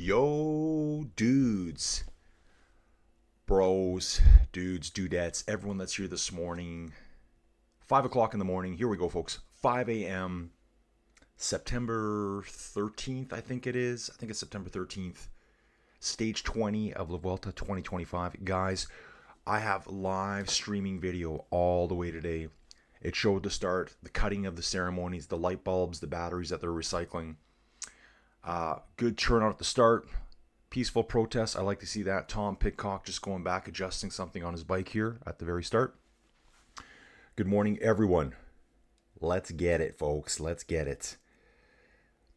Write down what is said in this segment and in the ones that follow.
Yo, dudes, bros, dudes, dudettes, everyone that's here this morning. 5 o'clock in the morning. Here we go, folks. 5 a.m. September 13th, I think it is. I think it's September 13th. Stage 20 of La Vuelta 2025. Guys, I have live streaming video all the way today. It showed the start, the cutting of the ceremonies, the light bulbs, the batteries that they're recycling. Good turnout at the start. Peaceful protest. I like to see that. Tom Pidcock just going back, adjusting something on his bike here at the very start. Good morning, everyone. Let's get it, folks. Let's get it.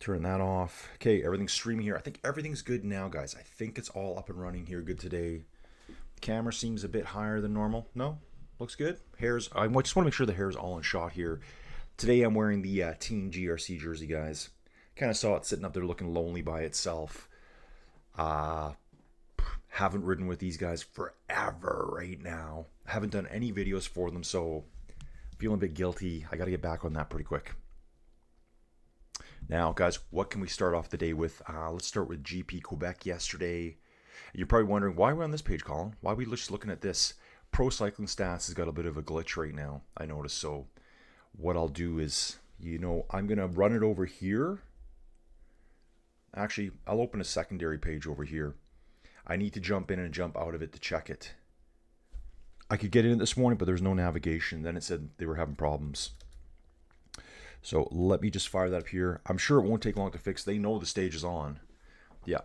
Turn that off. Okay, everything's streaming here. I think everything's good now, guys. I think it's all up and running here good today. The camera seems a bit higher than normal. No? Looks good. I just want to make sure the hair is all in shot here. Today I'm wearing the Team GRC jersey, guys. Kind of saw it sitting up there looking lonely by itself. Haven't ridden with these guys forever right now. Haven't done any videos for them, so feeling a bit guilty. I got to get back on that pretty quick. Now, guys, what can we start off the day with? Let's start with GP Quebec yesterday. You're probably wondering, why are we on this page, Colin? Why are we just looking at this? Pro Cycling Stats has got a bit of a glitch right now, I noticed. So what I'll do is, I'm going to run it over here. Actually, I'll open a secondary page over here. I need to jump in and jump out of it to check it. I could get in this morning, but there's no navigation. Then it said they were having problems. So let me just fire that up here. I'm sure it won't take long to fix. They know the stage is on. Yeah,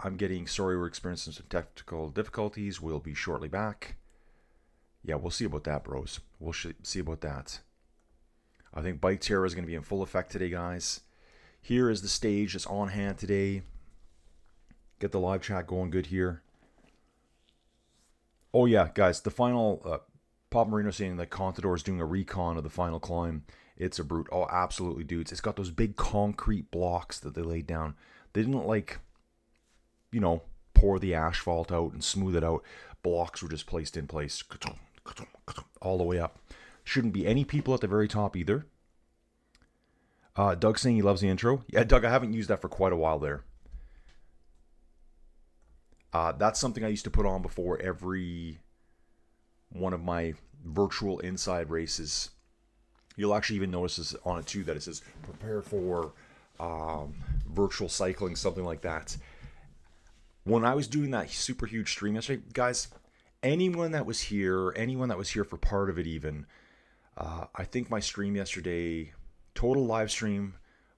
sorry we're experiencing some technical difficulties. We'll be shortly back. Yeah, we'll see about that, bros. We'll see about that. I think Bike Terror is going to be in full effect today, guys. Here is the stage that's on hand today. Get the live chat going good here. Oh yeah, guys, the final, Pop Marino saying that Contador is doing a recon of the final climb. It's a brute. Oh, absolutely, dudes. It's got those big concrete blocks that they laid down. They didn't pour the asphalt out and smooth it out. Blocks were just placed in place. All the way up. Shouldn't be any people at the very top either. Doug saying he loves the intro. Yeah, Doug, I haven't used that for quite a while there. That's something I used to put on before every one of my virtual inside races. You'll actually even notice this on it too, that it says prepare for virtual cycling, something like that. When I was doing that super huge stream yesterday, guys, anyone that was here for part of it even, I think my stream yesterday, total live stream,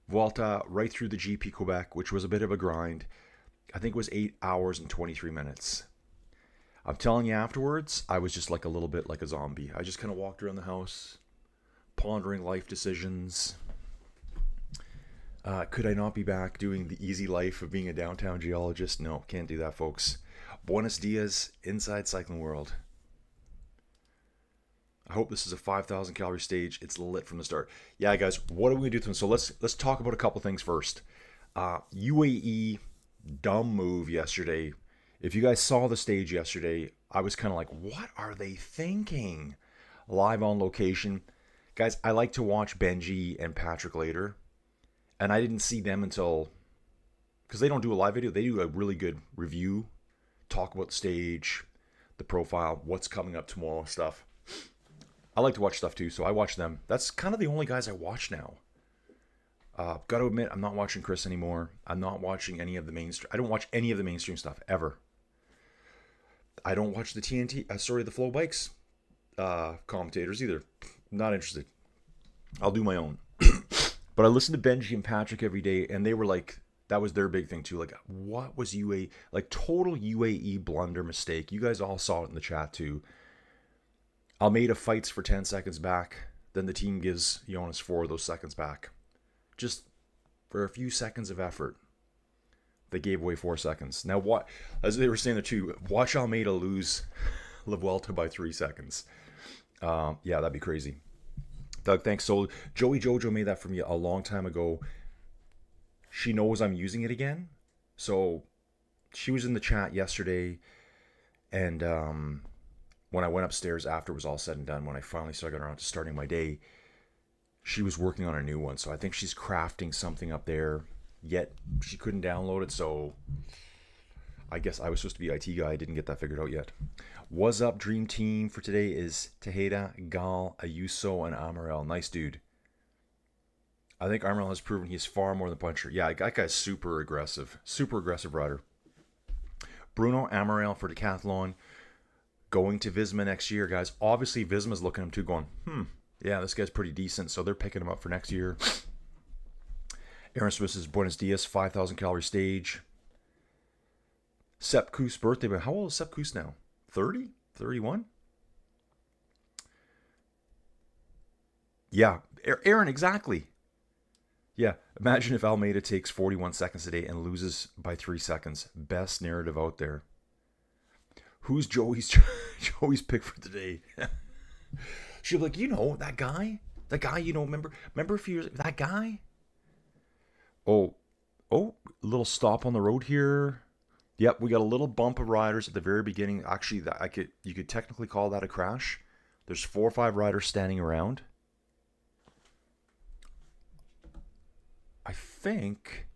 Vuelta right through the GP Quebec, which was a bit of a grind. I think it was 8 hours and 23 minutes. I'm telling you, afterwards, I was just like a little bit like a zombie. I just kind of walked around the house, pondering life decisions. Could I not be back doing the easy life of being a downtown geologist? No, can't do that, folks. Buenos dias, inside cycling world. I hope this is a 5,000 calorie stage. It's lit from the start. Yeah, guys, what are we going to do to them? So let's talk about a couple things first. UAE, dumb move yesterday. If you guys saw the stage yesterday, I was kind of like, what are they thinking? Live on location. Guys, I like to watch Benji and Patrick later. And I didn't see them until, because they don't do a live video. They do a really good review, talk about the stage, the profile, what's coming up tomorrow, stuff. I like to watch stuff too, so I watch them. That's kind of the only guys I watch now. Got to admit, I'm not watching Chris anymore. I'm not watching any of the mainstream. I don't watch any of the mainstream stuff ever. I don't watch the the Flow Bikes commentators either. Not interested. I'll do my own. But I listen to Benji and Patrick every day, and they were like, that was their big thing too. Like, what was UAE? Like, total UAE blunder mistake. You guys all saw it in the chat too. Almeida fights for 10 seconds back. Then the team gives Jonas 4 of those seconds back. Just for a few seconds of effort, they gave away 4 seconds. Now, what, as they were saying there too, watch Almeida lose La Vuelta by 3 seconds. Yeah, that'd be crazy. Doug, thanks. So Joey Jojo made that for me a long time ago. She knows I'm using it again. So she was in the chat yesterday, and when I went upstairs after it was all said and done, when I finally started around to starting my day, she was working on a new one. So I think she's crafting something up there, yet she couldn't download it. So I guess I was supposed to be IT guy. I didn't get that figured out yet. What's up, Dream Team for today is Tejeda, Gal, Ayuso, and Amaral. Nice dude. I think Amaral has proven he's far more than puncher. Yeah, that guy's super aggressive. Super aggressive rider. Bruno Amaral for Decathlon. Going to Visma next year, guys. Obviously, Visma's looking at him too, going, yeah, this guy's pretty decent. So they're picking him up for next year. Aaron Smith's Buenos Dias, 5,000 calorie stage. Sepp Kuss birthday. But how old is Sepp Kuss now? 30? 31? Yeah, Aaron, exactly. Yeah, imagine if Almeida takes 41 seconds a day and loses by 3 seconds. Best narrative out there. Who's Joey's pick for today? She'll be like, that guy? That guy, remember a few years, that guy? Oh, a little stop on the road here. Yep, we got a little bump of riders at the very beginning. Actually, you could technically call that a crash. There's 4 or 5 riders standing around. I think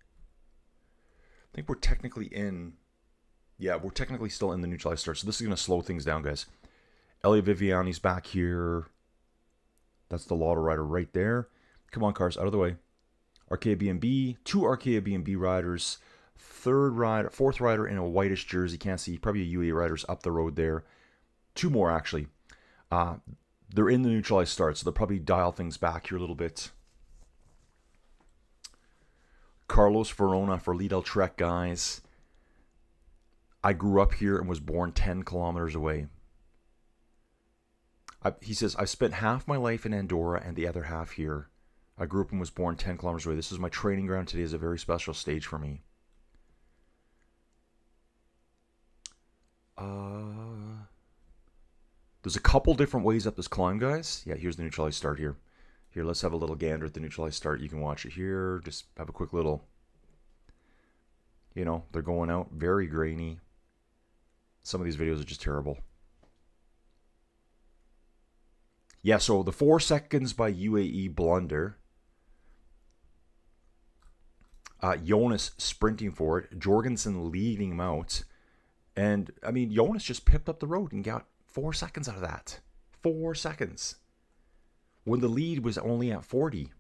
we're technically in. Yeah, we're technically still in the neutralized start. So this is going to slow things down, guys. Elliot Viviani's back here. That's the Lotto rider right there. Come on, cars, out of the way. Archaea B&B, 2 Archaea B&B riders. Fourth rider in a whitish jersey. Can't see. Probably a UAE riders up the road there. 2 more, actually. They're in the neutralized start, so they'll probably dial things back here a little bit. Carlos Verona for Lidl Trek, guys. I grew up here and was born 10 kilometers away. He says, I spent half my life in Andorra and the other half here. I grew up and was born 10 kilometers away. This is my training ground. Today is a very special stage for me. There's a couple different ways up this climb, guys. Yeah, here's the neutralized start here. Here, let's have a little gander at the neutralized start. You can watch it here. Just have a quick little, they're going out. Very grainy. Some of these videos are just terrible. Yeah, so the 4 seconds by UAE blunder. Jonas sprinting for it. Jorgensen leading him out. And, Jonas just pipped up the road and got 4 seconds out of that. 4 seconds. When the lead was only at 40.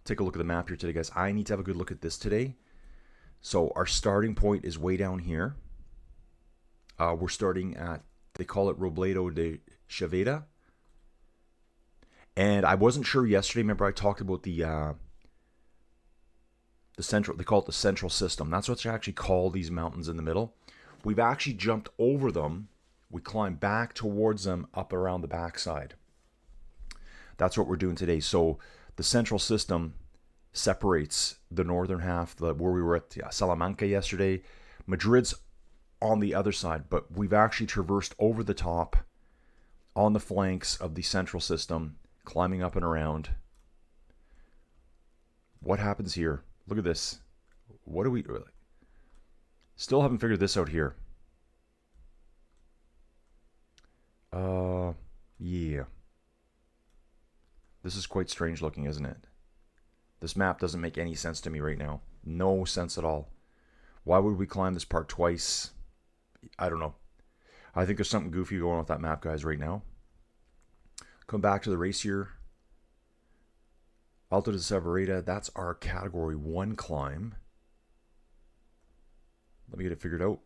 Take a look at the map here today, guys. I need to have a good look at this today. So our starting point is way down here. We're starting at, they call it Robledo de Chavela. And I wasn't sure yesterday. Remember I talked about the central, they call it the central system. That's what they actually call these mountains in the middle. We've actually jumped over them. We climb back towards them up around the backside. That's what we're doing today. So the central system separates the northern half, where we were at Salamanca yesterday. Madrid's on the other side, but we've actually traversed over the top on the flanks of the central system, climbing up and around. What happens here? Look at this. What do we... Still haven't figured this out here. Yeah. This is quite strange looking, isn't it? This map doesn't make any sense to me right now. No sense at all. Why would we climb this part twice? I don't know. I think there's something goofy going on with that map, guys, right now. Come back to the race here. Alto de Savareda, that's our category 1 climb. Let me get it figured out.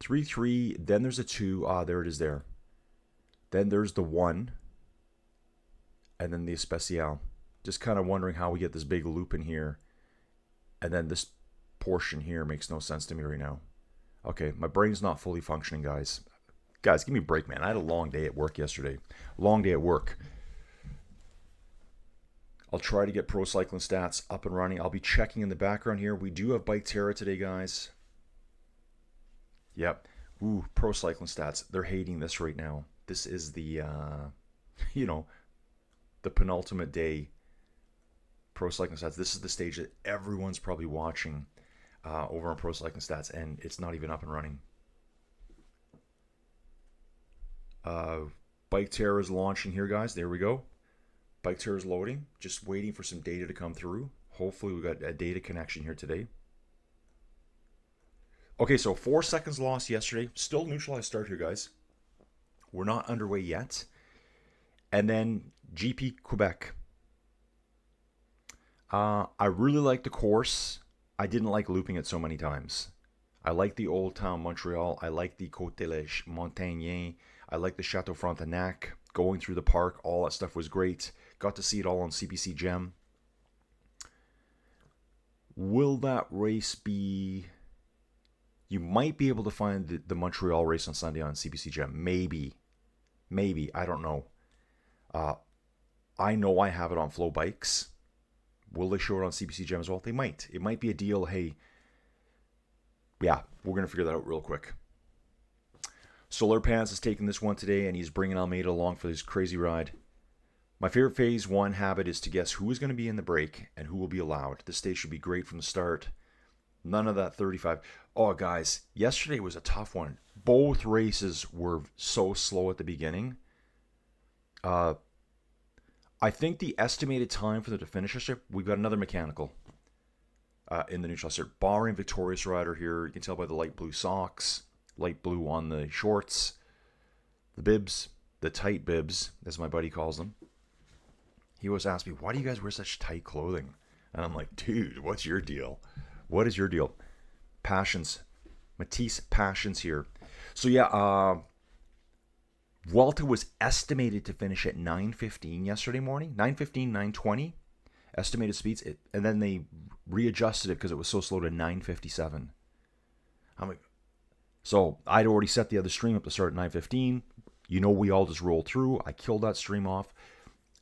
3-3, then there's a 2. There it is there. Then there's the 1. And then the Especial. Just kind of wondering how we get this big loop in here. And then this portion here makes no sense to me right now. Okay, my brain's not fully functioning, guys. Guys, give me a break, man. I had a long day at work yesterday. Long day at work. I'll try to get Pro Cycling Stats up and running. I'll be checking in the background here. We do have Bike Terra today, guys. Yep. Ooh, Pro Cycling Stats. They're hating this right now. This is the, the penultimate day. Pro Cycling Stats. This is the stage that everyone's probably watching over on Pro Cycling Stats, and it's not even up and running. Bike Terra is launching here, guys. There we go. Bike Terra is loading. Just waiting for some data to come through. Hopefully we got a data connection here today. Okay, so 4 seconds lost yesterday. Still neutralized start here, guys. We're not underway yet. And then GP Quebec. I really like the course. I didn't like looping it so many times. I like the Old Town Montreal. I like the Côte des Montagnais. I like the Chateau Frontenac. Going through the park, all that stuff was great. Got to see it all on CBC Gem. Will that race be... You might be able to find the Montreal race on Sunday on CBC Gem. Maybe. I don't know. I know I have it on Flow Bikes. Will they show it on CBC Gem as well? They might. It might be a deal. Hey, yeah, we're going to figure that out real quick. Solar Pants is taking this one today, and he's bringing Almeida along for this crazy ride. My favorite phase 1 habit is to guess who is going to be in the break and who will be allowed. This stage should be great from the start. None of that 35. Oh, guys, yesterday was a tough one. Both races were so slow at the beginning. I think the estimated time for them to finish this, we've got another mechanical in the neutral start. Barring victorious rider here. You can tell by the light blue socks, light blue on the shorts, the bibs, the tight bibs, as my buddy calls them. He always asks me, why do you guys wear such tight clothing? And I'm like, dude, what's your deal? What is your deal? Passions. Matisse Passions here. So yeah, Vuelta was estimated to finish at 9:15 yesterday morning. 9:15, 9:20 estimated speeds. And then they readjusted it because it was so slow to 9:57. I'm like, so I'd already set the other stream up to start at 9:15. You know, we all just rolled through. I killed that stream off.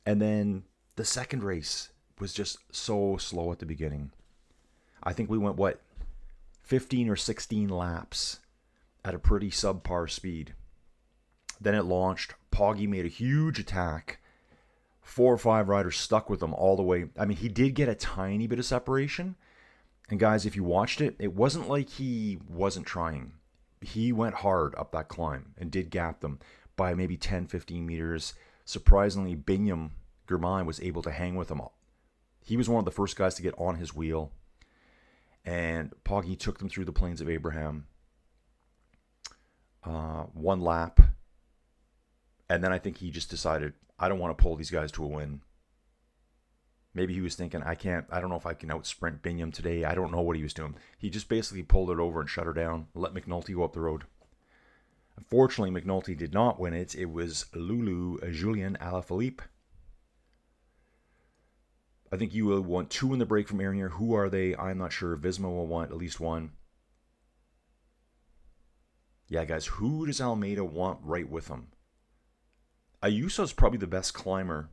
And then the second race was just so slow at the beginning. I think we went, 15 or 16 laps at a pretty subpar speed. Then it launched. Poggy made a huge attack. 4 or 5 riders stuck with him all the way. I mean, he did get a tiny bit of separation. And guys, if you watched it, it wasn't like he wasn't trying. He went hard up that climb and did gap them by maybe 10, 15 meters. Surprisingly, Binyam Girmay was able to hang with him. He was one of the first guys to get on his wheel. And Poggy took them through the Plains of Abraham. 1 lap. And then I think he just decided, I don't want to pull these guys to a win. Maybe he was thinking, I don't know if I can out sprint Binyam today. I don't know what he was doing. He just basically pulled it over and shut her down. Let McNulty go up the road. Unfortunately, McNulty did not win it. It was Lulu Julien Alaphilippe. I think you will want 2 in the break from Aaron here. Who are they? I'm not sure. Visma will want at least 1. Yeah, guys, who does Almeida want right with him? Ayuso's probably the best climber.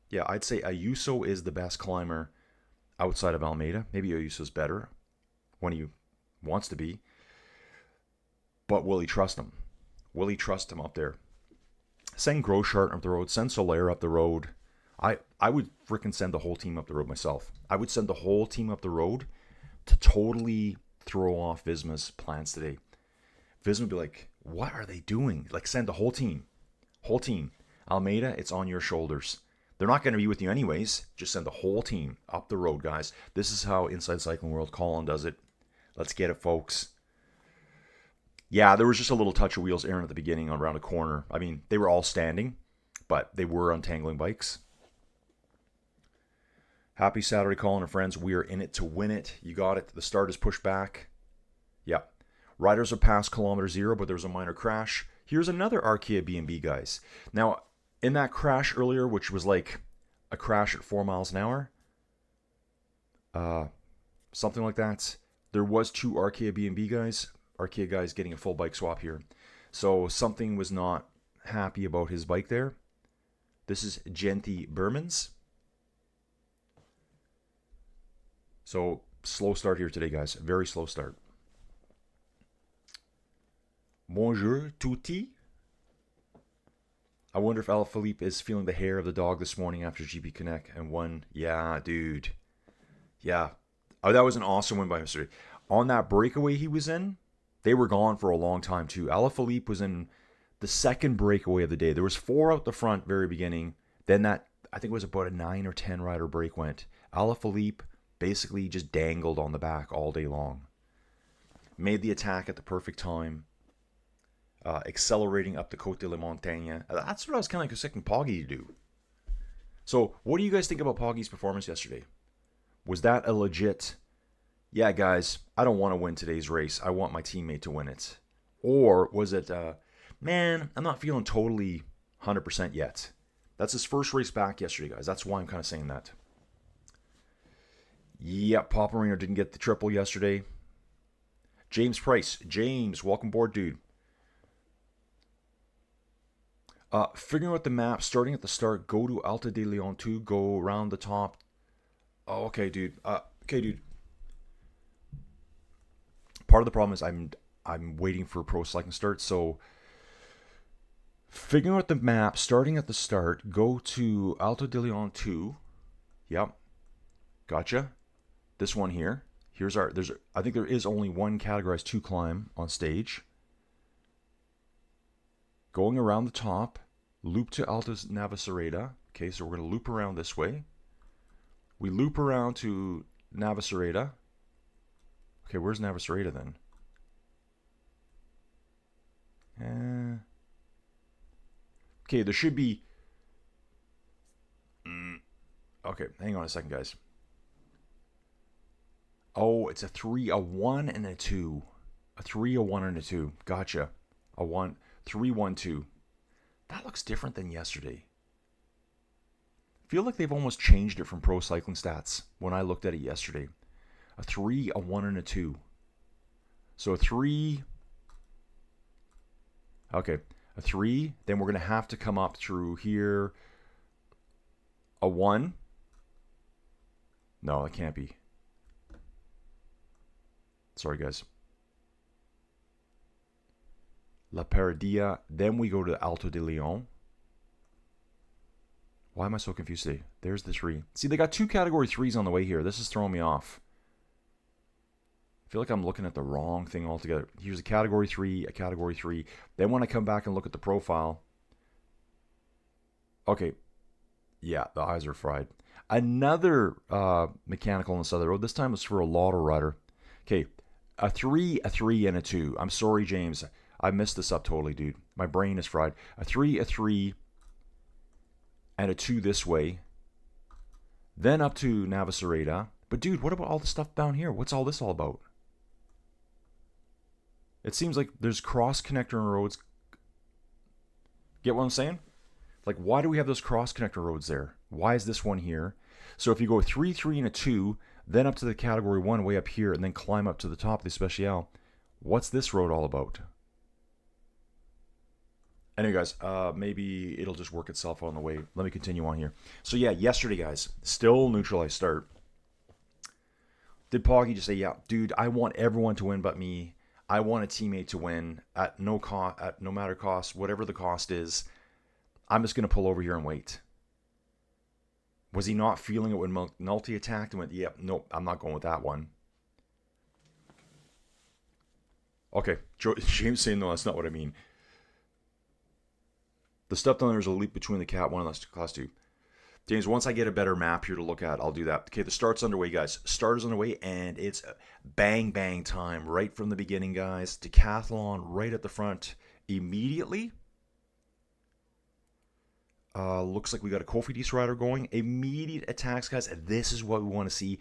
Yeah, I'd say Ayuso is the best climber outside of Almeida. Maybe Ayuso's better when he wants to be. But will he trust him? Will he trust him up there? Send Groschart up the road. Send Soler up the road. I would freaking send the whole team up the road myself. I would send the whole team up the road to totally throw off Visma's plans today. Visma would be like, what are they doing? Like, send the whole team. Whole team. Almeida, it's on your shoulders. They're not going to be with you anyways. Just send the whole team up the road, guys. This is how Inside Cycling World Colin does it. Let's get it, folks. Yeah, there was just a little touch of wheels Aaron at the beginning on around a corner. I mean, they were all standing, but they were untangling bikes. Happy Saturday, Colin and friends. We are in it to win it. You got it. The start is pushed back. Yeah. Riders are past kilometer 0, but there was a minor crash. Here's another Arkea B&B, guys. Now, in that crash earlier, which was like a crash at 4 miles an hour, something like that, there was 2 Arkea B&B guys. Arkea guys getting a full bike swap here. So something was not happy about his bike there. This is Genty Bermans. So slow start here today, guys. Very slow start. Bonjour, tutti. I wonder if Alaphilippe is feeling the hair of the dog this morning after GP Connect and won. Yeah, dude. Yeah. Oh, that was an awesome win by him yesterday. On that breakaway he was in, they were gone for a long time too. Alaphilippe was in the second breakaway of the day. There was 4 out the front very beginning. Then that, I think it was about a 9 or 10 rider break went. Alaphilippe basically just dangled on the back all day long. Made the attack at the perfect time. Accelerating up the Côte de la Montagne. That's what I was kind of expecting Poggy to do. So, what do you guys think about Poggy's performance yesterday? Was that a legit, yeah, guys, I don't want to win today's race. I want my teammate to win it. Or was it, man, I'm not feeling totally 100% yet. That's his first race back yesterday, guys. That's why I'm kind of saying that. Yep, Papa Marino didn't get the triple yesterday. James Price. James, welcome aboard, dude. Figuring out the map, starting at the start, go to Alta de Leon 2, go around the top. Oh, okay, dude. Part of the problem is I'm waiting for pro cycling start, so figuring out the map, starting at the start, go to Alta de Leon 2. Yep. Gotcha. This one here. I think there is only one categorized 2 climb on stage. Going around the top, loop to Alta Navacerrada. Okay, so we're going to loop around this way. We loop around to Navacerrada. Okay, where's Navacerrada then? Okay, there should be... Okay, hang on a second, guys. Oh, it's a 3, a 1, and a 2. A 3, a 1, and a 2. Gotcha. A 1, 3, 1, 2. That looks different than yesterday. I feel like they've almost changed it from Pro Cycling Stats when I looked at it yesterday. A 3, a 1, and a 2. So a 3... Okay, a 3. Then we're going to have to come up through here. A 1. No, it can't be. Sorry, guys. La Paradilla. Then we go to Alto de Leon. Why am I so confused today? There's the 3. See, they got 2 category 3s on the way here. This is throwing me off. I feel like I'm looking at the wrong thing altogether. Here's a category 3, a category 3. Then when I come back and look at the profile. Okay. Yeah, the eyes are fried. Another mechanical on the side of the road. This time it's for a lotto rider. Okay. A 3, a 3, and a 2. I'm sorry, James. I messed this up totally, dude. My brain is fried. A 3, and a 2 this way. Then up to Navacerrada. But, dude, what about all the stuff down here? What's all this all about? It seems like there's cross-connector roads. Get what I'm saying? Like, why do we have those cross-connector roads there? Why is this one here? So if you go 3, 3, and a 2, then up to the category 1 way up here, and then climb up to the top of the Especial, what's this road all about? Anyway, guys, maybe it'll just work itself on the way. Let me continue on here. So, yeah, yesterday, guys, still neutralized start. Did Poggy just say, yeah, dude, I want everyone to win but me. I want a teammate to win at no cost, at no matter cost, whatever the cost is. I'm just going to pull over here and wait. Was he not feeling it when McNulty attacked and went, yeah, nope, I'm not going with that one. Okay, James saying, no, that's not what I mean. The stuff down there is a leap between the Cat 1 and Class 2. James, once I get a better map here to look at, I'll do that. Okay, the start's underway, guys. Start is underway, and it's bang, bang time right from the beginning, guys. Decathlon right at the front immediately. Looks like we got a Cofidis rider going. Immediate attacks, guys. This is what we want to see.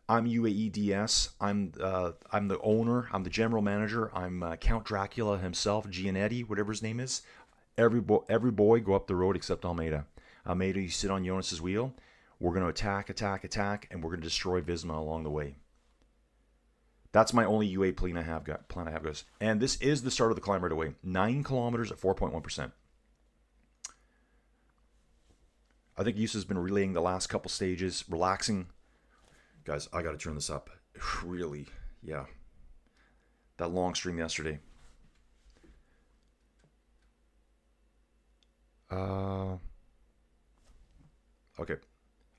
I'm UAE DS. I'm the owner. I'm the general manager. I'm Count Dracula himself, Gianetti, whatever his name is. Every boy go up the road except Almeida. Almeida, you sit on Jonas's wheel. We're going to attack, and we're going to destroy Visma along the way. That's my only UA plan I have, guys. And this is the start of the climb right away. 9 kilometers at 4.1%. I think Yusa's been relaying the last couple stages, relaxing. Guys, I got to turn this up. Really, yeah. That long stream yesterday. Okay.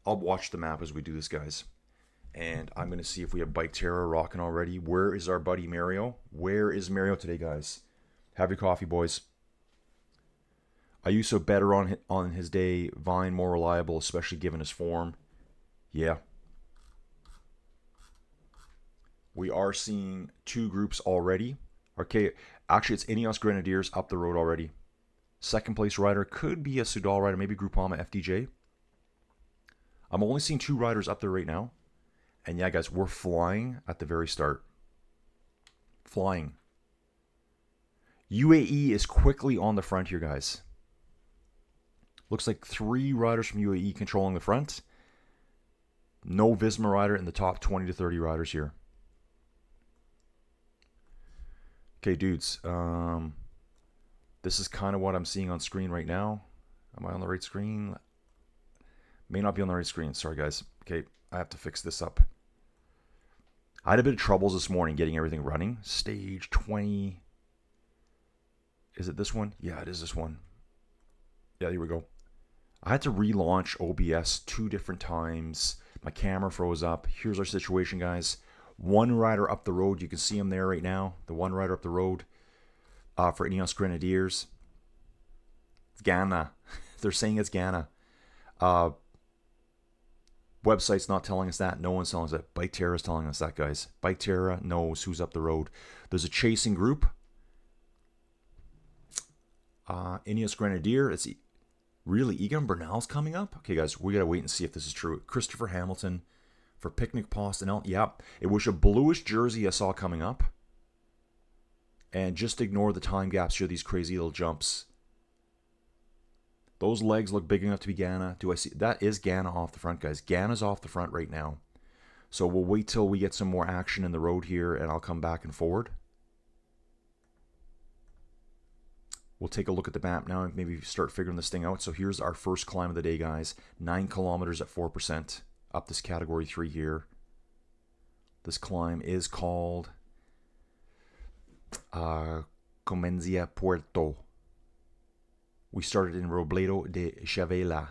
I'll watch the map as we do this, guys. And I'm going to see if we have Bike Terror rocking already. Where is our buddy Mario? Where is Mario today, guys? Have your coffee, boys. Ayuso better on his day. Vine more reliable, especially given his form. Yeah. We are seeing two groups already. Okay, actually it's Ineos Grenadiers up the road already. Second place rider could be a Sudal rider, maybe Groupama FDJ. I'm only seeing two riders up there right now. And yeah, guys, we're flying at the very start. Flying. UAE is quickly on the front here, guys. Looks like 3 riders from UAE controlling the front. No Visma rider in the top 20 to 30 riders here. Okay, dudes. This is kind of what I'm seeing on screen right now. Am I on the right screen? May not be on the right screen. Sorry, guys. Okay, I have to fix this up. I had a bit of troubles this morning getting everything running. Stage 20. Is it this one? Yeah, it is this one. Yeah, here we go. I had to relaunch OBS 2 different times. My camera froze up. Here's our situation, guys. One rider up the road. You can see him there right now. The one rider up the road for Ineos Grenadiers. It's Ghana. They're saying it's Ghana. Website's not telling us that. No one's telling us that. Bike Terra is telling us that, guys. Bike Terra knows who's up the road. There's a chasing group. Ineos Grenadier. It's really Egan Bernal's coming up. Okay, guys, we gotta wait and see if this is true. Christopher Hamilton for Picnic Post and L. Yeah, it was a bluish jersey I saw coming up. And just ignore the time gaps here. These crazy little jumps. Those legs look big enough to be Ghana. Do I see? That is Ghana off the front, guys. Ghana's off the front right now. So we'll wait till we get some more action in the road here, and I'll come back and forward. We'll take a look at the map now and maybe start figuring this thing out. So here's our first climb of the day, guys. 9 kilometers at 4%. Up this category 3 here. This climb is called Comenzia Puerto. We started in Robledo de Chavela.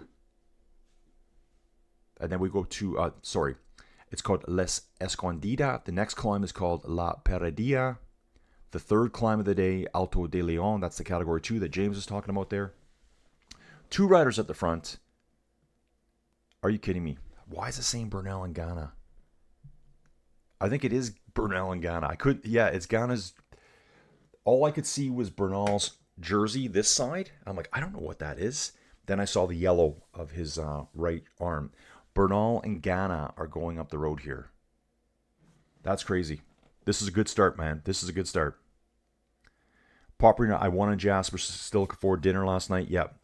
And then we go to, it's called Les Escondida. The next climb is called La Paradilla. The third climb of the day, Alto de Leon. That's the category 2 that James was talking about there. 2 riders at the front. Are you kidding me? Why is it saying Bernal and Ghana? I think it is Bernal and Ghana. It's Ghana's. All I could see was Bernal's jersey this side. I'm like, I don't know what that is. Then I saw the yellow of his right arm. Bernal and Ghana are going up the road here. That's crazy. This is a good start, man. This is a good start. Paprina, I won on Jasper. Still looking forward to dinner last night. Yep.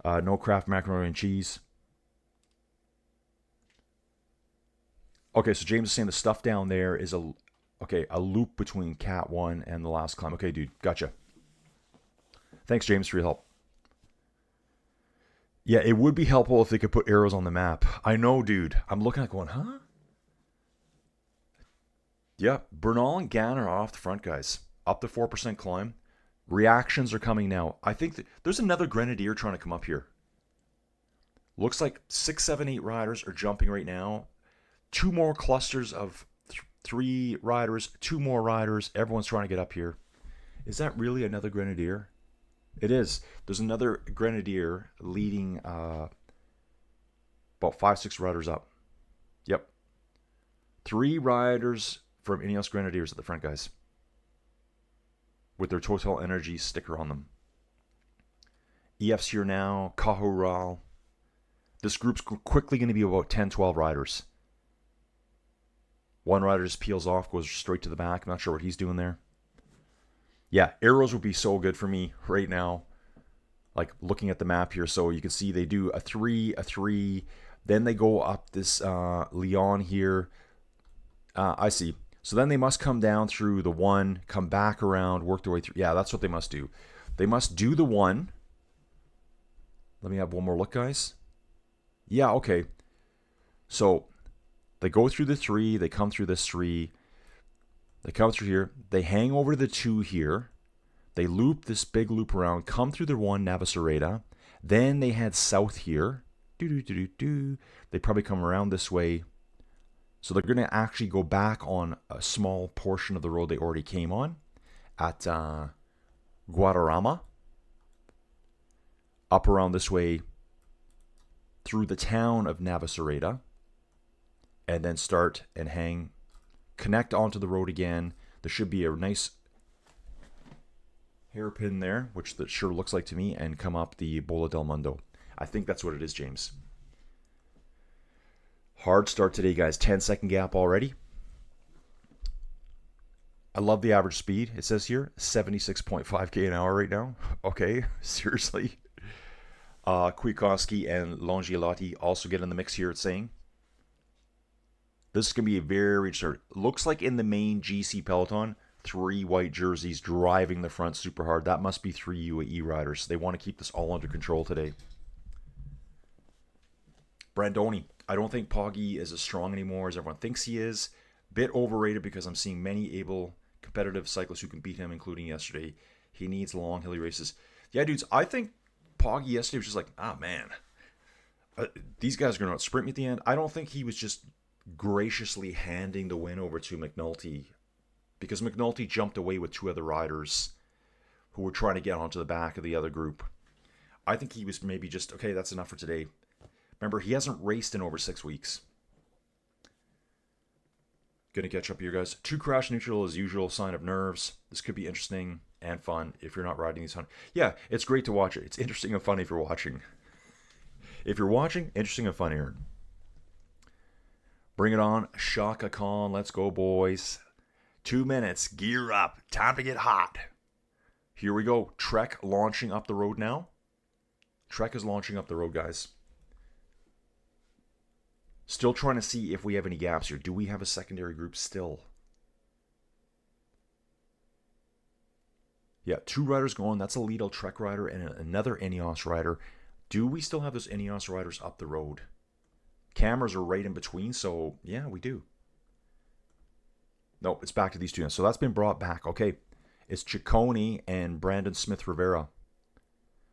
No Kraft macaroni and cheese. Okay, so James is saying the stuff down there is a loop between Cat 1 and the last climb. Okay, dude. Gotcha. Thanks, James, for your help. Yeah, it would be helpful if they could put arrows on the map. I know, dude. I'm looking at going, huh? Yeah, Bernal and Gann are off the front, guys. Up to 4% climb. Reactions are coming now. I think there's another Grenadier trying to come up here. Looks like 6, 7, 8 riders are jumping right now. 2 more clusters of 3 riders. 2 more riders. Everyone's trying to get up here. Is that really another Grenadier? It is. There's another Grenadier leading about 5, 6 riders up. Yep. 3 riders from Ineos Grenadiers at the front, guys. With their Total Energy sticker on them. EF's here now. Cahural. This group's quickly going to be about 10, 12 riders. One rider just peels off, goes straight to the back. I'm not sure what he's doing there. Yeah, arrows would be so good for me right now. Like looking at the map here. So you can see they do a 3, a 3. Then they go up this Leon here. I see. So then they must come down through the 1, come back around, work their way through. Yeah, that's what they must do. They must do the 1. Let me have one more look, guys. Yeah, okay. So they go through the 3. They come through this 3. They come through here. They hang over the 2 here. They loop this big loop around, come through the 1, Navacerrada. Then they head south here. They probably come around this way. So they're going to actually go back on a small portion of the road they already came on at Guadarrama. Up around this way through the town of Navacerrada. And then start and hang connect onto the road again. There should be a nice hairpin there, which that sure looks like to me, and come up the Bola del Mondo. I think that's what it is, James. Hard start today, guys. 10-second gap already. I love the average speed. It says here 76.5k an hour right now. Okay, seriously. Kwiatkowski and Longiolotti also get in the mix here, it's saying. This is going to be a very start. Looks like in the main GC peloton, 3 white jerseys driving the front super hard. That must be 3 UAE riders. They want to keep this all under control today. Brandoni. I don't think Poggi is as strong anymore as everyone thinks he is. Bit overrated because I'm seeing many able competitive cyclists who can beat him, including yesterday. He needs long, hilly races. Yeah, dudes, I think Poggi yesterday was just like, man, these guys are going to sprint me at the end. I don't think he was just graciously handing the win over to McNulty, because McNulty jumped away with 2 other riders who were trying to get onto the back of the other group. I think he was maybe just, okay, that's enough for today. Remember, he hasn't raced in over 6 weeks. Gonna catch up here, guys. 2 crash neutral as usual, sign of nerves. This could be interesting and fun if you're not riding these 100. Yeah, it's great to watch it. It's interesting and funny if you're watching. If you're watching, interesting and funny. Bring it on. Shaka Khan. Let's go, boys. 2 minutes. Gear up. Time to get hot. Here we go. Trek launching up the road now. Trek is launching up the road, guys. Still trying to see if we have any gaps here. Do we have a secondary group still? Yeah, 2 riders going. That's a Lidl Trek rider and another Ineos rider. Do we still have those Ineos riders up the road? Cameras are right in between, so yeah, we do. No, it's back to these 2 now. So that's been brought back. Okay, it's Ciccone and Brandon Smith-Rivera.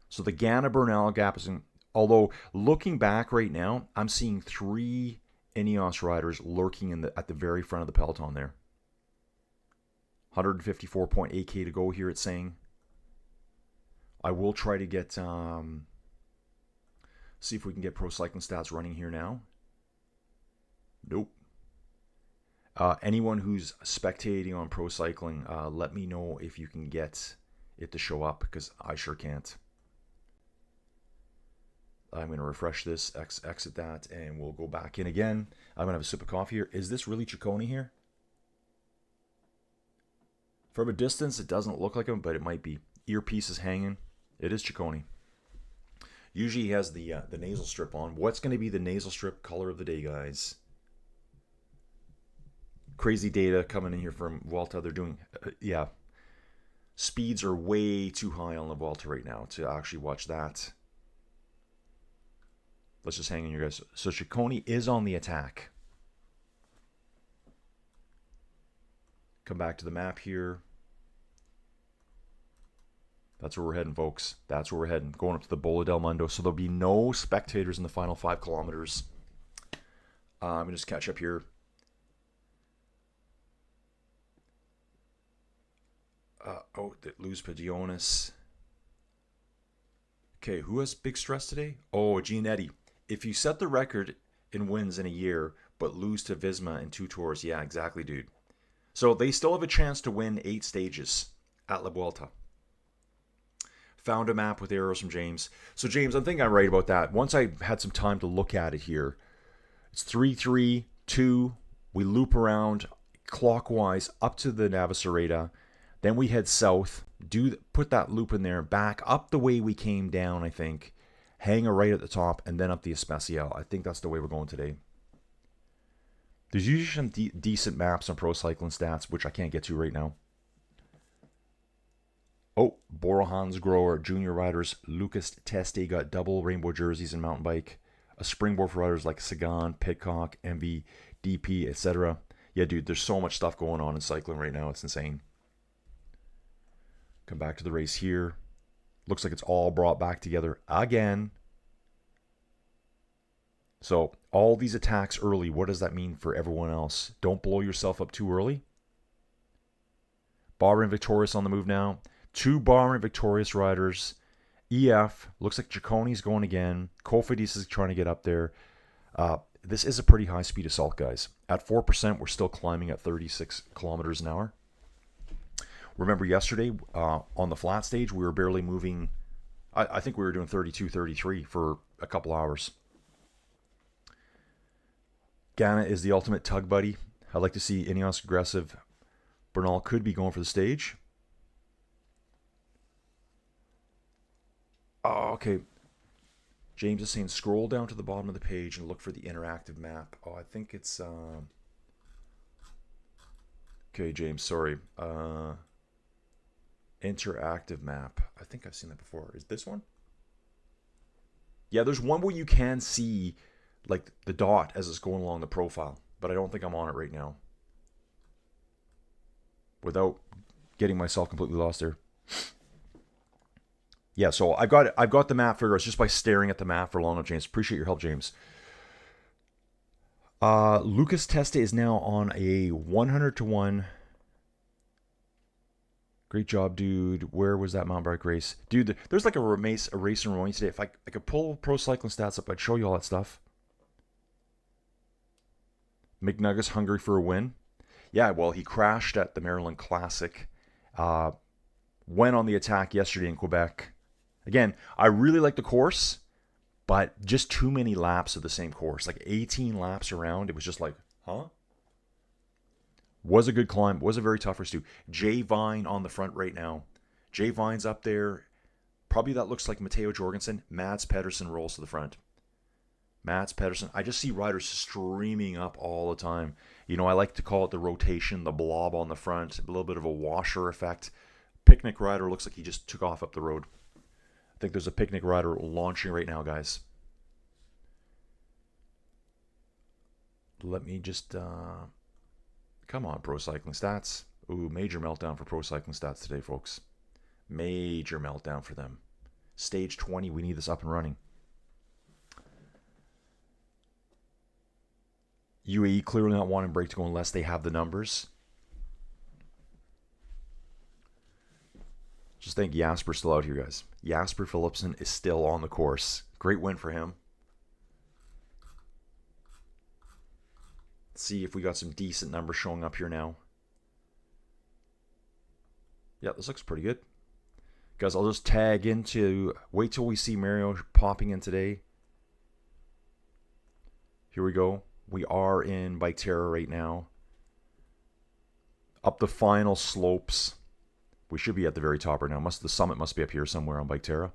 So the Ganna Bernal gap is in. Although, looking back right now, I'm seeing 3 Ineos riders lurking at the very front of the peloton there. 154.8k to go here, it's saying. I will try to get, see if we can get Pro Cycling Stats running here now. Nope. Anyone who's spectating on Pro Cycling, let me know if you can get it to show up, because I sure can't. I'm going to refresh this, exit that, and we'll go back in again. I'm going to have a sip of coffee here. Is this really Ciccone here? From a distance, it doesn't look like him, but it might be. Earpiece is hanging. It is Ciccone. Usually he has the nasal strip on. What's going to be the nasal strip color of the day, guys? Crazy data coming in here from Vuelta. They're doing, yeah. Speeds are way too high on the Vuelta right now to actually watch that. Let's just hang in here, guys. So Ciccone is on the attack. Come back to the map here. That's where we're heading, folks. That's where we're heading. Going up to the Bola del Mondo. So there'll be no spectators in the final 5 kilometers. I'm going to just catch up here. Lose Jonas. Okay, who has big stress today? Oh, Gianetti. If you set the record in wins in a year, but lose to Visma in 2 tours, yeah, exactly, dude. So they still have a chance to win 8 stages at La Vuelta. Found a map with arrows from James. So James, I think I'm right about that. Once I had some time to look at it here, it's 3-3-2. We loop around clockwise up to the Navacerrada. Then we head south, put that loop in there, back up the way we came down, I think. Hang a right at the top, and then up the Especial. I think that's the way we're going today. There's usually some decent maps on Pro Cycling Stats, which I can't get to right now. Oh, Borohan's Grower, Junior Riders, Lucas Teste got double rainbow jerseys in mountain bike. A springboard for riders like Sagan, Pidcock, MV, DP, etc. Yeah, dude, there's so much stuff going on in cycling right now. It's insane. Come back to the race here. Looks like it's all brought back together again. So all these attacks early, what does that mean for everyone else? Don't blow yourself up too early. Barber and Victorious on the move now. 2 Barber and Victorious riders. EF, looks like Ciccone's going again. Kofidis is trying to get up there. this is a pretty high speed assault, guys. At 4%, we're still climbing at 36 kilometers an hour. Remember yesterday on the flat stage, we were barely moving. I think we were doing 32, 33 for a couple hours. Ghana is the ultimate tug buddy. I'd like to see Ineos aggressive. Bernal could be going for the stage. Oh, okay. James is saying scroll down to the bottom of the page and look for the interactive map. Oh, I think it's... Okay, James, sorry. Interactive map. I think I've seen that before. Is this one? Yeah, there's one where you can see like the dot as it's going along the profile, but I don't think I'm on it right now. Without getting myself completely lost there. Yeah, so I've got the map figured out just by staring at the map for long enough, James. Appreciate your help, James. Lucas Teste is now on a 100-to-1. Great job, dude. Where was that mountain bike race? Dude, there's like a race in Rouen today. If I could pull pro cycling stats up, I'd show you all that stuff. McNuggets hungry for a win. Yeah, well, he crashed at the Maryland Classic. Went on the attack yesterday in Quebec. Again, I really like the course, but just too many laps of the same course. Like 18 laps around. It was just like, huh? Was a good climb. Was a very tough race too. Jay Vine on the front right now. Jay Vine's up there. Probably that looks like Matteo Jorgensen. Mads Pedersen rolls to the front. Mads Pedersen. I just see riders streaming up all the time. You know, I like to call it the rotation, the blob on the front. A little bit of a washer effect. Picnic rider looks like he just took off up the road. I think there's a picnic rider launching right now, guys. Let me just... Come on, Pro Cycling Stats. Ooh, major meltdown for Pro Cycling Stats today, folks. Major meltdown for them. Stage 20, we need this up and running. UAE clearly not wanting break to go unless they have the numbers. Just think Jasper's still out here, guys. Jasper Philipsen is still on the course. Great win for him. See if we got some decent numbers showing up here now. Yeah, this looks pretty good. Guys, I'll just tag into... Wait till we see Mario popping in today. Here we go. We are in Bike Terra right now. Up the final slopes. We should be at the very top right now. The summit must be up here somewhere on Bike Terra.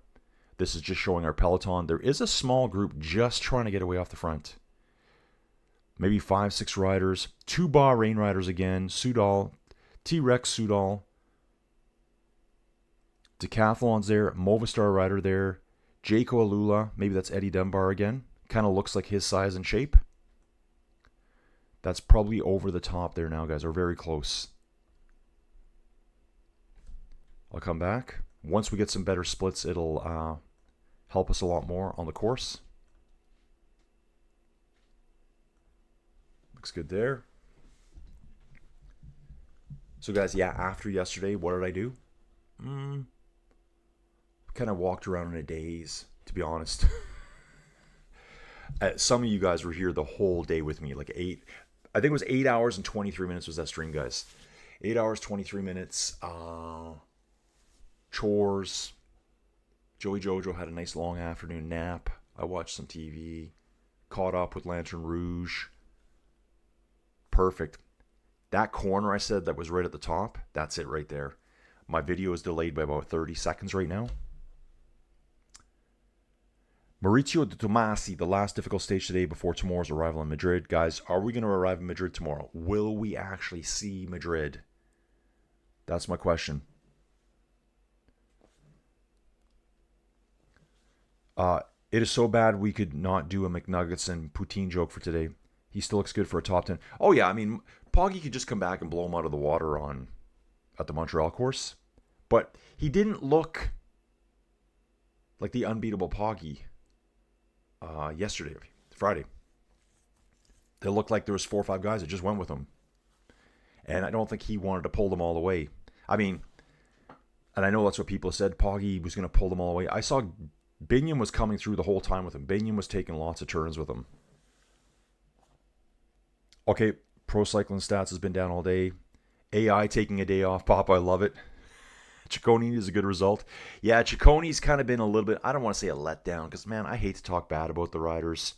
This is just showing our peloton. There is a small group just trying to get away off the front. Maybe 5-6 riders. 2 Bahrain riders again. Soudal. T-Rex Soudal. Decathlon's there. Movistar rider there. Jaco Alula. Maybe that's Eddie Dunbar again. Kind of looks like his size and shape. That's probably over the top there now, guys. We're very close. I'll come back. Once we get some better splits, it'll help us a lot more on the course. Looks good there. So guys, yeah, after yesterday, what did I do? Kind of walked around in a daze, to be honest. Some of you guys were here the whole day with me, like I think it was 8 hours and 23 minutes was that stream, guys. 8 hours, 23 minutes. Chores. Joey Jojo had a nice long afternoon nap. I watched some TV. Caught up with Lantern Rouge. Perfect. That corner I said that was right at the top, that's it right there. My video is delayed by about 30 seconds right now. Maurizio de Tomasi, the last difficult stage today before tomorrow's arrival in Madrid. Guys, are we going to arrive in Madrid tomorrow? Will we actually see Madrid? That's my question. It is so bad we could not do a McNuggets and poutine joke for today. He still looks good for a top 10. Oh, yeah, I mean, Poggy could just come back and blow him out of the water at the Montreal course. But he didn't look like the unbeatable Poggy yesterday, Friday. It looked like there was 4 or 5 guys that just went with him. And I don't think he wanted to pull them all the way. I mean, and I know that's what people said. Poggy was going to pull them all the way. I saw Binion was coming through the whole time with him. Binion was taking lots of turns with him. Okay, Pro Cycling Stats has been down all day. AI taking a day off. Pop, I love it. Ciccone is a good result. Yeah, Ciccone's kind of been a little bit, I don't want to say a letdown, because, man, I hate to talk bad about the riders.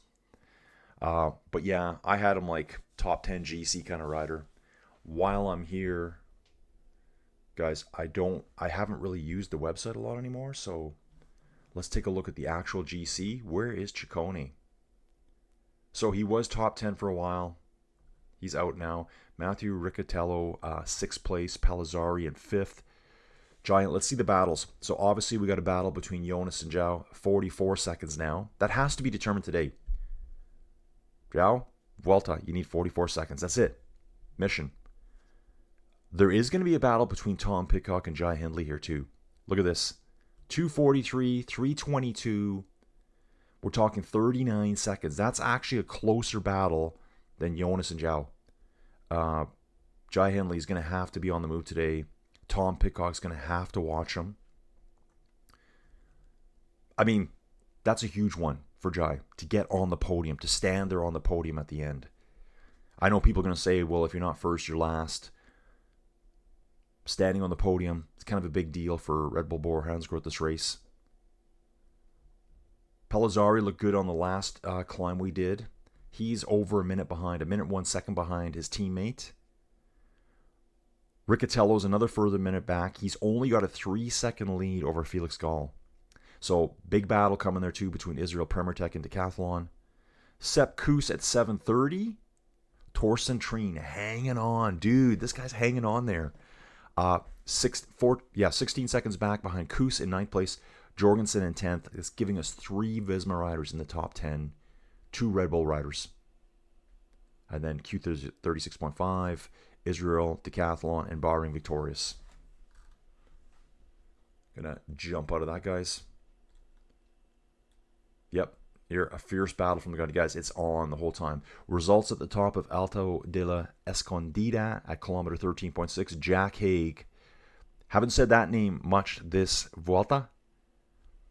But, yeah, I had him like top 10 GC kind of rider. While I'm here, guys, I haven't really used the website a lot anymore, so let's take a look at the actual GC. Where is Ciccone? So he was top 10 for a while. He's out now. Matthew Riccatello, 6th place. Palazzari in 5th. Giant, let's see the battles. So obviously we got a battle between Jonas and Joao. 44 seconds now. That has to be determined today. Joao, Vuelta, you need 44 seconds. That's it. Mission. There is going to be a battle between Tom Pidcock and Jai Hindley here too. Look at this. 243, 322. We're talking 39 seconds. That's actually a closer battle than Jonas and Joao. Jai Hindley is going to have to be on the move today. Tom Pidcock's going to have to watch him. I mean, that's a huge one for Jai to get on the podium, to stand there on the podium at the end. I know people are going to say, well, if you're not first, you're last. Standing on the podium, it's kind of a big deal for Red Bull Bora Hansgrohe at this race. Palazzari looked good on the last climb we did. He's over a minute behind, a minute 1 second behind his teammate. Riccatello's another further minute back. He's only got a 3-second lead over Felix Gall. So big battle coming there too between Israel Premertech and Decathlon. Sepp Kuss at 7:30. Torsten Treen hanging on. Dude, this guy's hanging on there. 16 seconds back behind Kuss in 9th place. Jorgensen in 10th. It's giving us 3 Visma riders in the top 10. 2 Red Bull riders. And then Q36.5, Israel, Decathlon, and Bahrain victorious. Gonna jump out of that, guys. Yep, here, a fierce battle from the guys. It's on the whole time. Results at the top of Alto de la Escondida at kilometer 13.6. Jack Haig. Haven't said that name much this Vuelta.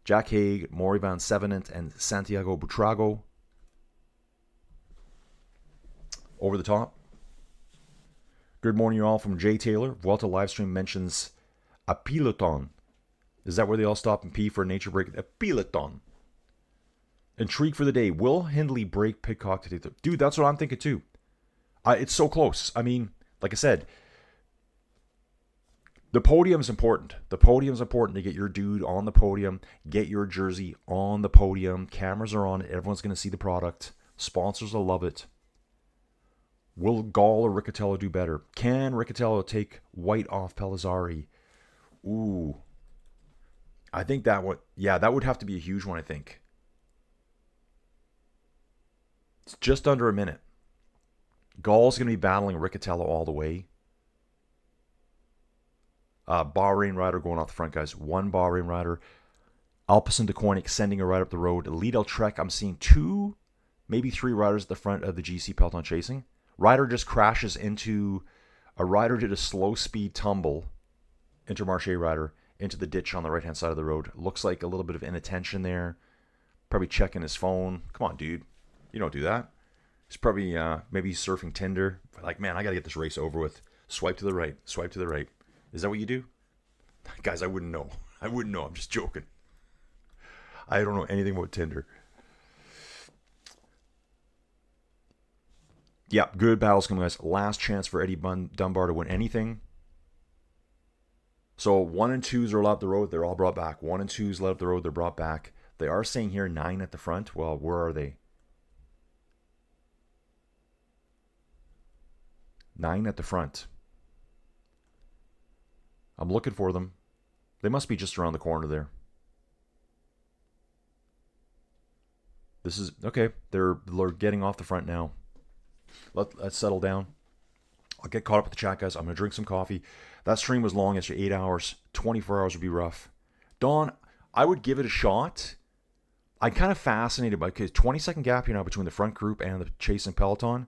Jack Haig, Maury van Sevenant, and Santiago Butrago. Over the top. Good morning, you all, from Jay Taylor. Vuelta livestream mentions a peloton. Is that where they all stop and pee for a nature break? A peloton. Intrigue for the day. Will Hindley break Pidcock today? Dude, that's what I'm thinking too. It's so close. I mean, like I said, the podium's important. The podium's important to get your dude on the podium, get your jersey on the podium. Cameras are on it. Everyone's going to see the product. Sponsors will love it. Will Gall or Riccatello do better? Can Riccatello take white off Palazzari? Ooh. I think that would, that would have to be a huge one, I think. It's just under a minute. Gall's going to be battling Riccatello all the way. Bahrain rider going off the front, guys. 1 Bahrain rider. Alpecin de Koenig sending a ride up the road. Lidl Trek, I'm seeing 2, maybe 3 riders at the front of the GC peloton chasing. Rider just crashes into, a rider did a slow speed tumble, Intermarché rider, into the ditch on the right hand side of the road. Looks like a little bit of inattention there. Probably checking his phone. Come on, dude. You don't do that. He's probably, maybe he's surfing Tinder. Like, man, I got to get this race over with. Swipe to the right. Swipe to the right. Is that what you do? Guys, I wouldn't know. I wouldn't know. I'm just joking. I don't know anything about Tinder. Yeah, good battles coming, guys. Last chance for Eddie Dunbar to win anything. So 1 and 2s are allowed up the road. They're all brought back. 1 and 2s led up the road. They're brought back. They are saying here 9 at the front. Well, where are they? 9 at the front. I'm looking for them. They must be just around the corner there. This is, okay, they're getting off the front now. Let's settle down. I'll get caught up with the chat, guys. I'm going to drink some coffee. That stream was long yesterday, 8 hours. 24 hours would be rough. Dawn, I would give it a shot. I'm kind of fascinated by, because 20-second gap here now between the front group and the chasing peloton.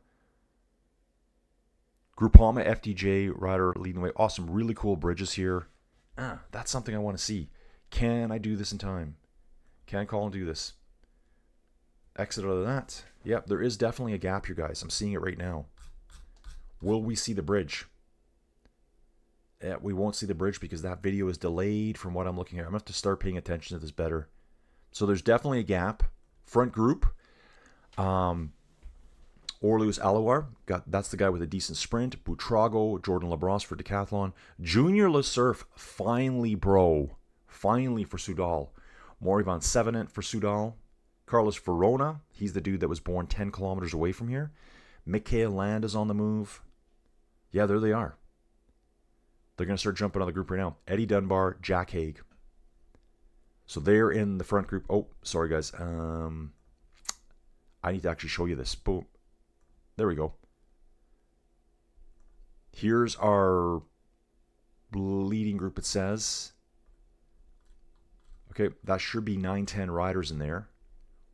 Groupama FDJ rider leading the way. Awesome, really cool bridges here. That's something I want to see. Can I do this in time? Can I call and do this? Exit out of that. Yep, there is definitely a gap here, guys. I'm seeing it right now. Will we see the bridge? We won't see the bridge because that video is delayed from what I'm looking at. I'm going to have to start paying attention to this better. So there's definitely a gap. Front group. Orlus Alouar. That's the guy with a decent sprint. Butrago, Jordan Labrosse for decathlon. Junior Lesurf, finally, bro. Finally for Soudal. Maury Van Sevenant for Soudal. Carlos Verona. He's the dude that was born 10 kilometers away from here. Michael Land is on the move. Yeah, there they are. They're going to start jumping on the group right now. Eddie Dunbar, Jack Haig. So they're in the front group. Oh, sorry, guys. I need to actually show you this. Boom. There we go. Here's our leading group, it says. Okay, that should be 9-10 riders in there.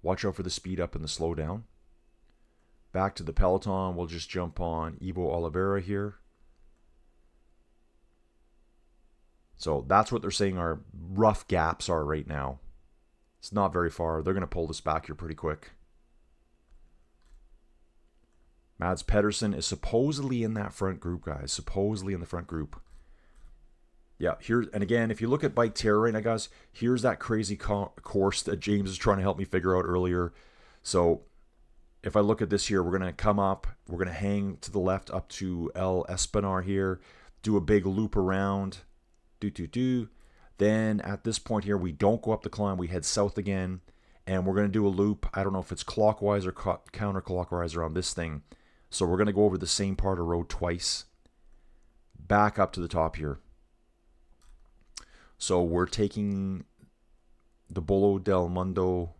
Watch out for the speed up and the slow down. Back to the peloton. We'll just jump on Ivo Oliveira here. So that's what they're saying our rough gaps are right now. It's not very far. They're going to pull this back here pretty quick. Mads Pedersen is supposedly in that front group, guys. Supposedly in the front group. Yeah, here, and again, if you look at Bike Terror right now, guys, here's that crazy course that James is trying to help me figure out earlier. So if I look at this here, we're going to come up. We're going to hang to the left up to El Espinar here. Do a big loop around. Then at this point here, we don't go up the climb. We head south again. And we're going to do a loop. I don't know if it's clockwise or counterclockwise around this thing. So we're going to go over the same part of road twice. Back up to the top here. So we're taking the Bola del Mondo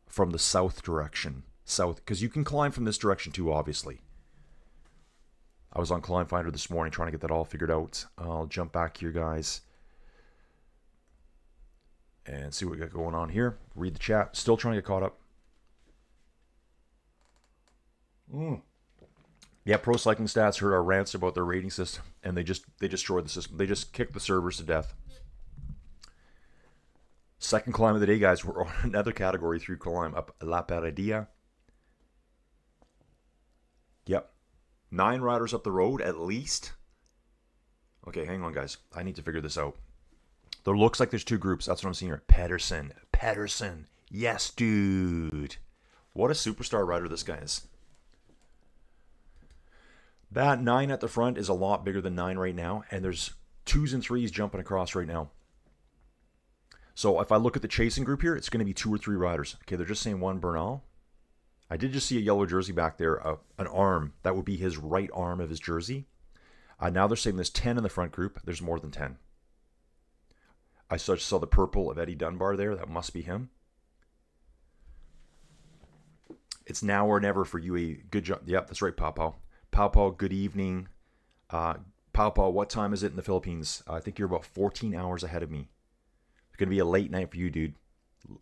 from the south direction. South, because you can climb from this direction too, obviously. I was on Climb Finder this morning trying to get that all figured out. I'll jump back here, guys, and see what we got going on here. Read the chat. Still trying to get caught up. Yeah, Pro Cycling Stats heard our rants about their rating system, and they destroyed the system. They just kicked the servers to death. Second climb of the day, guys. We're on another category 3 climb up La Paradilla. Yep. 9 riders up the road at least. Okay, hang on, guys. I need to figure this out. There looks like there's 2 groups. That's what I'm seeing here. Pedersen. Yes, dude. What a superstar rider this guy is. That 9 at the front is a lot bigger than 9 right now. And there's 2s and 3s jumping across right now. So if I look at the chasing group here, it's going to be 2 or 3 riders. Okay, they're just saying 1 Bernal. I did just see a yellow jersey back there, an arm. That would be his right arm of his jersey. Now they're saying there's 10 in the front group. There's more than 10. I saw the purple of Eddie Dunbar there. That must be him. It's now or never for UAE. Good job. Yep, that's right, Pao. Pao, good evening. Pao, what time is it in the Philippines? I think you're about 14 hours ahead of me. It's going to be a late night for you, dude.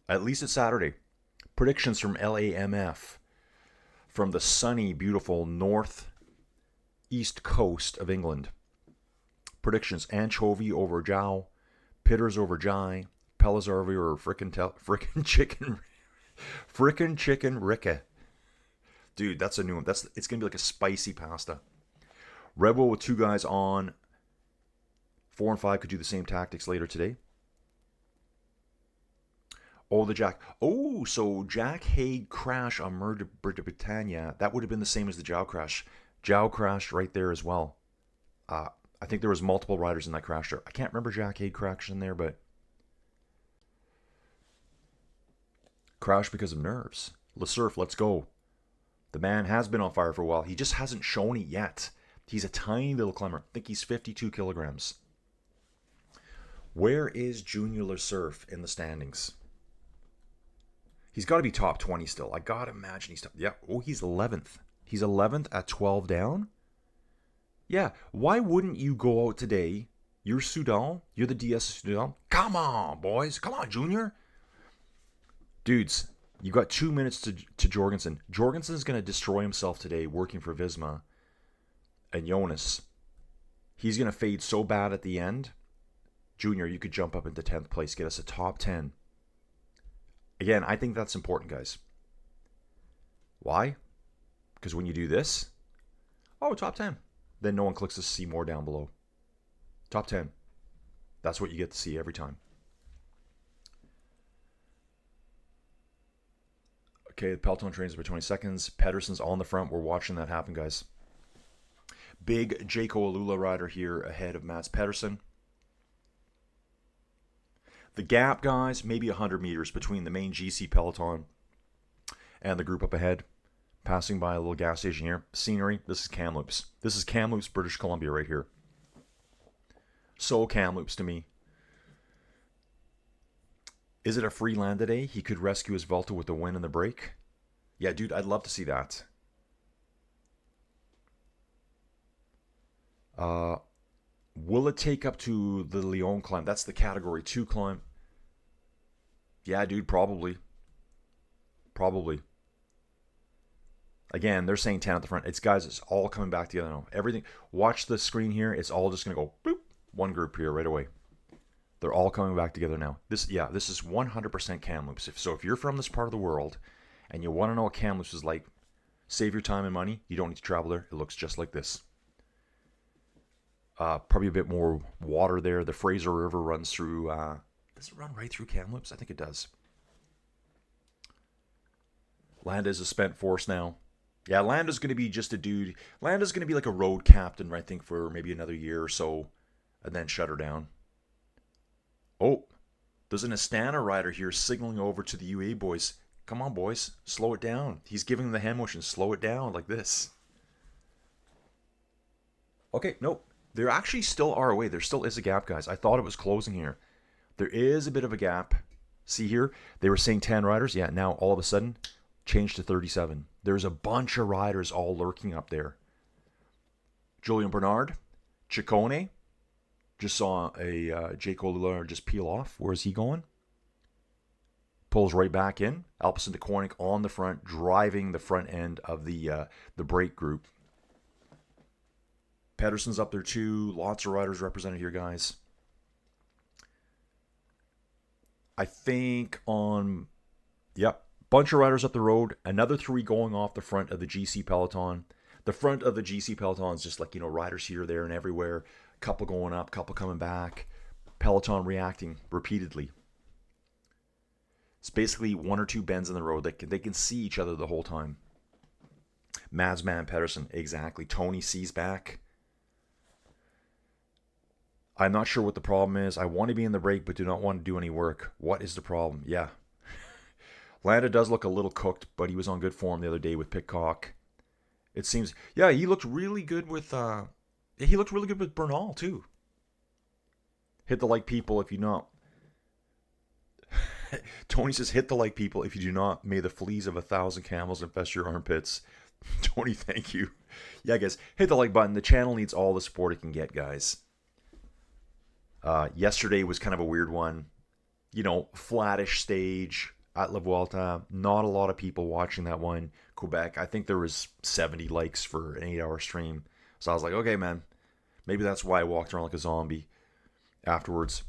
At least it's Saturday. Predictions from LAMF. From the sunny, beautiful north-east coast of England. Predictions. Anchovy over Joao. Pitters over Jai. Pelazarvi or frickin' chicken Ricca. Dude, that's a new one. It's going to be like a spicy pasta. Red Bull with 2 guys on. 4 and 5 could do the same tactics later today. Oh, so Jack Haig crash on Mer de Bretagne. That would have been the same as the Joao crash. Joao crashed right there as well. I think there was multiple riders in that crash there. I can't remember Jack Haig crashing there, but crash because of nerves. Lesurf, let's go. The man has been on fire for a while. He just hasn't shown it yet. He's a tiny little climber. I think he's 52 kilograms. Where is Junior Lesurf in the standings? He's got to be top 20 still. I got to imagine he's top. Yeah. Oh, he's 11th. He's 11th at 12 down. Yeah. Why wouldn't you go out today? You're Soudal. You're the DS Soudal. Come on, boys. Come on, Junior. Dudes, you got 2 minutes to Jorgensen. Jorgensen's going to destroy himself today working for Visma and Jonas. He's going to fade so bad at the end. Junior, you could jump up into 10th place. Get us a top 10. Again, I think that's important, guys. Why? Because when you do this, Oh, top 10. Then no one clicks to see more down below. Top 10. That's what you get to see every time. Okay, the peloton trains for 20 seconds. Pedersen's on the front. We're watching that happen, guys. Big Jaco Alula rider here ahead of Mats Pedersen. The gap, guys, maybe 100 meters between the main GC peloton and the group up ahead. Passing by a little gas station here. Scenery. This is Kamloops. This is Kamloops, British Columbia right here. So Kamloops to me. Is it a free land today? He could rescue his Vuelta with the win and the break. Yeah, dude, I'd love to see that. Will it take up to the Lyon climb? That's the Category 2 climb. Yeah, dude, probably. Probably. Again, they're saying 10 at the front. It's, guys, it's all coming back together now. Everything. Watch the screen here. It's all just going to go boop. One group here right away. They're all coming back together now. This is 100% Kamloops. If you're from this part of the world and you want to know what Kamloops is like, save your time and money. You don't need to travel there. It looks just like this. Probably a bit more water there. The Fraser River runs through. Does it run right through Kamloops? I think it does. Landa is a spent force now. Yeah, Landa's going to be just a dude. Landa's going to be like a road captain, I think, for maybe another year or so, and then shut her down. Oh, there's an Astana rider here signaling over to the UAE boys. Come on, boys. Slow it down. He's giving them the hand motion. Slow it down like this. Okay, nope. There actually still are away. There still is a gap, guys. I thought it was closing here. There is a bit of a gap. See here? They were saying 10 riders. Yeah, now all of a sudden, changed to 37. There's a bunch of riders all lurking up there. Julian Bernard, Ciccone. Just saw a Jake Olula just peel off. Where's he going? Pulls right back in. Alpecin de Koenig on the front, driving the front end of the break group. Pedersen's up there too. Lots of riders represented here, guys. I think bunch of riders up the road. Another 3 going off the front of the GC peloton. The front of the GC peloton is just like, riders here, there, and everywhere. Couple going up, couple coming back. Peloton reacting repeatedly. It's basically 1 or 2 bends in the road. They can see each other the whole time. Madsman Pedersen, exactly. Tony C's back. I'm not sure what the problem is. I want to be in the break, but do not want to do any work. What is the problem? Yeah. Landa does look a little cooked, but he was on good form the other day with Pitcock. It seems, yeah, he looked really good with Bernal too. Hit the like people if you not. Tony says, hit the like people if you do not. May the fleas of 1,000 camels infest your armpits. Tony, thank you. Yeah, guys, hit the like button. The channel needs all the support it can get, guys. Yesterday was kind of a weird one. Flattish stage at La Vuelta. Not a lot of people watching that one. Quebec, I think there was 70 likes for an 8-hour stream. So I was like, okay, man. Maybe that's why I walked around like a zombie afterwards.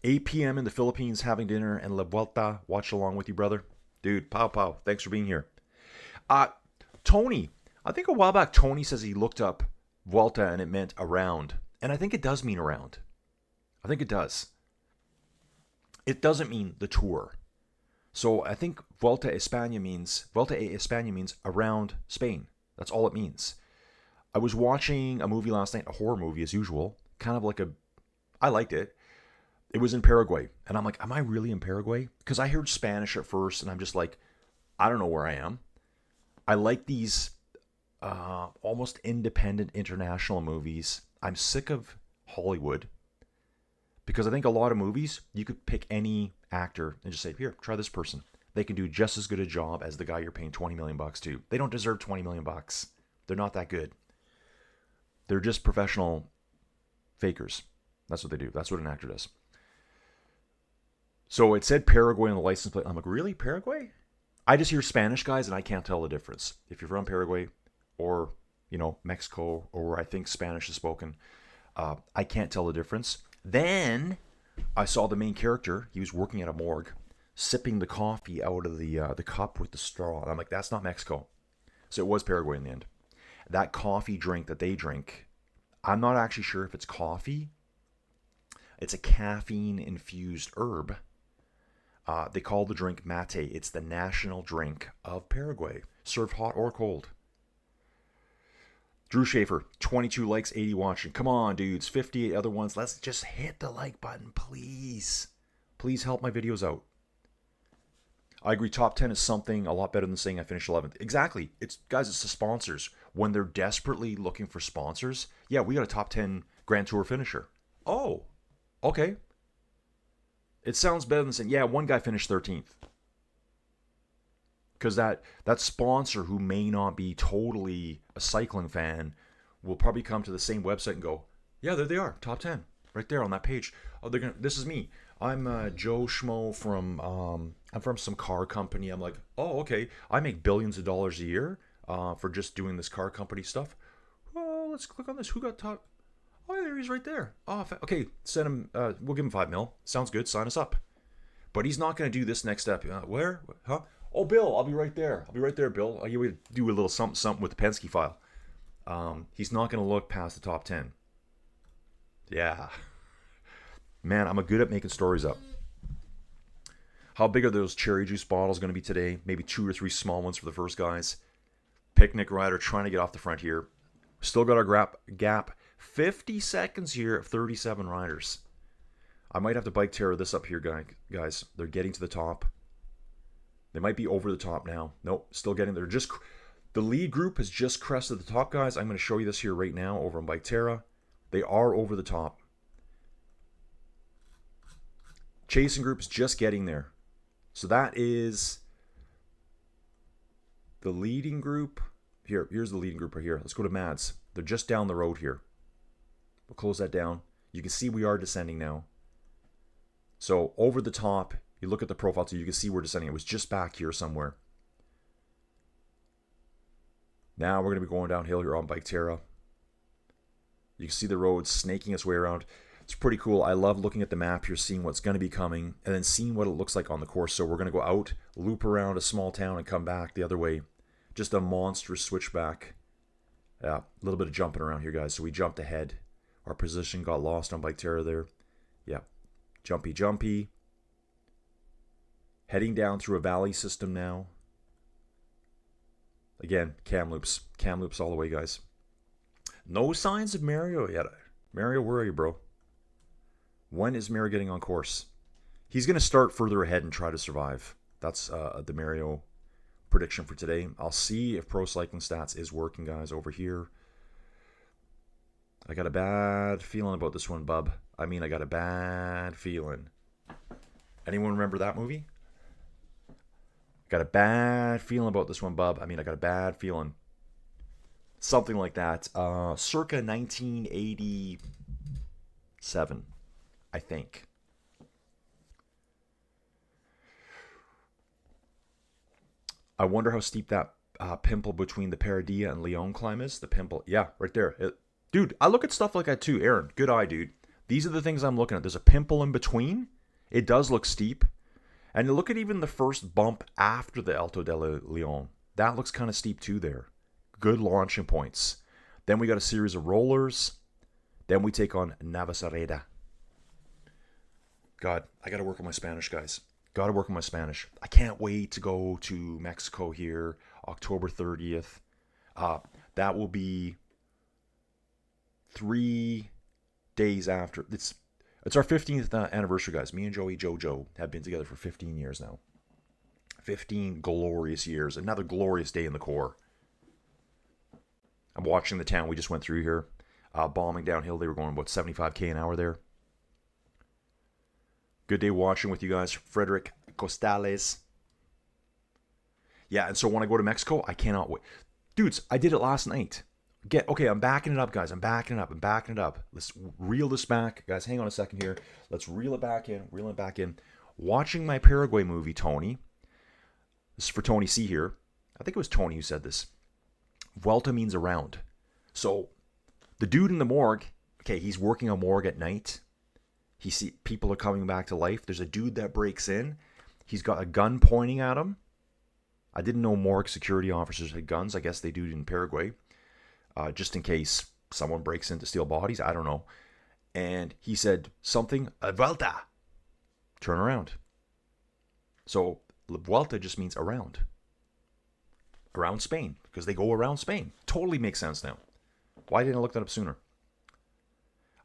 8 p.m. in the Philippines having dinner and La Vuelta. Watch along with you, brother. Dude, pow pow. Thanks for being here. Tony. I think a while back, Tony says he looked up Vuelta and it meant around. And I think it does mean around. I think it does. It doesn't mean the tour. So I think Vuelta Espana means around Spain. That's all it means. I was watching a movie last night, a horror movie as usual. I liked it. It was in Paraguay. And I'm like, am I really in Paraguay? Because I heard Spanish at first and I'm just like, I don't know where I am. I like these almost independent international movies. I'm sick of Hollywood. Because I think a lot of movies, you could pick any actor and just say, here, try this person. They can do just as good a job as the guy you're paying $20 million to. They don't deserve $20 million. They're not that good. They're just professional fakers. That's what they do. That's what an actor does. So it said Paraguay on the license plate. I'm like, really? Paraguay? I just hear Spanish guys and I can't tell the difference. If you're from Paraguay or, Mexico or where I think Spanish is spoken, I can't tell the difference. Then I saw the main character. He was working at a morgue, sipping the coffee out of the cup with the straw. And I'm like, that's not Mexico. So it was Paraguay in the end. that coffee drink that they drink, I'm not actually sure if it's coffee. It's a caffeine-infused herb. They call the drink mate. It's the national drink of Paraguay, served hot or cold. Drew Schaefer, 22 likes, 80 watching. Come on, dudes. 58 other ones. Let's just hit the like button, please. Please help my videos out. I agree, top 10 is something a lot better than saying I finished 11th. Exactly. Guys, it's the sponsors. When they're desperately looking for sponsors, yeah, we got a top 10 Grand Tour finisher. Oh, okay. It sounds better than saying, yeah, one guy finished 13th. Because that sponsor who may not be totally a cycling fan will probably come to the same website and go, yeah, there they are, top 10, right there on that page. Oh, this is me. I'm Joe Schmo from I'm from some car company. I'm like, oh, okay. I make billions of dollars a year for just doing this car company stuff. Well, let's click on this. Who got top? Oh, there he's right there. Oh, okay. Send him. We'll give him $5 million. Sounds good. Sign us up. But he's not going to do this next step. Where? Huh? Oh, Bill, I'll be right there. I'll be right there, Bill. You would do a little something with the Penske file. He's not going to look past the top 10. Yeah. Man, I'm good at making stories up. How big are those cherry juice bottles going to be today? Maybe 2 or 3 small ones for the first guys. Picnic rider trying to get off the front here. Still got our gap. 50 seconds here of 37 riders. I might have to bike terror this up here, guys. They're getting to the top. They might be over the top now. Nope, still getting there. The lead group has just crested the top, guys. I'm going to show you this here right now over on Bike Terra. They are over the top. Chasing group is just getting there. So that is the leading group. Here's the leading group right here. Let's go to Mads. They're just down the road here. We'll close that down. You can see we are descending now. So over the top, you look at the profile so you can see we're descending. It was just back here somewhere. Now we're going to be going downhill here on Bike Terra. You can see the road snaking its way around. It's pretty cool. I love looking at the map here, seeing what's going to be coming, and then seeing what it looks like on the course. So we're going to go out, loop around a small town, and come back the other way. Just a monstrous switchback. Yeah, a little bit of jumping around here, guys. So we jumped ahead. Our position got lost on Bike Terra there. Yeah, jumpy. Heading down through a valley system now. Again, cam loops. Cam loops all the way, guys. No signs of Mario yet. Mario, where are you, bro? When is Mario getting on course? He's going to start further ahead and try to survive. That's the Mario prediction for today. I'll see if Pro Cycling Stats is working, guys, over here. I got a bad feeling about this one, bub. I got a bad feeling. Anyone remember that movie? Got a bad feeling about this one, bub. I got a bad feeling. Something like that. Circa 1987, I think. I wonder how steep that pimple between the Paradilla and Leon climb is. The pimple, yeah, right there. Dude, I look at stuff like that too. Aaron, good eye, dude. These are the things I'm looking at. There's a pimple in between. It does look steep. And look at even the first bump after the Alto de Leon. That looks kind of steep too there. Good launching points. Then we got a series of rollers. Then we take on Navacerrada. God, I got to work on my Spanish, guys. Got to work on my Spanish. I can't wait to go to Mexico here, October 30th. That will be 3 days after. It's our 15th anniversary, guys. Me and Jojo have been together for 15 years now. 15 glorious years. Another glorious day in the core. I'm watching the town we just went through here. Bombing downhill. They were going about 75k an hour there. Good day watching with you guys. Frederick Costales. Yeah, and so when I go to Mexico, I cannot wait. Dudes, I did it last night. Okay, I'm backing it up, guys. I'm backing it up. Let's reel this back. Guys, hang on a second here. Let's reel it back in. Watching my Paraguay movie, Tony. This is for Tony C here. I think it was Tony who said this. Vuelta means around. So, the dude in the morgue, okay, he's working a morgue at night. He see people are coming back to life. There's a dude that breaks in. He's got a gun pointing at him. I didn't know morgue security officers had guns. I guess they do in Paraguay. just in case someone breaks in to steal bodies. I don't know. And he said something, Vuelta, turn around. So Vuelta just means around Spain, because they go around Spain. Totally makes sense now. Why didn't I look that up sooner?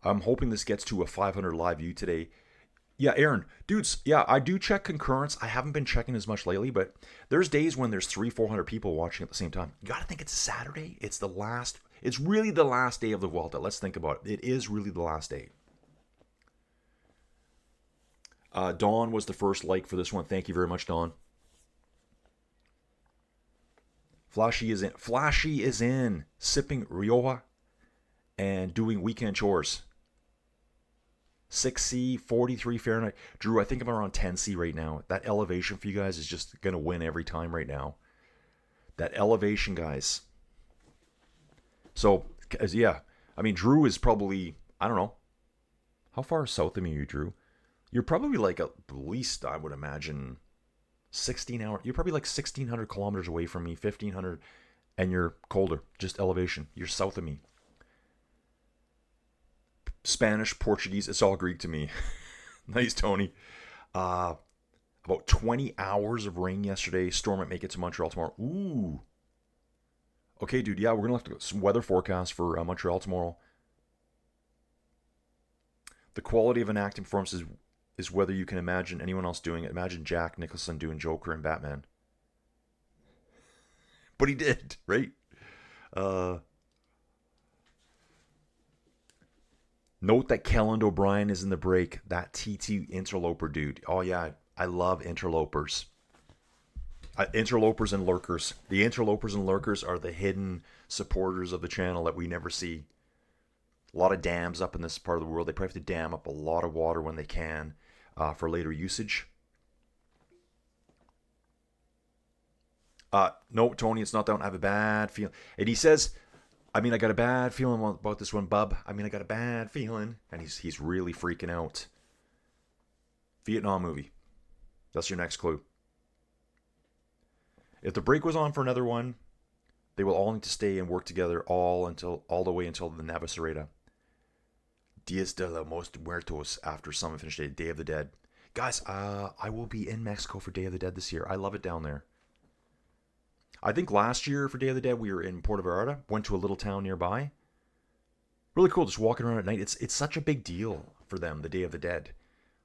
I'm hoping this gets to a 500 live view today. Yeah, Aaron, dudes, yeah, I do check concurrence. I haven't been checking as much lately, but there's days when there's 300-400 people watching at the same time. You got to think it's Saturday. It's really the last day of the Vuelta. Let's think about it. It is really the last day. Dawn was the first like for this one. Thank you very much, Dawn. Flashy is in. Flashy is in. Sipping Rioja and doing weekend chores. 6C, 43 Fahrenheit. Drew, I think I'm around 10C right now. That elevation for you guys is just going to win every time right now. That elevation, guys. So, yeah. I mean, Drew is probably, I don't know. How far south of me are you, Drew? You're probably like at least, I would imagine, 16 hours. You're probably like 1,600 kilometers away from me, 1,500, and you're colder. Just elevation. You're south of me. Spanish, Portuguese, it's all Greek to me. Nice, Tony. About 20 hours of rain yesterday. Storm might make it to Montreal tomorrow. Ooh. Okay, dude. Yeah, we're going to look at some weather forecast for Montreal tomorrow. The quality of an acting performance is whether you can imagine anyone else doing it. Imagine Jack Nicholson doing Joker and Batman. But he did, right? Note that Kelland O'Brien is in the break. That TT interloper dude. Oh, yeah. I love interlopers. Interlopers and lurkers. The interlopers and lurkers are the hidden supporters of the channel that we never see. A lot of dams up in this part of the world. They probably have to dam up a lot of water when they can for later usage. No, Tony, it's not that one. I have a bad feeling. And he says, I mean, I got a bad feeling about this one, bub. I mean, I got a bad feeling. And he's really freaking out. Vietnam movie. That's your next clue. If the break was on for another one, they will all need to stay and work together all the way until the Navacerrada. Dias de los Muertos after Summit Finish Day, Day of the Dead. Guys, I will be in Mexico for Day of the Dead this year. I love it down there. I think last year for Day of the Dead, we were in Puerto Vallarta, went to a little town nearby. Really cool, just walking around at night. It's such a big deal for them, the Day of the Dead.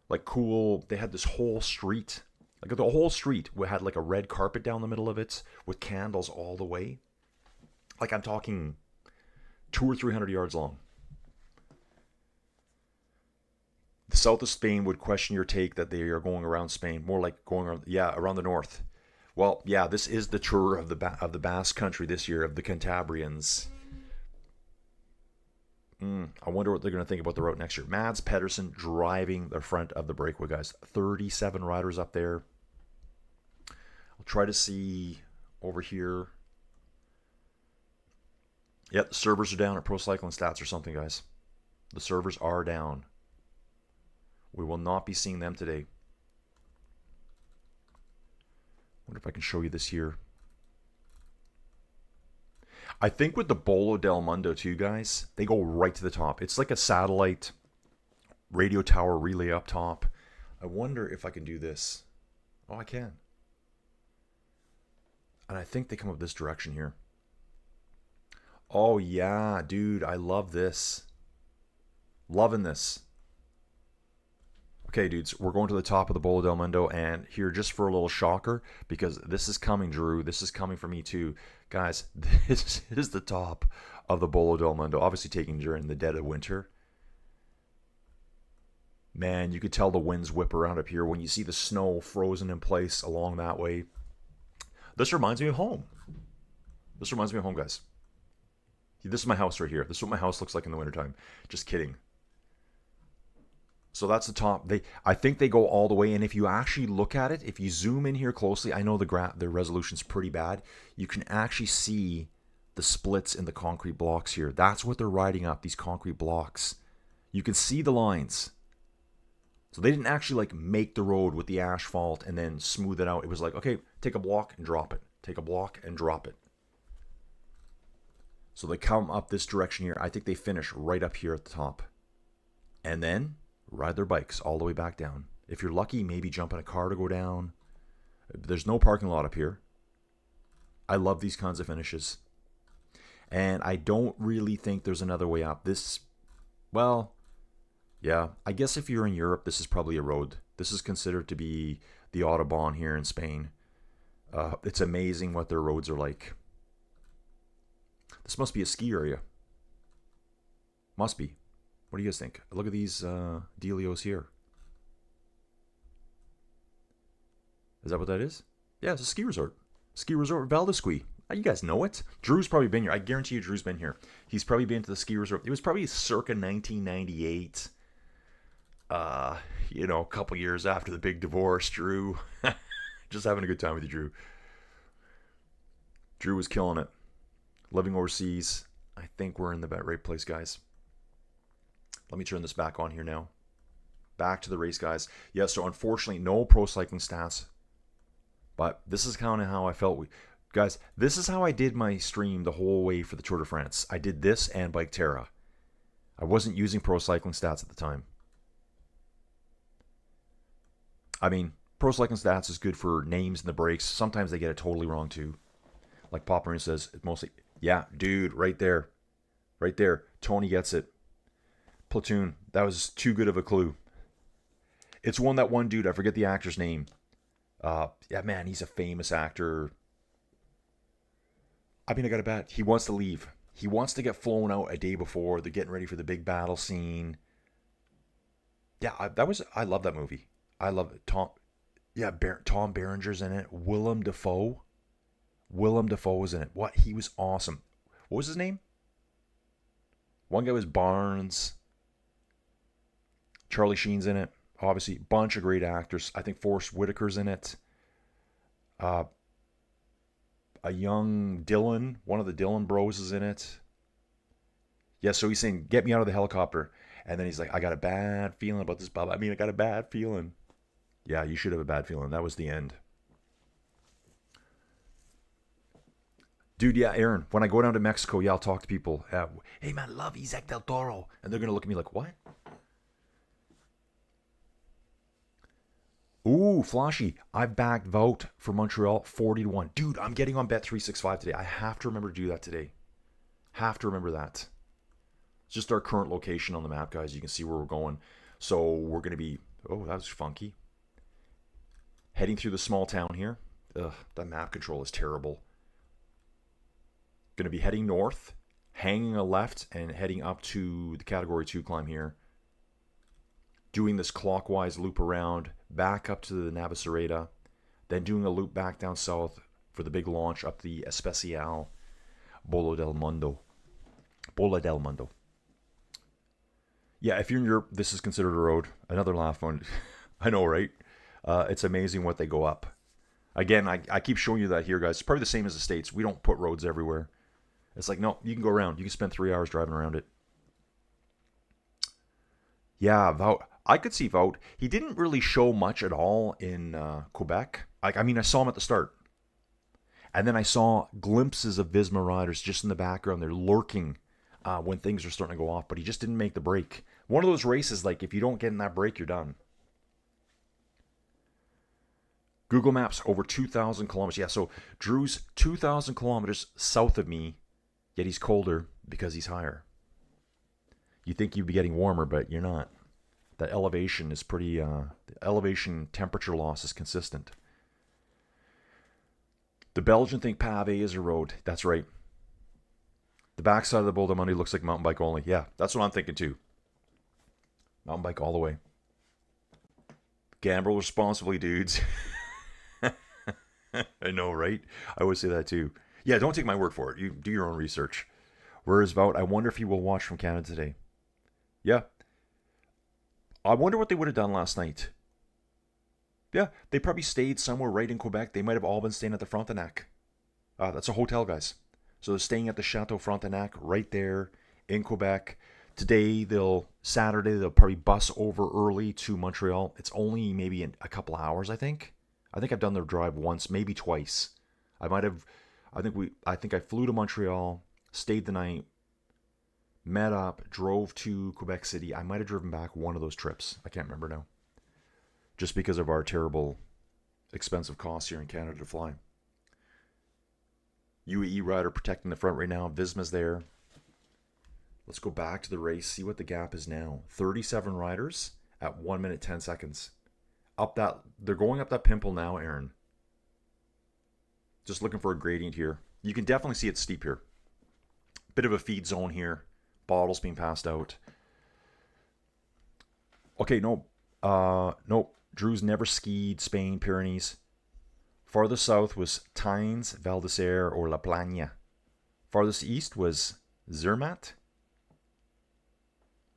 Like cool, they had this whole street. Like the whole street had like a red carpet down the middle of it with candles all the way. Like I'm talking 200 or 300 yards long. The south of Spain would question your take that they are going around Spain. More like going around, around the north. Well, yeah, this is the tour of the Basque Country this year, of the Cantabrians. I wonder what they're going to think about the route next year. Mads Pedersen driving the front of the breakaway, guys. 37 riders up there. I'll try to see over here. Yep, the servers are down at Pro Cycling Stats or something, guys. The servers are down. We will not be seeing them today. Wonder if I can show you this here. I think with the Bola del Mondo too, guys, they go right to the top. It's like a satellite radio tower relay up top. I wonder if I can do this. Oh, I can. And I think they come up this direction here. Oh, yeah, dude, I love this. Loving this. Okay, dudes, we're going to the top of the Bola del Mondo, and here, just for a little shocker, because this is coming, Drew. This is coming for me, too. Guys, this is the top of the Bola del Mondo, obviously taken during the dead of winter. Man, you could tell the winds whip around up here when you see the snow frozen in place along that way. This reminds me of home. This reminds me of home, guys. This is my house right here. This is what my house looks like in the wintertime. Just kidding. So that's the top. I think they go all the way. And if you actually look at it, if you zoom in here closely, I know the resolution's pretty bad. You can actually see the splits in the concrete blocks here. That's what they're riding up, these concrete blocks. You can see the lines. So they didn't actually like make the road with the asphalt and then smooth it out. It was like, okay, take a block and drop it. Take a block and drop it. So they come up this direction here. I think they finish right up here at the top. And then ride their bikes all the way back down. If you're lucky, maybe jump in a car to go down. There's no parking lot up here. I love these kinds of finishes. And I don't really think there's another way up. This, well, yeah, I guess if you're in Europe, this is probably a road. This is considered to be the Autobahn here in Spain. It's amazing what their roads are like. This must be a ski area. Must be. What do you guys think? Look at these dealios here. Is that what that is? Yeah, it's a ski resort. Ski resort Valdesqui. You guys know it. Drew's probably been here. I guarantee you Drew's been here. He's probably been to the ski resort. It was probably circa 1998. A couple years after the big divorce, Drew. Just having a good time with you, Drew. Drew was killing it. Living overseas. I think we're in the right place, guys. Let me turn this back on here now. Back to the race, guys. Yeah, so unfortunately, no pro cycling stats. But this is kind of how I felt. Guys, this is how I did my stream the whole way for the Tour de France. I did this and Bike Terra. I wasn't using pro cycling stats at the time. I mean, pro cycling stats is good for names and the breaks. Sometimes they get it totally wrong too. Like Pop Marine says, it's mostly, yeah, dude, right there. Right there. Tony gets it. Platoon, that was too good of a clue. It's that one dude, I forget the actor's name. Yeah, man, he's a famous actor. I mean, I got a bet. He wants to leave. He wants to get flown out a day before. They're getting ready for the big battle scene. Yeah, I love that movie. I love it. Tom Berenger's in it. Willem Dafoe. Willem Dafoe was in it. What? He was awesome. What was his name? One guy was Barnes. Charlie Sheen's in it. Obviously, bunch of great actors. I think Forrest Whitaker's in it. A young Dylan, one of the Dylan bros is in it. Yeah, so he's saying, get me out of the helicopter. And then he's like, I got a bad feeling about this, Bob. I got a bad feeling. Yeah, you should have a bad feeling. That was the end. Dude, yeah, Aaron, when I go down to Mexico, yeah, I'll talk to people. Hey, man, love Isaac Del Toro. And they're going to look at me like, what? Ooh, Flashy. I've backed Vote for Montreal 40-1. Dude, I'm getting on Bet365 today. I have to remember to do that today. Have to remember that. It's just our current location on the map, guys. You can see where we're going. So we're going to be... Oh, that was funky. Heading through the small town here. Ugh, that map control is terrible. Going to be heading north, hanging a left, and heading up to the Category 2 climb here. Doing this clockwise loop around, back up to the Navacerrada, then doing a loop back down south for the big launch up the Especial, Bola del Mondo. Bola del Mondo. Yeah, if you're in Europe, this is considered a road. Another laugh one. I know, right? It's amazing what they go up. Again, I keep showing you that here, guys. It's probably the same as the States. We don't put roads everywhere. It's like, no, you can go around. You can spend 3 hours driving around it. Yeah, Vout. I could see Vout. He didn't really show much at all in Quebec. I saw him at the start. And then I saw glimpses of Visma riders just in the background. They're lurking when things are starting to go off. But he just didn't make the break. One of those races, like, if you don't get in that break, you're done. Google Maps, over 2,000 kilometers. Yeah, so Drew's 2,000 kilometers south of me, yet he's colder because he's higher. You think you'd be getting warmer, but you're not. The elevation is pretty, the elevation temperature loss is consistent. The Belgian think Pave is a road. That's right. The backside of the Bola del Mondo looks like mountain bike only. Yeah, that's what I'm thinking too. Mountain bike all the way. Gamble responsibly, dudes. I know, right? I always say that too. Yeah, don't take my word for it. You do your own research. Where is Vout? I wonder if he will watch from Canada today. Yeah. I wonder what they would have done last night. Yeah, they probably stayed somewhere right in Quebec. They might have all been staying at the Frontenac. That's a hotel, guys. So they're staying at the Chateau Frontenac right there in Quebec. Saturday, they'll probably bus over early to Montreal. It's only maybe in a couple hours, I think. I think I've done their drive once, maybe twice. I think I flew to Montreal, stayed the night, met up, drove to Quebec City. I might have driven back one of those trips. I can't remember now. Just because of our terrible, expensive costs here in Canada to fly. UAE rider protecting the front right now. Visma's there. Let's go back to the race, see what the gap is now. 37 riders at 1 minute 10 seconds. They're going up that pimple now, Aaron. Just looking for a gradient here. You can definitely see it's steep here. Bit of a feed zone here. Bottles being passed out. Okay, no. Nope. Drew's never skied Spain, Pyrenees. Farthest south was Tines, Val d'Isere, or La Plana. Farthest east was Zermatt.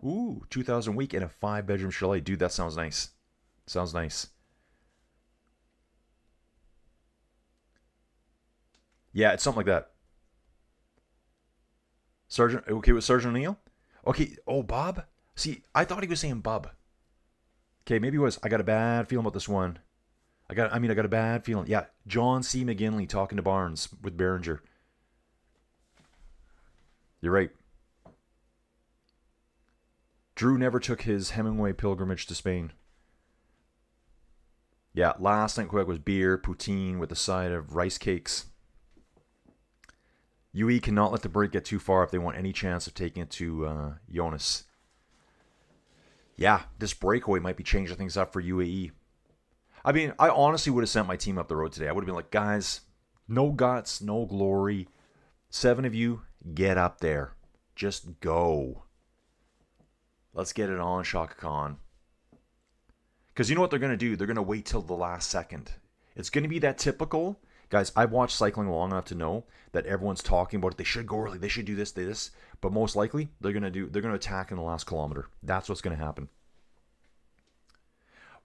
Ooh, 2,000 week in a 5-bedroom chalet. Dude, that sounds nice. Sounds nice. Yeah, it's something like that. Sergeant, okay with Sergeant O'Neill? Okay, oh, Bob? See, I thought he was saying Bub. Okay, maybe it was, I got a bad feeling about this one. I got a bad feeling. Yeah, John C. McGinley talking to Barnes with Behringer. You're right. Drew never took his Hemingway pilgrimage to Spain. Yeah, last night Quebec was beer, poutine with a side of rice cakes. UE cannot let the break get too far if they want any chance of taking it to Jonas. Yeah, this breakaway might be changing things up for UAE. I mean, I honestly would have sent my team up the road today. I would have been like, guys, no guts, no glory. 7 of you, get up there. Just go. Let's get it on, Shaka Khan. Because you know what they're going to do? They're going to wait till the last second. It's going to be that typical. Guys, I've watched cycling long enough to know that everyone's talking about it. They should go early. They should do this. But most likely, they're going to attack in the last kilometer. That's what's going to happen.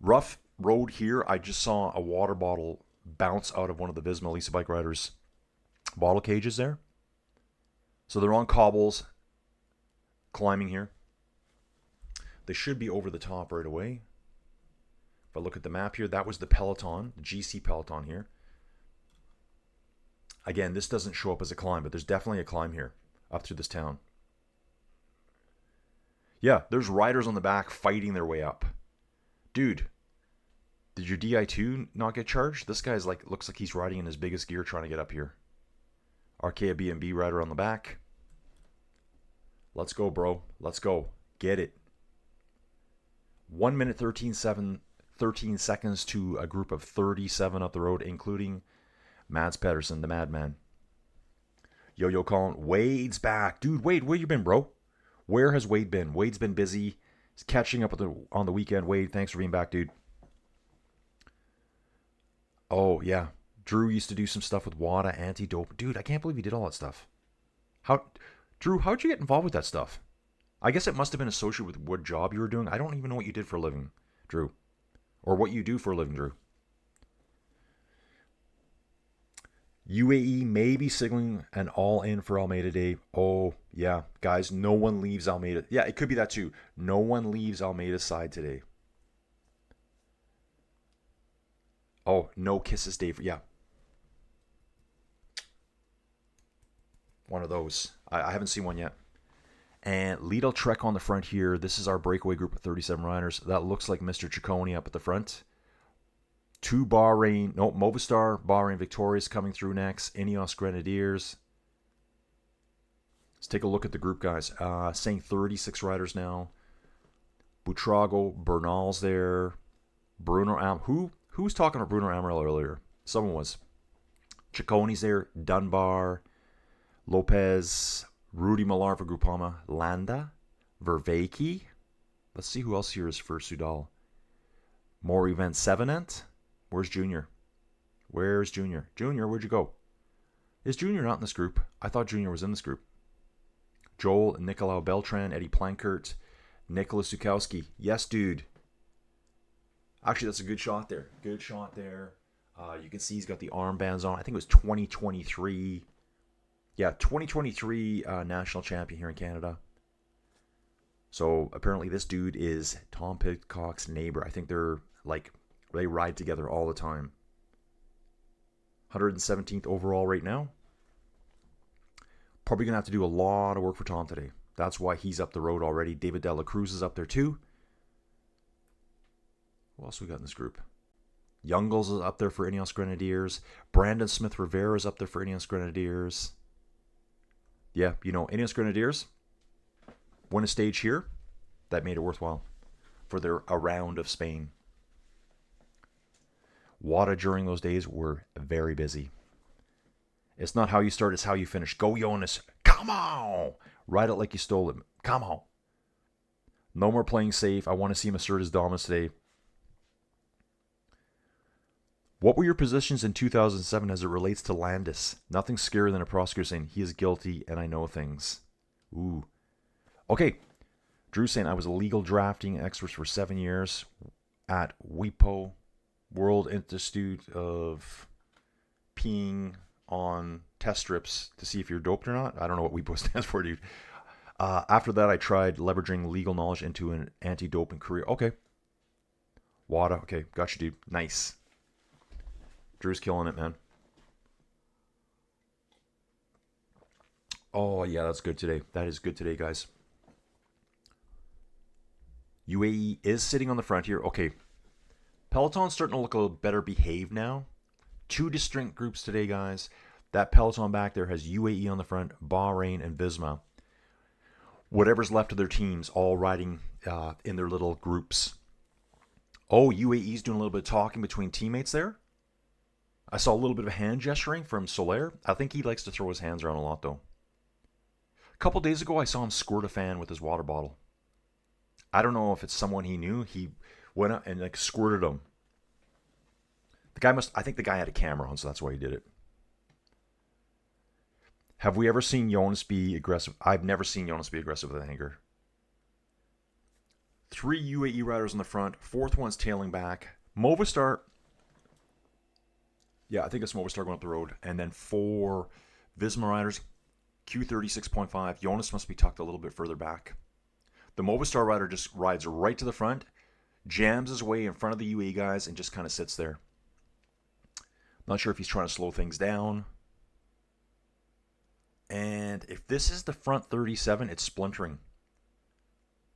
Rough road here. I just saw a water bottle bounce out of one of the Visma Lisa bike riders' bottle cages there. So they're on cobbles, climbing here. They should be over the top right away. If I look at the map here, that was the peloton, the GC peloton here. Again, this doesn't show up as a climb, but there's definitely a climb here up through this town. Yeah, there's riders on the back fighting their way up. Dude, did your Di2 not get charged? This guy's like, looks like he's riding in his biggest gear trying to get up here. Arkea B&B rider on the back. Let's go, bro. Let's go. Get it. 1 minute 13 seconds to a group of 37 up the road, including Mads Pedersen, the madman. Yo, Colin. Wade's back. Dude, Wade, where you been, bro? Where has Wade been? Wade's been busy. He's catching up on the weekend. Wade, thanks for being back, dude. Oh, yeah. Drew used to do some stuff with WADA, anti-dope. Dude, I can't believe he did all that stuff. Drew, how'd you get involved with that stuff? I guess it must have been associated with what job you were doing. I don't even know what you did for a living, Drew. Or what you do for a living, Drew. UAE may be signaling an all-in for Almeida Day. Oh, yeah. Guys, no one leaves Almeida. Yeah, it could be that too. No one leaves Almeida's side today. Oh, no kisses day for... Yeah. One of those. I haven't seen one yet. And Lidl Trek on the front here. This is our breakaway group of 37 riders. That looks like Mr. Ciccone up at the front. Movistar, Bahrain Victorious coming through next. Ineos Grenadiers. Let's take a look at the group, guys. Saying 36 riders now. Buitrago, Bernal's there. Who was talking about Bruno Amaral earlier? Someone was. Ciccone's there. Dunbar. Lopez. Rudy Millar for Groupama. Landa. Vervaeke. Let's see who else here is for Soudal. Maury Van Sevenant. Where's Junior? Junior, where'd you go? Is Junior not in this group? I thought Junior was in this group. Joel, Nicolau Beltran, Eddie Plankert, Nicholas Zukowski. Yes, dude. Actually, that's a good shot there. You can see he's got the armbands on. I think it was 2023. Yeah, 2023 national champion here in Canada. So apparently this dude is Tom Pidcock's neighbor. I think they ride together all the time. 117th overall right now. Probably going to have to do a lot of work for Tom today. That's why he's up the road already. David De La Cruz is up there too. Who else we got in this group? Youngles is up there for Ineos Grenadiers. Brandon Smith Rivera is up there for Ineos Grenadiers. Yeah, you know, Ineos Grenadiers won a stage here. That made it worthwhile for their a round of Spain. WADA during those days were very busy. It's not how you start, it's how you finish. Go Jonas. Come on. Ride it like you stole it. Come on. No more playing safe. I want to see him assert his dominance today. What were your positions in 2007 as it relates to Landis? Nothing scarier than a prosecutor saying he is guilty and I know things. Ooh. Okay. Drew saying I was a legal drafting expert for 7 years at WIPO, World Institute of Peeing on Test Strips to see if you're doped or not. I don't know what WIPO stands for, dude. After that, I tried leveraging legal knowledge into an anti-doping career. Okay. WADA. Okay. Gotcha, dude. Nice. Drew's killing it, man. Oh, yeah, that's good today. That is good today, guys. UAE is sitting on the front here. Okay. Peloton's starting to look a little better behaved now. 2 distinct groups today, guys. That Peloton back there has UAE on the front, Bahrain, and Visma. Whatever's left of their teams, all riding in their little groups. Oh, UAE's doing a little bit of talking between teammates there. I saw a little bit of hand gesturing from Soler. I think he likes to throw his hands around a lot, though. A couple days ago, I saw him squirt a fan with his water bottle. I don't know if it's someone he knew. He went up and like squirted him. I think the guy had a camera on, so that's why he did it. Have we ever seen Jonas be aggressive? I've never seen Jonas be aggressive with anger. 3 UAE riders in the front. 4th one's tailing back. Movistar. Yeah, I think it's Movistar going up the road. And then 4 Visma riders. Q36.5. Jonas must be tucked a little bit further back. The Movistar rider just rides right to the front, jams his way in front of the UAE guys, and just kind of sits there. Not sure if he's trying to slow things down. And if this is the front 37, it's splintering.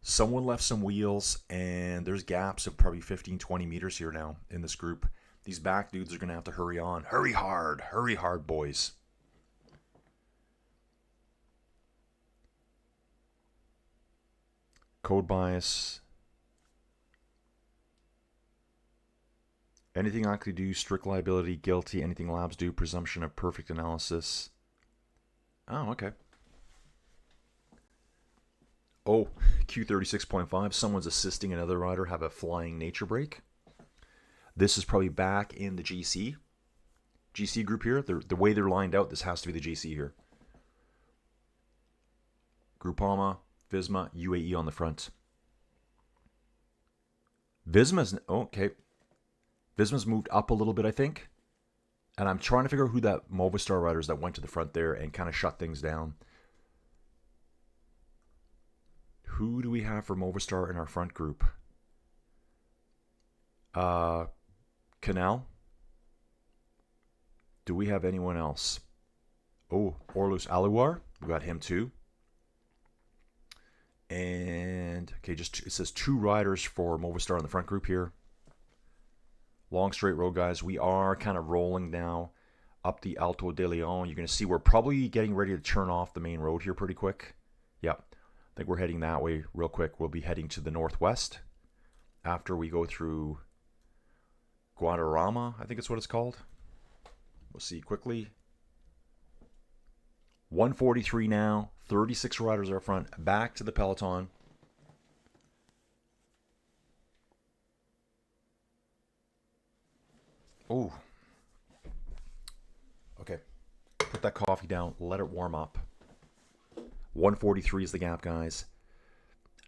Someone left some wheels, and there's gaps of probably 15, 20 meters here now in this group. These back dudes are going to have to hurry on. Hurry hard, boys. Code bias. Anything I could do, strict liability, guilty, anything labs do, presumption of perfect analysis. Oh, okay. Oh, Q36.5. Someone's assisting another rider have a flying nature break. This is probably back in the GC group here. The way they're lined out, this has to be the GC here. Groupama, Visma, UAE on the front. Visma's moved up a little bit, I think. And I'm trying to figure out who that Movistar riders that went to the front there and kind of shut things down. Who do we have for Movistar in our front group? Canal. Do we have anyone else? Oh, Orlus Alouar. We got him too. And, okay, it says 2 riders for Movistar in the front group here. Long straight road, guys. We are kind of rolling now up the Alto de Leon. You're going to see we're probably getting ready to turn off the main road here pretty quick. Yep. I think we're heading that way real quick. We'll be heading to the northwest after we go through Guadarrama, I think it's what it's called. We'll see quickly. 143 now. 36 riders are up front. Back to the peloton. Oh. Okay. Put that coffee down. Let it warm up. 143 is the gap, guys.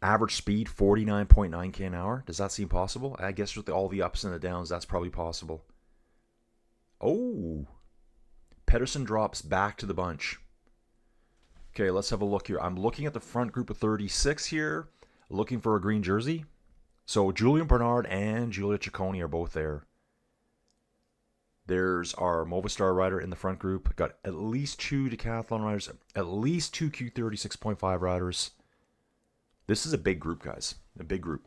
Average speed, 49.9 k an hour. Does that seem possible? I guess with all the ups and the downs, that's probably possible. Oh. Pedersen drops back to the bunch. Okay, let's have a look here. I'm looking at the front group of 36 here. Looking for a green jersey. So Julian Bernard and Giulio Ciccone are both there. There's our Movistar rider in the front group. Got at least 2 decathlon riders, at least 2 Q36.5 riders. This is a big group, guys. A big group.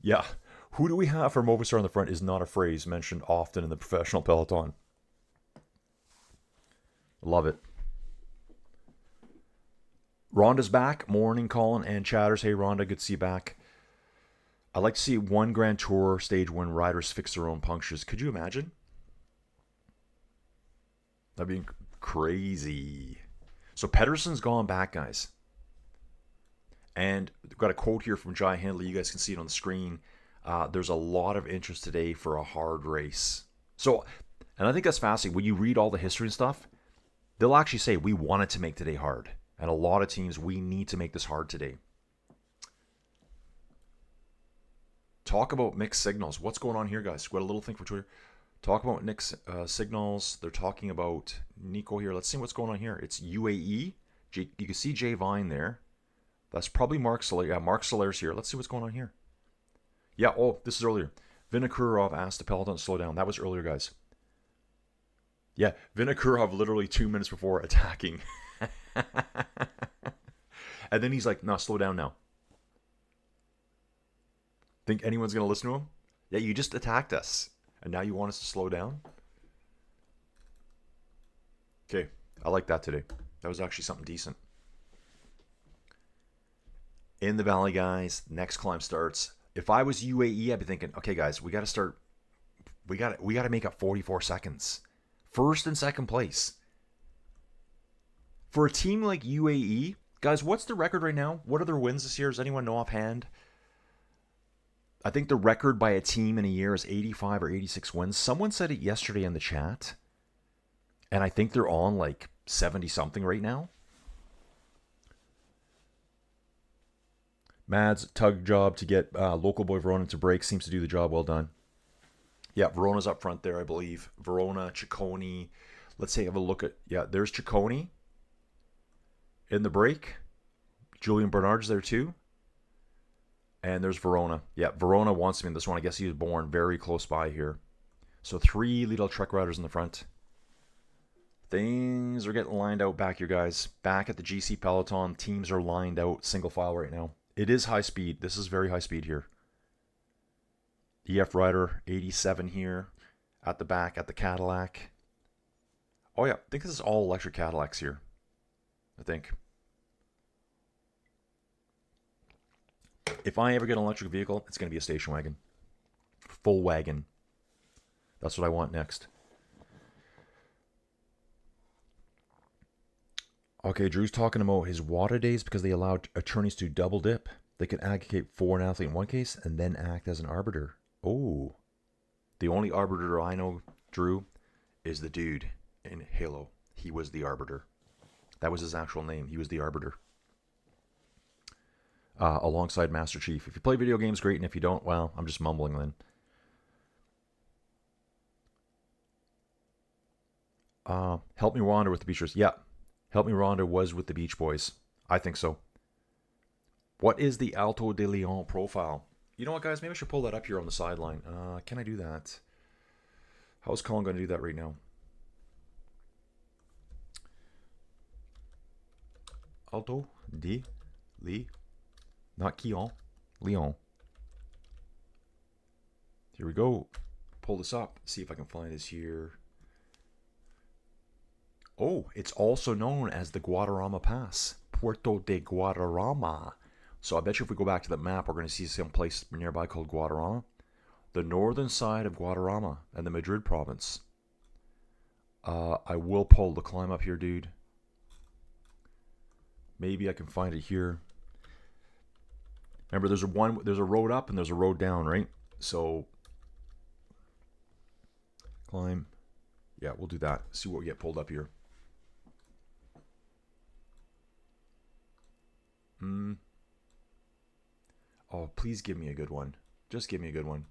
Yeah. Who do we have for Movistar in the front is not a phrase mentioned often in the professional peloton. Love it. Rhonda's back. Morning, Colin and Chatters. Hey, Rhonda, good to see you back. I'd like to see one Grand Tour stage when riders fix their own punctures. Could you imagine? That'd be crazy. So Pedersen's gone back, guys. And we've got a quote here from Jai Hindley. You guys can see it on the screen. There's a lot of interest today for a hard race. So, and I think that's fascinating. When you read all the history and stuff, they'll actually say, we wanted to make today hard. And a lot of teams, we need to make this hard today. Talk about mixed signals. What's going on here, guys? Got a little thing for Twitter. Talk about mixed signals. They're talking about Nico here. Let's see what's going on here. It's UAE. You can see Jay Vine there. That's probably Mark Soler. Yeah, Mark Soler's here. Let's see what's going on here. Yeah, oh, this is earlier. Vinokurov asked the peloton to slow down. That was earlier, guys. Yeah, Vinokurov literally 2 minutes before attacking. And then he's like, no, slow down now. Think anyone's going to listen to him? Yeah, you just attacked us. And now you want us to slow down? Okay, I like that today. That was actually something decent. In the valley, guys, next climb starts. If I was UAE, I'd be thinking, okay, guys, we got to start. We got to make up 44 seconds. First and second place. For a team like UAE, guys, what's the record right now? What are their wins this year? Does anyone know offhand? I think the record by a team in a year is 85 or 86 wins. Someone said it yesterday in the chat. And I think they're on like 70-something right now. Mad's tug job to get local boy Verona to break seems to do the job well done. Yeah, Verona's up front there, I believe. Verona, Ciccone. Let's have a look at... Yeah, there's Ciccone in the break. Julian Bernard's there too. And there's Verona. Yeah, Verona wants to be in this one. I guess he was born very close by here. So 3 Lidl Trek riders in the front. Things are getting lined out back here, guys. Back at the GC peloton, teams are lined out single file right now. It is high speed. This is very high speed here. EF rider 87 here at the back at the Cadillac. Oh yeah, I think this is all electric Cadillacs here. I think. If I ever get an electric vehicle, it's going to be a station wagon. Full wagon. That's what I want next. Okay, Drew's talking about his WADA days because they allowed attorneys to double dip. They could advocate for an athlete in one case and then act as an arbiter. Oh. The only arbiter I know, Drew, is the dude in Halo. He was the arbiter. That was his actual name. He was the arbiter. Alongside Master Chief. If you play video games, great. And if you don't, well, I'm just mumbling then. Help Me Rhonda with the Beachers. Yeah. Help Me Rhonda was with the Beach Boys. I think so. What is the Alto de Leon profile? You know what, guys? Maybe I should pull that up here on the sideline. Can I do that? How's Colin going to do that right now? Alto de Leon. Not Keon. Leon. Here we go. Pull this up. See if I can find this here. Oh, it's also known as the Guadarrama Pass. Puerto de Guadarrama. So I bet you if we go back to the map, we're going to see some place nearby called Guadarrama. The northern side of Guadarrama and the Madrid province. I will pull the climb up here, dude. Maybe I can find it here. Remember, there's a road up and there's a road down, right? So, climb. Yeah, we'll do that. See what we get pulled up here. Oh, please give me a good one. Just give me a good one.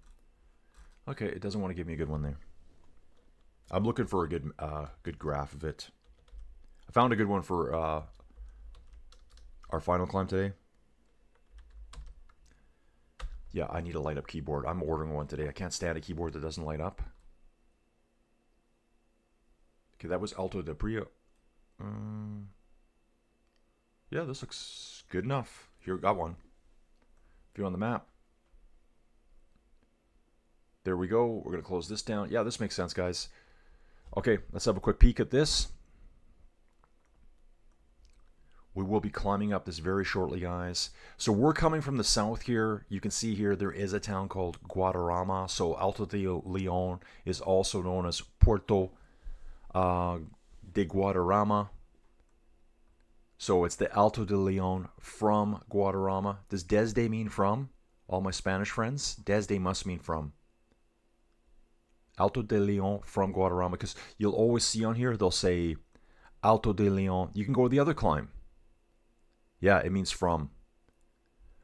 Okay, it doesn't want to give me a good one there. I'm looking for a good graph of it. I found a good one for our final climb today. Yeah, I need a light up keyboard. I'm ordering one today. I can't stand a keyboard that doesn't light up. Okay, that was Alto de Brio. Yeah, this looks good enough. Here, got one. If you're on the map. There we go. We're going to close this down. Yeah, this makes sense, guys. Okay, let's have a quick peek at this. We will be climbing up this very shortly, guys. So we're coming from the south here. You can see here there is a town called Guadarrama. So Alto de Leon is also known as Puerto de Guadarrama. So it's the Alto de Leon from Guadarrama. Does desde mean from? All my Spanish friends, desde must mean from. Alto de Leon from Guadarrama, because you'll always see on here, they'll say Alto de Leon. You can go to the other climb. Yeah, it means from.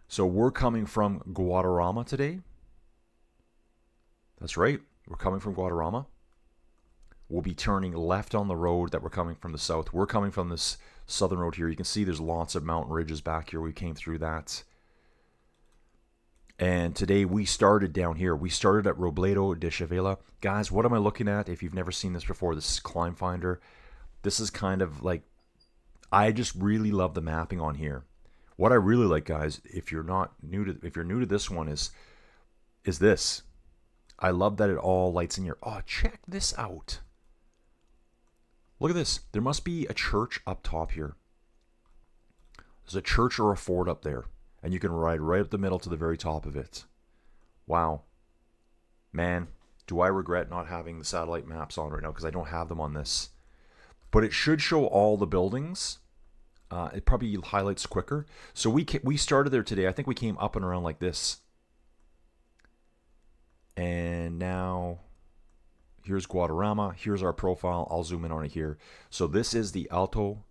So we're coming from Guadarrama today. That's right. We're coming from Guadarrama. We'll be turning left on the road that we're coming from the south. We're coming from this southern road here. You can see there's lots of mountain ridges back here. We came through that. And today we started down here. We started at Robledo de Chavela. Guys, what am I looking at? If you've never seen this before, this is Climb Finder. This is kind of like, I just really love the mapping on here. What I really like, guys, if you're new to this one, is this. I love that it all lights in here. Oh, check this out. Look at this. There must be a church up top here. There's a church or a fort up there. And you can ride right up the middle to the very top of it. Wow. Man, do I regret not having the satellite maps on right now, because I don't have them on this. But it should show all the buildings. It probably highlights quicker. So we started there today. I think we came up and around like this. And now here's Guadarrama. Here's our profile. I'll zoom in on it here. So this is the Alto.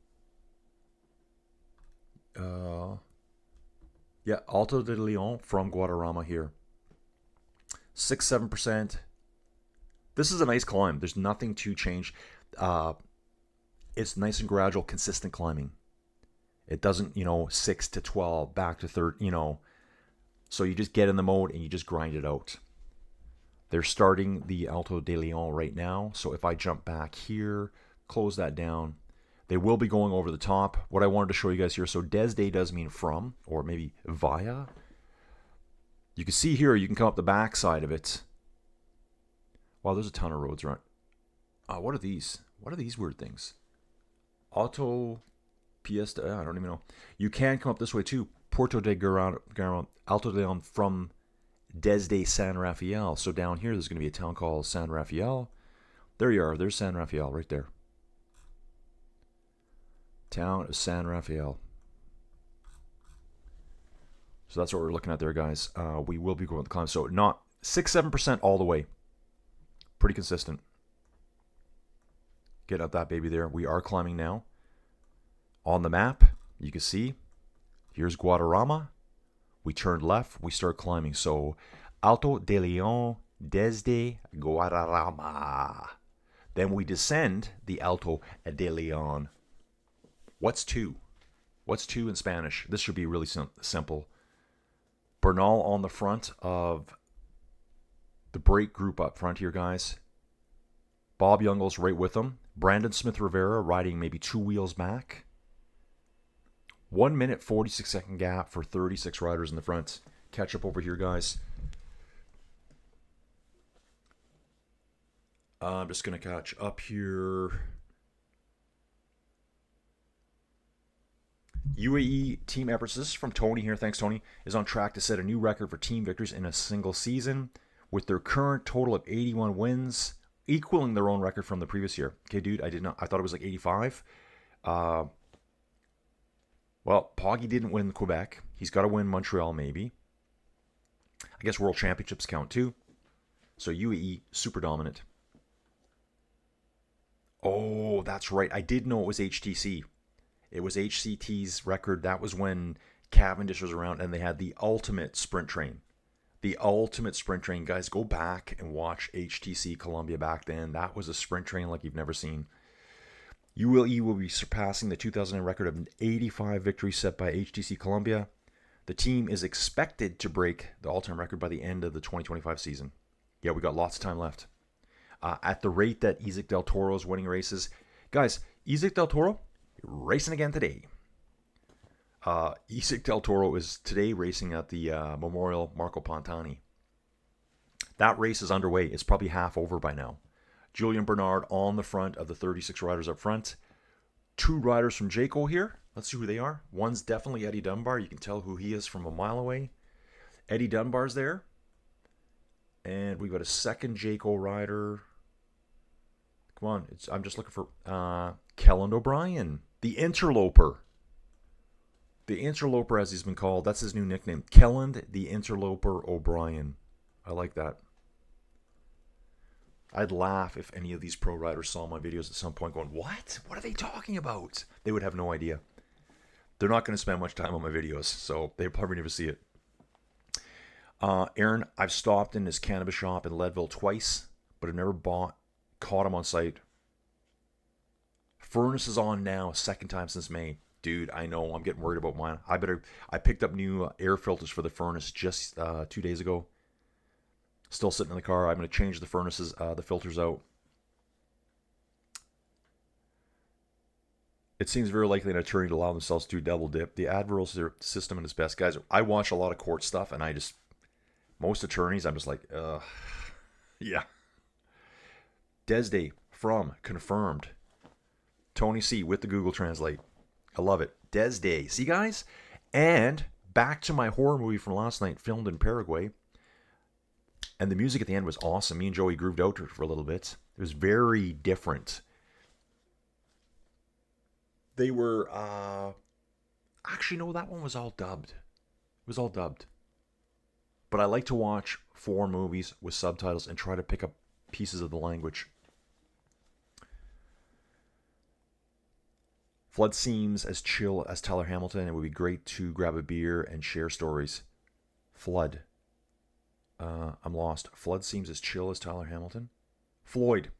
Yeah, Alto de Leon from Guadarrama here. 6-7%. This is a nice climb. There's nothing to change. It's nice and gradual, consistent climbing. It doesn't, 6 to 12, back to 30, So you just get in the mode and you just grind it out. They're starting the Alto de Leon right now. So if I jump back here, close that down, they will be going over the top. What I wanted to show you guys here, so desde does mean from, or maybe via. You can see here, you can come up the back side of it. Wow, there's a ton of roads around. What are these? What are these weird things? Auto Piesta, I don't even know. You can come up this way too. Puerto de Garant, Alto de Leon from desde San Rafael. So down here, there's going to be a town called San Rafael. There you are. There's San Rafael right there. Town of San Rafael. So that's what we're looking at there, guys. We will be going to climb. So not 6-7% all the way. Pretty consistent. Get up that baby there. We are climbing now. On the map, you can see, here's Guadarrama. We turned left. We start climbing. So Alto de Leon desde Guadarrama. Then we descend the Alto de Leon. What's 2? What's 2 in Spanish? This should be really simple. Bernal on the front of the break group up front here, guys. Bob Youngle's right with them. Brandon Smith Rivera riding maybe 2 wheels back. 1 minute, 46-second gap for 36 riders in the front. Catch up over here, guys. I'm just going to catch up here. UAE team efforts, this is from Tony here, thanks Tony, is on track to set a new record for team victories in a single season with their current total of 81 wins, equaling their own record from the previous year. Okay, dude, I thought it was like 85. Well, Poggy didn't win Quebec. He's got to win Montreal maybe. I guess World Championships count too. So UAE, super dominant. Oh, that's right. I did know it was HTC. It was HCT's record. That was when Cavendish was around and they had the ultimate sprint train. The ultimate sprint train. Guys, go back and watch HTC Columbia back then. That was a sprint train like you've never seen. UAE will be surpassing the 2000 record of 85 victories set by HTC Columbia. The team is expected to break the all-time record by the end of the 2025 season. Yeah, we got lots of time left. At the rate that Isaac Del Toro is winning races, guys, Isaac Del Toro racing again today. Isaac Del Toro is today racing at the Memorial Marco Pantani. That race is underway. It's probably half over by now. Julian Bernard on the front of the 36 riders up front. 2 riders from Jayco here. Let's see who they are. One's definitely Eddie Dunbar. You can tell who he is from a mile away. Eddie Dunbar's there. And we've got a second Jayco rider. Come on. I'm just looking for Kelland O'Brien. The Interloper. The Interloper, as he's been called. That's his new nickname. Kelland the Interloper O'Brien. I like that. I'd laugh if any of these pro riders saw my videos at some point going, what? What are they talking about? They would have no idea. They're not going to spend much time on my videos, so they probably never see it. Aaron, I've stopped in his cannabis shop in Leadville twice, but I've never caught him on site. Furnace is on now, second time since May. Dude, I know, I'm getting worried about mine. I picked up new air filters for the furnace just 2 days ago. Still sitting in the car. I'm going to change the furnaces, the filters out. It seems very likely an attorney to allow themselves to double dip. The adversarial system at its best. Guys, I watch a lot of court stuff, and most attorneys, I'm just like, yeah. Desday from confirmed. Tony C with the Google Translate. I love it. Desday. See, guys? And back to my horror movie from last night, filmed in Paraguay. And the music at the end was awesome. Me and Joey grooved out for a little bit. It was very different. They were, actually, no, that one was all dubbed. It was all dubbed. But I like to watch foreign movies with subtitles and try to pick up pieces of the language. Flood seems as chill as Tyler Hamilton. It would be great to grab a beer and share stories. Flood. I'm lost. Flood seems as chill as Tyler Hamilton. Floyd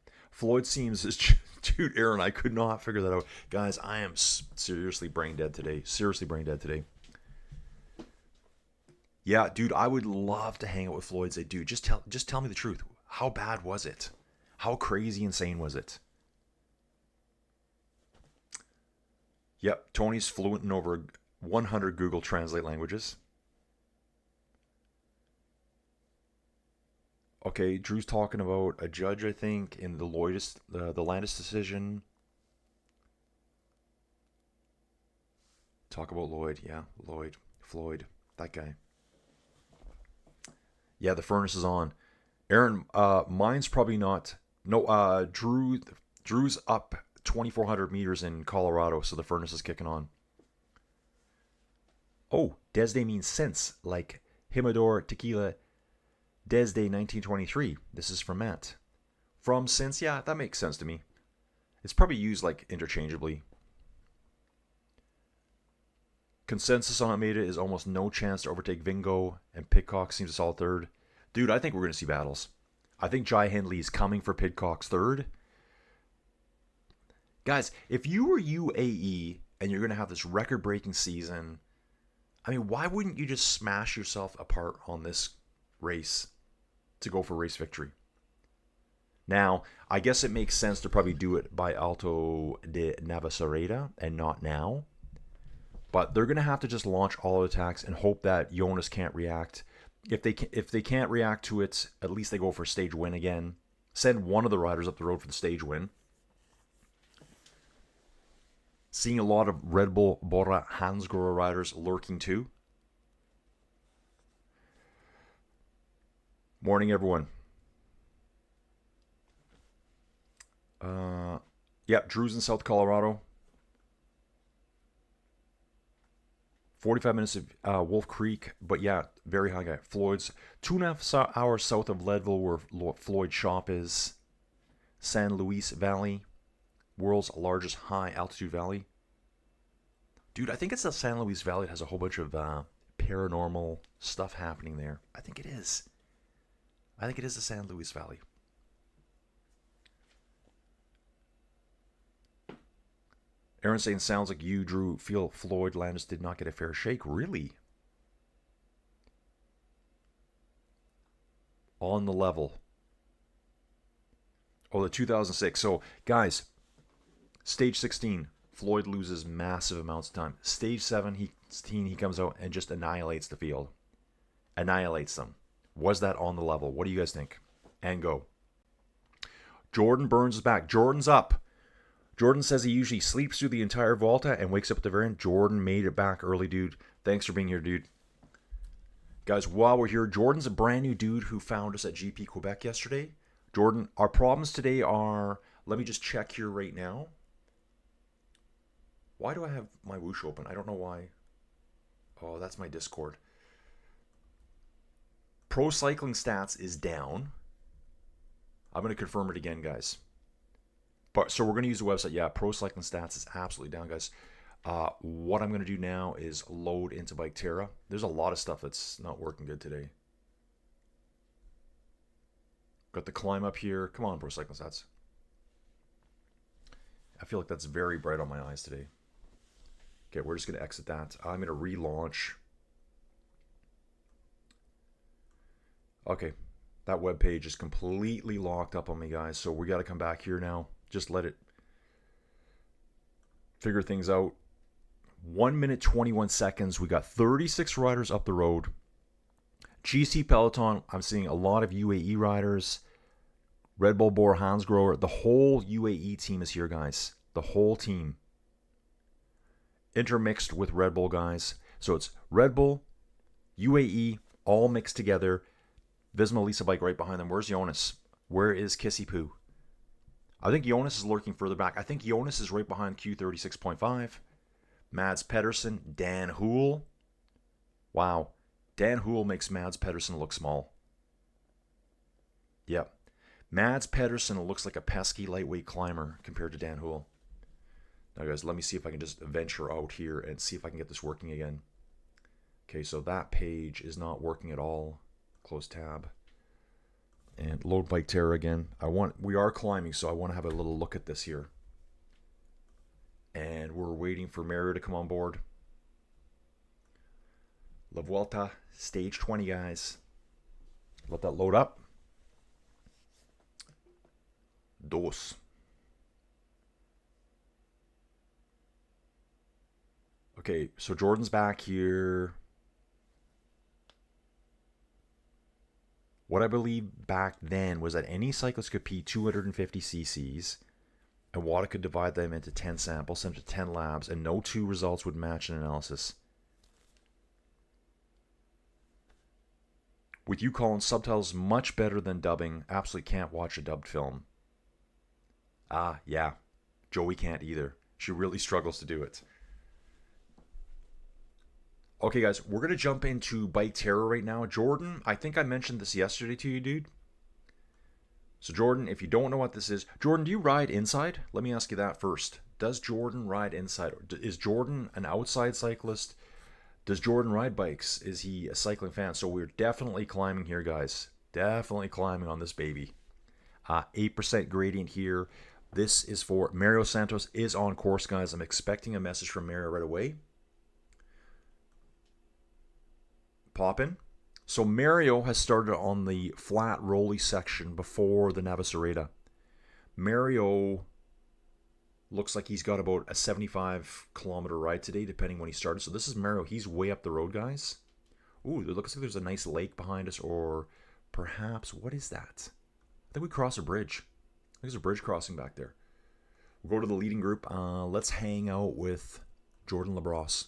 seems as dude, Aaron, I could not figure that out. Guys, I am seriously brain dead today. Seriously brain dead today. Yeah, dude, I would love to hang out with Floyd. Say, dude, just tell me the truth. How bad was it? How crazy insane was it? Yep, Tony's fluent in over 100 Google Translate languages. Okay, Drew's talking about a judge, I think, in the Landis decision. Talk about Lloyd. Yeah, Floyd, that guy. Yeah, the furnace is on. Aaron, mine's probably not. No, Drew's up 2,400 meters in Colorado, so the furnace is kicking on. Oh, Desde means since, like Himador Tequila Desde 1923. This is from Matt. From since, yeah, that makes sense to me. It's probably used like interchangeably. Consensus on Almeida is almost no chance to overtake Vingo, and Pidcock seems a solid third. Dude, I think we're going to see battles. I think Jai Hindley is coming for Pidcock's third. Guys, if you were UAE and you're going to have this record-breaking season, I mean, why wouldn't you just smash yourself apart on this race to go for race victory? Now, I guess it makes sense to probably do it by Alto de Navacerrada and not now. But they're going to have to just launch all attacks and hope that Jonas can't react. If they can't react to it, at least they go for a stage win again. Send one of the riders up the road for the stage win. Seeing a lot of Red Bull Bora Hansgrohe riders lurking too. Morning, everyone. Yep, Drew's in South Colorado. 45 minutes of Wolf Creek, but yeah, very high guy. Floyd's 2.5 hours south of Leadville, where Floyd's shop is. San Luis Valley, world's largest high altitude valley. Dude, I think it's the San Luis Valley that has a whole bunch of paranormal stuff happening there. I think it is. I think it is the San Luis Valley. Aaron saying, sounds like you, Drew, feel Floyd Landis did not get a fair shake. Really? on the level. Oh, the 2006. So, guys, stage 16, Floyd loses massive amounts of time. Stage 17, he comes out and just annihilates the field. Annihilates them. Was that on the level? What do you guys think? And go. Jordan Burns is back. Jordan's up. Jordan says he usually sleeps through the entire Vuelta and wakes up at the very end. Jordan made it back early, dude. Thanks for being here, dude. Guys, while we're here, Jordan's a brand new dude who found us at GP Quebec yesterday. Jordan, our problems today are... Let me just check here right now. Why do I have my whoosh open? I don't know why. Oh, that's my Discord. Pro Cycling Stats is down. I'm going to confirm it again, guys. But so we're going to use the website. Yeah, Pro Cycling Stats is absolutely down, guys. What I'm going to do now is load into Biketerra. There's a lot of stuff that's not working good today. Got the climb up here. Come on, Pro Cycling Stats. I feel like that's very bright on my eyes today. Okay, we're just going to exit that. I'm going to relaunch. Okay, that web page is completely locked up on me, guys. So we got to come back here now. Just let it figure things out. 1 minute, 21 seconds. We got 36 riders up the road. GC Peloton, I'm seeing a lot of UAE riders. Red Bull Bor, Hansgrohe. The whole UAE team is here, guys. The whole team. Intermixed with Red Bull, guys. So it's Red Bull, UAE, all mixed together. Visma Lisa Bike right behind them. Where's Jonas? Where is Kissy Poo? I think Jonas is lurking further back. I think Jonas is right behind Q36.5. Mads Pedersen, Dan Houle. Wow. Dan Houle makes Mads Pedersen look small. Yep. Mads Pedersen looks like a pesky lightweight climber compared to Dan Houle. Now, guys, let me see if I can just venture out here and see if I can get this working again. Okay, so that page is not working at all. Close tab. And load Biketerra again. We are climbing, so I want to have a little look at this here. And we're waiting for Mario to come on board. La Vuelta, stage 20, guys. Let that load up. Dos. Okay, so Jordan's back here. What I believe back then was that any cyclist could pee 250 cc's, and WADA could divide them into 10 samples, send them to 10 labs, and no two results would match in analysis. With you, Colin, subtitles much better than dubbing. Absolutely can't watch a dubbed film. Yeah. Joey can't either. She really struggles to do it. Okay, guys, we're going to jump into Biketerra right now. Jordan, I think I mentioned this yesterday to you, dude. So, Jordan, if you don't know what this is, Jordan, do you ride inside? Let me ask you that first. Does Jordan ride inside? Is Jordan an outside cyclist? Does Jordan ride bikes? Is he a cycling fan? So we're definitely climbing here, guys. Definitely climbing on this baby. 8% gradient here. This is for Mario Santos is on course, guys. I'm expecting a message from Mario right away. Poppin'. So Mario has started on the flat rolly section before the Navacerrada. Mario looks like he's got about a 75-kilometer ride today, depending when he started. So this is Mario. He's way up the road, guys. Ooh, it looks like there's a nice lake behind us, or perhaps, what is that? I think we cross a bridge. I think there's a bridge crossing back there. We'll go to the leading group. Let's hang out with Jordan Labrosse.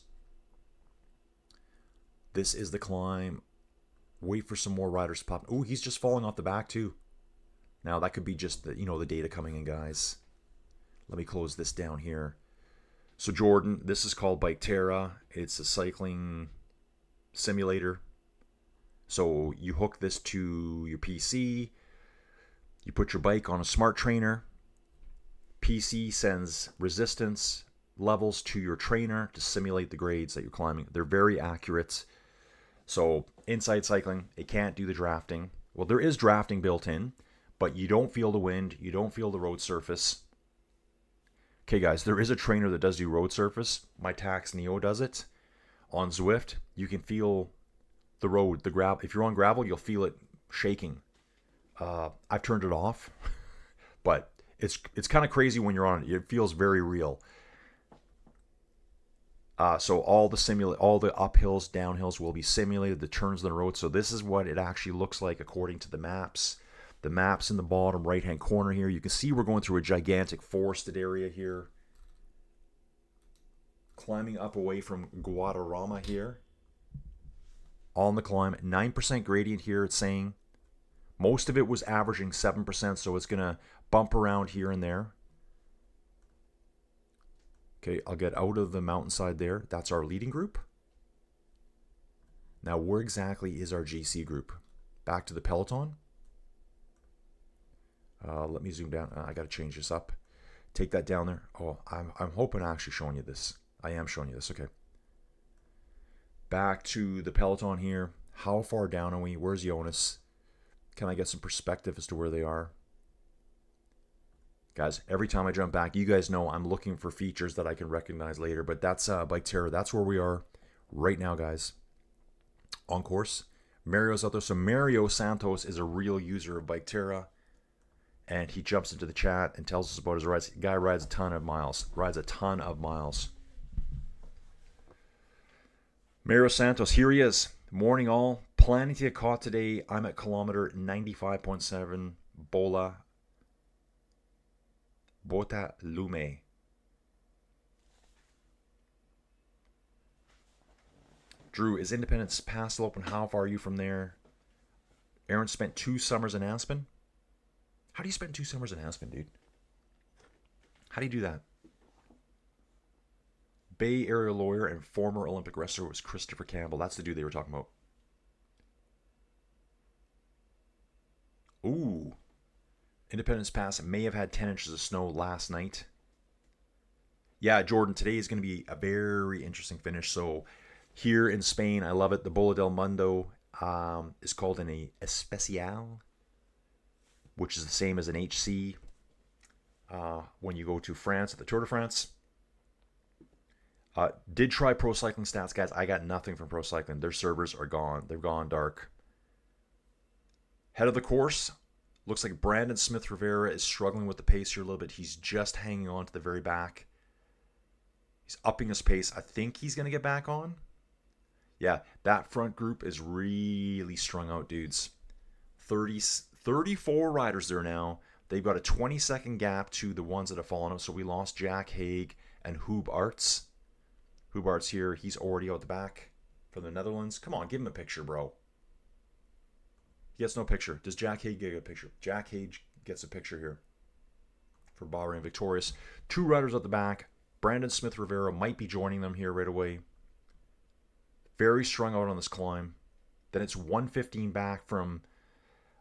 This is the climb. Wait for some more riders to pop. Ooh, he's just falling off the back too. Now that could be just the, the data coming in, guys. Let me close this down here. So Jordan, this is called Biketerra. It's a cycling simulator. So you hook this to your PC. You put your bike on a smart trainer. PC sends resistance levels to your trainer to simulate the grades that you're climbing. They're very accurate. So inside cycling, it can't do the drafting. Well, there is drafting built in, but you don't feel the wind. You don't feel the road surface. Okay, guys, there is a trainer that does do road surface. My Tax Neo does it. On Zwift, you can feel the road, the gravel. If you're on gravel, you'll feel it shaking. I've turned it off, but it's kind of crazy when you're on it. It feels very real. So all the uphills, downhills will be simulated. The turns on the road. So this is what it actually looks like according to the maps. The maps in the bottom right-hand corner here. You can see we're going through a gigantic forested area here. Climbing up away from Guadarrama here. On the climb, 9% gradient here. It's saying most of it was averaging 7%, so it's gonna bump around here and there. Okay, I'll get out of the mountainside there. That's our leading group. Now, where exactly is our GC group? Back to the peloton. Let me zoom down. I got to change this up. Take that down there. Oh, I'm hoping I'm actually showing you this. I am showing you this. Okay. Back to the peloton here. How far down are we? Where's Jonas? Can I get some perspective as to where they are? Guys, every time I jump back, you guys know I'm looking for features that I can recognize later. But that's Bike Terror. That's where we are right now, guys. On course. Mario's out there. So Mario Santos is a real user of Bike Terror. And he jumps into the chat and tells us about his rides. The guy rides a ton of miles. Mario Santos, here he is. Morning all. Planning to get caught today. I'm at kilometer 95.7. Bola Lume. Drew, is Independence Pass still open? How far are you from there? Aaron spent 2 summers in Aspen. How do you spend 2 summers in Aspen, dude? How do you do that? Bay Area lawyer and former Olympic wrestler was Christopher Campbell. That's the dude they were talking about. Ooh. Independence Pass may have had 10 inches of snow last night. Yeah, Jordan, today is going to be a very interesting finish. So here in Spain, I love it. The Bola del Mondo is called an Especial, which is the same as an HC when you go to France at the Tour de France. Did try Pro Cycling Stats, guys. I got nothing from Pro Cycling. Their servers are gone. They've gone dark. Head of the course. Looks like Brandon Smith Rivera is struggling with the pace here a little bit. He's just hanging on to the very back. He's upping his pace. I think he's going to get back on. Yeah, that front group is really strung out, dudes. 34 riders there now. They've got a 20-second gap to the ones that have fallen out. So we lost Jack Haig and Hoob Arts. Hoob Arts here. He's already out the back from the Netherlands. Come on, give him a picture, bro. He gets no picture. Does Jack Haig get a picture? Jack Haig gets a picture here for Bahrain Victorious. 2 riders at the back. Brandon Smith Rivera might be joining them here right away. Very strung out on this climb. Then it's 115 back from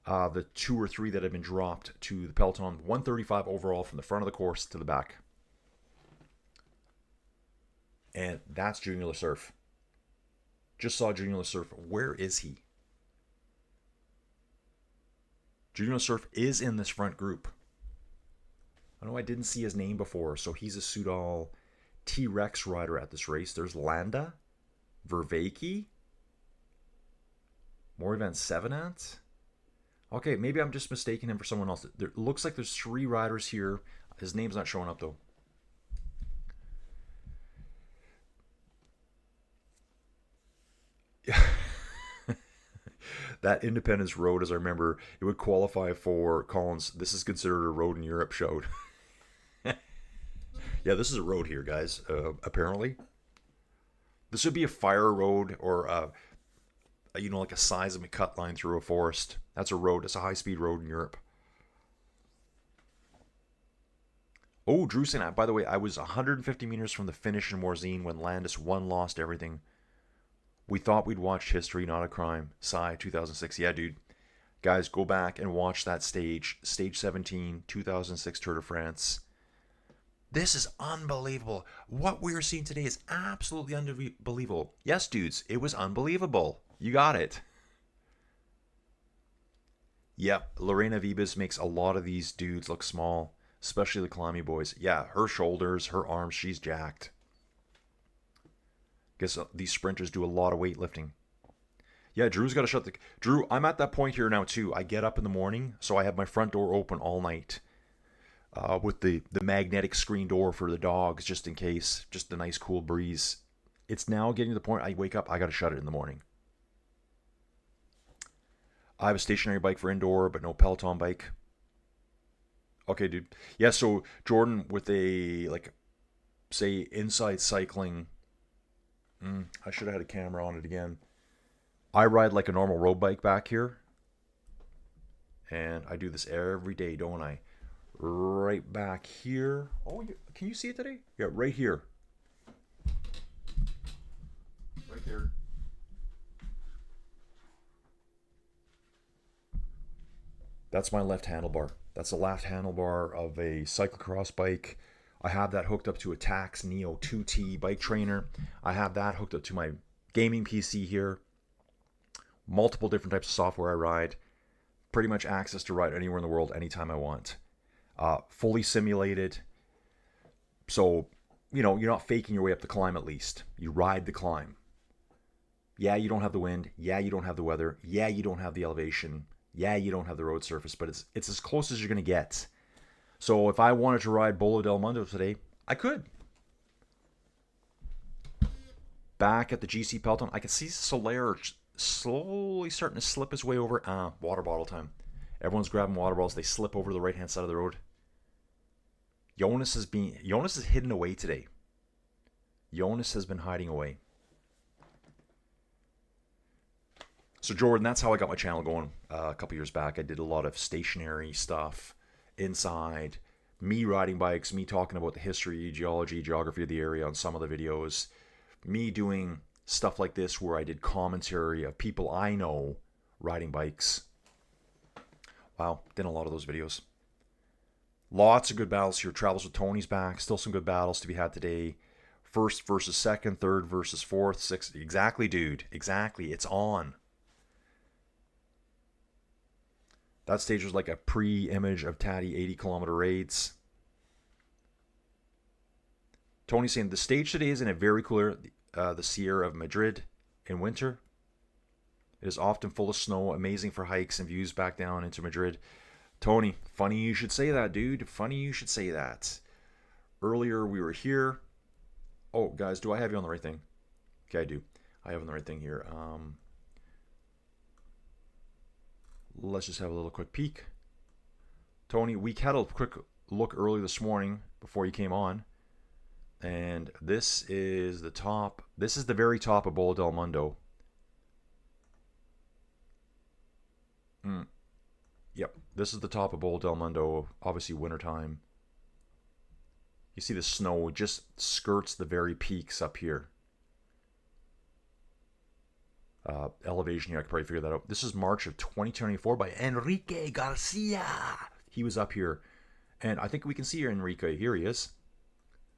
the 2 or 3 that have been dropped to the peloton. 135 overall from the front of the course to the back. And that's Junior LeSurf. Just saw Junior LeSurf. Where is he? Junior LeSurf is in this front group. I know I didn't see his name before, so he's a Soudal T-Rex rider at this race. There's Landa, Vervaeke, Maury Van Sevenant. Okay, maybe I'm just mistaking him for someone else. There looks like there's 3 riders here. His name's not showing up, though. That Independence Road, as I remember, it would qualify for Colin's "This is considered a road in Europe" show. Yeah, this is a road here, guys. Apparently, this would be a fire road or like a seismic cut line through a forest. That's a road. It's a high-speed road in Europe. Oh, Drew saying, by the way, I was 150 meters from the finish in Morzine when Landis won, lost everything. We thought we'd watched history, not a crime. Sigh, 2006. Yeah, dude. Guys, go back and watch that stage. Stage 17, 2006 Tour de France. This is unbelievable. What we're seeing today is absolutely unbelievable. Yes, dudes, it was unbelievable. You got it. Yep, Lorena Vibas makes a lot of these dudes look small, especially the Climby boys. Yeah, her shoulders, her arms, she's jacked. Guess these sprinters do a lot of weightlifting. Yeah, Drew's got to shut the. Drew, I'm at that point here now too. I get up in the morning, so I have my front door open all night, with the magnetic screen door for the dogs, just in case, just a nice cool breeze. It's now getting to the point I wake up, I got to shut it in the morning. I have a stationary bike for indoor, but no peloton bike. Okay, dude. Yeah, so Jordan with a like say inside cycling. I should have had a camera on it again. I ride like a normal road bike back here, and I do this every day, don't I? Right back here. Oh, can you see it today? Yeah, right here. Right there. That's my left handlebar. That's the left handlebar of a cyclocross bike. I have that hooked up to a Tax Neo 2T bike trainer. I have that hooked up to my gaming PC here. Multiple different types of software I ride. Pretty much access to ride anywhere in the world anytime I want. Fully simulated. So, you're not faking your way up the climb at least. You ride the climb. Yeah, you don't have the wind. Yeah, you don't have the weather. Yeah, you don't have the elevation. Yeah, you don't have the road surface, but it's as close as you're going to get. So if I wanted to ride Bola del Mondo today, I could. Back at the GC Peloton, I can see Soler slowly starting to slip his way over. Water bottle time. Everyone's grabbing water bottles. They slip over to the right-hand side of the road. Jonas is hidden away today. Jonas has been hiding away. So Jordan, that's how I got my channel going a couple years back. I did a lot of stationary stuff inside, me riding bikes, me talking about the history, geology, geography of the area on some of the videos, me doing stuff like this where I did commentary of people I know riding bikes. Wow, did a lot of those videos. Lots of good battles here. Travels with Tony's back. Still some good battles to be had today. First versus second, third versus fourth, sixth. Exactly, dude. Exactly. It's on. That stage was like a pre-image of Tatty 80-kilometer raids. Tony's saying the stage today is in a very cool area, the Sierra of Madrid in winter. It is often full of snow, amazing for hikes and views back down into Madrid. Tony, funny you should say that, dude. Funny you should say that. Earlier we were here. Oh, guys, do I have you on the right thing? Okay, I do. I have on the right thing here. Let's just have a little quick peek. Tony, we had a quick look early this morning before you came on. And this is the top. This is the very top of Bola del Mondo. Yep, this is the top of Bola del Mondo. Obviously wintertime. You see the snow just skirts the very peaks up here. Elevation here, I could probably figure that out. This is March of 2024 by Enrique Garcia. He was up here. And I think we can see Enrique. Here he is.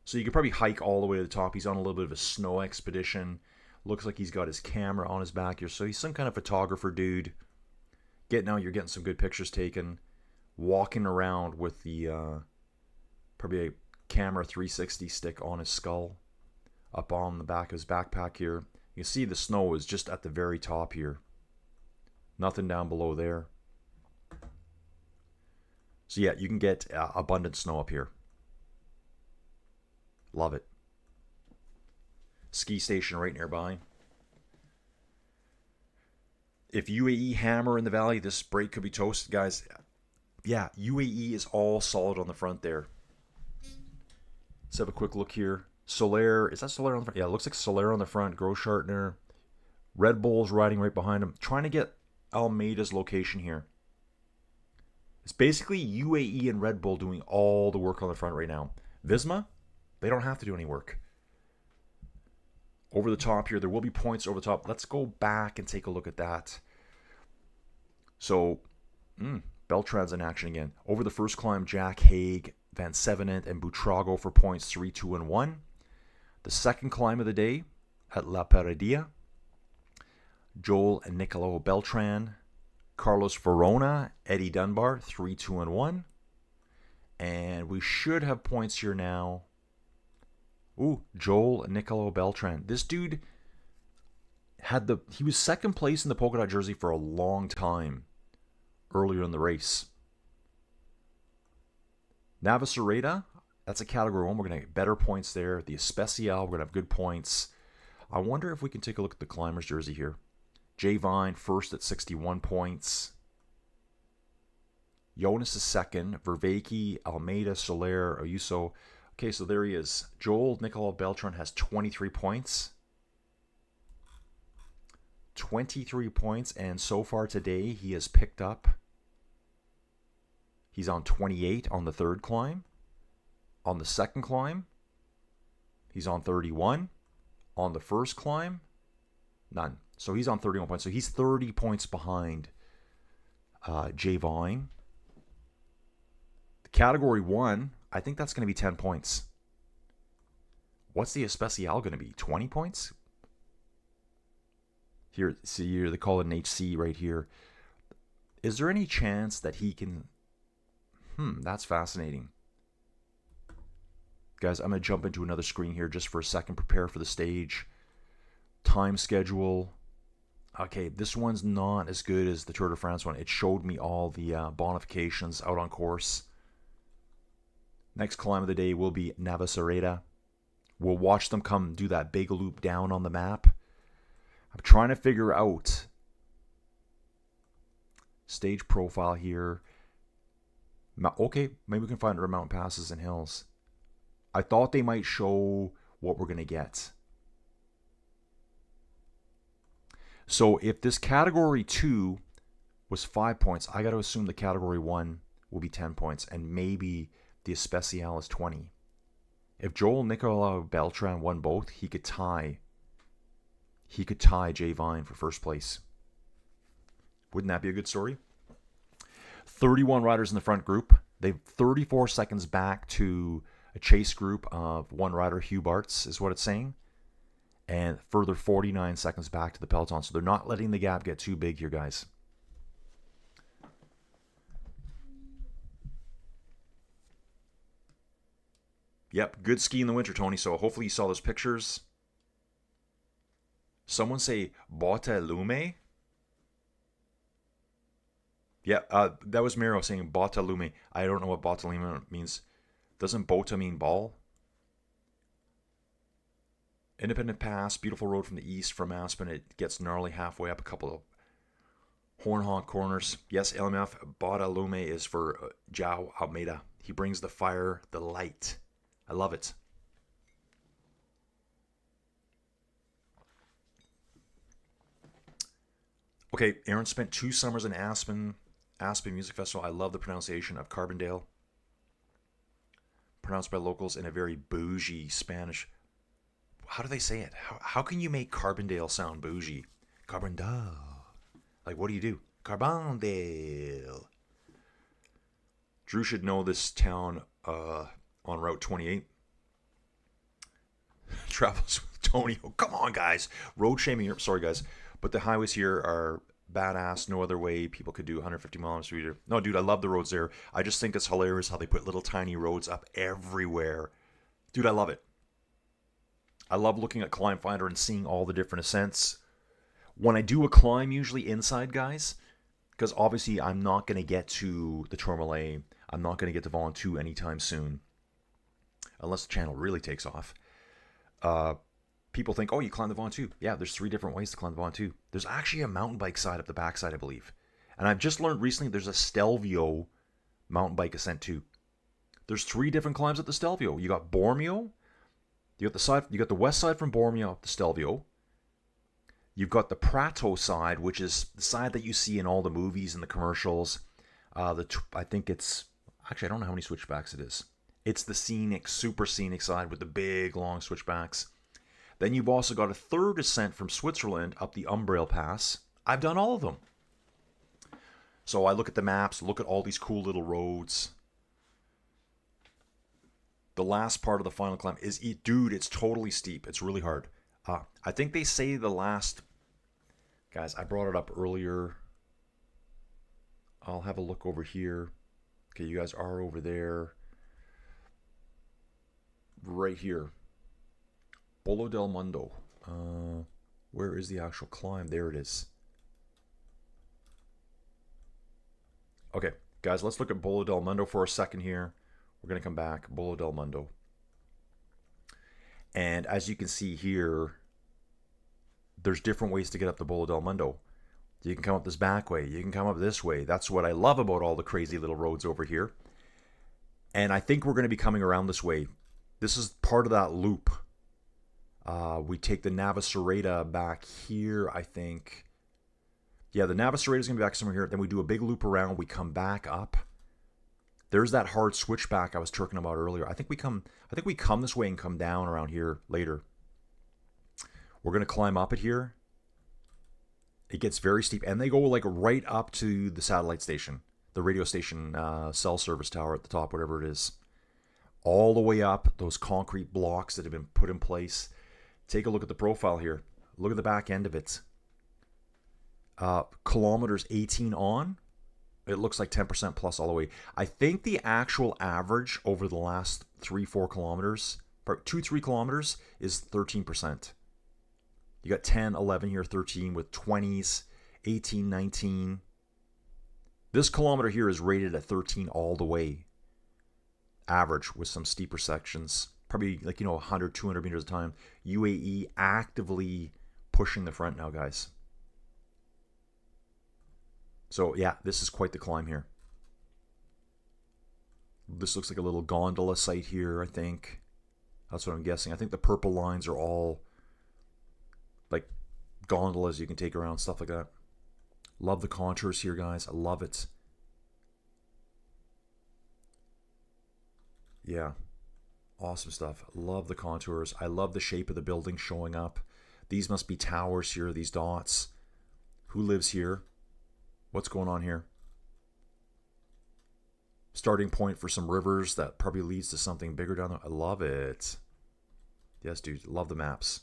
So you could probably hike all the way to the top. He's on a little bit of a snow expedition. Looks like he's got his camera on his back here. So he's some kind of photographer dude. You're getting some good pictures taken. Walking around with the probably a camera 360 stick on his skull. Up on the back of his backpack here. You see the snow is just at the very top here. Nothing down below there. So yeah, you can get abundant snow up here. Love it. Ski station right nearby. If UAE hammer in the valley, this brake could be toasted, guys. Yeah, UAE is all solid on the front there. Let's have a quick look here. Soler, is that Soler on the front? Yeah, it looks like Soler on the front. Großschartner. Red Bull's riding right behind him. Trying to get Almeida's location here. It's basically UAE and Red Bull doing all the work on the front right now. Visma, they don't have to do any work. Over the top here, there will be points over the top. Let's go back and take a look at that. So, Beltran's in action again. Over the first climb, Jack Haig, Van Sevenant, and Buitrago for points 3, 2, and 1. The second climb of the day at La Paradilla, Joel and Nicolo Beltran, Carlos Verona, Eddie Dunbar, 3, 2, and 1. And we should have points here now. Ooh, Joel and Nicolo Beltran. This dude He was second place in the polka dot jersey for a long time earlier in the race. Navacerrada, that's a category 1. We're going to get better points there. The Especial, we're going to have good points. I wonder if we can take a look at the climber's jersey here. Jay Vine first at 61 points. Jonas is second. Vervaeke, Almeida, Soler, Ayuso. Okay, so there he is. Joel Nicolau Beltran has 23 points. 23 points, and so far today he has picked up. He's on 28 on the third climb. On the second climb, he's on 31. On the first climb, none. So he's on 31 points. So he's 30 points behind Jay Vine. The category 1, I think that's going to be 10 points. What's the Especial going to be? 20 points? Here, see, they call it an HC right here. Is there any chance that he can... that's fascinating. Guys, I'm going to jump into another screen here just for a second. Prepare for the stage. Time schedule. Okay, this one's not as good as the Tour de France one. It showed me all the bonifications out on course. Next climb of the day will be Navacerrada. We'll watch them come do that big loop down on the map. I'm trying to figure out stage profile here. Okay, maybe we can find our mountain passes and hills. I thought they might show what we're going to get. So if this category 2 was 5 points, I got to assume the category 1 will be 10 points, and maybe the Especial is 20. If Joel Nicolau Beltran won both, he could tie Jay Vine for first place. Wouldn't that be a good story? 31 riders in the front group. They've 34 seconds back to a chase group of one rider, Hugh Bartz, is what it's saying. And further 49 seconds back to the peloton. So they're not letting the gap get too big here, guys. Yep, good ski in the winter, Tony. So hopefully you saw those pictures. Someone say Botta Lume. Yeah, that was Miro saying Botta Lume. I don't know what Botta Lume means. Doesn't Bota mean ball? Independent Pass, beautiful road from the east from Aspen. It gets gnarly halfway up a couple of horn honk corners. Yes, LMF, Botta Lume is for Joao Almeida. He brings the fire, the light. I love it. Okay, Aaron spent 2 summers in Aspen Music Festival. I love the pronunciation of Carbondale. Pronounced by locals in a very bougie Spanish. How do they say it? How can you make Carbondale sound bougie? Carbondale. Like, what do you do? Carbondale. Drew should know this town on Route 28. Travels with Tony. Oh, come on, guys. Road shaming here. Sorry, guys. But the highways here are badass. No other way people could do 150 miles per liter. No, dude, I love the roads there. I just think it's hilarious how they put little tiny roads up everywhere. Dude, I love it. I love looking at Climb Finder and seeing all the different ascents. When I do a climb, usually inside, guys, because obviously I'm not going to get to the Tourmalet. I'm not going to get to Vaughan 2 anytime soon. Unless the channel really takes off. People think, oh, you climb the Vaughan 2. Yeah, there's 3 different ways to climb the Vaughan 2. There's actually a mountain bike side up the backside, I believe. And I've just learned recently there's a Stelvio mountain bike ascent too. There's 3 different climbs at the Stelvio. You got Bormio. You got the west side from Bormio up to Stelvio. You've got the Prato side, which is the side that you see in all the movies and the commercials. I think it's... Actually, I don't know how many switchbacks it is. It's the scenic, super scenic side with the big, long switchbacks. Then you've also got a third ascent from Switzerland up the Umbrail Pass. I've done all of them. So I look at the maps, look at all these cool little roads. The last part of the final climb is... Dude, it's totally steep. It's really hard. I think they say the last... Guys, I brought it up earlier. I'll have a look over here. Okay, you guys are over there. Right here. Bola del Mondo. Where is the actual climb? There it is. Okay, guys, let's look at Bola del Mondo for a second here. We're going to come back. Bola del Mondo. And as you can see here, there's different ways to get up the Bola del Mondo. You can come up this back way. You can come up this way. That's what I love about all the crazy little roads over here. And I think we're going to be coming around this way. This is part of that loop. We take the Navacerrada back here, I think. Yeah, the Navacerrada is going to be back somewhere here. Then we do a big loop around. We come back up. There's that hard switchback I was talking about earlier. I think we come this way and come down around here later. We're going to climb up it here. It gets very steep, and they go like right up to the satellite station, the radio station cell service tower at the top, whatever it is. All the way up, those concrete blocks that have been put in place. Take a look at the profile here. Look at the back end of it. Kilometers 18 on. It looks like 10% plus all the way. I think the actual average over the last 3-4 kilometers, 2-3 kilometers, is 13%. You got 10, 11 here, 13 with 20s, 18, 19. This kilometer here is rated at 13 all the way. Average with some steeper sections. Probably like, 100, 200 meters at a time. UAE actively pushing the front now, guys. So, yeah, this is quite the climb here. This looks like a little gondola site here, I think. That's what I'm guessing. I think the purple lines are all like gondolas you can take around, stuff like that. Love the contours here, guys. I love it. Yeah. Awesome stuff. Love the contours. I love the shape of the building showing up. These must be towers here, these dots. Who lives here? What's going on here? Starting point for some rivers that probably leads to something bigger down there. I love it. Yes, dude. Love the maps.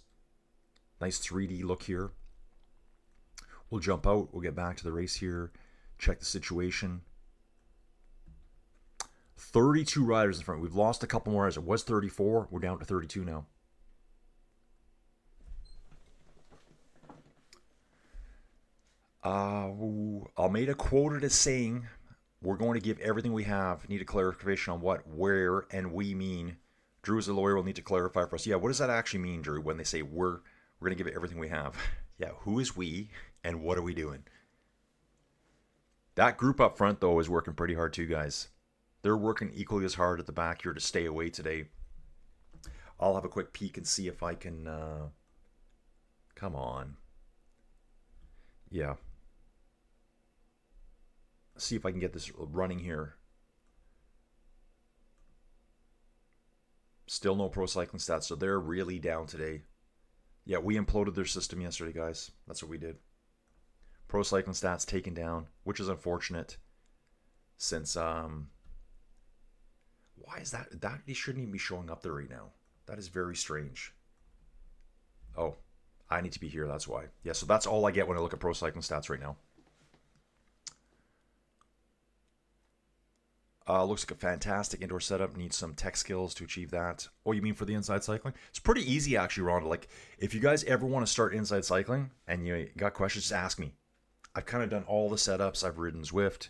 Nice 3D look here. We'll jump out. We'll get back to the race here. Check the situation. 32 riders in front. We've lost a couple more riders. It was 34. We're down to 32 now. Almeida quoted as saying, "We're going to give everything we have. Need a clarification on what, where, and we mean. Drew, as a lawyer, will need to clarify for us." Yeah, what does that actually mean, Drew, when they say we're going to give it everything we have? Yeah, who is we, and what are we doing? That group up front, though, is working pretty hard too, guys. They're working equally as hard at the back here to stay away today. I'll have a quick peek and see if I can... come on. Yeah. See if I can get this running here. Still no pro cycling stats, so they're really down today. Yeah, we imploded their system yesterday, guys. That's what we did. Pro cycling stats taken down, which is unfortunate. Since, why is that? That he shouldn't even be showing up there right now. That is very strange. Oh, I need to be here, that's why. Yeah, so that's all I get when I look at pro cycling stats right now. Looks like a fantastic indoor setup. Needs some tech skills to achieve that. Oh, you mean for the inside cycling? It's pretty easy, actually, Rhonda. Like, if you guys ever want to start inside cycling and you got questions, just ask me. I've kind of done all the setups. I've ridden Zwift,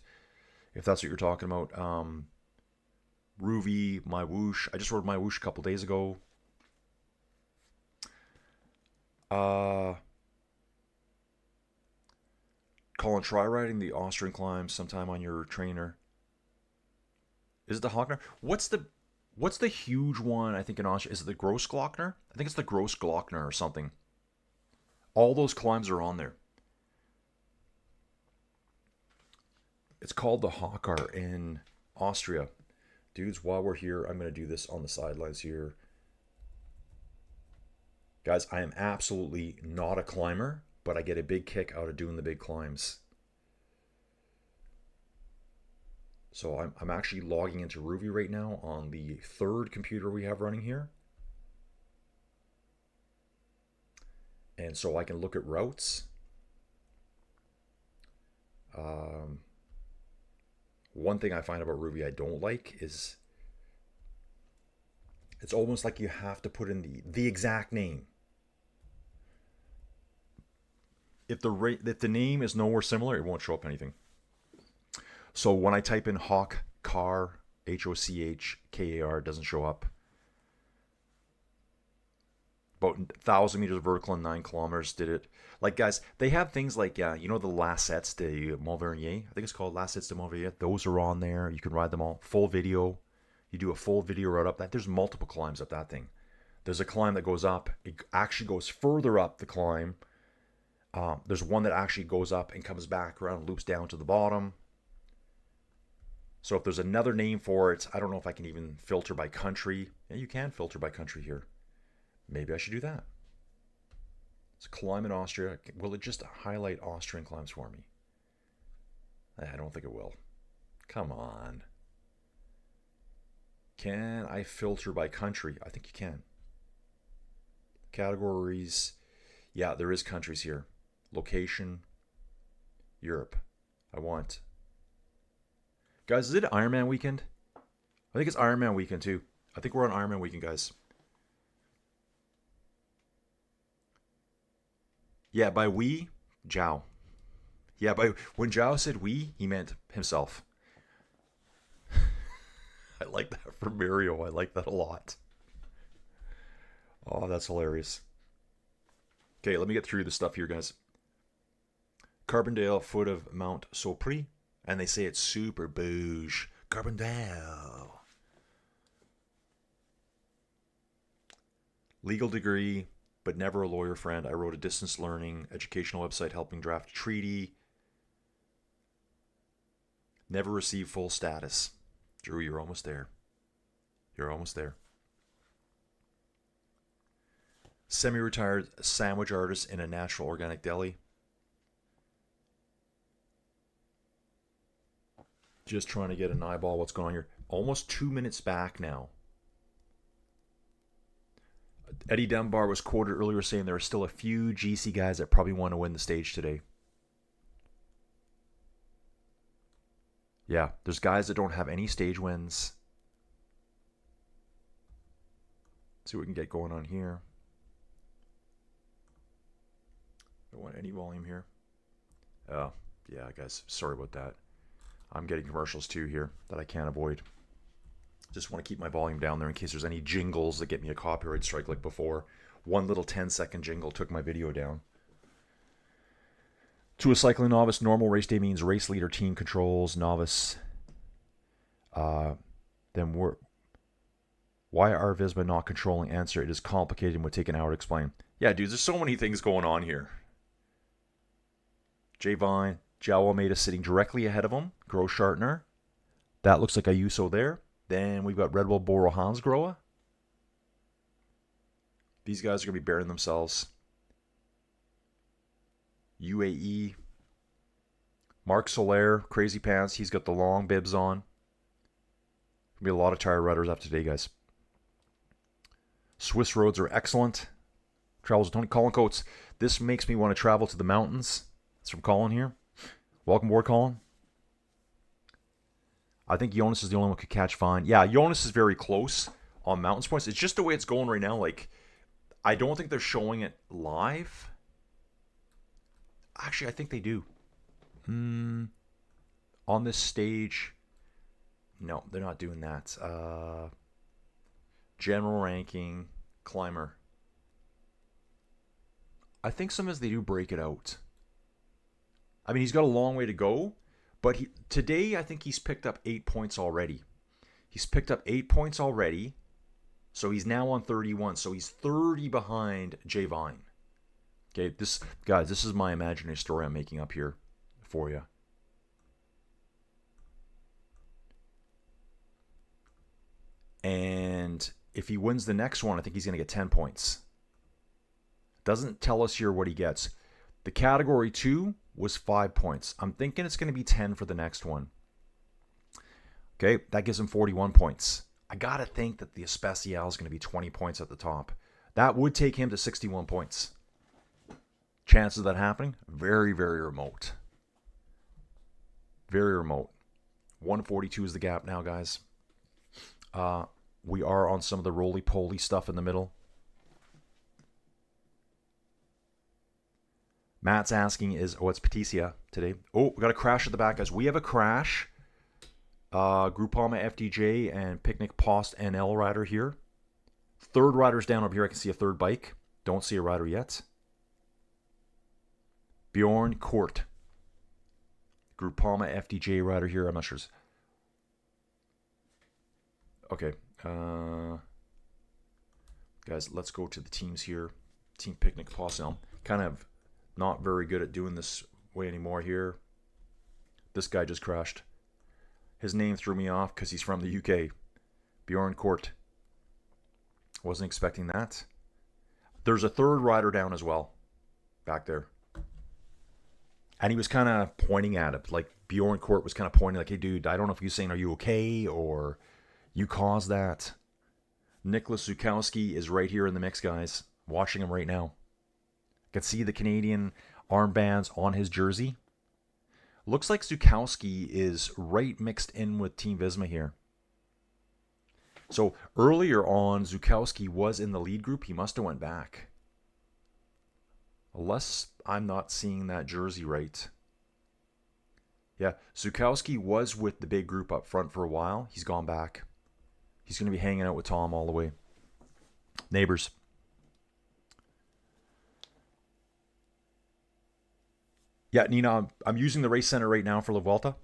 if that's what you're talking about. Ruvi, my whoosh. I just rode my whoosh a couple days ago. Colin, try riding the Austrian climb sometime on your trainer. Is it the Hockner? What's the huge one, I think, in Austria? Is it the Grossglockner? I think it's the Grossglockner or something. All those climbs are on there. It's called the Hocker in Austria. Dudes, while we're here, I'm going to do this on the sidelines here. Guys, I am absolutely not a climber, but I get a big kick out of doing the big climbs. So I'm actually logging into Ruvi right now on the third computer we have running here. And so I can look at routes. One thing I find about Ruvi I don't like is it's almost like you have to put in the exact name. if the name is nowhere similar, it won't show up anything. So when I type in Hawk Car, Hochkar, it doesn't show up. About 1,000 meters vertical and 9 kilometers did it. Like, guys, they have things like, you know, the Lacets de Montvernier. I think it's called Lacets de Montvernier. Those are on there. You can ride them all. Full video. You do a full video route up that. There's multiple climbs up that thing. There's a climb that goes up. It actually goes further up the climb. There's one that actually goes up and comes back around and loops down to the bottom. So if there's another name for it, I don't know if I can even filter by country. Yeah, you can filter by country here. Maybe I should do that. It's a climb in Austria. Will it just highlight Austrian climbs for me? I don't think it will. Come on. Can I filter by country? I think you can. Categories. Yeah, there is countries here. Location. Europe. I want. Guys, is it Ironman weekend? I think it's Ironman weekend too. I think we're on Ironman weekend, guys. Yeah, by we, Joao. Yeah, by when Joao said we, he meant himself. I like that for Mario. I like that a lot. Oh, that's hilarious. Okay, let me get through the stuff here, guys. Carbondale, foot of Mount Sopri. And they say it's super bouge. Carbondale. Legal degree, but never a lawyer friend. I wrote a distance learning educational website helping draft a treaty. Never received full status. Drew, you're almost there. You're almost there. Semi-retired sandwich artist in a natural organic deli. Just trying to get an eyeball what's going on here. Almost 2 minutes back now. Eddie Dunbar was quoted earlier saying there are still a few GC guys that probably want to win the stage today. Yeah, there's guys that don't have any stage wins. Let's see what we can get going on here. Don't want any volume here. Oh, yeah, guys, sorry about that. I'm getting commercials too here that I can't avoid. Just want to keep my volume down there in case there's any jingles that get me a copyright strike like before. One little 10-second jingle took my video down. To a cycling novice, normal race day means race leader, team controls, novice. Then why are Visma not controlling? Answer, it is complicated and would take an hour to explain. Yeah, dudes, there's so many things going on here. J Vine, Joao Almeida sitting directly ahead of him. Großschartner. That looks like Ayuso there. Then we've got Red Bull Boro Hansgrohe. These guys are going to be bearing themselves. UAE. Marc Soler, Crazy Pants. He's got the long bibs on. There'll be a lot of tire rudders after today, guys. Swiss roads are excellent. Travels with Tony. Colin Coates. This makes me want to travel to the mountains. It's from Colin here. Welcome aboard, Colin. I think Jonas is the only one who could catch fine. Yeah, Jonas is very close on mountains points. It's just the way it's going right now. Like, I don't think they're showing it live. Actually, I think they do. On this stage, no, they're not doing that. General ranking, climber. I think sometimes they do break it out. I mean, he's got a long way to go, but today I think he's picked up 8 points already. He's picked up 8 points already, so he's now on 31. So he's 30 behind J Vine. Okay, guys, this is my imaginary story I'm making up here for you. And if he wins the next one, I think he's going to get 10 points. Doesn't tell us here what he gets. The category 2 was 5 points. I'm thinking it's going to be 10 for the next one. Okay, that gives him 41 points. I got to think that the Especial is going to be 20 points at the top. That would take him to 61 points. Chances of that happening? Very, very remote. Very remote. 142 is the gap now, guys. We are on some of the roly-poly stuff in the middle. Matt's asking is, it's Patricia today. Oh, we got a crash at the back, guys. We have a crash. Groupama FDJ and Picnic Post NL rider here. Third rider's down over here. I can see a third bike. Don't see a rider yet. Bjorn Court. Groupama FDJ rider here. I'm not sure. Okay. Guys, let's go to the teams here. Team Picnic Post. I'm kind of not very good at doing this way anymore here. This guy just crashed. His name threw me off because he's from the UK. Bjorn Court. Wasn't expecting that. There's a third rider down as well. Back there. And he was kind of pointing at it. Like Bjorn Court was kind of pointing like, hey dude, I don't know if he's saying, are you okay? Or you caused that. Nicholas Zukowski is right here in the mix, guys. Watching him right now. I can see the Canadian armbands on his jersey. Looks like Zukowski is right mixed in with Team Visma here. So earlier on, Zukowski was in the lead group. He must have went back. Unless I'm not seeing that jersey right. Yeah, Zukowski was with the big group up front for a while. He's gone back. He's going to be hanging out with Tom all the way. Neighbors. Yeah, Nina, I'm using the race center right now for La Vuelta.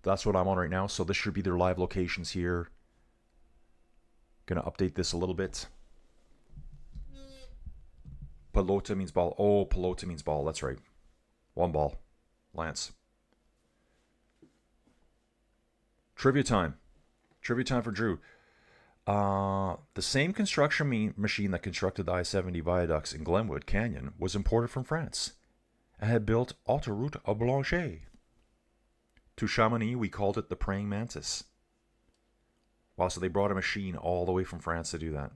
That's what I'm on right now. So this should be their live locations here. Going to update this a little bit. Pelota means ball. Oh, pelota means ball. That's right. One ball. Lance. Trivia time. Trivia time for Drew. The same construction machine that constructed the I-70 viaducts in Glenwood Canyon was imported from France and had built Autoroute au Blanchet. To Chamonix, we called it the Praying Mantis. Wow, so they brought a machine all the way from France to do that.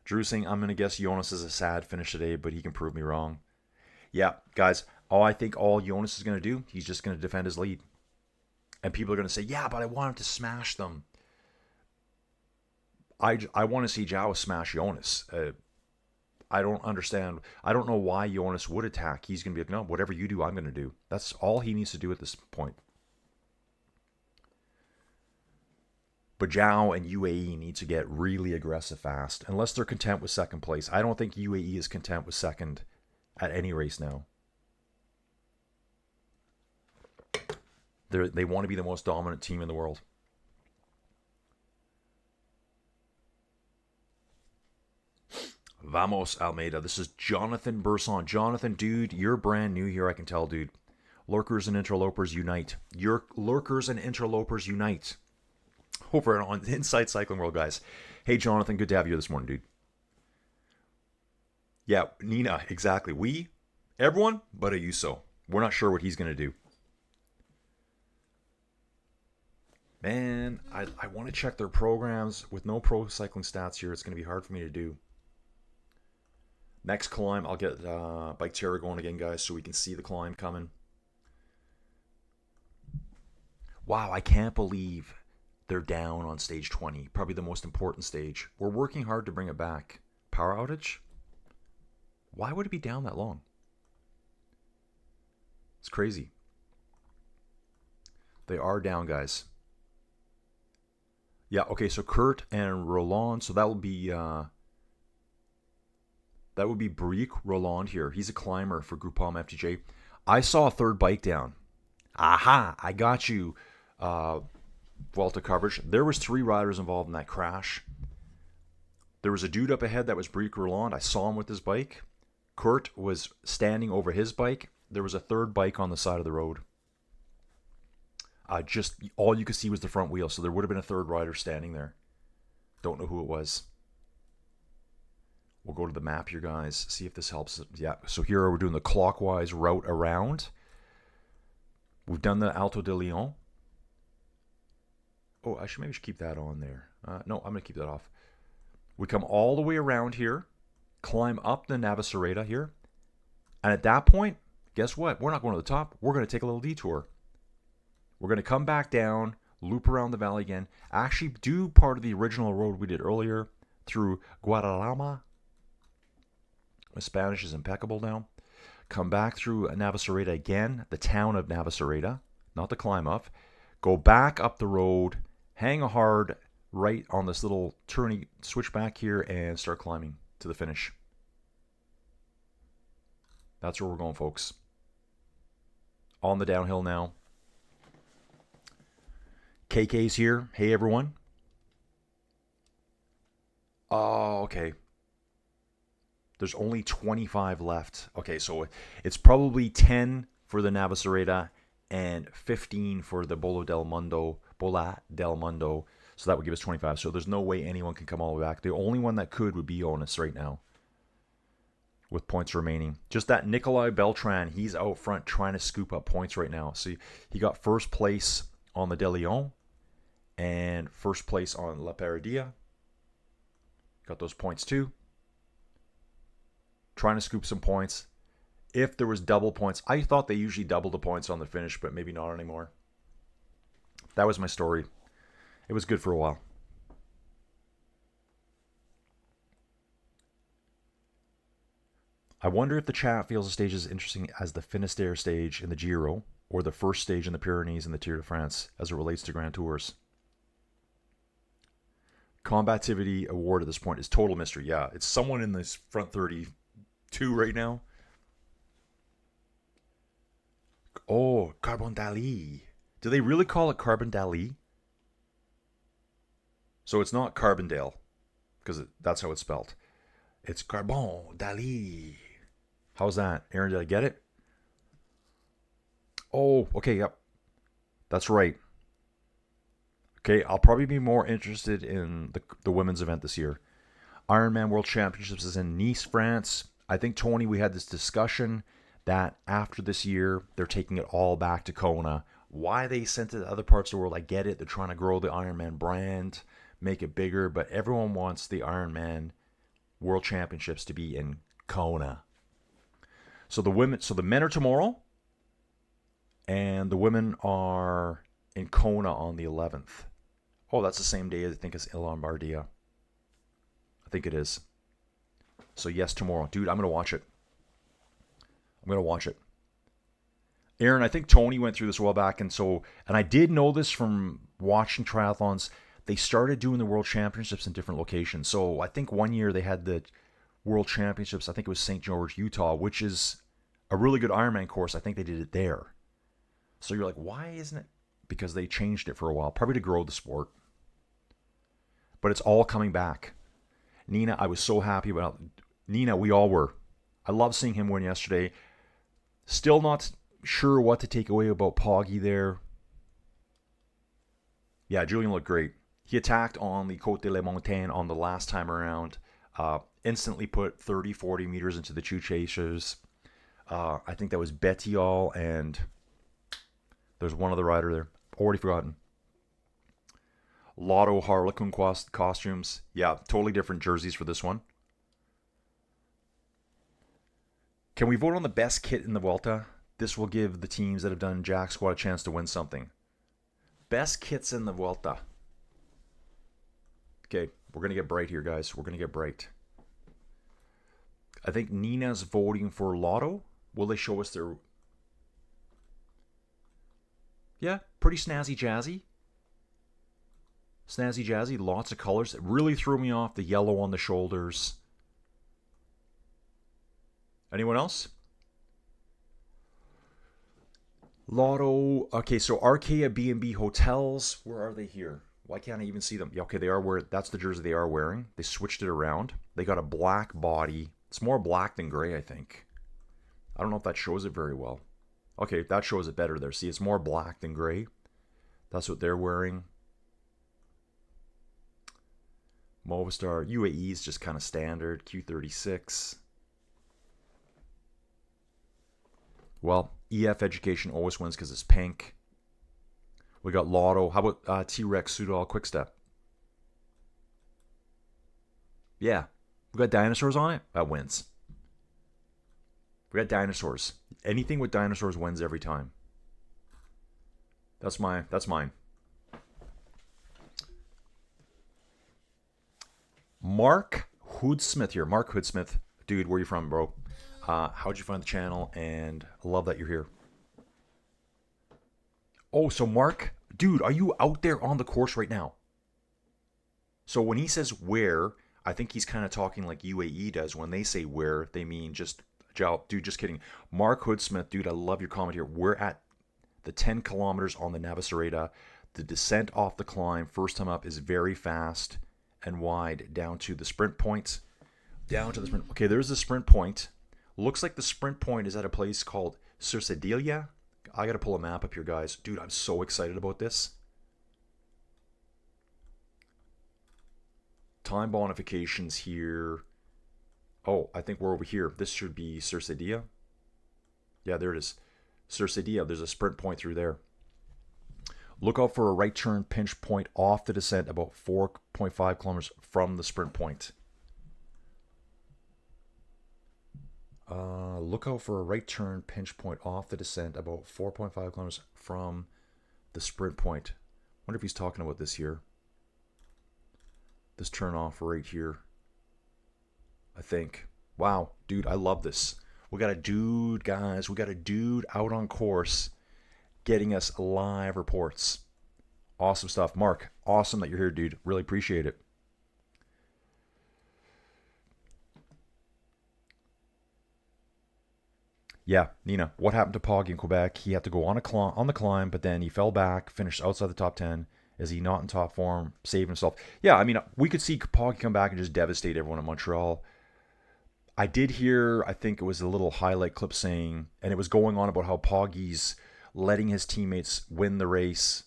Drew saying, I'm going to guess Jonas is a sad finish today, but he can prove me wrong. Yeah, guys, I think all Jonas is going to do, he's just going to defend his lead. And people are going to say, yeah, but I want him to smash them. I want to see Joao smash Jonas. I don't understand. I don't know why Jonas would attack. He's going to be like, no, whatever you do, I'm going to do. That's all he needs to do at this point. But Joao and UAE need to get really aggressive fast. Unless they're content with second place. I don't think UAE is content with second at any race now. They want to be the most dominant team in the world. Vamos, Almeida. This is Jonathan Burson. Jonathan, dude, you're brand new here, I can tell, dude. Lurkers and interlopers unite. Your lurkers and interlopers unite. Over on Inside Cycling World, guys. Hey, Jonathan, good to have you this morning, dude. Yeah, Nina, exactly. Everyone but Ayuso. We're not sure what he's going to do. Man, I want to check their programs. With no pro cycling stats here, it's going to be hard for me to do. Next climb, I'll get Bike Terror going again, guys, so we can see the climb coming. Wow, I can't believe they're down on stage 20. Probably the most important stage. We're working hard to bring it back. Power outage? Why would it be down that long? It's crazy. They are down, guys. Yeah, okay, so Kurt and Roland, so that would be Brique Roland here. He's a climber for Groupama FDJ. I saw a third bike down. Aha, I got you. Vuelta coverage. There was 3 riders involved in that crash. There was a dude up ahead that was Brique Roland. I saw him with his bike. Kurt was standing over his bike. There was a third bike on the side of the road. Just all you could see was the front wheel, so there would have been a third rider standing there. Don't know who it was. We'll go to the map here, guys. See if this helps. Yeah, so here we're doing the clockwise route around. We've done the Alto de Leon. Oh, I should keep that on there. No, I'm going to keep that off. We come all the way around here, climb up the Navacerrada here, and at that point, guess what? We're not going to the top. We're going to take a little detour. We're going to come back down, loop around the valley again, actually do part of the original road we did earlier through Guadalajara. My Spanish is impeccable now. Come back through Navacerrada again, the town of Navacerrada, not the climb up. Go back up the road, hang a hard right on this little turny switchback here, and start climbing to the finish. That's where we're going, folks. On the downhill now. KK's here. Hey, everyone. Oh, okay. There's only 25 left. Okay, so it's probably 10 for the Navacerrada and 15 for the Bola del Mondo. So that would give us 25. So there's no way anyone can come all the way back. The only one that could would be Jonas right now, with points remaining. Just that Nikolai Beltran, he's out front trying to scoop up points right now. So he got first place on the De Leon and first place on La Paradilla. Got those points too. Trying to scoop some points. If there was double points, I thought they usually double the points on the finish, but maybe not anymore. That was my story. It was good for a while. I wonder if the chat feels the stage is interesting as the Finistère stage in the Giro, or the first stage in the Pyrenees in the Tour de France, as it relates to Grand Tours. Combativity award at this point is total mystery. Yeah, it's someone in this front 32 right now. Oh, Carbon Dali. Do they really call it Carbon Dali? So it's not Carbondale, because that's how it's spelled. It's Carbon Dali. How's that? Aaron, did I get it? Oh, okay, yep. That's right. Okay, I'll probably be more interested in the women's event this year. Ironman World Championships is in Nice, France. I think, Tony, we had this discussion that after this year, they're taking it all back to Kona. Why they sent it to other parts of the world, I get it. They're trying to grow the Ironman brand, make it bigger, but everyone wants the Ironman World Championships to be in Kona. So the men are tomorrow, and the women are in Kona on the 11th. Oh, that's the same day I think as Lombardia. I think it is. So yes, tomorrow. Dude, I'm going to watch it. Aaron, I think Tony went through this a while back, and I did know this from watching triathlons. They started doing the World Championships in different locations. So I think one year they had the World Championships, I think it was St. George, Utah, which is a really good Ironman course. I think they did it there. So you're like, why isn't it? Because they changed it for a while, probably to grow the sport. But it's all coming back. Nina, I was so happy about Nina. We all were. I love seeing him win yesterday. Still not sure what to take away about Poggy there. Yeah, Julian looked great. He attacked on the Côte de la Montagne on the last time around. Instantly put 30, 40 meters into the two chasers. I think that was Bettiol, and there's one other rider there. Already forgotten. Lotto Harlequin costumes. Yeah, totally different jerseys for this one. Can we vote on the best kit in the Vuelta? This will give the teams that have done Jack Squad a chance to win something. Best kits in the Vuelta. Okay, we're going to get bright here, guys. We're going to get bright. I think Nina's voting for Lotto. Will they show us their... Yeah, pretty snazzy jazzy. Snazzy jazzy, lots of colors. It really threw me off, the yellow on the shoulders. Anyone else? Lotto. Okay, so Archaea B&B Hotels. Where are they here? Why can't I even see them? Yeah, okay, they are wearing... That's the jersey they are wearing. They switched it around. They got a black body. It's more black than gray, I think. I don't know if that shows it very well. Okay, that shows it better there. See, it's more black than gray. That's what they're wearing. Movistar. UAE is just kind of standard. Q36. Well, EF Education always wins because it's pink. We got Lotto. How about T-Rex Sudol Quickstep? Yeah. We got dinosaurs on it. That wins. We got dinosaurs. Anything with dinosaurs wins every time. That's mine. Mark Hoodsmith here. Mark Hoodsmith. Dude, where you from, bro? How'd you find the channel? And I love that you're here. Oh, so Mark, dude, are you out there on the course right now? So when he says where, I think he's kind of talking like UAE does. When they say where, they mean just, Joao, dude, just kidding. Mark Hoodsmith, dude, I love your comment here. We're at the 10 kilometers on the Navacerrada. The descent off the climb, first time up, is very fast and wide down to the sprint points. Down to the sprint. Okay, there's the sprint point. Looks like the sprint point is at a place called Cercedilla. I got to pull a map up here, guys. Dude, I'm so excited about this. Time bonifications here. Oh, I think we're over here. This should be Cercedilla. Yeah, there it is. Cercedilla. There's a sprint point through there. Look out for a right turn pinch point off the descent about 4.5 kilometers from the sprint point. Look out for a right turn pinch point off the descent about 4.5 kilometers from the sprint point. Wonder if he's talking about this here. This turn off right here. I think. Wow, dude, I love this. We got a dude, guys. We got a dude out on course getting us live reports. Awesome stuff. Mark, awesome that you're here, dude. Really appreciate it. Yeah, Nina, what happened to Poggy in Quebec? He had to go on the climb, but then he fell back, finished outside the top 10. Is he not in top form? Save himself. Yeah, I mean, we could see Poggy come back and just devastate everyone in Montreal. I did hear, I think it was a little highlight clip saying, and it was going on about how Poggy's letting his teammates win the race.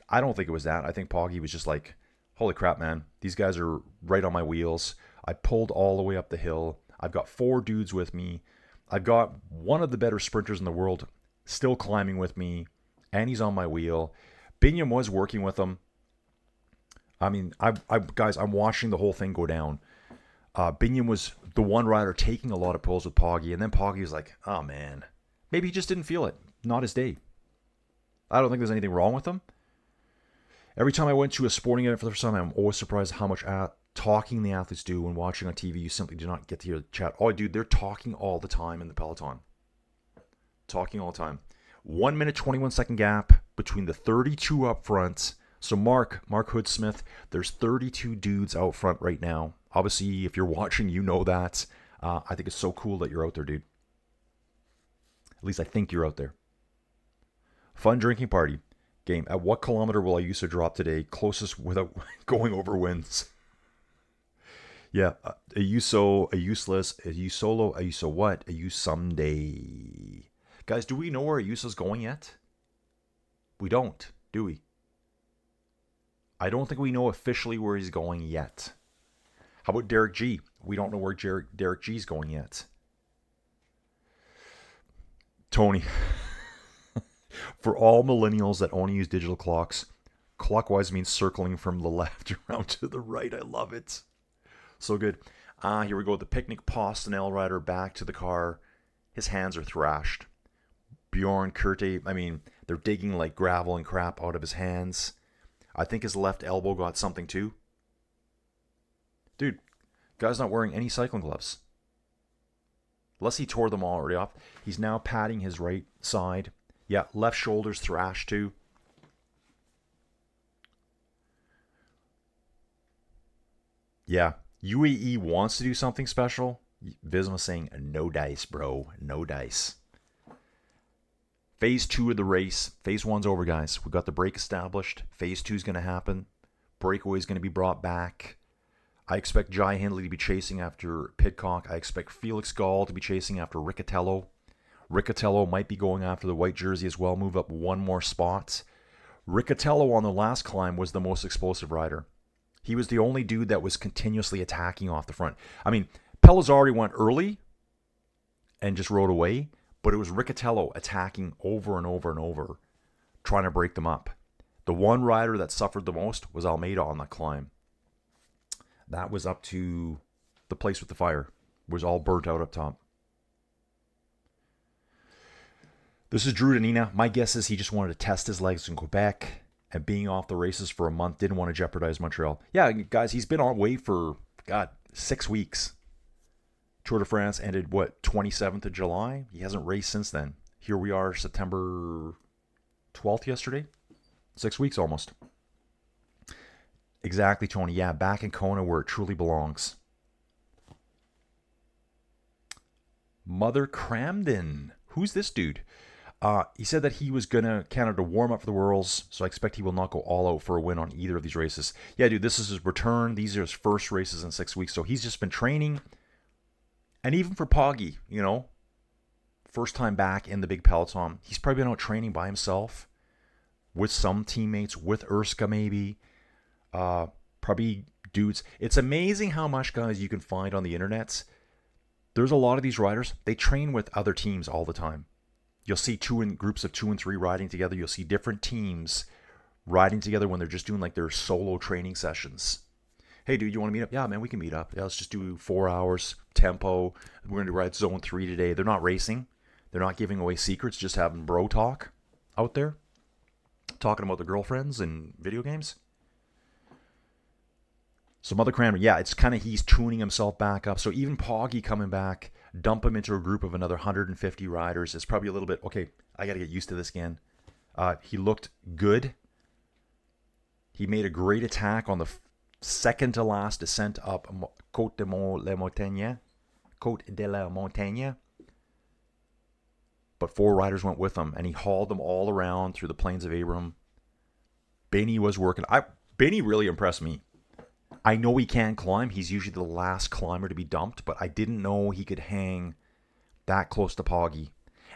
I don't think it was that. I think Poggy was just like, holy crap, man. These guys are right on my wheels. I pulled all the way up the hill. I've got 4 dudes with me. I've got one of the better sprinters in the world still climbing with me, and he's on my wheel. Binyam was working with him. I mean, guys, I'm watching the whole thing go down. Binyam was the one rider taking a lot of pulls with Poggy, and then Poggy was like, oh, man. Maybe he just didn't feel it. Not his day. I don't think there's anything wrong with him. Every time I went to a sporting event for the first time, I'm always surprised how much talking the athletes do when watching on TV. You simply do not get to hear the chat. Oh, dude, they're talking all the time in the peloton. Talking all the time. 1 minute, 21 second gap between the 32 up front. So Mark Hoodsmith, there's 32 dudes out front right now. Obviously, if you're watching, you know that. I think it's so cool that you're out there, dude. At least I think you're out there. Fun drinking party. Game. At what kilometer will I use to drop today? Closest without going over wins. Yeah. A USO, a useless, a U solo, a USO what? A U someday. Guys, do we know where Ayuso's going yet? We don't, do we? I don't think we know officially where he's going yet. How about Derek G? We don't know where Derek G's going yet. Tony. For all millennials that only use digital clocks, clockwise means circling from the left around to the right. I love it. So good. Here we go. The picnic Postonel rider back to the car. His hands are thrashed. Bjorn Kurte, I mean, they're digging like gravel and crap out of his hands. I think his left elbow got something too. Dude, guy's not wearing any cycling gloves. Unless he tore them already off. He's now patting his right side. Yeah, left shoulder's thrashed too. Yeah, UAE wants to do something special. Visma saying, no dice, bro. No dice. Phase 2 of the race. Phase 1's over, guys. We got the break established. Phase 2's going to happen. Breakaway's going to be brought back. I expect Jai Hindley to be chasing after Pidcock. I expect Felix Gall to be chasing after Riccatello. Riccatello might be going after the white jersey as well. Move up one more spot. Riccatello on the last climb was the most explosive rider. He was the only dude that was continuously attacking off the front. I mean, Pellizzari went early and just rode away, but it was Riccatello attacking over and over and over, trying to break them up. The one rider that suffered the most was Almeida on that climb. That was up to the place with the fire. It was all burnt out up top. This is Drew Danina. My guess is he just wanted to test his legs in Quebec, and being off the races for a month, didn't want to jeopardize Montreal. Yeah, guys, he's been on way for, God, 6 weeks. Tour de France ended, what, 27th of July? He hasn't raced since then. Here we are, September 12th yesterday. 6 weeks almost. Exactly, Tony. Yeah, back in Kona where it truly belongs. Mother Cramden. Who's this dude? He said that he was going to Canada warm up for the Worlds, so I expect he will not go all out for a win on either of these races. Yeah, dude, this is his return. These are his first races in 6 weeks, so he's just been training. And even for Poggy, you know, first time back in the big peloton, he's probably been out training by himself with some teammates, with Urska maybe, probably dudes. It's amazing how much, guys, you can find on the internet. There's a lot of these riders, they train with other teams all the time. You'll see groups of 2 and 3 riding together. You'll see different teams riding together when they're just doing like their solo training sessions. Hey, dude, you want to meet up? Yeah, man, we can meet up. Yeah, let's just do 4 hours, tempo. We're going to ride zone 3 today. They're not racing. They're not giving away secrets, just having bro talk out there. Talking about their girlfriends and video games. So Mother Cranmer, yeah, it's kind of he's tuning himself back up. So even Poggy coming back, dump him into a group of another 150 riders. It's probably a little bit, okay, I got to get used to this again. He looked good. He made a great attack on the second to last descent up Côte de la Montagne. Côte de la Montagne. But 4 riders went with him, and he hauled them all around through the plains of Abraham. Benny was working. Benny really impressed me. I know he can climb. He's usually the last climber to be dumped, but I didn't know he could hang that close to Poggy.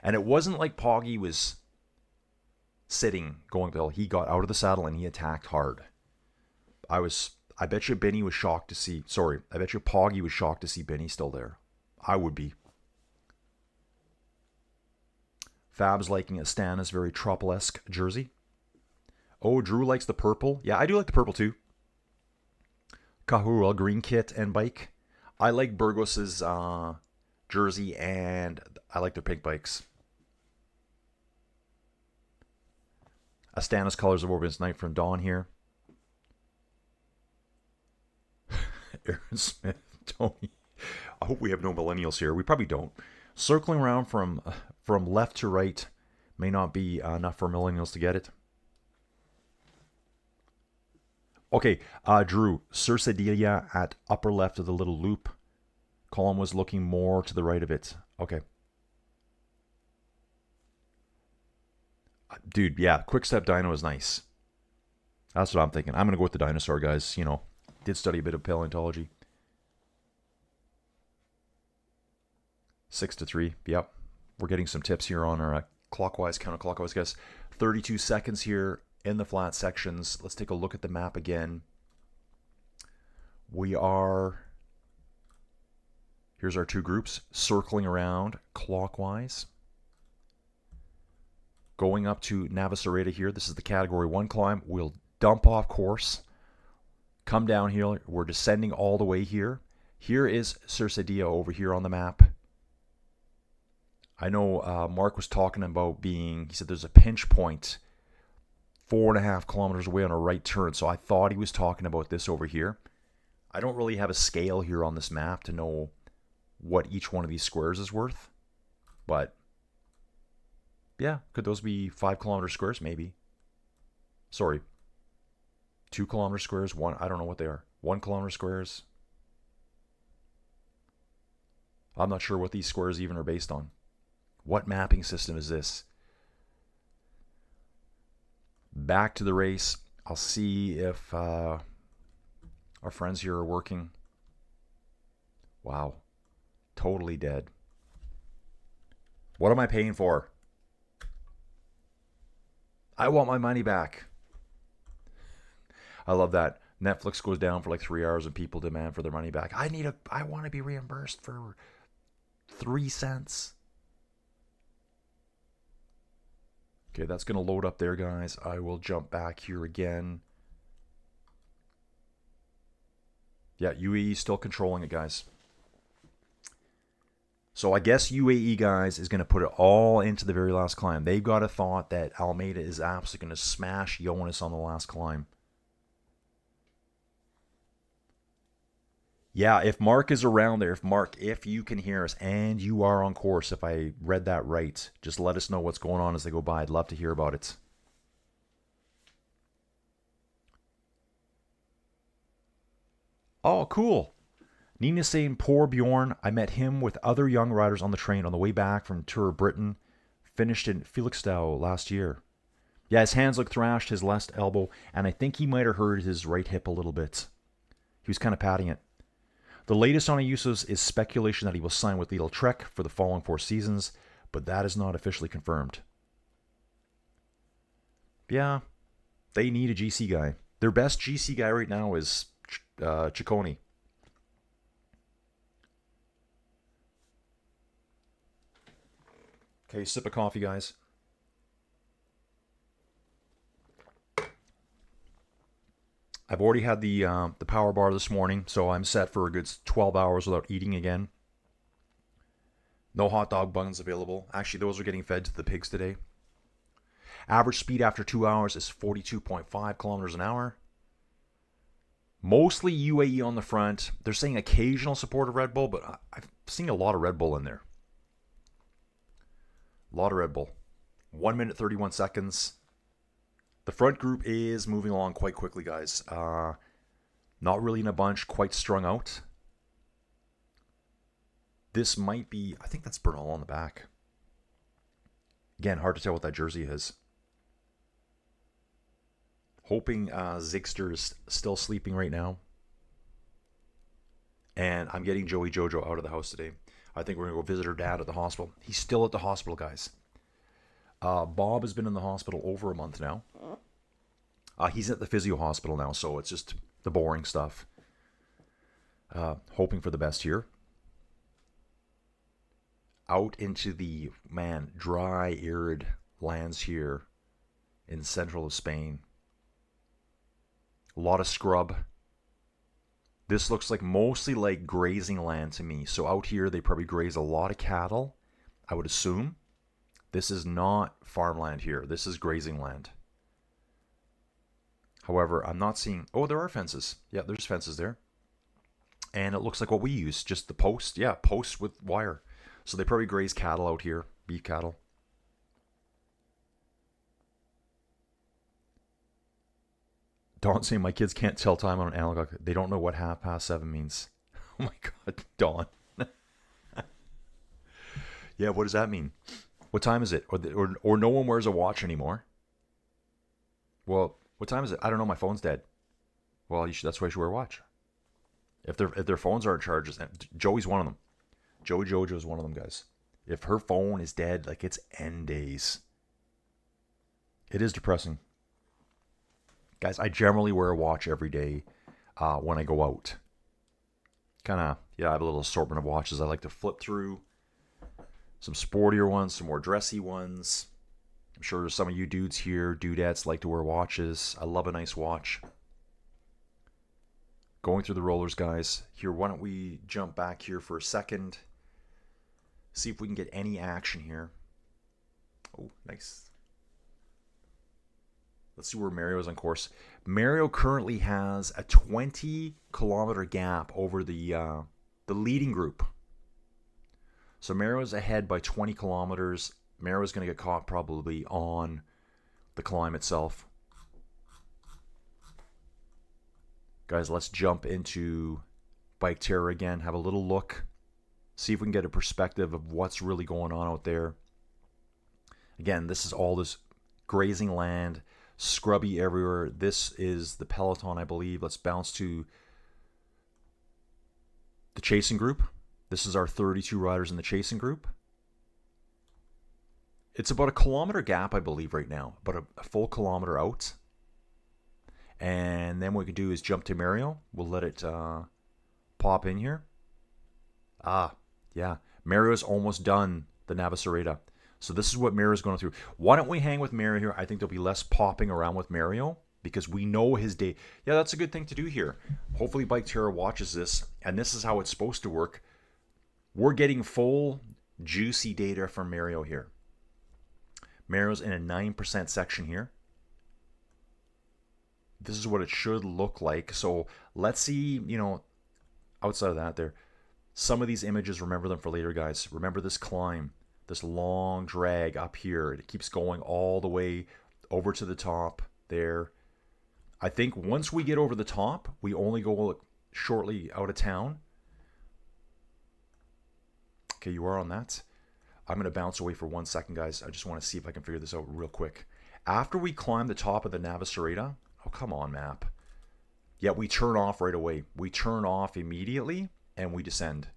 And it wasn't like Poggy was sitting, going uphill. He got out of the saddle and he attacked hard. I bet you Benny was shocked to see, I bet you Poggy was shocked to see Benny still there. I would be. Fab's liking Astana's very Tropple-esque jersey. Oh, Drew likes the purple. Yeah, I do like the purple too. Kahura green kit and bike. I like Burgos's jersey, and I like their pink bikes. Astana's colors of Orbit's Night from Dawn here. Aaron Smith, Tony. I hope we have no millennials here. We probably don't. Circling around from left to right may not be enough for millennials to get it. Okay, Drew, Cercedilla at upper left of the little loop. Colin was looking more to the right of it. Okay. Dude, yeah, Quick Step Dyno is nice. That's what I'm thinking. I'm going to go with the dinosaur, guys. You know, did study a bit of paleontology. 6-3. Yep. We're getting some tips here on our clockwise, counterclockwise, guys. 32 seconds here in the flat sections. Let's take a look at the map again. Here's our 2 groups circling around clockwise. Going up to Navacerrada here. This is the Category 1 climb. We'll dump off course. Come down here. We're descending all the way here. Here is Cercedilla over here on the map. I know Mark was talking about he said there's a pinch point 4.5 kilometers away on a right turn. So I thought he was talking about this over here. I don't really have a scale here on this map to know what each one of these squares is worth. But yeah, could those be 5 kilometer squares? Maybe. Sorry. 2 kilometer squares? I don't know what they are. 1 kilometer squares? I'm not sure what these squares even are based on. What mapping system is this? Back to the race. I'll see if our friends here are working. Wow. Totally dead. What am I paying for? I want my money back. I love that. Netflix goes down for like 3 hours and people demand for their money back. I want to be reimbursed for 3 cents. Okay, that's going to load up there, guys. I will jump back here again. Yeah, UAE is still controlling it, guys. So I guess UAE, guys, is going to put it all into the very last climb. They've got a thought that Almeida is absolutely going to smash Jonas on the last climb. Yeah, if Mark is around there, if you can hear us and you are on course, if I read that right, just let us know what's going on as they go by. I'd love to hear about it. Oh, cool. Nina's saying, poor Bjorn. I met him with other young riders on the train on the way back from Tour of Britain. Finished in Felixstowe last year. Yeah, his hands look thrashed, his left elbow, and I think he might have hurt his right hip a little bit. He was kind of patting it. The latest on Ayuso's is speculation that he will sign with Lidl Trek for the following 4 seasons, but that is not officially confirmed. Yeah, they need a GC guy. Their best GC guy right now is Ciccone. Okay, sip of coffee, guys. I've already had the power bar this morning, so I'm set for a good 12 hours without eating again. No hot dog buns available. Actually, those are getting fed to the pigs today. Average speed after 2 hours is 42.5 kilometers an hour. Mostly UAE on the front. They're saying occasional support of Red Bull, but I've seen a lot of Red Bull in there. A lot of Red Bull. 1 minute 31 seconds. The front group is moving along quite quickly, guys. Not really in a bunch, quite strung out. This might be, I think that's Bernal on the back. Again, hard to tell what that jersey is. Hoping Zigster is still sleeping right now. And I'm getting Joey Jojo out of the house today. I think we're going to go visit her dad at the hospital. He's still at the hospital, guys. Bob has been in the hospital over a month now. He's at the physio hospital now, so it's just the boring stuff. Hoping for the best here. Out into the, dry, arid lands here in central of Spain. A lot of scrub. This looks like mostly like grazing land to me. So out here, they probably graze a lot of cattle, I would assume. This is not farmland here. This is grazing land. However, I'm not seeing... Oh, there are fences. Yeah, there's fences there. And it looks like what we use, just the post. Yeah, posts with wire. So they probably graze cattle out here, beef cattle. Dawn saying, my kids can't tell time on an analog. They don't know what 7:30 means. Oh my God, Dawn. Yeah, what does that mean? What time is it? Or no one wears a watch anymore. Well, what time is it? I don't know. My phone's dead. Well, that's why you should wear a watch. If their phones aren't charged, Joey's one of them. Joey Jojo is one of them, guys. If her phone is dead, like it's end days. It is depressing. Guys, I generally wear a watch every day when I go out. I have a little assortment of watches I like to flip through. Some sportier ones, some more dressy ones. I'm sure some of you dudes here, dudettes, like to wear watches. I love a nice watch. Going through the rollers, guys. Here, why don't we jump back here for a second. See if we can get any action here. Oh, nice. Let's see where Mario is on course. Mario currently has a 20-kilometer gap over the leading group. So Mario's ahead by 20 kilometers. Mario's going to get caught probably on the climb itself. Guys, let's jump into Bike Terror again. Have a little look. See if we can get a perspective of what's really going on out there. Again, this is all this grazing land. Scrubby everywhere. This is the peloton, I believe. Let's bounce to the chasing group. This is our 32 riders in the chasing group. It's about a kilometer gap, I believe, right now. About a full kilometer out. And then what we can do is jump to Mario. We'll let it pop in here. Yeah. Mario's almost done the Navacerrada. So this is what Mario's going through. Why don't we hang with Mario here? I think there'll be less popping around with Mario because we know his day. Yeah, that's a good thing to do here. Hopefully Bike Terror watches this, and this is how it's supposed to work. We're getting full, juicy data from Mario here. Mario's in a 9% section here. This is what it should look like. So let's see, outside of that there, some of these images, remember them for later, guys. Remember this climb, this long drag up here. It keeps going all the way over to the top there. I think once we get over the top, we only go shortly out of town. Okay, you are on that. I'm going to bounce away for 1 second, guys. I just want to see if I can figure this out real quick. After we climb the top of the Navacerrada, oh, come on, map. Yeah, we turn off right away. We turn off immediately, and we descend.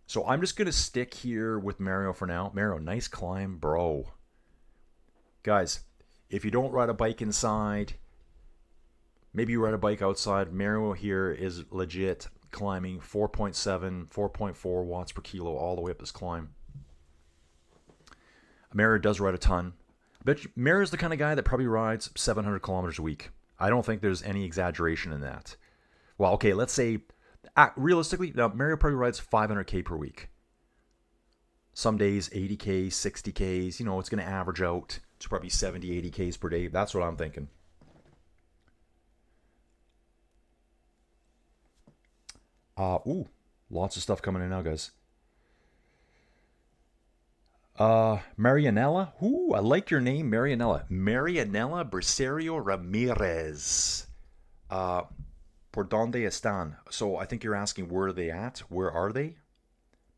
So I'm just going to stick here with Mario for now. Mario, nice climb, bro. Guys, if you don't ride a bike inside, maybe you ride a bike outside. Mario here is legit climbing 4.7, 4.4 watts per kilo all the way up this climb. Mario does ride a ton. I bet Mario's the kind of guy that probably rides 700 kilometers a week. I don't think there's any exaggeration in that. Well, okay, let's say, realistically, now Mario probably rides 500K per week. Some days 80K, 60Ks, you know, it's going to average out to probably 70, 80Ks per day. That's what I'm thinking. Ooh, lots of stuff coming in now, guys. Marianella. Ooh, I like your name, Marianella. Marianella Briserio Ramirez. Por donde están? So I think you're asking where are they at? Where are they?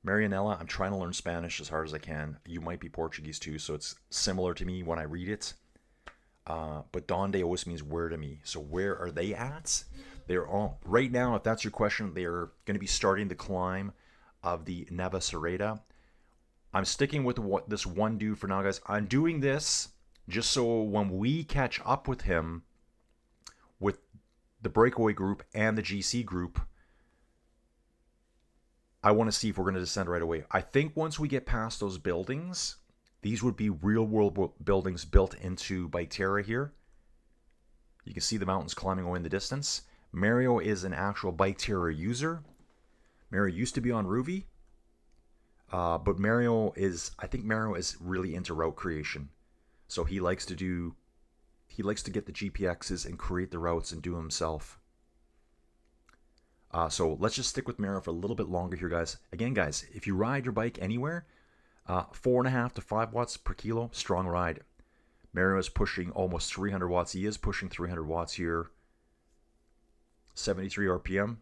Marianella, I'm trying to learn Spanish as hard as I can. You might be Portuguese too, so it's similar to me when I read it. But donde always means where to me. So where are they at? They're all right now. If that's your question, they're going to be starting the climb of the Navacerrada. I'm sticking with this one dude for now, guys. I'm doing this just so when we catch up with him, with the breakaway group and the GC group, I want to see if we're going to descend right away. I think once we get past those buildings, these would be real world buildings built into Bike Terra here. You can see the mountains climbing away in the distance. Mario is an actual Bike Terra user. Mario used to be on Ruby. But I think Mario is really into route creation. So he likes to get the GPXs and create the routes and do them himself. So let's just stick with Mario for a little bit longer here, guys. Again, guys, if you ride your bike anywhere, 4.5 to 5 watts per kilo, strong ride. Mario is pushing almost 300 watts. He is pushing 300 watts here. 73 RPM.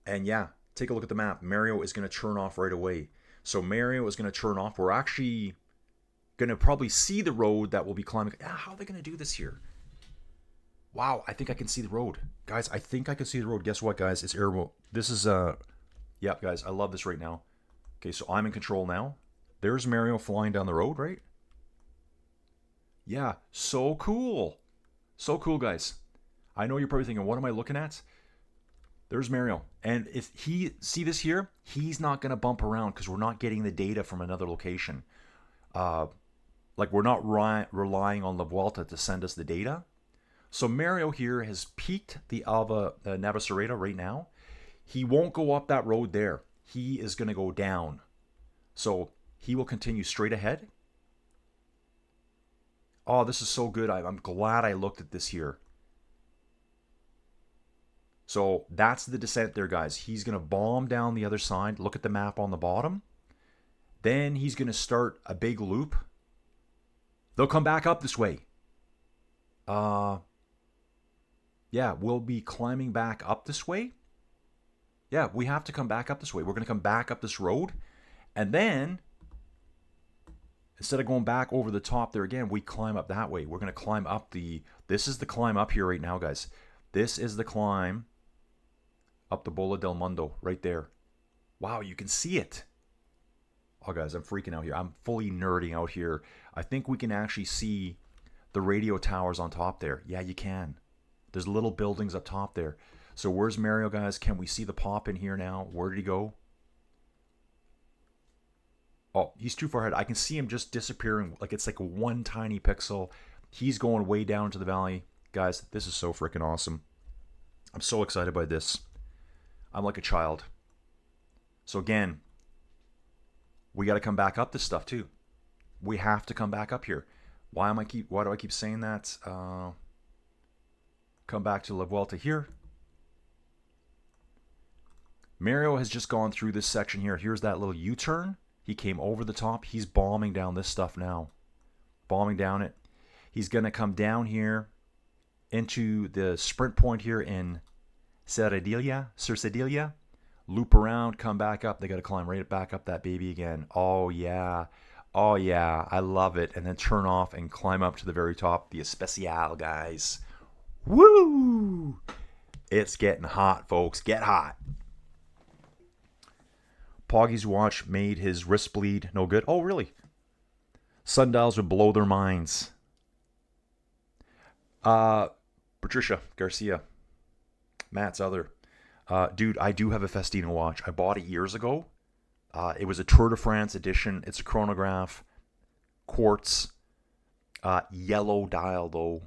And yeah, take a look at the map. Mario is going to turn off right away. So Mario is going to turn off. We're actually going to probably see the road that we'll be climbing. How are they going to do this here? Wow, I think I can see the road. Guys, I think I can see the road. Guess what, guys? It's airable. This is, yeah, guys, I love this right now. Okay, so I'm in control now. There's Mario flying down the road, right? Yeah, so cool. So cool, guys. I know you're probably thinking, what am I looking at? There's Mario. And if see this here, he's not going to bump around because we're not getting the data from another location. Like we're not relying on La Vuelta to send us the data. So Mario here has peaked the Navacerrada right now. He won't go up that road there. He is going to go down. So he will continue straight ahead. Oh, this is so good. I'm glad I looked at this here. So that's the descent there, guys. He's going to bomb down the other side. Look at the map on the bottom. Then he's going to start a big loop. They'll come back up this way. Yeah, we'll be climbing back up this way. Yeah, we have to come back up this way. We're going to come back up this road. And then, instead of going back over the top there again, we climb up that way. We're going to climb up this is the climb up here right now, guys. This is the climb up the Bola del Mondo right there. Wow, you can see it. Oh, guys, I'm freaking out here. I'm fully nerding out here. I think we can actually see the radio towers on top there. Yeah, you can. There's little buildings up top there. So where's Mario, guys? Can we see the pop in here now? Where did he go? Oh, he's too far ahead. I can see him just disappearing. Like it's like one tiny pixel. He's going way down to the valley. Guys, this is so freaking awesome. I'm so excited by this. I'm like a child. So again, we got to come back up this stuff too. We have to come back up here. Why do I keep saying that? Come back to La Vuelta here. Mario has just gone through this section here. Here's that little U-turn. He came over the top. He's bombing down this stuff now. Bombing down it. He's going to come down here into the sprint point here in Cercedilla. Loop around, come back up. They got to climb right back up that baby again. Oh, yeah. Oh, yeah. I love it. And then turn off and climb up to the very top. The Especial, guys. Woo! It's getting hot, folks. Get hot. Poggy's watch made his wrist bleed no good. Oh, really? Sundials would blow their minds. Patricia Garcia. Matt's other. Dude, I do have a Festina watch. I bought it years ago. It was a Tour de France edition. It's a chronograph. Quartz. Yellow dial, though.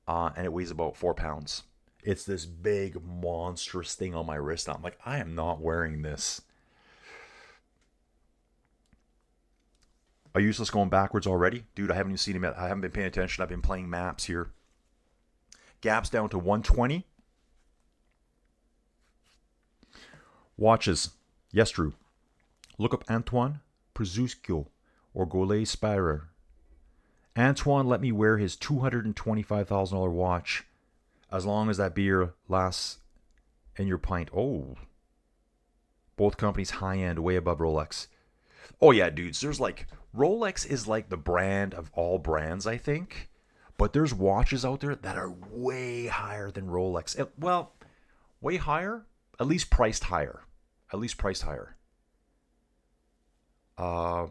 And it weighs about 4 pounds. It's this big, monstrous thing on my wrist. I'm like, I am not wearing this. Are Useless going backwards already? Dude, I haven't even seen him yet. I haven't been paying attention. I've been playing maps here. Gaps down to 120. Watches. Yes, Drew. Look up Antoine Przuscio or Goulet Spirer. Antoine let me wear his $225,000 watch as long as that beer lasts in your pint. Oh. Both companies high-end, way above Rolex. Oh, yeah, dudes. There's like... Rolex is like the brand of all brands, I think. But there's watches out there that are way higher than Rolex. Well, way higher? At least priced higher. At least priced higher. A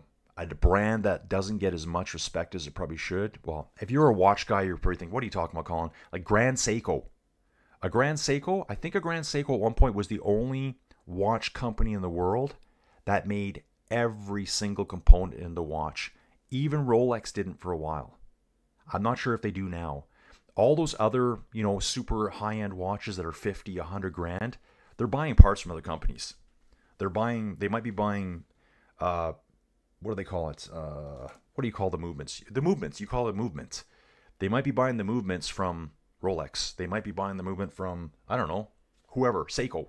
brand that doesn't get as much respect as it probably should. Well, if you're a watch guy, you're probably thinking, what are you talking about, Colin? Like Grand Seiko. A Grand Seiko, I think a Grand Seiko at one point was the only watch company in the world that made every single component in the watch. Even Rolex didn't for a while. I'm not sure if they do now. All those other, super high-end watches that are 50, 100 grand, they're buying parts from other companies. They might be buying, what do they call it? What do you call the movements? The movements, you call it movement. They might be buying the movements from Rolex. They might be buying the movement from, I don't know, whoever, Seiko.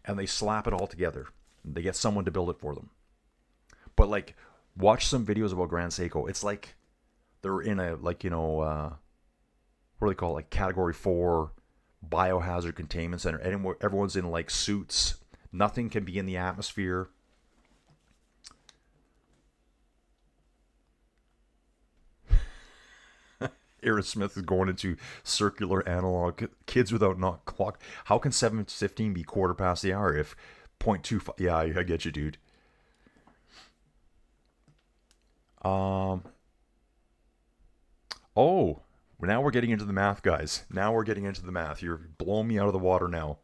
And they slap it all together. They get someone to build it for them. But like, watch some videos about Grand Seiko. It's like they're in a, what do they call it? Like Category 4 biohazard containment center. And everyone's in like suits. Nothing can be in the atmosphere. Aaron Smith is going into circular analog. Kids without not clock. How can 7:15 be quarter past the hour if 0.25? Yeah, I get you, dude. Oh, now we're getting into the math, guys. Now we're getting into the math. You're blowing me out of the water now.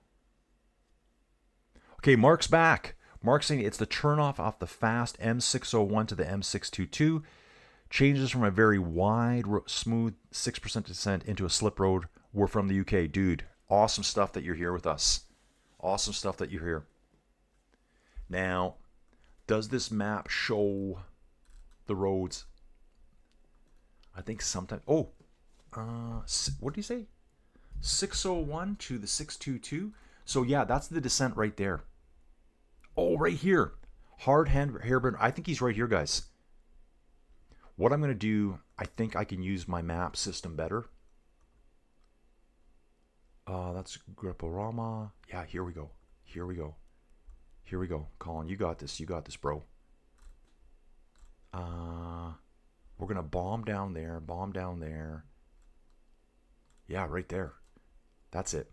Okay, Mark's back. Mark's saying it's the turnoff off the fast M601 to the M622. Changes from a very wide, smooth 6% descent into a slip road. We're from the UK. Dude, awesome stuff that you're here with us. Awesome stuff that you're here. Now, does this map show the roads? I think sometimes... Oh, what did you say? 601 to the 622. So yeah, that's the descent right there. Oh, right here. Hard hand hairband. I think he's right here, guys. What I'm going to do, I think I can use my map system better. That's Griporama. Yeah, here we go. Here we go. Here we go. Colin, you got this. You got this, bro. We're going to bomb down there. Bomb down there. Yeah, right there. That's it.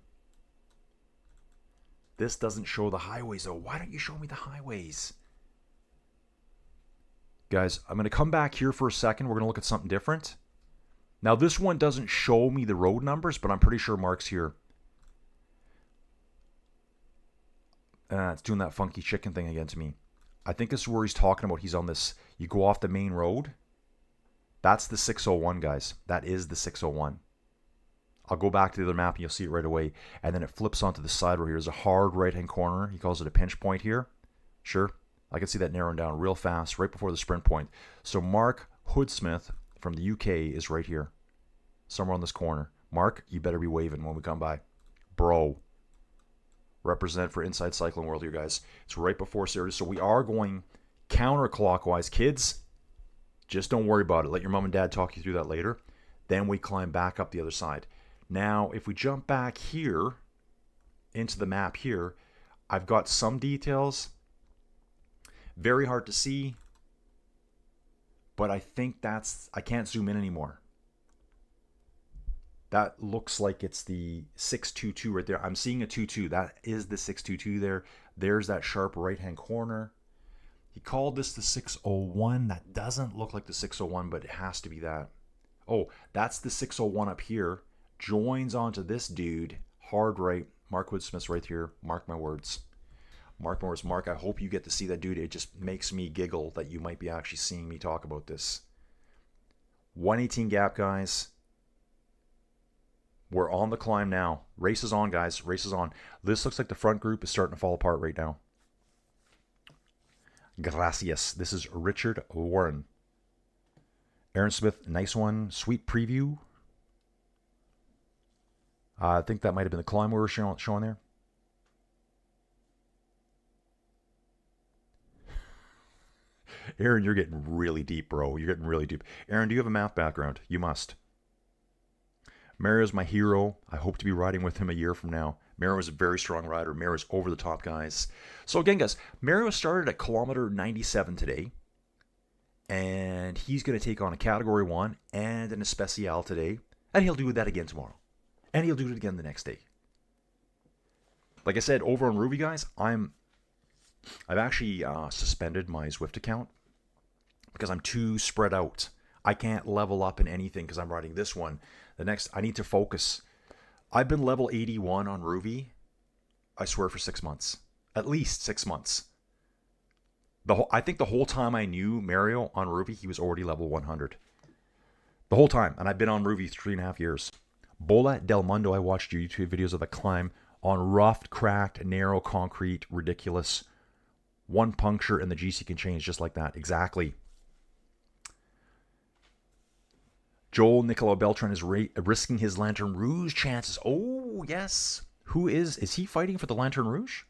This doesn't show the highways, though. Why don't you show me the highways? Guys, I'm going to come back here for a second. We're going to look at something different. Now, this one doesn't show me the road numbers, but I'm pretty sure Mark's here. It's doing that funky chicken thing again to me. I think this is where he's talking about. He's on this. You go off the main road. That's the 601, guys. That is the 601. I'll go back to the other map and you'll see it right away. And then it flips onto the side where here's a hard right-hand corner. He calls it a pinch point here. Sure. I can see that narrowing down real fast right before the sprint point. So Mark Hoodsmith from the UK is right here. Somewhere on this corner. Mark, you better be waving when we come by. Bro. represent for Inside Cycling World here, guys. It's right before Saturday, so we are going counterclockwise. Kids, just don't worry about it. Let your mom and dad talk you through that later. Then we climb back up the other side. Now, if we jump back here into the map here, I've got some details. Very hard to see, but I think I can't zoom in anymore. That looks like it's the 622 right there. I'm seeing a 22. That is the 622 there. There's that sharp right-hand corner. He called this the 601. That doesn't look like the 601, but it has to be that. Oh, that's the 601 up here. Joins onto this dude. Hard right. Mark Woodsmith's right here. Mark my words. Mark my words. Mark, I hope you get to see that dude. It just makes me giggle that you might be actually seeing me talk about this. 118 gap, guys. We're on the climb now. Race is on, guys. Race is on. This looks like the front group is starting to fall apart right now. Gracias. This is Richard Warren. Aaron Smith, nice one. Sweet preview. I think that might have been the climb we were showing there. Aaron, you're getting really deep, bro. You're getting really deep. Aaron, do you have a math background? You must. Mario's my hero. I hope to be riding with him a year from now. Mario is a very strong rider. Mario's over the top, guys. So again, guys, Mario started at kilometer 97 today. And he's going to take on a Category 1 and an Especial today. And he'll do that again tomorrow. And he'll do it again the next day. Like I said, over on Ruby, guys, I've actually suspended my Zwift account because I'm too spread out. I can't level up in anything because I'm riding this one. The next, I need to focus. I've been level 81 on Ruby, I swear, for 6 months. At least 6 months. I think the whole time I knew Mario on Ruby, he was already level 100. The whole time. And I've been on Ruby 3.5 years. Bola del Mondo, I watched your YouTube videos of the climb on rough, cracked, narrow, concrete, ridiculous. One puncture and the GC can change just like that. Exactly. Joel Nicolau Beltran is risking his Lantern Rouge chances. Oh, yes. Who is he fighting for the Lantern Rouge?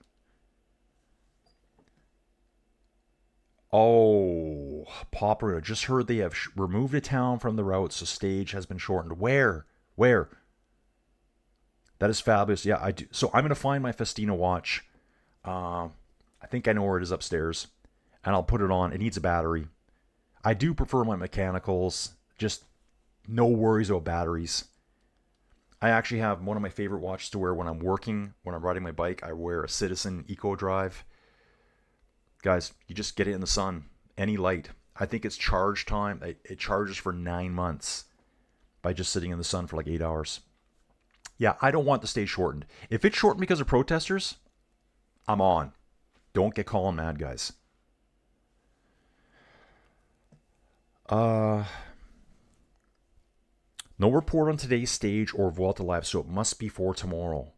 Oh, Popper. Just heard they have removed a town from the route, so stage has been shortened. Where? That is fabulous. Yeah, I do. So I'm going to find my Festina watch. I think I know where it is upstairs. And I'll put it on. It needs a battery. I do prefer my mechanicals. Just no worries about batteries. I actually have one of my favorite watches to wear when I'm working. When I'm riding my bike, I wear a Citizen Eco Drive. Guys, you just get it in the sun. Any light. I think it's charge time. It charges for 9 months by just sitting in the sun for like 8 hours. Yeah, I don't want the stage shortened. If it's shortened because of protesters, I'm on. Don't get Colin mad, guys. No report on today's stage or Vuelta Live, so it must be for tomorrow.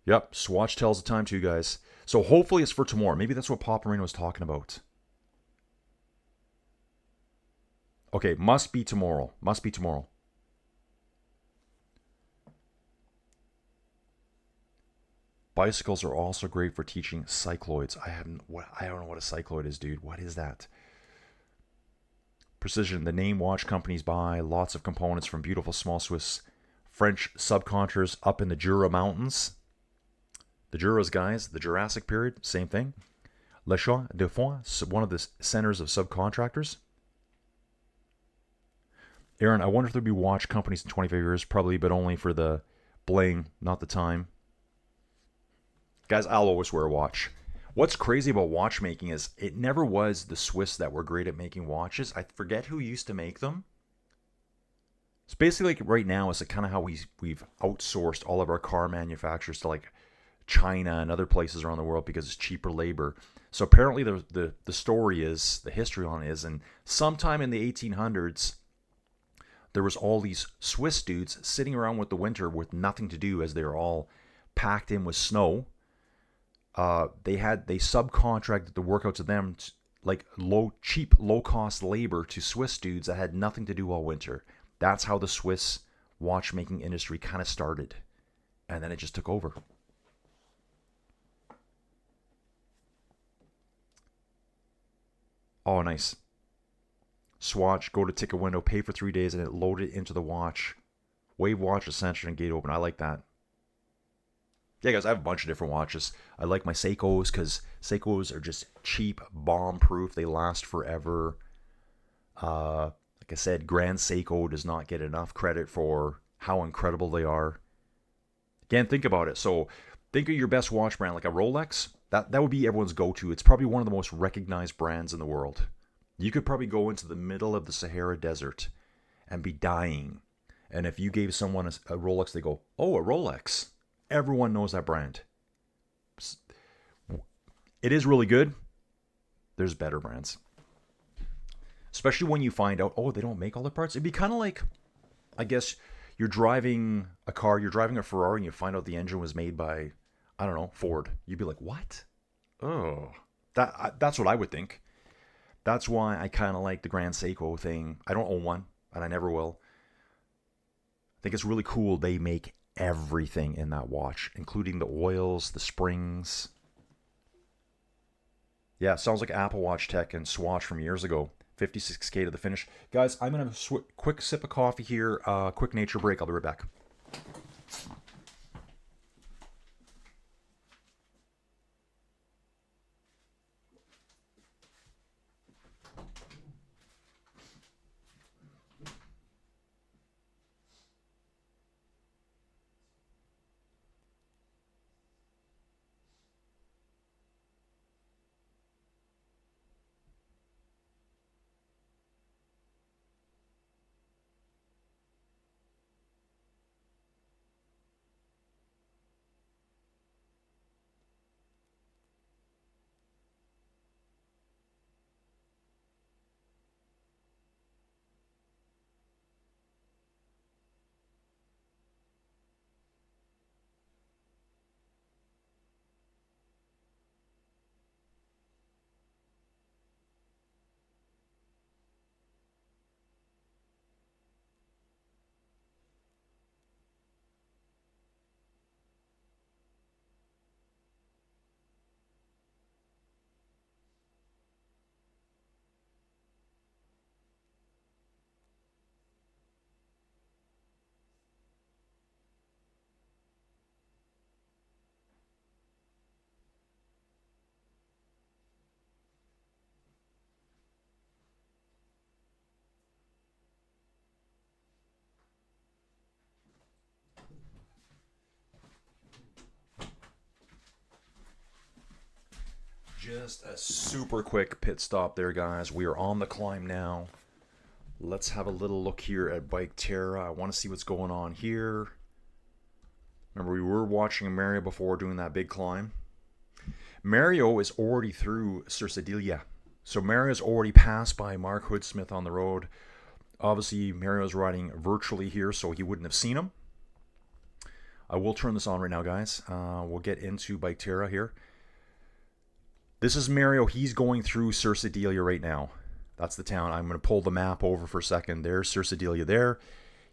Yep, Swatch tells the time too, guys. So hopefully it's for tomorrow. Maybe that's what Pop Marino was talking about. Okay, must be tomorrow. Must be tomorrow. Bicycles are also great for teaching cycloids. I don't know what a cycloid is, dude. What is that? Precision. The name watch companies buy lots of components from beautiful small Swiss French subcontractors up in the Jura Mountains. The Juras, guys, the Jurassic period, same thing. Le Champ de Fonds, one of the centers of subcontractors. Aaron, I wonder if there'll be watch companies in 25 years. Probably, but only for the bling, not the time. Guys, I'll always wear a watch. What's crazy about watchmaking is it never was the Swiss that were great at making watches. I forget who used to make them. It's basically like right now, it's like kind of how we've outsourced all of our car manufacturers to like China and other places around the world because it's cheaper labor. So apparently the story is, the history on it is, and sometime in the 1800s, there was all these Swiss dudes sitting around with the winter with nothing to do as they were all packed in with snow. They subcontracted the work out to them, like cheap, low-cost labor to Swiss dudes that had nothing to do all winter. That's how the Swiss watchmaking industry kind of started. And then it just took over. Oh, nice. Swatch, go to ticket window, pay for 3 days, and it loaded into the watch. Wave watch, Ascension, and gate open. I like that. Yeah, guys, I have a bunch of different watches. I like my Seikos because Seikos are just cheap, bomb-proof. They last forever. Like I said, Grand Seiko does not get enough credit for how incredible they are. Again, think about it. So think of your best watch brand, like a Rolex. That would be everyone's go-to. It's probably one of the most recognized brands in the world. You could probably go into the middle of the Sahara Desert and be dying. And if you gave someone a Rolex, they go, oh, a Rolex. Everyone knows that brand. It is really good. There's better brands. Especially when you find out, oh, they don't make all the parts. It'd be kind of like, I guess, you're driving a car, you're driving a Ferrari, and you find out the engine was made by, I don't know, Ford. You'd be like, what? Oh, that's what I would think. That's why I kind of like the Grand Seiko thing. I don't own one, and I never will. I think it's really cool. They make everything in that watch, including the oils, the springs. Yeah, sounds like Apple Watch tech and Swatch from years ago. 56K to the finish. Guys, I'm going to have a quick sip of coffee here, quick nature break. I'll be right back. Just a super quick pit stop there, guys. We are on the climb now. Let's have a little look here at Bike Terra. I want to see what's going on here. Remember, we were watching Mario before doing that big climb. Mario is already through Cercedilla. So Mario's already passed by Mark Hoodsmith on the road. Obviously, Mario's riding virtually here, so he wouldn't have seen him. I will turn this on right now, guys. We'll get into Bike Terra here. This is Mario. He's going through Cercedilla right now. That's the town. I'm going to pull the map over for a second. There's Cercedilla there.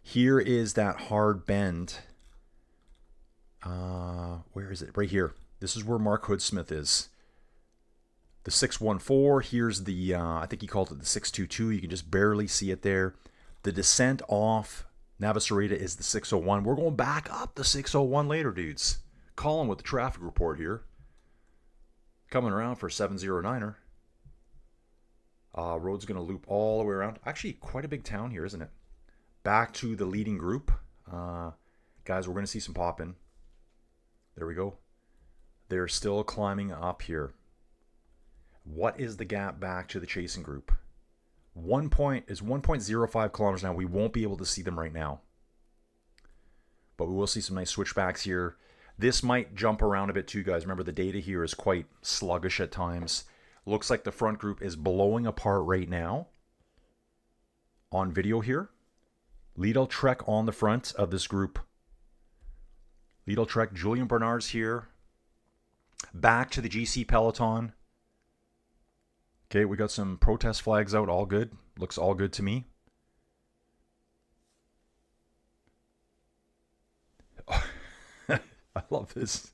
Here is that hard bend. Where is it? Right here. This is where Mark Hoodsmith is. The 614. Here's the, I think he called it the 622. You can just barely see it there. The descent off Navacerrada is the 601. We're going back up the 601 later, dudes. Colin with the traffic report here. Coming around for 709er. Road's going to loop all the way around. Actually, quite a big town here, isn't it? Back to the leading group. Guys, we're going to see some pop-in. There we go. They're still climbing up here. What is the gap back to the chasing group? 1.05 kilometers now. We won't be able to see them right now. But we will see some nice switchbacks here. This might jump around a bit too, guys. Remember, the data here is quite sluggish at times. Looks like the front group is blowing apart right now. On video here. Lidl Trek on the front of this group. Lidl Trek, Julian Bernard's here. Back to the GC peloton. Okay, we got some protest flags out. All good. Looks all good to me. I love this.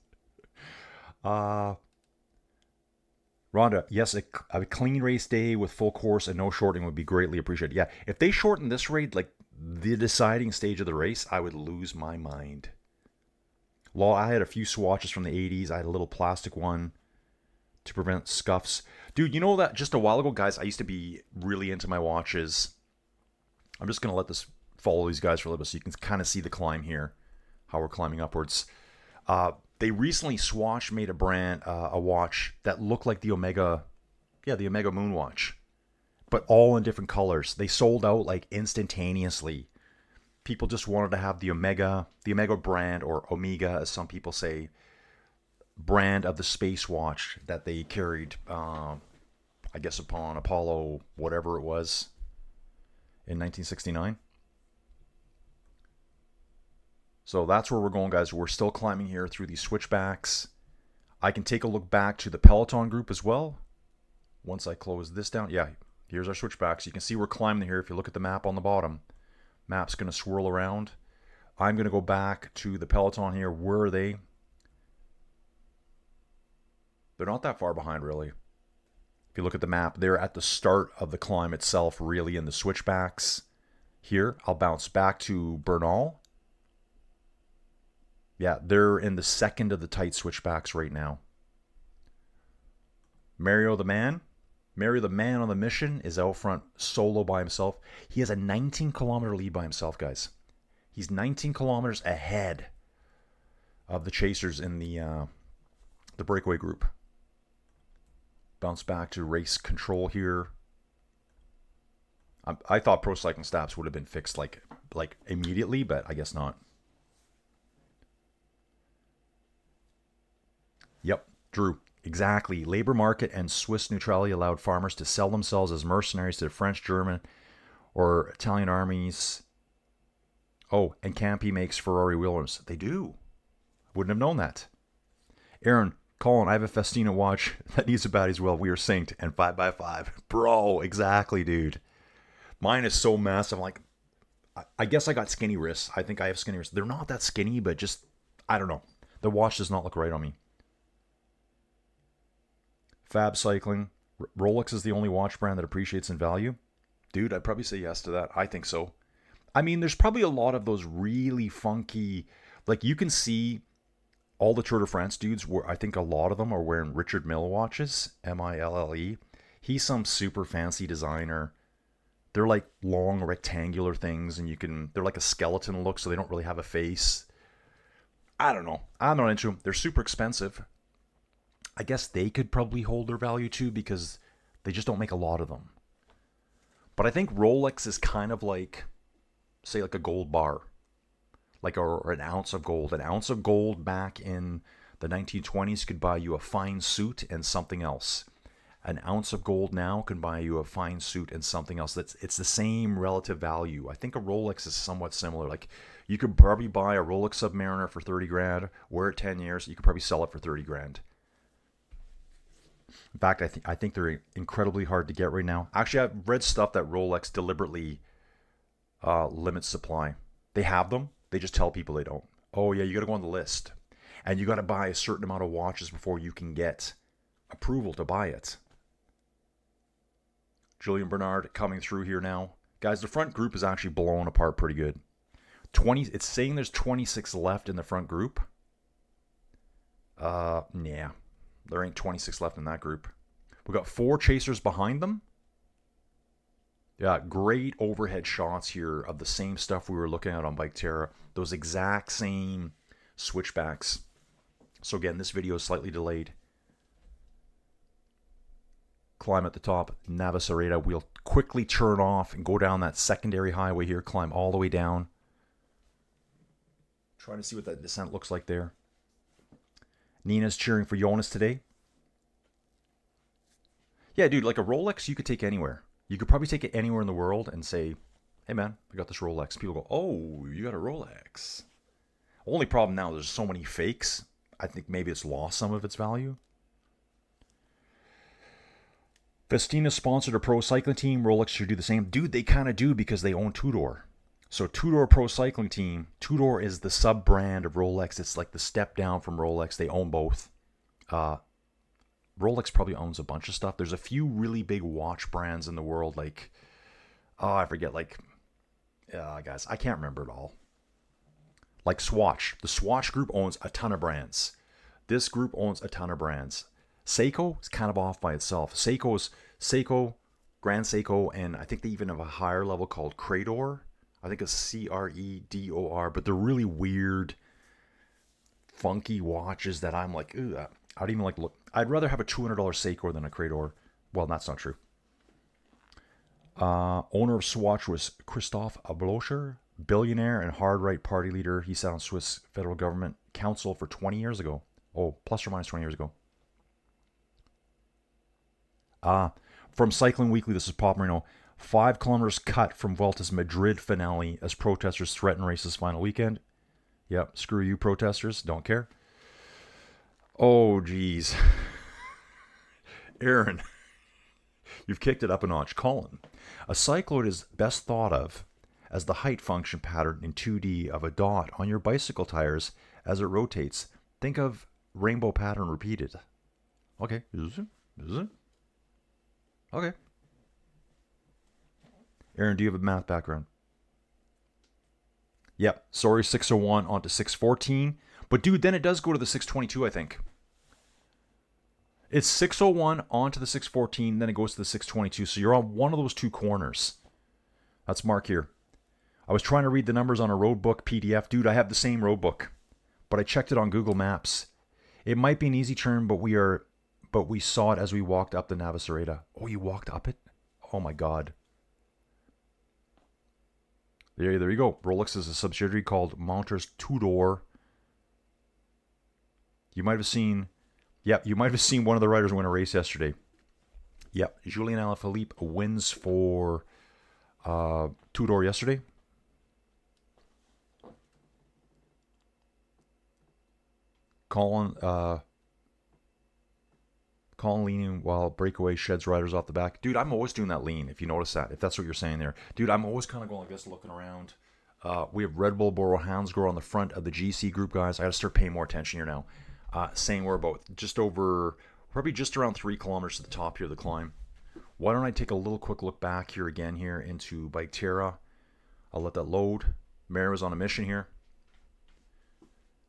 Rhonda, yes, a clean race day with full course and no shortening would be greatly appreciated. Yeah, if they shorten this raid, like the deciding stage of the race, I would lose my mind. Law, I had a few swatches from the 80s. I had a little plastic one to prevent scuffs. Dude, you know that just a while ago, guys, I used to be really into my watches. I'm just going to let this follow these guys for a little bit so you can kind of see the climb here, how we're climbing upwards. They recently Swatch made a watch that looked like the Omega, the Omega Moon watch, but all in different colors. They sold out like instantaneously. People just wanted to have the Omega brand, or Omega as some people say, brand of the space watch that they carried, I guess upon Apollo, whatever it was, in 1969. So that's where we're going, guys. We're still climbing here through these switchbacks. I can take a look back to the peloton group as well. Once I close this down, yeah, here's our switchbacks. You can see we're climbing here. If you look at the map on the bottom, map's going to swirl around. I'm going to go back to the peloton here. Where are they? They're not that far behind, really. If you look at the map, they're at the start of the climb itself, really, in the switchbacks. Here, I'll bounce back to Bernal. Yeah, they're in the second of the tight switchbacks right now. Mario the man on the mission, is out front solo by himself. He has a 19-kilometer lead by himself, guys. He's 19 kilometers ahead of the chasers in the breakaway group. Bounce back to race control here. I thought Pro Cycling Stats would have been fixed like immediately, but I guess not. Yep, Drew. Exactly. Labor market and Swiss neutrality allowed farmers to sell themselves as mercenaries to the French, German, or Italian armies. Oh, and Campy makes Ferrari wheel arms. They do. Wouldn't have known that. Aaron, Colin, I have a Festina watch that needs a baddie as well. We are synced and 5x5. Bro, exactly, dude. Mine is so massive. I'm like, I guess I got skinny wrists. I think I have skinny wrists. They're not that skinny, but just, I don't know. The watch does not look right on me. Fab Cycling. Rolex is the only watch brand that appreciates in value. Dude, I'd probably say yes to that. I think so. I mean, there's probably a lot of those really funky, like you can see all the Tour de France dudes, I think a lot of them are wearing Richard Mille watches, Mille. He's some super fancy designer. They're like long rectangular things, and they're like a skeleton look, so they don't really have a face. I don't know. I'm not into them. They're super expensive. I guess they could probably hold their value too, because they just don't make a lot of them. But I think Rolex is kind of like, say, like a gold bar, like or an ounce of gold. An ounce of gold back in the 1920s could buy you a fine suit and something else. An ounce of gold now can buy you a fine suit and something else. It's the same relative value. I think a Rolex is somewhat similar. Like you could probably buy a Rolex Submariner for 30 grand, wear it 10 years, you could probably sell it for 30 grand. In fact, I think they're incredibly hard to get right now. Actually, I've read stuff that Rolex deliberately limits supply. They have them. They just tell people they don't. Oh, yeah, you got to go on the list. And you got to buy a certain amount of watches before you can get approval to buy it. Julian Bernard coming through here now. Guys, the front group is actually blowing apart pretty good. It's saying there's 26 left in the front group. Yeah. There ain't 26 left in that group. We got 4 chasers behind them. Yeah, great overhead shots here of the same stuff we were looking at on Bike Terra. Those exact same switchbacks. So again, this video is slightly delayed. Climb at the top, Navacerrada. We'll quickly turn off and go down that secondary highway here. Climb all the way down. Trying to see what that descent looks like there. Nina's cheering for Jonas today. Yeah, dude, like a Rolex you could take anywhere. You could probably take it anywhere in the world and say, hey man, I got this Rolex. People go, oh, you got a Rolex. Only problem now, there's so many fakes. I think maybe it's lost some of its value. Festina sponsored a pro cycling team. Rolex should do the same. Dude, they kind of do because they own Tudor. So Tudor Pro Cycling Team. Tudor is the sub-brand of Rolex. It's like the step down from Rolex. They own both. Rolex probably owns a bunch of stuff. There's a few really big watch brands in the world, like, oh, I forget, like, guys, I can't remember it all. Like Swatch. The Swatch group owns a ton of brands. This group owns a ton of brands. Seiko is kind of off by itself. Seiko's Seiko, Grand Seiko, and I think they even have a higher level called Credor. I think it's Credor, but they're really weird, funky watches that I'm like, ooh, I'd even like look. I'd rather have a $200 Seiko than a Credor. Well, that's not true. Owner of Swatch was Christoph Ablocher, billionaire and hard right party leader. He sat on Swiss federal government council for 20 years ago. Oh, plus or minus 20 years ago. From Cycling Weekly, this is Pop Marino. 5 kilometers cut from Vuelta's Madrid finale as protesters threaten race's final weekend. Yep, screw you protesters, don't care. Oh, geez. Aaron, you've kicked it up a notch. Colin, a cycloid is best thought of as the height function pattern in 2D of a dot on your bicycle tires as it rotates. Think of rainbow pattern repeated. Okay, is it? Okay. Aaron, do you have a math background? Yep. Sorry, 601 onto 614. But dude, then it does go to the 622, I think. It's 601 onto the 614, then it goes to the 622. So you're on one of those two corners. That's Mark here. I was trying to read the numbers on a roadbook PDF. Dude, I have the same roadbook, but I checked it on Google Maps. It might be an easy turn, but we saw it as we walked up the Navacerrada. Oh, you walked up it? Oh my God. There you go. Rolex is a subsidiary called Montres Tudor. You might have seen one of the riders win a race yesterday. Yep, Julien Alaphilippe wins for Tudor yesterday. Colin leaning while breakaway sheds riders off the back. Dude, I'm always doing that lean, if you notice that, if that's what you're saying there. Dude, I'm always kind of going like this, looking around. We have Red Bull Boro Hansgrohe on the front of the GC group, guys. I got to start paying more attention here now. Saying we're about probably just around 3 kilometers to the top here of the climb. Why don't I take a little quick look back here again here into Bike Terra. I'll let that load. Mara's on a mission here.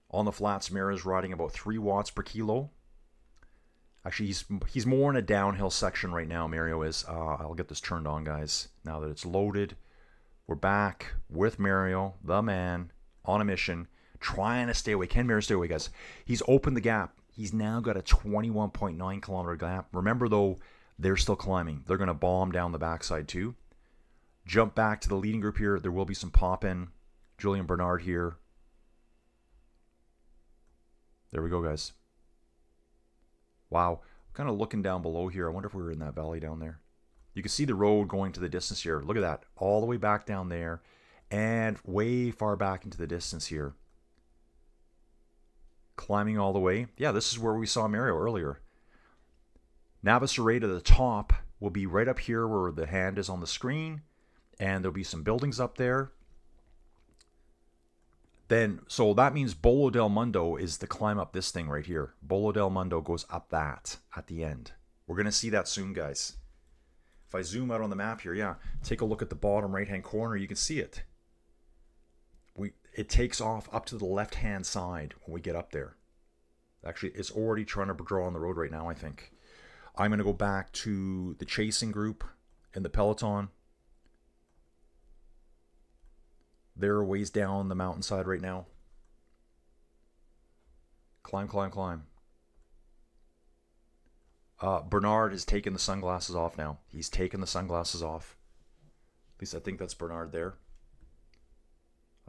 On the flats, Mara's riding about 3 watts per kilo. Actually, he's more in a downhill section right now, Mario is. I'll get this turned on, guys, now that it's loaded. We're back with Mario, the man, on a mission, trying to stay away. Can Mario stay away, guys? He's opened the gap. He's now got a 21.9 kilometer gap. Remember, though, they're still climbing. They're going to bomb down the backside, too. Jump back to the leading group here. There will be some pop-in. Julian Bernard here. There we go, guys. Wow. Kind of looking down below here. I wonder if we were in that valley down there. You can see the road going to the distance here. Look at that. All the way back down there. And way far back into the distance here. Climbing all the way. Yeah, this is where we saw Mario earlier. Navacerrada at the top will be right up here where the hand is on the screen. And there'll be some buildings up there. Then, so that means Bola del Mondo is the climb up this thing right here. Bola del Mondo goes up that at the end. We're going to see that soon, guys. If I zoom out on the map here, yeah, take a look at the bottom right-hand corner. You can see it. It takes off up to the left-hand side when we get up there. Actually, it's already trying to draw on the road right now, I think. I'm going to go back to the chasing group in the peloton. They're a ways down the mountainside right now. Climb, climb, climb. Bernard has taken the sunglasses off now. He's taken the sunglasses off. At least I think that's Bernard there.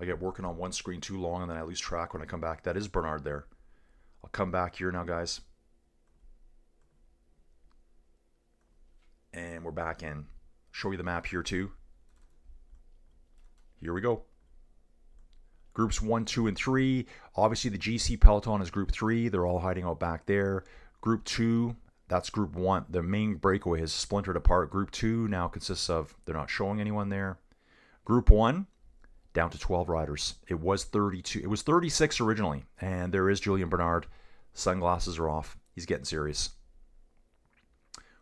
I get working on one screen too long and then I lose track when I come back. That is Bernard there. I'll come back here now, guys. And we're back in. Show you the map here too. Here we go. Groups 1, 2, and 3. Obviously, the GC peloton is group 3. They're all hiding out back there. Group 2, that's group 1. The main breakaway has splintered apart. Group 2 now consists of, they're not showing anyone there. Group 1, down to 12 riders. It was 32. It was 36 originally. And there is Julian Bernard. Sunglasses are off. He's getting serious.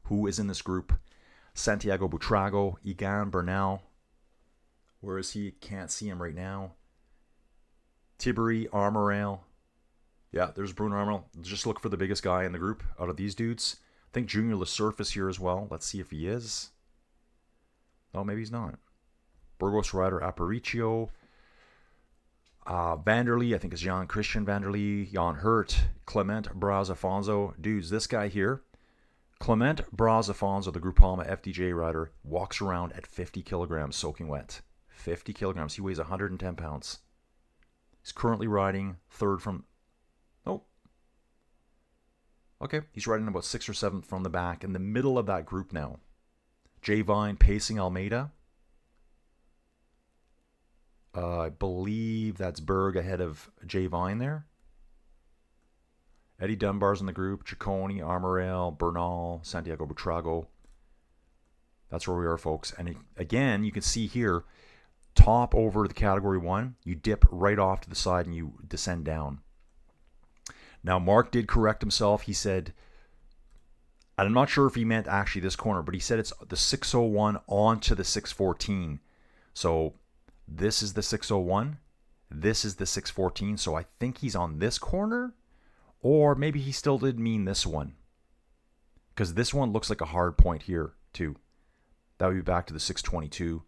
who is in this group. Santiago Buitrago, Egan Bernal. Where is he? Can't see him right now. Tiberi, Armorale. Yeah, there's Bruno Armorale. Just look for the biggest guy in the group out of these dudes. I think Junior Lesurf is here as well. Let's see if he is. Oh, maybe he's not. Burgos Rider Aparicio. Vanderlee, I think it's Jan Christian Vanderlee. Jan Hurt. Clement Braz Afonso. Dudes, this guy here. Clement Braz Afonso, the Groupama FDJ rider, walks around at 50 kilograms soaking wet. 50 kilograms. He weighs 110 pounds. He's currently riding third from... Oh. Okay. He's riding about 6th or 7th from the back in the middle of that group now. J Vine pacing Almeida. I believe that's Berg ahead of J Vine there. Eddie Dunbar's in the group. Ciccone, Armorale, Bernal, Santiago Buitrago. That's where we are, folks. And again, you can see here, top over the Category 1, you dip right off to the side and you descend down. Now, Mark did correct himself. He said, I'm not sure if he meant actually this corner, but he said it's the 601 onto the 614. So this is the 601. This is the 614. So I think he's on this corner. Or maybe he still did mean this one. Because this one looks like a hard point here, too. That would be back to the 622.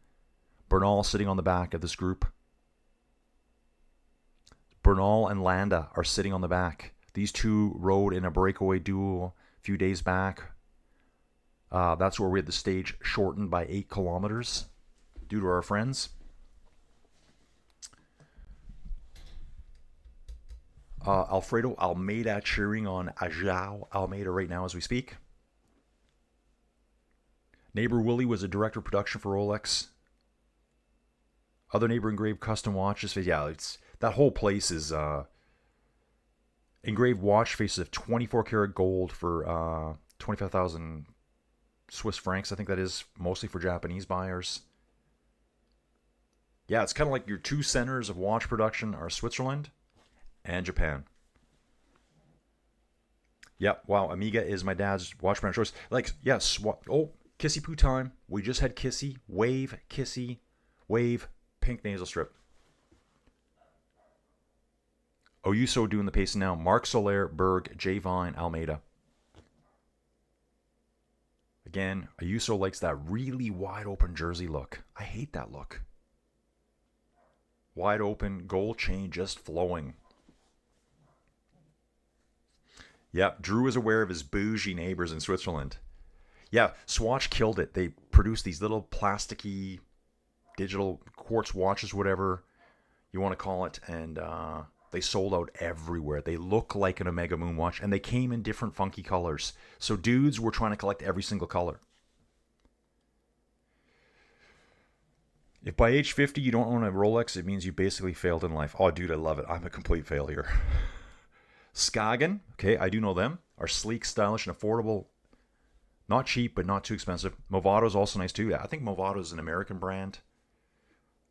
Bernal sitting on the back of this group. Bernal and Landa are sitting on the back. These two rode in a breakaway duel a few days back. That's where we had the stage shortened by 8 kilometers due to our friends. Alfredo Almeida cheering on Joao Almeida right now as we speak. Neighbor Willie was a director of production for Rolex. Other neighbor engraved custom watches. Yeah, it's that whole place is engraved watch faces of 24 karat gold for 25,000 Swiss francs. I think that is mostly for Japanese buyers. Yeah, it's kind of like your two centers of watch production are Switzerland and Japan. Yep, wow, Amiga is my dad's watch brand choice. Like, yes, oh, Kissy Poo time. We just had Kissy, Wave, pink nasal strip. Oyuso doing the pacing now. Mark Soler, Berg, J Vine, Almeida. Again, Ayuso likes that really wide open jersey look. I hate that look. Wide open, gold chain just flowing. Yep, Drew is aware of his bougie neighbors in Switzerland. Yeah, Swatch killed it. They produced these little plasticky digital quartz watches, whatever you want to call it, and they sold out everywhere. They look like an Omega Moon watch, and they came in different funky colors. So dudes were trying to collect every single color. If by age 50 you don't own a Rolex, it means you basically failed in life. Oh, dude, I love it. I'm a complete failure. Skagen, okay, I do know them, are sleek, stylish, and affordable. Not cheap, but not too expensive. Movado is also nice, too. Yeah, I think Movado is an American brand.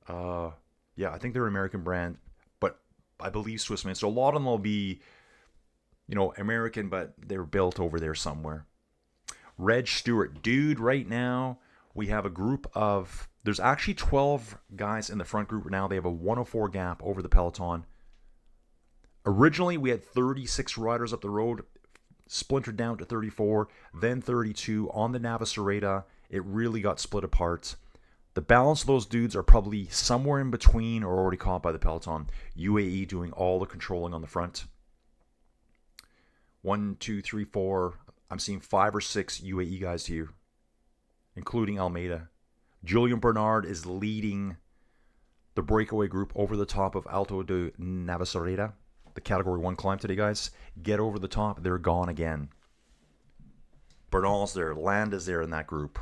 Yeah, I think they're an American brand, but I believe Swiss made. So a lot of them will be, you know, American, but they're built over there somewhere. Reg Stewart, dude, right now we have a group of, there's actually 12 guys in the front group now. They have a 104 gap over the peloton. Originally, we had 36 riders up the road, splintered down to 34, then 32. On the Navacerrada, it really got split apart. The balance of those dudes are probably somewhere in between or already caught by the peloton. UAE doing all the controlling on the front. 1, 2, 3, 4. I'm seeing 5 or 6 UAE guys here, including Almeida. Julian Bernard is leading the breakaway group over the top of Alto de Navacerrada. The Category 1 climb today, guys. Get over the top. They're gone again. Bernal's there. Land is there in that group.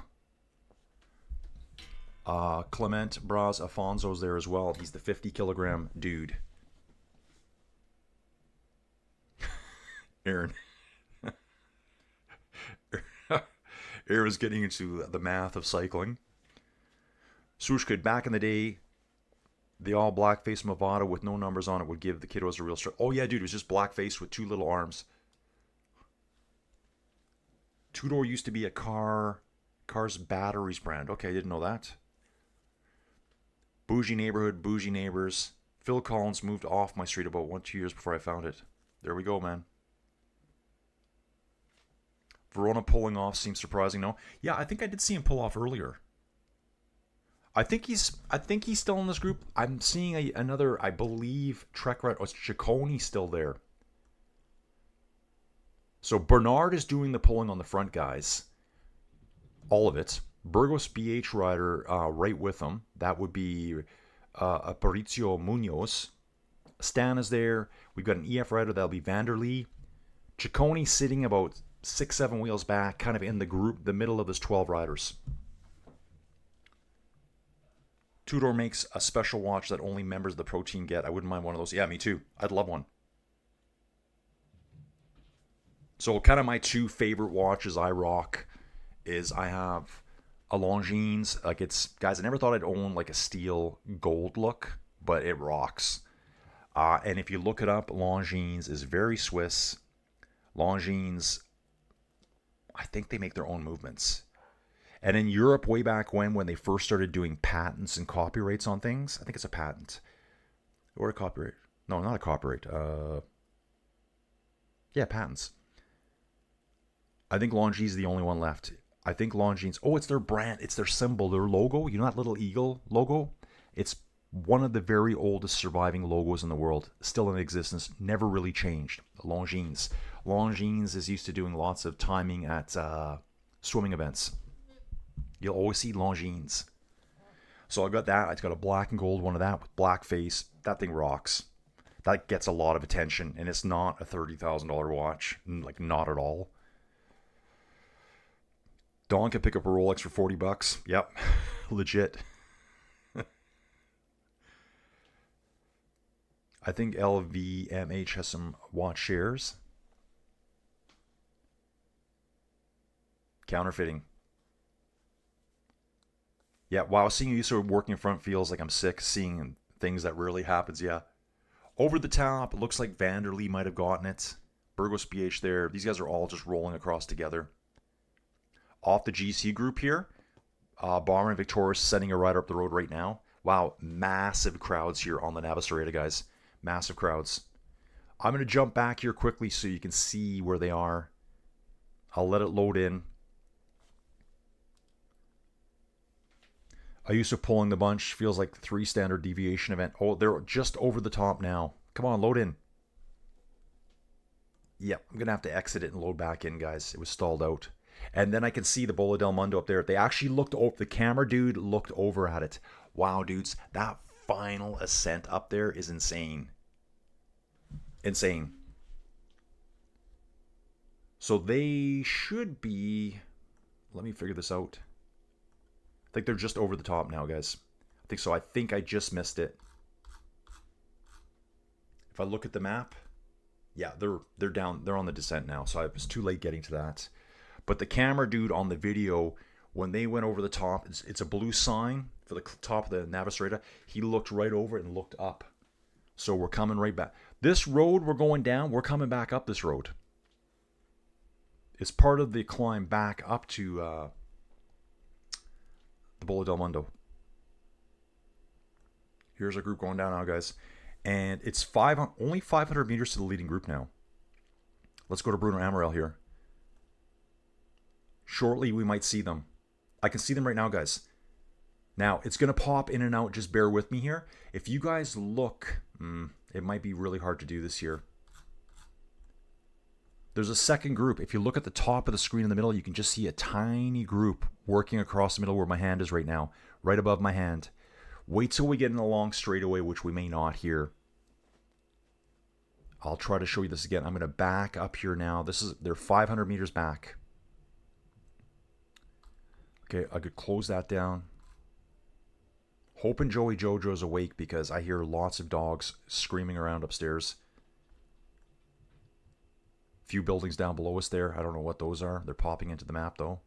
Clement Braz Afonso's there as well. He's the 50-kilogram dude. Aaron. Aaron's getting into the math of cycling. Sushkid, back in the day, the all blackface Movado with no numbers on it would give the kiddos a real strut. Oh yeah, dude, it was just blackface with 2 little arms. Two-door used to be a Car's Batteries brand. Okay, I didn't know that. Bougie neighborhood, bougie neighbors. Phil Collins moved off my street about 2 years before I found it. There we go, man. Verona pulling off seems surprising. No, yeah, I think I did see him pull off earlier. I think he's still in this group. I'm seeing another, I believe, Trek right. Oh, it's Ciccone still there. So Bernard is doing the pulling on the front, guys. All of it. Burgos BH rider right with him. That would be Aparicio Munoz. Stan is there. We've got an EF rider. That'll be Vanderlee. Ciccone sitting about 6-7 wheels back, kind of in the group, the middle of his 12 riders. Two-door makes a special watch that only members of the pro team get. I wouldn't mind one of those. Yeah, me too. I'd love one. So kind of my two favorite watches I rock is I have a Longines. Like it's, guys, I never thought I'd own like a steel gold look, but it rocks. And if you look it up, Longines is very Swiss. Longines, I think they make their own movements. And in Europe, way back when they first started doing patents and copyrights on things, I think it's a patent. Or a copyright. No, not a copyright. Yeah, patents. I think Longines is the only one left. I think Longines, oh, it's their brand. It's their symbol, their logo. You know that little eagle logo? It's one of the very oldest surviving logos in the world. Still in existence. Never really changed. Longines. Longines is used to doing lots of timing at swimming events. You'll always see Longines. So I got that. I got a black and gold one of that with black face. That thing rocks. That gets a lot of attention, and it's not a $30,000 watch. Like, not at all. Don can pick up a Rolex for $40. Yep, legit. I think LVMH has some watch shares. Counterfeiting. Yeah, wow, seeing you sort of working in front feels like I'm sick. Seeing things that rarely happens, yeah. Over the top, it looks like Vanderlee might have gotten it. Burgos BH there. These guys are all just rolling across together. Off the GC group here, Bomber and Victorious sending a rider up the road right now. Wow, massive crowds here on the Navacerrada, guys. Massive crowds. I'm going to jump back here quickly so you can see where they are. I'll let it load in. I used to pulling the bunch. Feels like 3 standard deviation event. Oh, they're just over the top now. Come on, load in. Yep, I'm going to have to exit it and load back in, guys. It was stalled out. And then I can see the Bola del Mondo up there. They actually looked over. The camera dude looked over at it. Wow, dudes. That final ascent up there is insane. Insane. So they should be... Let me figure this out. I think they're just over the top now, guys. I think so. I think I just missed it. If I look at the map, yeah, they're down. They're on the descent now. So I was too late getting to that. But the camera dude on the video, when they went over the top, it's a blue sign for the top of the Navacerrada. He looked right over it and looked up. So we're coming right back. This road we're going down, we're coming back up this road. It's part of the climb back up to the Bola del Mondo. Here's our group going down now, guys. And it's only 500 meters to the leading group now. Let's go to Bruno Amaral here. Shortly, we might see them. I can see them right now, guys. Now, it's going to pop in and out. Just bear with me here. If you guys look, it might be really hard to do this here. There's a second group. If you look at the top of the screen in the middle, you can just see a tiny group working across the middle where my hand is right now. Right above my hand. Wait till we get in a long straightaway, which we may not here. I'll try to show you this again. I'm going to back up here now. They're 500 meters back. Okay, I could close that down. Hoping Joey Jojo's awake because I hear lots of dogs screaming around upstairs. Few buildings down below us there. I don't know what those are. They're popping into the map though.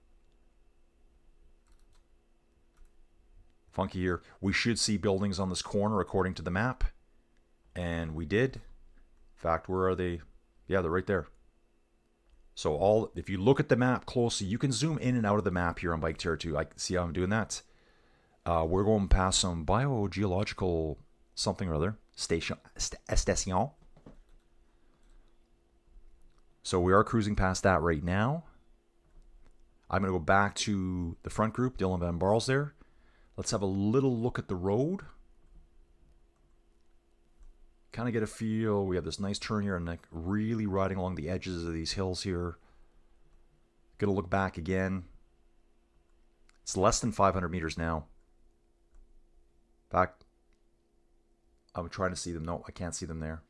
Funky here. We should see buildings on this corner according to the map. And we did. In fact, where are they? Yeah, they're right there. So if you look at the map closely, you can zoom in and out of the map here on Bike Terror 2. I see how I'm doing that. We're going past some biogeological something or other. Station. So we are cruising past that right now. I'm going to go back to the front group. Dylan Van Barl's there. Let's have a little look at the road. Kind of get a feel. We have this nice turn here and like really riding along the edges of these hills here. Gonna look back again. It's less than 500 meters now. Back. I'm trying to see them. No, I can't see them there.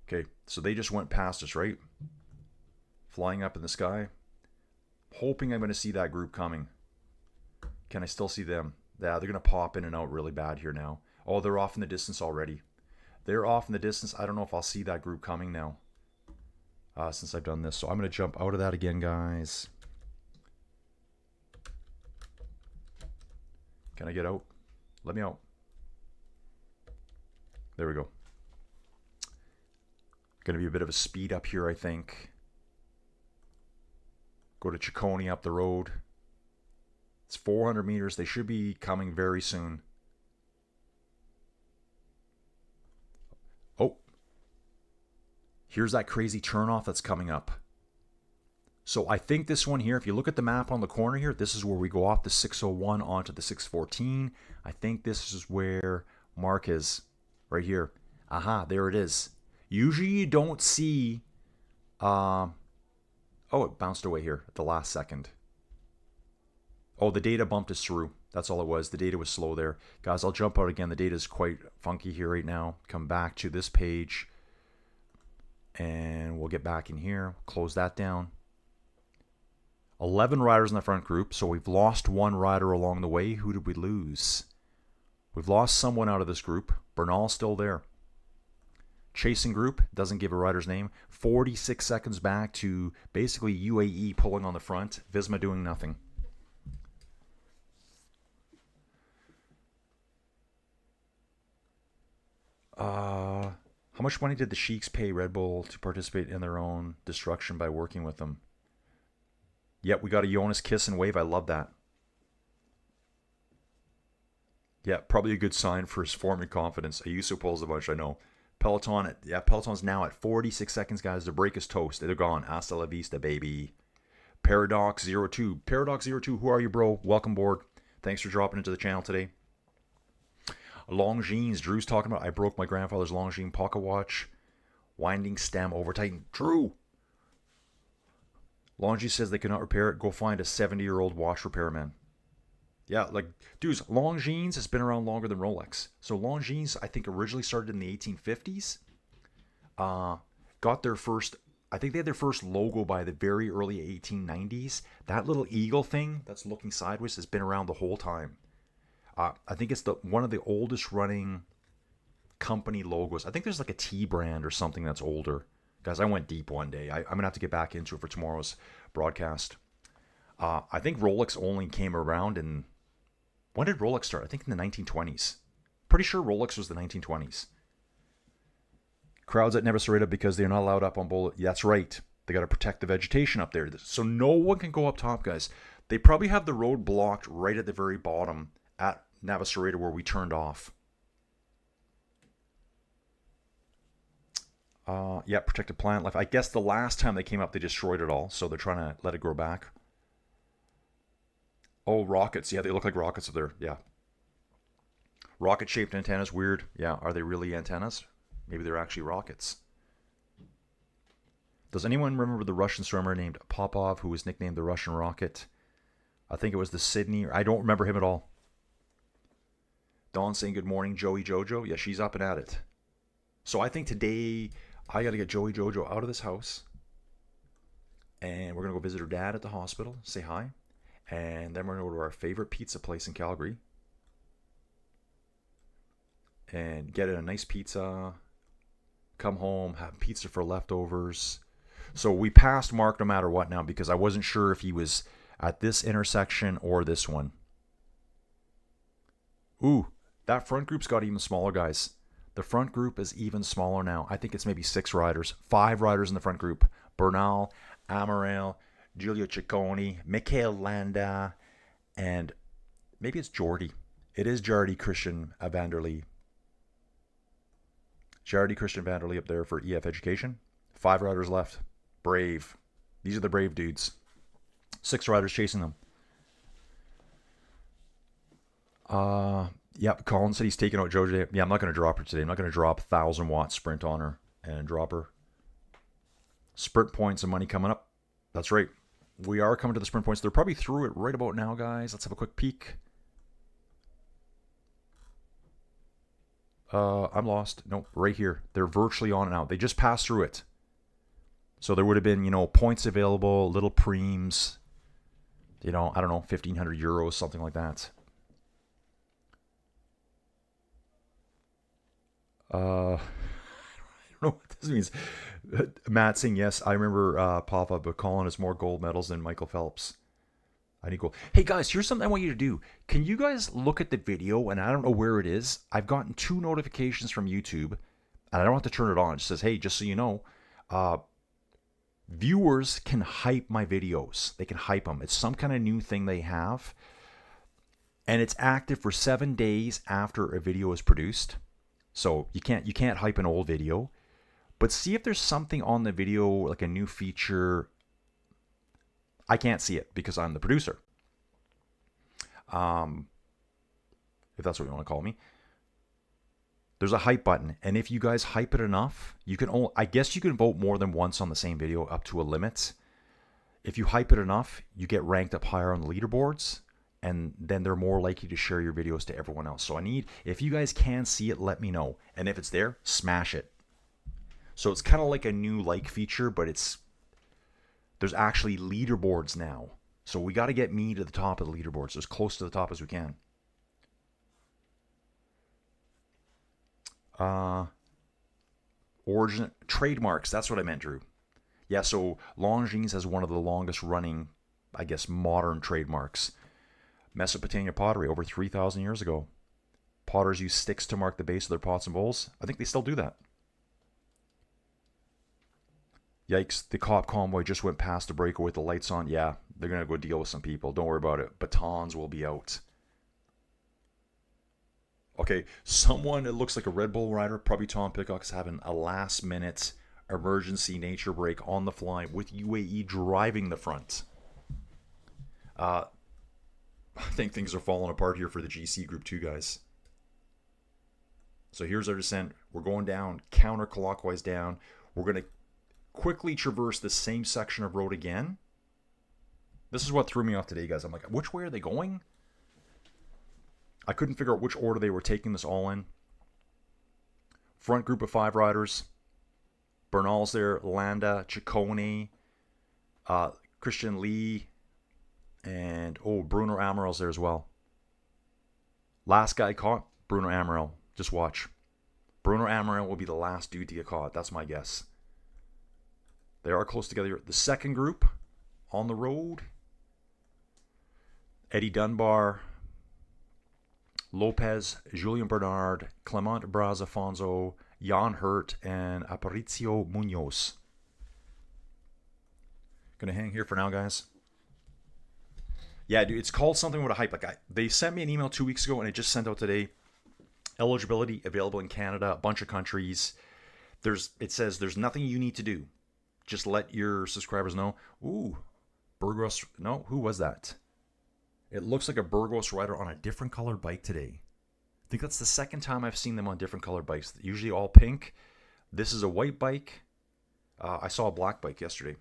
Okay, so they just went past us, right? Flying up in the sky. Hoping I'm going to see that group coming. Can I still see them? Yeah, they're going to pop in and out really bad here now. Oh, they're off in the distance already. They're off in the distance. I don't know if I'll see that group coming now. Since I've done this. So I'm going to jump out of that again, guys. Can I get out? Let me out. There we go. Going to be a bit of a speed up here, I think. Go to Chicone up the road. It's 400 meters. They should be coming very soon. Oh. Here's that crazy turnoff that's coming up. So I think this one here, if you look at the map on the corner here, this is where we go off the 601 onto the 614. I think this is where Mark is. Right here. Aha, there it is. Usually you don't see... oh, it bounced away here at the last second. Oh, the data bumped us through. That's all it was. The data was slow there. Guys, I'll jump out again. The data is quite funky here right now. Come back to this page. And we'll get back in here. Close that down. 11 riders in the front group. So we've lost one rider along the way. Who did we lose? We've lost someone out of this group. Bernal's still there. Chasing group, doesn't give a rider's name. 46 seconds back to basically UAE pulling on the front. Visma doing nothing. How much money did the Sheiks pay Red Bull to participate in their own destruction by working with them? Yep, we got a Jonas kiss and wave. I love that. Yeah, probably a good sign for his form and confidence. Ayuso pulls a bunch, I know. Peloton, Peloton's now at 46 seconds, guys. The break is toast. They're gone. Hasta la vista, baby. Paradox02. Paradox02, who are you, bro? Welcome aboard. Thanks for dropping into the channel today. Longines. Drew's talking about, I broke my grandfather's Longines pocket watch. Winding stem over tighten. True. Longines says they cannot repair it. Go find a 70-year-old watch repairman. Yeah, like, dudes, Longines has been around longer than Rolex. So Longines, I think, originally started in the 1850s. Got their first, I think they had their first logo by the very early 1890s. That little eagle thing that's looking sideways has been around the whole time. I think it's one of the oldest running company logos. I think there's like a T brand or something that's older. Guys, I went deep one day. I'm going to have to get back into it for tomorrow's broadcast. I think Rolex only came around in... When did Rolex start? I think in the 1920s. Pretty sure Rolex was the 1920s. Crowds at Navacerrada because they're not allowed up on Bola. That's right. They got to protect the vegetation up there. So no one can go up top, guys. They probably have the road blocked right at the very bottom at Navacerrada where we turned off. Yeah, protected plant life. I guess the last time they came up, they destroyed it all. So they're trying to let it grow back. Oh, rockets. Yeah, they look like rockets up there. Yeah. Rocket-shaped antennas. Weird. Yeah, are they really antennas? Maybe they're actually rockets. Does anyone remember the Russian swimmer named Popov who was nicknamed the Russian Rocket? I think it was the Sydney. I don't remember him at all. Dawn saying good morning, Joey Jojo. Yeah, she's up and at it. So I think today I got to get Joey Jojo out of this house. And we're going to go visit her dad at the hospital. Say hi. And then we're going to go to our favorite pizza place in Calgary. And get a nice pizza. Come home, have pizza for leftovers. So we passed Mark no matter what now because I wasn't sure if he was at this intersection or this one. Ooh, that front group's got even smaller, guys. The front group is even smaller now. I think it's maybe 6 riders, 5 riders in the front group. Bernal, Amaral, Giulio Ciccone, Michael Landa, and maybe it's Jordi. It is Jardy Christian Vanderlee. Jardy Christian Vanderlee up there for EF Education. 5 riders left. Brave. These are the brave dudes. 6 riders chasing them. Yep, Colin said he's taking out Joe today. Yeah, I'm not going to drop her today. I'm not going to drop 1,000 watt sprint on her and drop her. Sprint points and money coming up. That's right. We are coming to the sprint points. They're probably through it right about now, guys. Let's have a quick peek. I'm lost. Nope, right here. They're virtually on and out. They just passed through it. So there would have been, points available, little preems, I don't know, 1,500 euros, something like that. I don't know what this means. Matt saying, yes, I remember Papa, but Colin has more gold medals than Michael Phelps. I need gold. Hey guys, here's something I want you to do. Can you guys look at the video, and I don't know where it is. I've gotten 2 notifications from YouTube, and I don't have to turn it on. It just says, hey, just so you know, viewers can hype my videos. They can hype them. It's some kind of new thing they have, and it's active for 7 days after a video is produced. So you can't hype an old video, but see if there's something on the video, like a new feature. I can't see it because I'm the producer. If that's what you want to call me. There's a hype button, and if you guys hype it enough, you can I guess you can vote more than once on the same video up to a limit. If you hype it enough, you get ranked up higher on the leaderboards, and then they're more likely to share your videos to everyone else. So if you guys can see it, let me know. And if it's there, smash it. So it's kind of like a new like feature, but there's actually leaderboards now. So we got to get me to the top of the leaderboards, as close to the top as we can. Origin trademarks, that's what I meant, Drew. Yeah, so Longines has one of the longest running, I guess, modern trademarks. Mesopotamia pottery, over 3,000 years ago. Potters used sticks to mark the base of their pots and bowls. I think they still do that. Yikes, the cop convoy just went past the breakaway with the lights on. Yeah, they're going to go deal with some people. Don't worry about it. Batons will be out. Okay, someone, it looks like a Red Bull rider, probably Tom Pickock's having a last-minute emergency nature break on the fly with UAE driving the front. I think things are falling apart here for the GC Group 2 guys. So here's our descent. We're going down, counterclockwise down. We're going to quickly traverse the same section of road again. This is what threw me off today, guys. I'm like, which way are they going? I couldn't figure out which order they were taking this all in. Front group of 5 riders. Bernal's there, Landa, Ciccone, Christian Lee, and Bruno Amaral's there as well. Last guy caught, Bruno Amaral. Just watch. Bruno Amaral will be the last dude to get caught. That's my guess. They are close together. The second group on the road. Eddie Dunbar, Lopez, Julian Bernard, Clement Brazafonso, Jan Hurt, and Aparicio Munoz. Gonna hang here for now, guys. Yeah, dude, it's called something with a hype. They sent me an email 2 weeks ago, and it just sent out today. Eligibility available in Canada, a bunch of countries. It says there's nothing you need to do. Just let your subscribers know. Ooh, Burgos. No, who was that? It looks like a Burgos rider on a different colored bike today. I think that's the second time I've seen them on different colored bikes. Usually all pink. This is a white bike. I saw a black bike yesterday.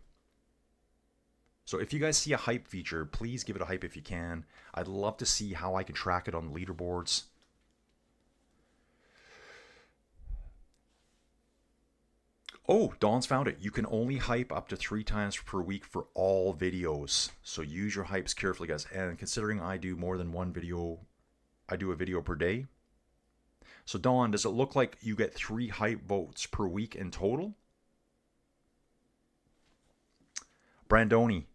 So if you guys see a hype feature, please give it a hype if you can. I'd love to see how I can track it on the leaderboards. Oh, Dawn's found it. You can only hype up to 3 times per week for all videos. So use your hypes carefully, guys. And considering I do more than one video, I do a video per day. So Dawn, does it look like you get 3 hype votes per week in total? Brandoni.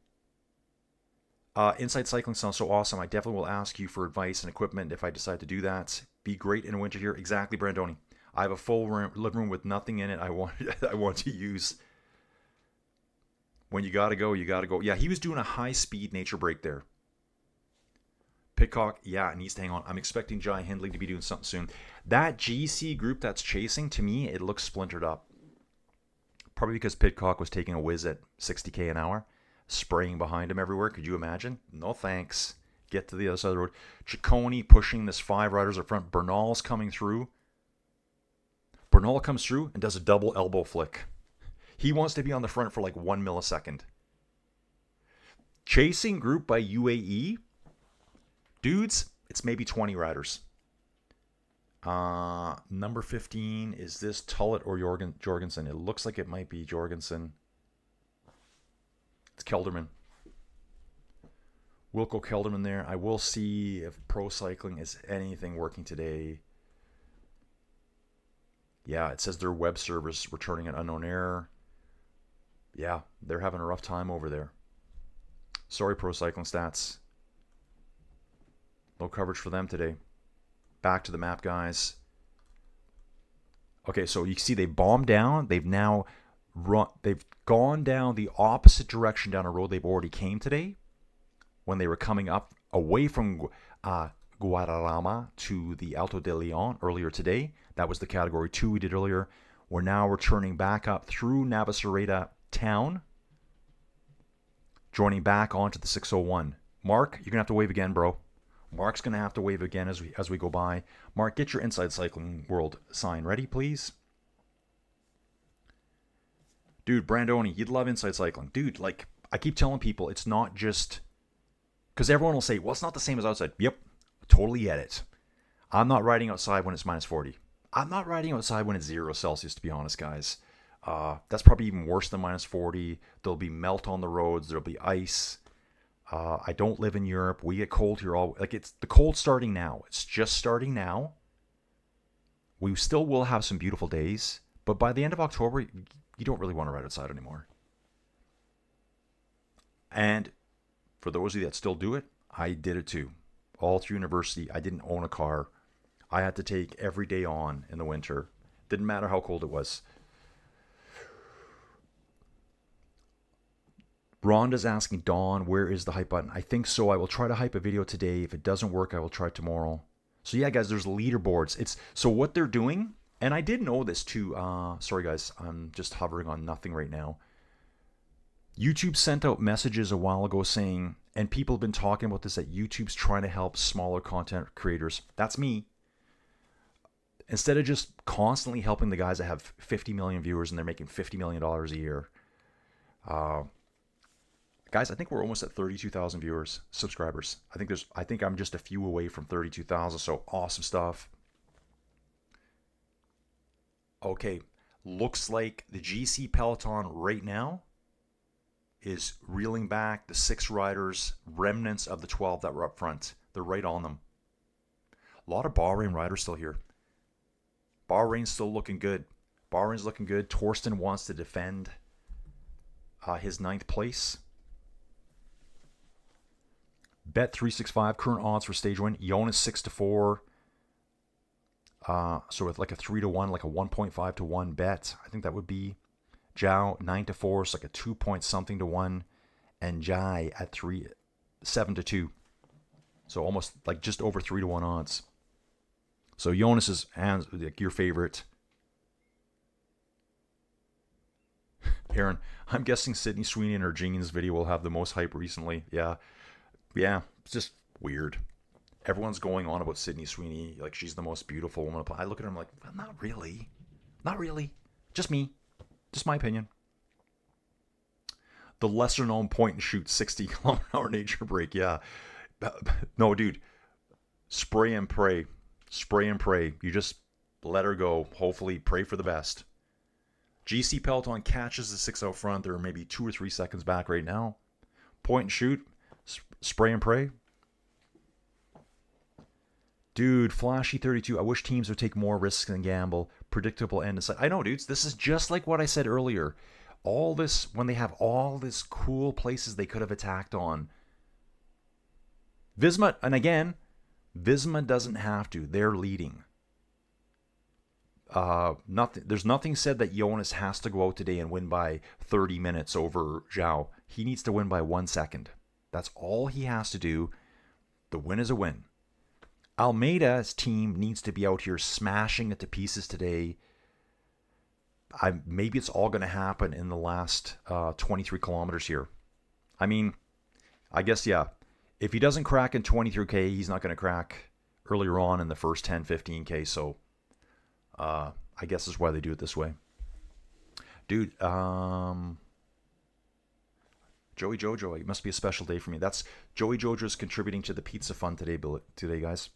Inside Cycling sounds so awesome. I definitely will ask you for advice and equipment if I decide to do that. Be great in winter here. Exactly, Brandoni. I have a full living room with nothing in it. I want I want to use. When you gotta go, you gotta go. Yeah, he was doing a high-speed nature break there. Pitcock, yeah, needs to hang on. I'm expecting Jai Hindley to be doing something soon. That GC group that's chasing, to me, it looks splintered up. Probably because Pitcock was taking a whiz at 60k an hour, spraying behind him everywhere. Could you imagine? No thanks. Get to the other side of the road. Ciccone pushing this 5 riders up front. Bernal's coming through. Bernal comes through and does a double elbow flick. He wants to be on the front for like 1 millisecond. Chasing group by UAE. Dudes, it's maybe 20 riders. Number 15, is this Tullett or Jorgensen? It looks like it might be Jorgensen. It's Kelderman. Wilco Kelderman there. I will see if Pro Cycling is anything working today. Yeah, it says their web service returning an unknown error. Yeah, they're having a rough time over there. Sorry, Pro Cycling Stats. No coverage for them today. Back to the map, guys. Okay, so you see they bombed down. They've now they've gone down the opposite direction down a road they've already came today when they were coming up away from Guadarrama to the Alto de Leon earlier today. That was the Category 2 we did earlier. We're now returning back up through Navacerrada town, joining back onto the 601. Mark, you're going to have to wave again, bro. Mark's going to have to wave again as we go by. Mark, get your Inside Cycling World sign ready, please. Dude, Brandoni, you'd love Inside Cycling. Dude, like, I keep telling people, it's not just... Because everyone will say, well, it's not the same as outside. Yep, totally get it. I'm not riding outside when it's minus 40. I'm not riding outside when it's 0 Celsius, to be honest, guys. That's probably even worse than minus 40. There'll be melt on the roads. There'll be ice. I don't live in Europe. We get cold here all... Like, it's the cold starting now. It's just starting now. We still will have some beautiful days. But by the end of October, you don't really want to ride outside anymore. And for those of you that still do it, I did it too. All through university, I didn't own a car. I had to take every day on in the winter. Didn't matter how cold it was. Rhonda's asking, Dawn, where is the hype button? I think so. I will try to hype a video today. If it doesn't work, I will try tomorrow. So yeah, guys, there's leaderboards. So what they're doing, and I did know this too. Sorry, guys. I'm just hovering on nothing right now. YouTube sent out messages a while ago saying, and people have been talking about this, that YouTube's trying to help smaller content creators. That's me. Instead of just constantly helping the guys that have 50 million viewers and they're making $50 million a year. Guys, I think we're almost at 32,000 viewers, subscribers. I think I'm just a few away from 32,000, so awesome stuff. Okay, looks like the GC peloton right now is reeling back the 6 riders, remnants of the 12 that were up front. They're right on them. A lot of Bahrain riders still here. Bahrain's still looking good. Bahrain's looking good. Torsten wants to defend his 9th place. Bet 365 current odds for stage 1. Jonas 6-4. So with like a 3-1, like a 1.5 to 1 bet, I think that would be. Joao 9-4, so like a 2 point something to 1, and Jai at 7-2. So almost like just over 3-1 odds. So Jonas is like your favorite. Aaron, I'm guessing Sydney Sweeney and her jeans video will have the most hype recently. Yeah, it's just weird. Everyone's going on about Sydney Sweeney, like she's the most beautiful woman. I look at her, I'm like, well, not really. Just me. Just my opinion. The lesser known point and shoot 60 km/h nature break. Yeah. No, dude. Spray and pray. Spray and pray. You just let her go. Hopefully pray for the best. GC peloton catches the 6 out front. They're maybe 2 or 3 seconds back right now. Point and shoot. Spray and pray. Dude, Flashy 32. I wish teams would take more risks than gamble. Predictable end aside. I know, dudes. This is just like what I said earlier. All this, when they have all this cool places they could have attacked on. Visma, and again, Visma doesn't have to. They're leading. There's nothing said that Jonas has to go out today and win by 30 minutes over Joao. He needs to win by 1 second. That's all he has to do. The win is a win. Almeida's team needs to be out here smashing it to pieces today. Maybe it's all going to happen in the last 23 kilometers here. I mean, I guess, yeah. If he doesn't crack in 23K, he's not going to crack earlier on in the first 10, 15K. So I guess that's why they do it this way. Dude, Joey Jojo, it must be a special day for me. That's Joey Jojo's contributing to the pizza fund today, guys.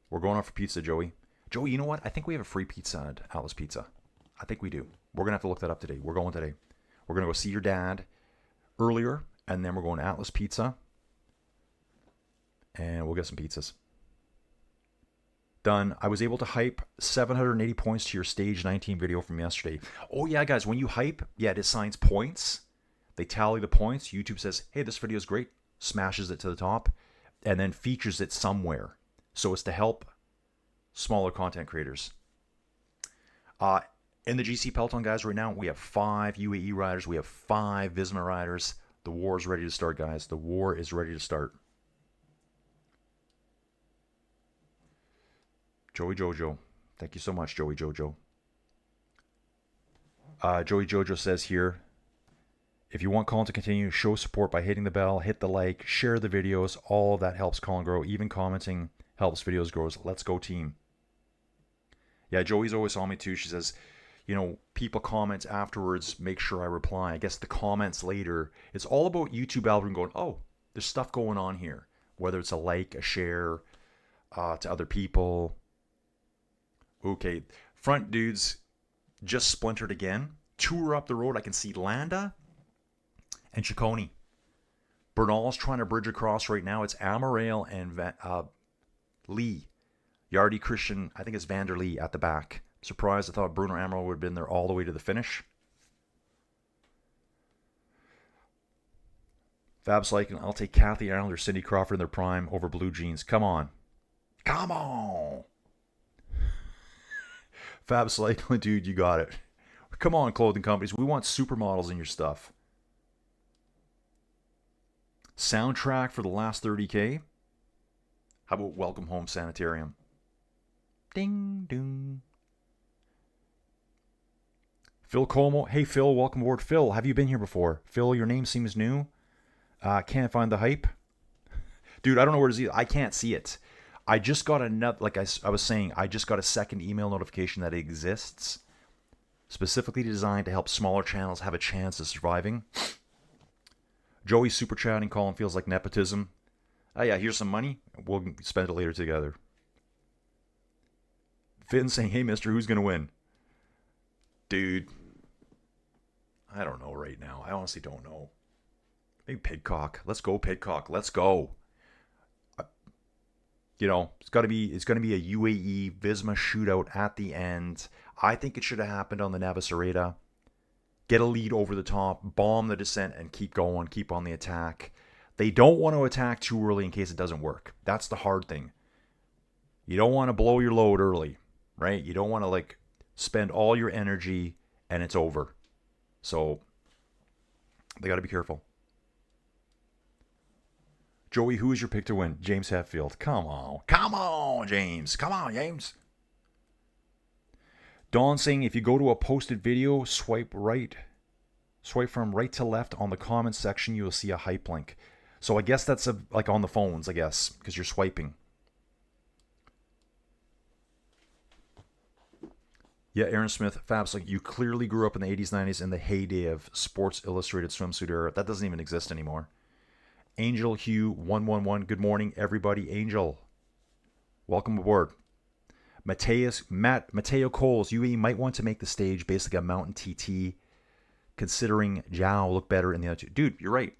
We're going out for pizza, Joey. Joey, you know what? I think we have a free pizza at Atlas Pizza. I think we do. We're going to have to look that up today. We're going today. We're going to go see your dad earlier, and then we're going to Atlas Pizza, and we'll get some pizzas. Done. I was able to hype 780 points to your stage 19 video from yesterday. Oh, yeah, guys, when you hype, yeah, it assigns points. They tally the points. YouTube says, hey, this video is great, smashes it to the top, and then features it somewhere. So it's to help smaller content creators. In the GC Peloton, guys, right now, we have 5 UAE riders. We have 5 Visma riders. The war is ready to start, guys. The war is ready to start. Joey Jojo. Thank you so much, Joey Jojo. Joey Jojo says here, if you want Colin to continue, show support by hitting the bell, hit the like, share the videos. All of that helps Colin grow. Even commenting helps videos grow. Let's go, team. Yeah, Joey's always on me too. She says, you know, people comment afterwards, make sure I reply. I guess the comments later, it's all about YouTube algorithm going, oh, there's stuff going on here. Whether it's a like, a share to other people. Okay, front dudes just splintered again. 2 are up the road. I can see Landa and Ciccone. Bernal's trying to bridge across right now. It's Amaral and Lee. Yardi Christian, I think it's Vanderlee at the back. Surprised, I thought Bruno Amaral would have been there all the way to the finish. Fab Cycling, I'll take Kathy Arnold or Cindy Crawford in their prime over Blue Jeans. Come on. Come on. Fab Cycling, dude, you got it. Come on, clothing companies. We want supermodels in your stuff. Soundtrack for the last 30K. How about Welcome Home Sanitarium? Ding, ding. Phil Como. Hey, Phil, welcome aboard. Phil, have you been here before? Phil, your name seems new. Can't find the hype. Dude, I don't know where to see it. I can't see it. I just got another, like I was saying, I just got a second email notification that it exists. Specifically designed to help smaller channels have a chance of surviving. Joey super chatting, Colin feels like nepotism. Oh yeah, here's some money. We'll spend it later together. Finn saying, hey mister, who's going to win? Dude, I don't know right now. I honestly don't know. Maybe Pidcock. Let's go, Pidcock. Let's go. You know, it's going to be a UAE Visma shootout at the end. I think it should have happened on the Navacerrada. Get a lead over the top, bomb the descent, and keep going, keep on the attack. They don't want to attack too early in case it doesn't work. That's the hard thing. You don't want to blow your load early, right? You don't want to like spend all your energy and it's over. So they got to be careful. Joey, who is your pick to win? James Hetfield. Come on. Come on, James. Come on, James. Dawn saying if you go to a posted video, swipe from right to left on the comments section, you will see a hype link. So I guess that's like on the phones, I guess, because you're swiping. Yeah, Aaron Smith, Fab's like, you clearly grew up in the 80s, 90s in the heyday of Sports Illustrated swimsuit era. That doesn't even exist anymore. Angel Hugh 111, good morning, everybody. Angel, welcome aboard. Mateo Coles, UAE might want to make the stage basically a mountain TT, considering Joao look better in the other two. Dude, you're right.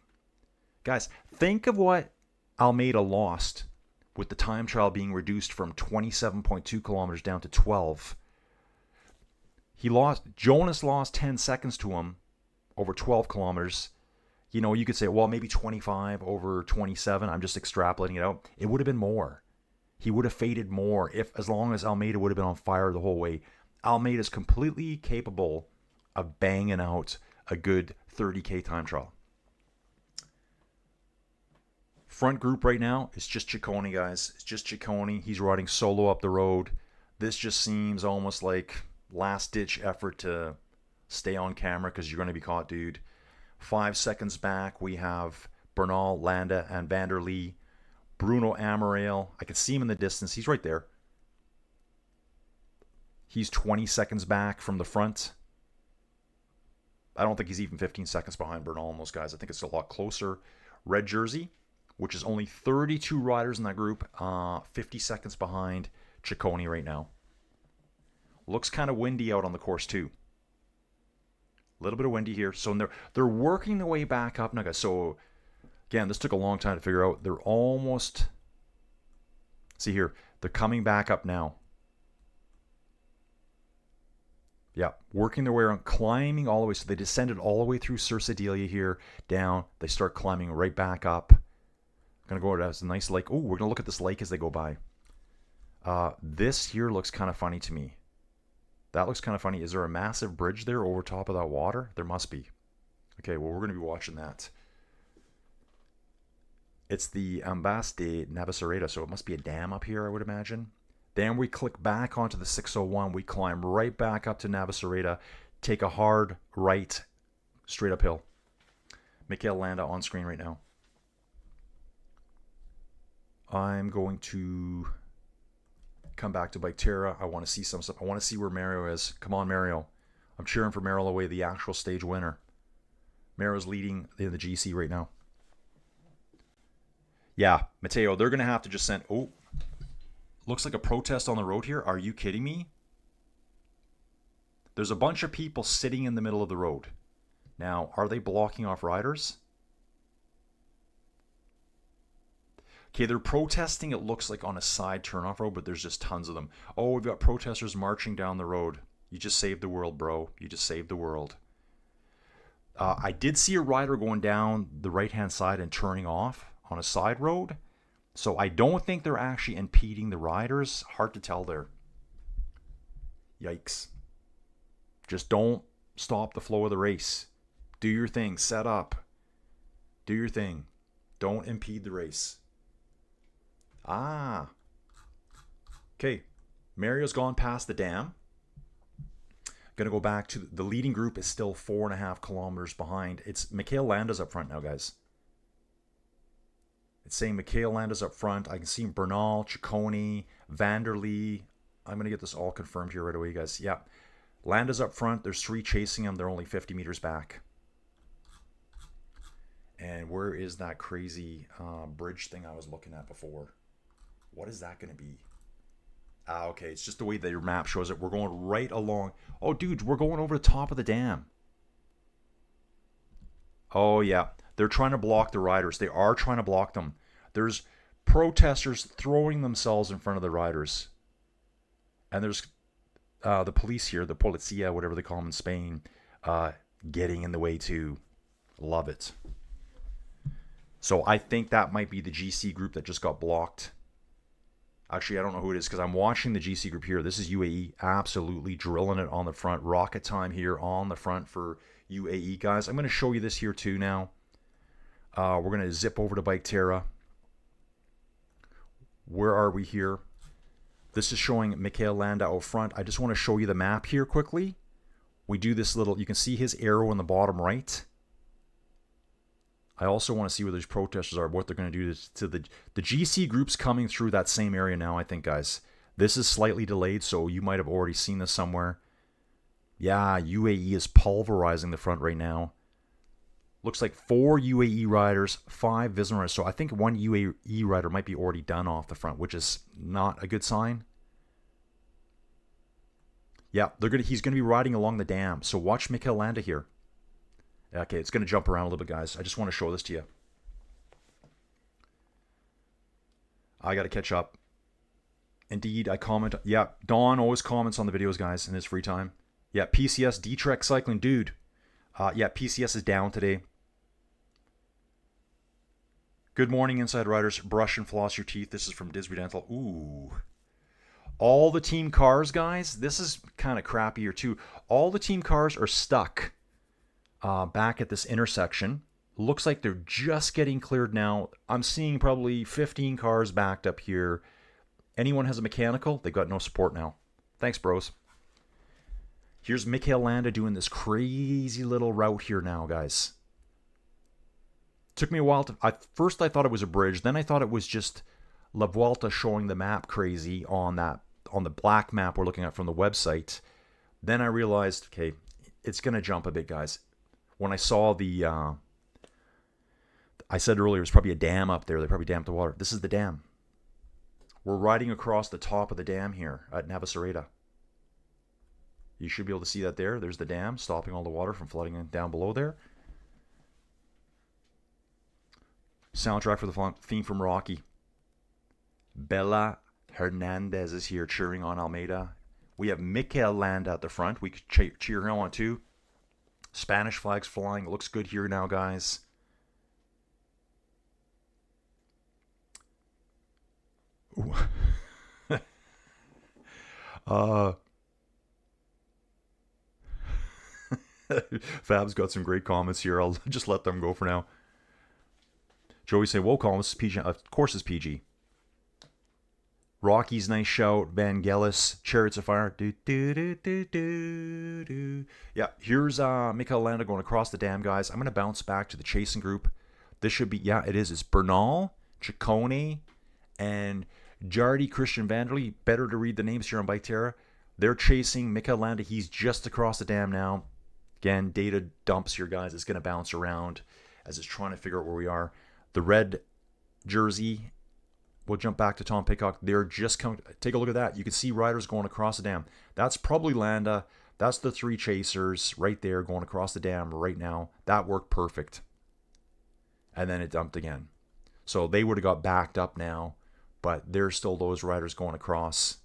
Guys, think of what Almeida lost with the time trial being reduced from 27.2 kilometers down to 12. Jonas lost 10 seconds to him over 12 kilometers. You know, you could say, well, maybe 25 over 27. I'm just extrapolating it out. It would have been more. he would have faded more as long as Almeida would have been on fire the whole way. Almeida's completely capable of banging out a good 30K time trial. Front group right now is just Ciccone, guys. It's just Ciccone. He's riding solo up the road. This just seems almost like last-ditch effort to stay on camera because you're going to be caught, dude. 5 seconds back, we have Bernal, Landa, and Van der Lee. Bruno Amaral. I can see him in the distance. He's right there. He's 20 seconds back from the front. I don't think he's even 15 seconds behind Bernal and those guys. I think it's a lot closer. Red jersey, which is only 32 riders in that group, 50 seconds behind Ciccone right now. Looks kind of windy out on the course too. A little bit of windy here. So they're working their way back up now, guys. So again, this took a long time to figure out. They're almost, see here, they're coming back up now. Yeah, working their way around, climbing all the way. So they descended all the way through Cercidelia here, down. They start climbing right back up. Going to go to a nice lake. Oh, we're going to look at this lake as they go by. This here looks kind of funny to me. That looks kind of funny. Is there a massive bridge there over top of that water? There must be. Okay, well, we're going to be watching that. It's the Ambas de Navacerrada, so it must be a dam up here, I would imagine. Then we click back onto the 601. We climb right back up to Navacerrada, take a hard right, straight uphill. Mikel Landa on screen right now. I'm going to come back to Bike Terra. I want to see some stuff. I want to see where Mario is. Come on, Mario. I'm cheering for Mario away, the actual stage winner. Mario's leading in the GC right now. Yeah, Matteo, they're going to have to just send... Oh, looks like a protest on the road here. Are you kidding me? There's a bunch of people sitting in the middle of the road. Now, are they blocking off riders? Okay, they're protesting, it looks like, on a side turnoff road, but there's just tons of them. Oh, we've got protesters marching down the road. You just saved the world, bro. You just saved the world. I did see a rider going down the right-hand side and turning off on a side road. So I don't think they're actually impeding the riders. Hard to tell there. Yikes. Just don't stop the flow of the race. Do your thing. Set up. Do your thing. Don't impede the race. Ah. Okay. Mario's gone past the dam. Going to go back to the leading group is still 4.5 kilometers behind. It's Mikel Landa's up front now, guys. It's saying Mikel Landa's up front. I can see Bernal, Ciccone, Van der Lee. I'm going to get this all confirmed here right away, guys. Yeah. Landa's up front. There's 3 chasing him. They're only 50 meters back. And where is that crazy bridge thing I was looking at before? What is that going to be? Ah, okay. It's just the way that your map shows it. We're going right along. Oh, dude, we're going over the top of the dam. Oh, yeah. They're trying to block the riders. They are trying to block them. There's protesters throwing themselves in front of the riders. And there's the police here, the Policía, whatever they call them in Spain, getting in the way too. Love it. So I think that might be the GC group that just got blocked. Actually, I don't know who it is because I'm watching the GC group here. This is UAE absolutely drilling it on the front. Rocket time here on the front for UAE, guys. I'm going to show you this here too now. We're going to zip over to Bike Terra. Where are we here? This is showing Mikel Landa out front. I just want to show you the map here quickly. We do this little, you can see his arrow in the bottom right. I also want to see where these protesters are, what they're going to do to the GC groups coming through that same area now, I think, guys. This is slightly delayed, so you might have already seen this somewhere. Yeah, UAE is pulverizing the front right now. Looks like 4 UAE riders, 5 Visma riders. So I think 1 UAE rider might be already done off the front, which is not a good sign. Yeah, he's going to be riding along the dam. So watch Mikel Landa here. Okay, it's going to jump around a little bit, guys. I just want to show this to you. I got to catch up. Indeed, I comment. Yeah, Don always comments on the videos, guys, in his free time. Yeah, PCS, D-Trek Cycling, dude. Yeah, PCS is down today. Good morning, Inside Riders. Brush and floss your teeth. This is from Disney Dental. Ooh. All the team cars, guys, this is kind of crappier too. All the team cars are stuck back at this intersection. Looks like they're just getting cleared now. I'm seeing probably 15 cars backed up here. Anyone has a mechanical, they've got no support now. Thanks, bros. Here's Mikel Landa doing this crazy little route here now, guys. Took me a while to... First I thought it was a bridge. Then I thought it was just La Vuelta showing the map crazy on the black map we're looking at from the website. Then I realized, okay, it's going to jump a bit, guys. When I saw the... I said earlier, it's probably a dam up there. They probably dammed the water. This is the dam. We're riding across the top of the dam here at Navacerrada. You should be able to see that there. There's the dam, stopping all the water from flooding down below there. Soundtrack for the theme from Rocky. Bella Hernandez is here cheering on Almeida. We have Mikel Landa at the front. We could cheer him on too. Spanish flags flying. It looks good here now, guys. Fab's got some great comments here. I'll just let them go for now. Joey say, whoa, Colin, this is PG. Of course it's PG. Rocky's nice shout. Vangelis, Chariots of Fire. Do, do, do, do, do, do. Yeah, here's Mikel Landa going across the dam, guys. I'm going to bounce back to the chasing group. This should be, yeah, it is. It's Bernal, Ciccone, and Jardy Christian Vanderlee. Better to read the names here on Bike Terra. They're chasing Mikel Landa. He's just across the dam now. Again, data dumps here, guys. It's going to bounce around as it's trying to figure out where we are. The red jersey, we'll jump back to Tom Pidcock. They're just coming. Take a look at that. You can see riders going across the dam. That's probably Landa. That's the three chasers right there going across the dam right now. That worked perfect. And then it dumped again. So they would have got backed up now, but there's still those riders going across.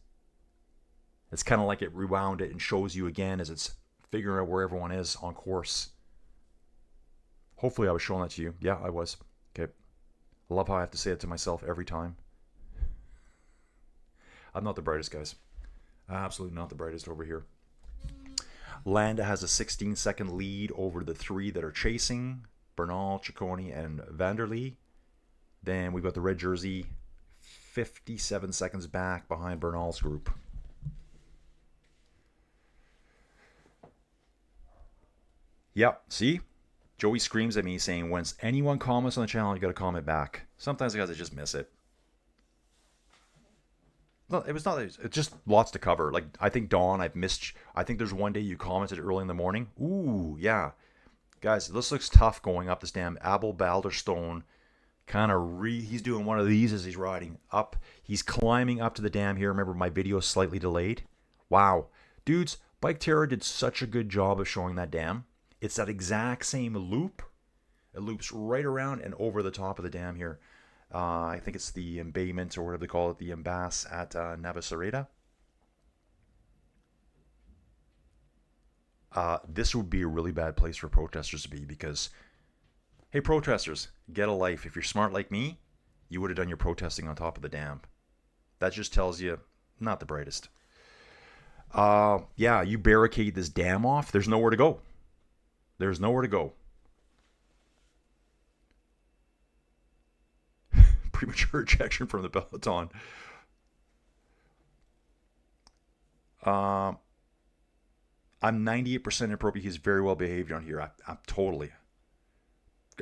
It's kind of like it rewound it and shows you again as it's figuring out where everyone is on course. Hopefully I was showing that to you. Yeah, I was. Okay. I love how I have to say it to myself every time. I'm not the brightest, guys. Absolutely not the brightest over here. Landa has a 16-second lead over the three that are chasing. Bernal, Ciccone, and Vanderlee. Then we've got the red jersey 57 seconds back behind Bernal's group. Yep, see? Joey screams at me saying, when anyone comments on the channel, you got to comment back. Sometimes, guys, I just miss it. No, it's just lots to cover. Like, I think Dawn, I think there's one day you commented early in the morning. Ooh, yeah. Guys, this looks tough going up this dam. Abel Balderstone he's doing one of these as he's riding up. He's climbing up to the dam here. Remember, my video is slightly delayed. Wow. Dudes, Bike Terra did such a good job of showing that dam. It's that exact same loop. It loops right around and over the top of the dam here. I think it's the embayment, or whatever they call it, the embass at Navacerrada. This would be a really bad place for protesters to be because, hey, protesters, get a life. If you're smart like me, you would have done your protesting on top of the dam. That just tells you, not the brightest. Yeah, you barricade this dam off. There's nowhere to go. There's nowhere to go. Premature ejection from the peloton. I'm 98% appropriate. He's very well behaved on here.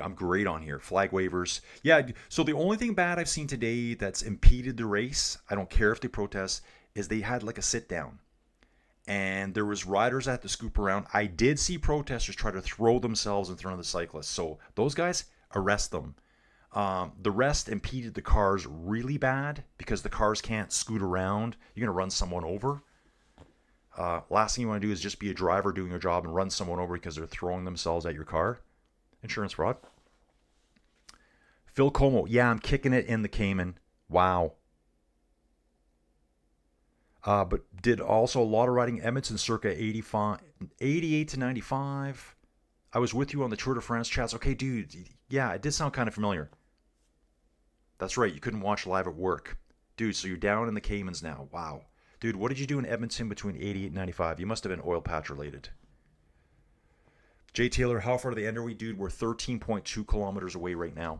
I'm great on here. Flag waivers. Yeah, so the only thing bad I've seen today that's impeded the race, I don't care if they protest, is they had like a sit down. And there was riders at the scoop around. I did see protesters try to throw themselves in front of the cyclists. So those guys, arrest them. The rest impeded the cars really bad because the cars can't scoot around. You're going to run someone over. Last thing you want to do is just be a driver doing your job and run someone over because they're throwing themselves at your car. Insurance fraud. Phil Como. Yeah, I'm kicking it in the Cayman. Wow. But did also a lot of riding Edmonton circa 88 to 95. I was with you on the Tour de France chats. Okay, dude. Yeah, it did sound kind of familiar. That's right, you couldn't watch live at work. Dude, so you're down in the Caymans now. Wow. Dude, what did you do in Edmonton between 88 and 95? You must have been oil patch related. Jay Taylor, how far to the end are we? Dude, we're 13.2 kilometers away right now.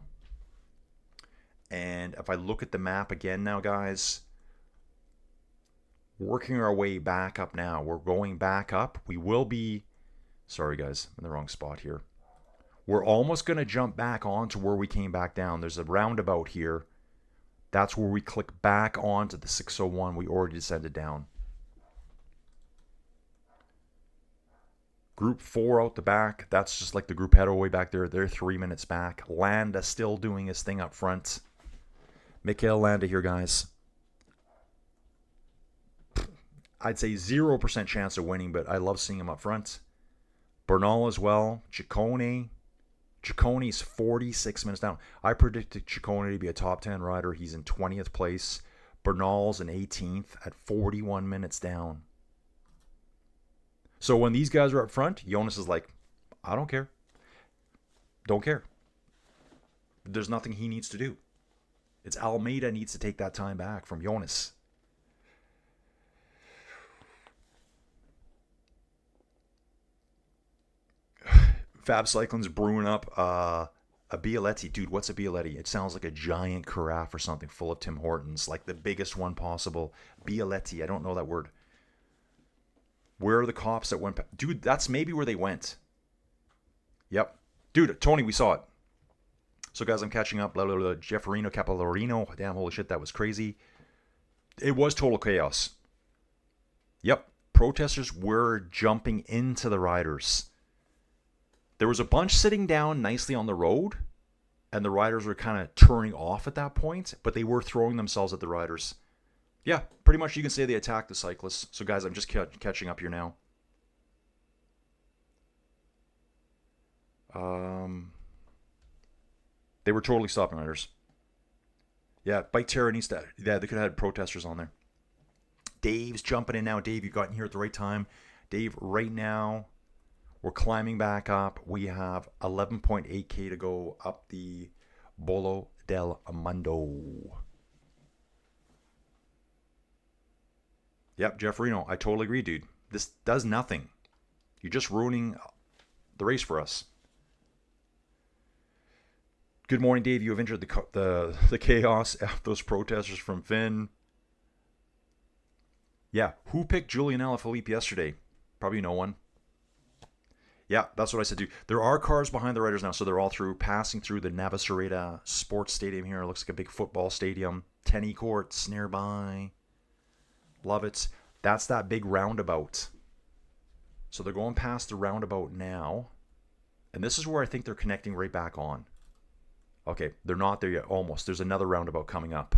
And if I look at the map again now, guys, working our way back up now. We're going back up. We will be... Sorry, guys. I'm in the wrong spot here. We're almost going to jump back onto where we came back down. There's a roundabout here. That's where we click back onto the 601 we already descended down. Group 4 out the back. That's just like the group head way back there. They're 3 minutes back. Landa still doing his thing up front. Mikel Landa here, guys. I'd say 0% chance of winning, but I love seeing him up front. Bernal as well. Ciccone. Ciccone's 46 minutes down. I predicted Ciccone to be a top 10 rider. He's in 20th place. Bernal's in 18th at 41 minutes down. So when these guys are up front, Jonas is like, I don't care. Don't care. There's nothing he needs to do. It's Almeida needs to take that time back from Jonas. Fab Cycling's brewing up a Bialetti. Dude, what's a Bialetti? It sounds like a giant carafe or something full of Tim Hortons. Like the biggest one possible. Bialetti. I don't know that word. Where are the cops that went? Dude, that's maybe where they went. Yep. Dude, Tony, we saw it. So, guys, I'm catching up. Blah, blah, blah. Jefferino, Capillarino. Damn, holy shit, that was crazy. It was total chaos. Yep. Protesters were jumping into the riders. There was a bunch sitting down nicely on the road, and the riders were kind of turning off at that point, but they were throwing themselves at the riders. Yeah, pretty much you can say they attacked the cyclists. So, guys, I'm just catching up here now. They were totally stopping riders. Yeah, Bike Terror needs to... Yeah, they could have had protesters on there. Dave's jumping in now. Dave, you got in here at the right time. Dave, right now, we're climbing back up. We have 11.8K to go up the Bola del Mondo. Yep, Jeff Reno, I totally agree, dude. This does nothing. You're just ruining the race for us. Good morning, Dave. You have entered the chaos of those protesters from Finn. Yeah, who picked Julian Alaphilippe yesterday? Probably no one. Yeah, that's what I said, dude. There are cars behind the riders now, so they're all passing through the Navacerrada Sports Stadium here. It looks like a big football stadium. Tennis courts nearby. Love it. That's that big roundabout. So they're going past the roundabout now. And this is where I think they're connecting right back on. Okay, they're not there yet. Almost. There's another roundabout coming up.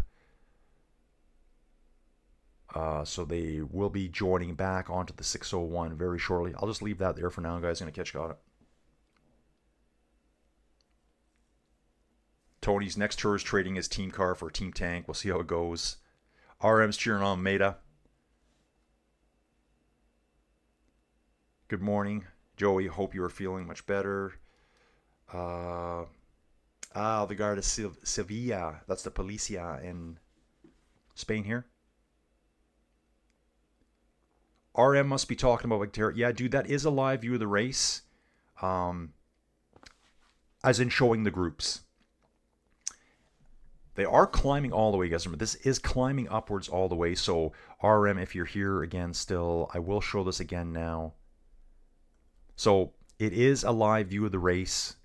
So they will be joining back onto the 601 very shortly. I'll just leave that there for now, guys. I'm going to catch you on it. Tony's next tour is trading his team car for a team tank. We'll see how it goes. RM's cheering on Maida. Good morning, Joey. Hope you are feeling much better. The Guard of Sevilla. That's the Policia in Spain here. RM must be talking about Victoria. Yeah, dude, that is a live view of the race. As in showing the groups. They are climbing all the way, guys. Remember, this is climbing upwards all the way. So, RM, if you're here again still, I will show this again now. So, it is a live view of the race.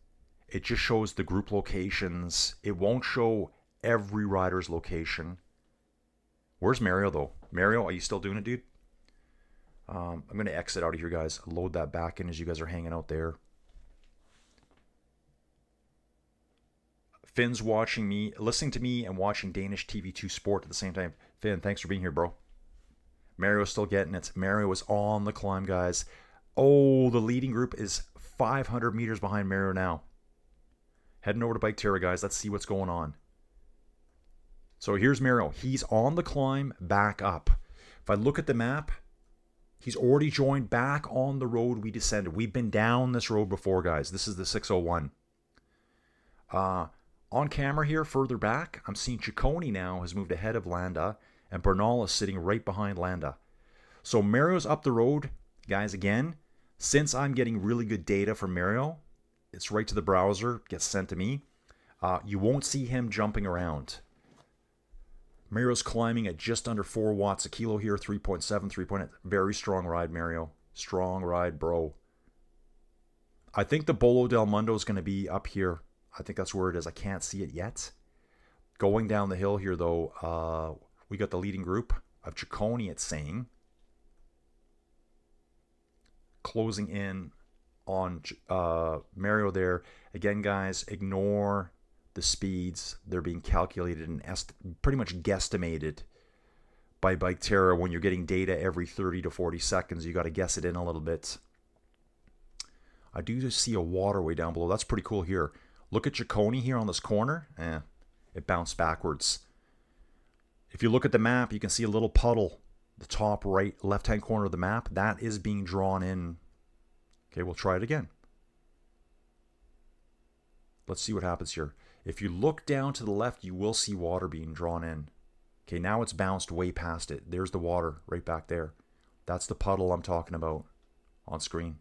It just shows the group locations. It won't show every rider's location. Where's Mario, though? Mario, are you still doing it, dude? I'm going to exit out of here, guys. Load that back in as you guys are hanging out there. Finn's watching me, listening to me and watching Danish TV2 Sport at the same time. Finn, thanks for being here, bro. Mario's still getting it. Mario is on the climb, guys. Oh, the leading group is 500 meters behind Mario now. Heading over to Bike Terra, guys. Let's see what's going on. So here's Mario. He's on the climb back up. If I look at the map, he's already joined back on the road we descended. We've been down this road before, guys. This is the 601. On camera here, further back, I'm seeing Ciccone now has moved ahead of Landa, and Bernal is sitting right behind Landa. So Mario's up the road, guys, again. Since I'm getting really good data from Mario, it's right to the browser, gets sent to me. You won't see him jumping around. Mario's climbing at just under 4 watts a kilo here, 3.7, 3.8. Very strong ride, Mario. Strong ride, bro. I think the Bola del Mondo is going to be up here. I think that's where it is. I can't see it yet. Going down the hill here, though, we got the leading group of Ciccone, it's saying. Closing in on Mario there. Again, guys, ignore the speeds. They're being calculated and pretty much guesstimated by Bike Terra. When you're getting data every 30 to 40 seconds, you got to guess it in a little bit. I do just see a waterway down below. That's pretty cool here. Look at Ciccone here on this corner. It bounced backwards. If you look at the map, you can see a little puddle. The top right, left-hand corner of the map. That is being drawn in. Okay, we'll try it again. Let's see what happens here. If you look down to the left, you will see water being drawn in. Okay, now it's bounced way past it. There's the water right back there. That's the puddle I'm talking about on screen.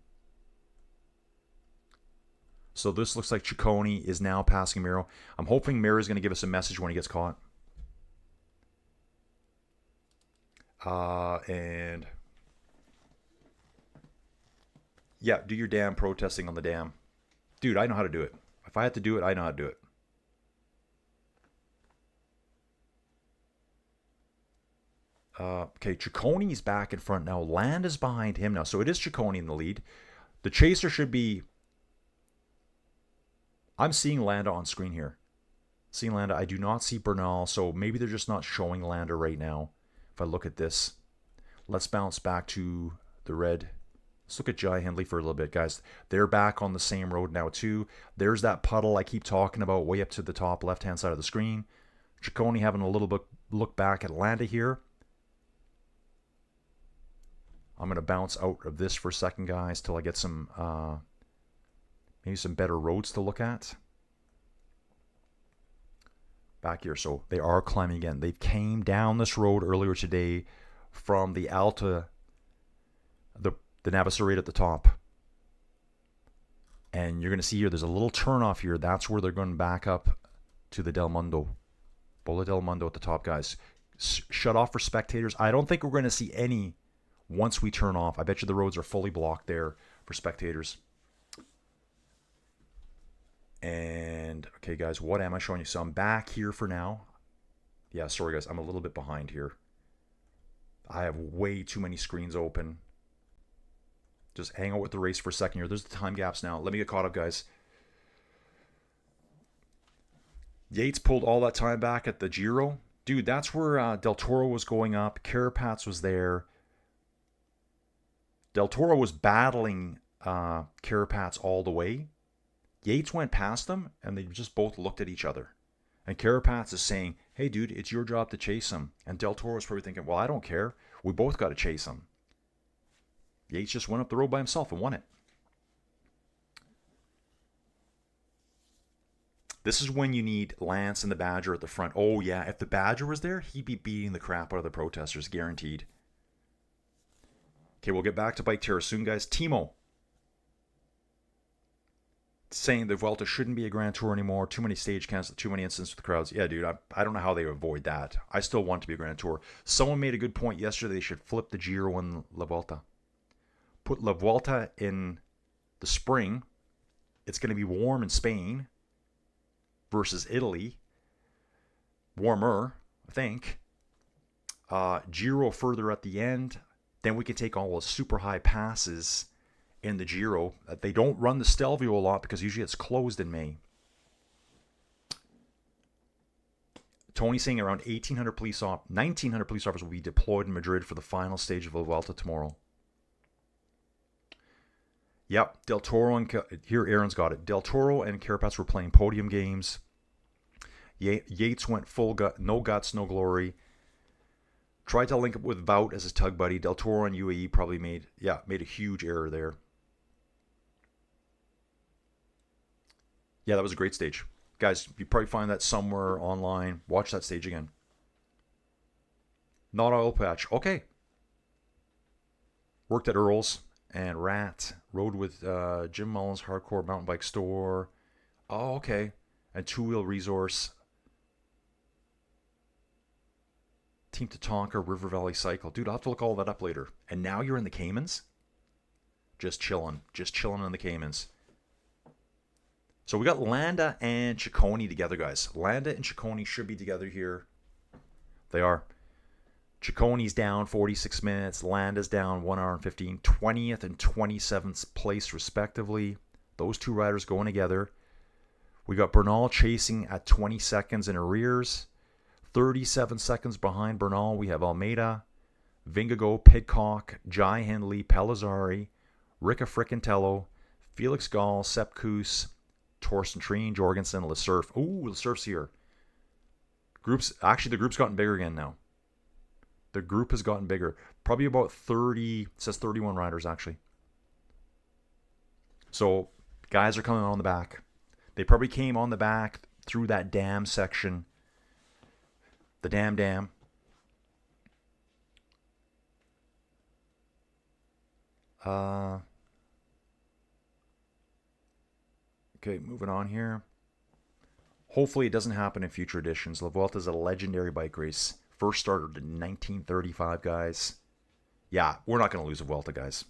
So this looks like Ciccone is now passing Miro. I'm hoping Miro is going to give us a message when he gets caught. And yeah, do your damn protesting on the dam. Dude, I know how to do it. If I had to do it, I know how to do it. Okay, Ciccone is back in front now. Land is behind him now. So it is Ciccone in the lead. The chaser should be... I'm seeing Landa on screen here. Seeing Landa. I do not see Bernal, so maybe they're just not showing Landa right now. If I look at this. Let's bounce back to the red. Let's look at Jai Hindley for a little bit, guys. They're back on the same road now, too. There's that puddle I keep talking about way up to the top left-hand side of the screen. Ciccone having a little bit look back at Landa here. I'm going to bounce out of this for a second, guys, till I get some... maybe some better roads to look at. Back here. So they are climbing again. They came down this road earlier today from the Alta, the Navacerrada at the top. And you're going to see here, there's a little turnoff here. That's where they're going back up to the Del Mondo. Bola del Mondo at the top, guys. Shut off for spectators. I don't think we're going to see any once we turn off. I bet you the roads are fully blocked there for spectators. And, okay, guys, what am I showing you? So I'm back here for now. Yeah, sorry, guys. I'm a little bit behind here. I have way too many screens open. Just hang out with the race for a second here. There's the time gaps now. Let me get caught up, guys. Yates pulled all that time back at the Giro. Dude, that's where Del Toro was going up. Carapaz was there. Del Toro was battling Carapaz all the way. Yates went past them, and they just both looked at each other. And Carapaz is saying, hey, dude, it's your job to chase him. And Del Toro's probably thinking, well, I don't care. We both got to chase him. Yates just went up the road by himself and won it. This is when you need Lance and the Badger at the front. Oh, yeah, if the Badger was there, he'd be beating the crap out of the protesters, guaranteed. Okay, we'll get back to Bike Terra soon, guys. Timo saying the Vuelta shouldn't be a Grand Tour anymore. Too many stage counts, too many incidents with the crowds. Yeah, dude, I don't know how they avoid that. I still want it to be a Grand Tour. Someone made a good point yesterday. They should flip the Giro and La Vuelta. Put La Vuelta in the spring. It's going to be warm in Spain versus Italy. Warmer, I think. Giro further at the end. Then we can take all the super high passes in the Giro. They don't run the Stelvio a lot because usually it's closed in May. Tony's saying around 1,900 police officers will be deployed in Madrid for the final stage of La Vuelta tomorrow. Yep, Del Toro and here Aaron's got it. Del Toro and Carapaz were playing podium games. Yates went full no guts, no glory. Tried to link up with Wout as his tug buddy. Del Toro and UAE probably made a huge error there. Yeah, that was a great stage. Guys, you probably find that somewhere online. Watch that stage again. Not oil patch. Okay. Worked at Earl's and Rat. Rode with Jim Mullins, Hardcore Mountain Bike Store. Oh, okay. And Two Wheel Resource. Team Tatanka, River Valley Cycle. Dude, I'll have to look all that up later. And now you're in the Caymans? Just chilling. Just chilling in the Caymans. So we got Landa and Ciccone together, guys. Landa and Ciccone should be together here. They are. Ciccone's down 46 minutes. Landa's down 1 hour and 15. 20th and 27th place, respectively. Those two riders going together. We got Bernal chasing at 20 seconds in arrears. 37 seconds behind Bernal, we have Almeida, Vingegaard, Pidcock, Jai Hindley, Pellizzari, Ricca Friccantello, Felix Gall, Sepp Kuss, Torsten Treen, Jorgensen, Lesurf. Ooh, Lesurf's here. The group's gotten bigger again now. The group has gotten bigger. Probably about 30, it says 31 riders actually. So, guys are coming on the back. They probably came on the back through that dam section. The dam. Okay, moving on here. Hopefully it doesn't happen in future editions. La Vuelta is a legendary bike race. First started in 1935, guys. Yeah, we're not going to lose a Vuelta, guys.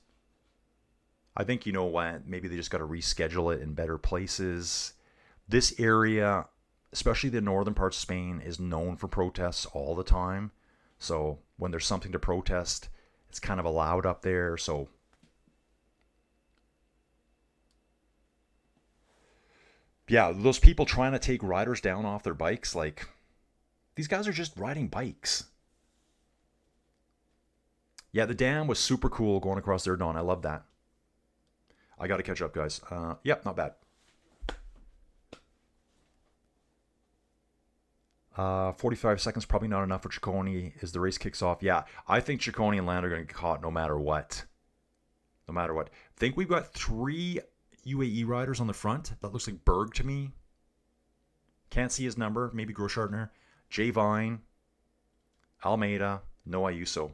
I think, you know what, maybe they just got to reschedule it in better places. This area, especially the northern parts of Spain, is known for protests all the time. So when there's something to protest, it's kind of allowed up there. So yeah, those people trying to take riders down off their bikes, like, these guys are just riding bikes. Yeah, the dam was super cool going across there, Don. I love that. I got to catch up, guys. Yep, not bad. 45 seconds, probably not enough for Ciccone as the race kicks off. Yeah, I think Ciccone and Land are going to get caught no matter what. No matter what. I think we've got 3 UAE riders on the front. That looks like Berg to me. Can't see his number. Maybe Groschartner. Jay Vine. Almeida. No Ayuso.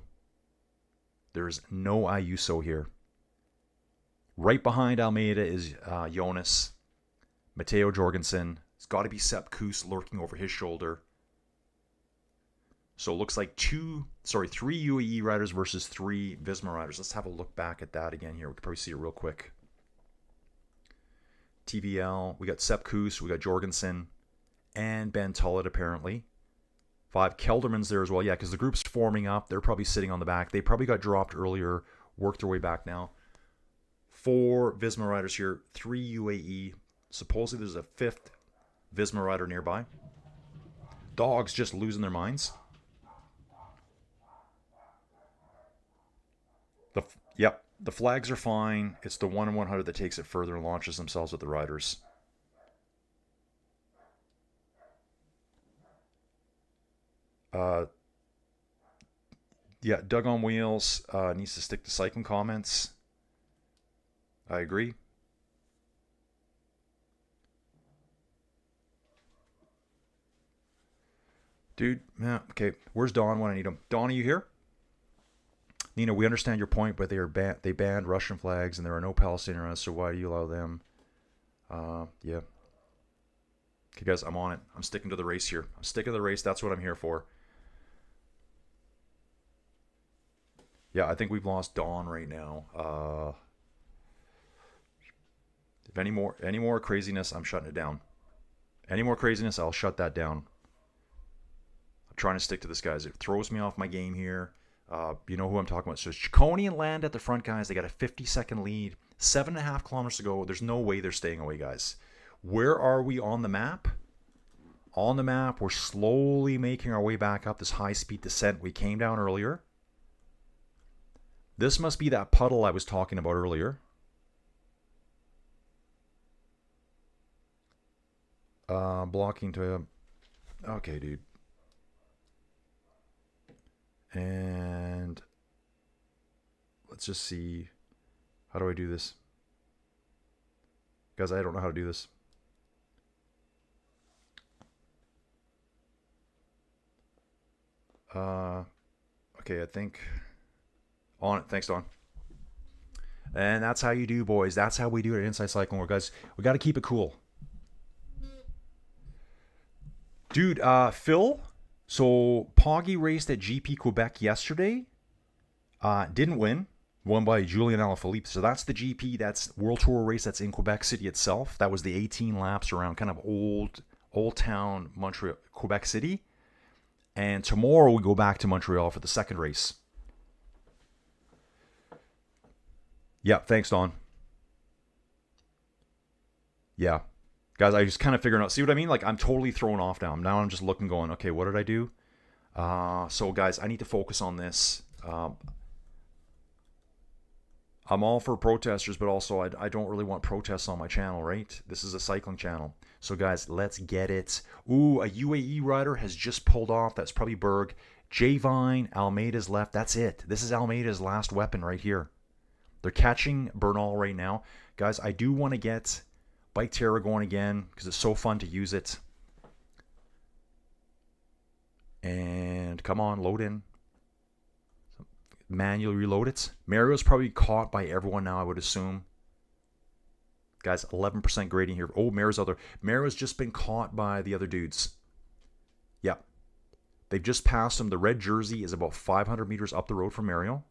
There's no Ayuso here. Right behind Almeida is Jonas. Matteo Jorgensen. It's got to be Sepp Kuss lurking over his shoulder. So it looks like 3 UAE riders versus 3 Visma riders. Let's have a look back at that again here. We can probably see it real quick. TVL. We got Sepp Kuss. We got Jorgensen. And Ben Tullett, apparently. 5. Kelderman's there as well. Yeah, because the group's forming up. They're probably sitting on the back. They probably got dropped earlier. Worked their way back now. 4 Visma riders here. 3 UAE. Supposedly there's a 5th Visma rider nearby. Dogs just losing their minds. The flags are fine. It's the 1 in 100 that takes it further and launches themselves with the riders. Yeah, Doug on Wheels needs to stick to cycling comments. I agree. Dude, yeah, okay. Where's Don when I need him? Don, are you here? Nina, we understand your point, but they banned Russian flags and there are no Palestinians, so why do you allow them? Yeah. Okay, guys, I'm on it. I'm sticking to the race here. I'm sticking to the race. That's what I'm here for. Yeah, I think we've lost Don right now. If any more craziness, I'm shutting it down. Any more craziness, I'll shut that down. I'm trying to stick to this, guys. It throws me off my game here. You know who I'm talking about. So Ciccone and Land at the front, guys. They got a 50-second lead. 7.5 kilometers to go. There's no way they're staying away, guys. Where are we on the map? On the map, we're slowly making our way back up this high-speed descent we came down earlier. This must be that puddle I was talking about earlier. Blocking to... Okay, dude. And let's just see. How do I do this? Guys, I don't know how to do this. Okay, I think on it. Thanks, Don. And that's how you do, boys. That's how we do it at Inside Cycling World, guys. We got to keep it cool. Dude, Phil, so Poggy raced at GP Quebec yesterday. Didn't win. Won by Julian Alaphilippe. So that's the GP. That's World Tour race that's in Quebec City itself. That was the 18 laps around kind of old town Montreal, Quebec City. And tomorrow we go back to Montreal for the second race. Yeah, thanks, Don. Yeah. Guys, I just kind of figuring out. See what I mean? Like, I'm totally thrown off now. Now I'm just looking, going, okay, what did I do? So, guys, I need to focus on this. I'm all for protesters, but also I don't really want protests on my channel, right? This is a cycling channel. So, guys, let's get it. Ooh, a UAE rider has just pulled off. That's probably Berg. J Vine, Almeida's left. That's it. This is Almeida's last weapon right here. They're catching Bernal right now. Guys, I do want to get Bike Terra going again because it's so fun to use it. And come on, load in. Manually reload it. Mario's probably caught by everyone now, I would assume. Guys, 11% grading here. Oh, Mario's just been caught by the other dudes. Yep. They've just passed him. The red jersey is about 500 meters up the road from Mario.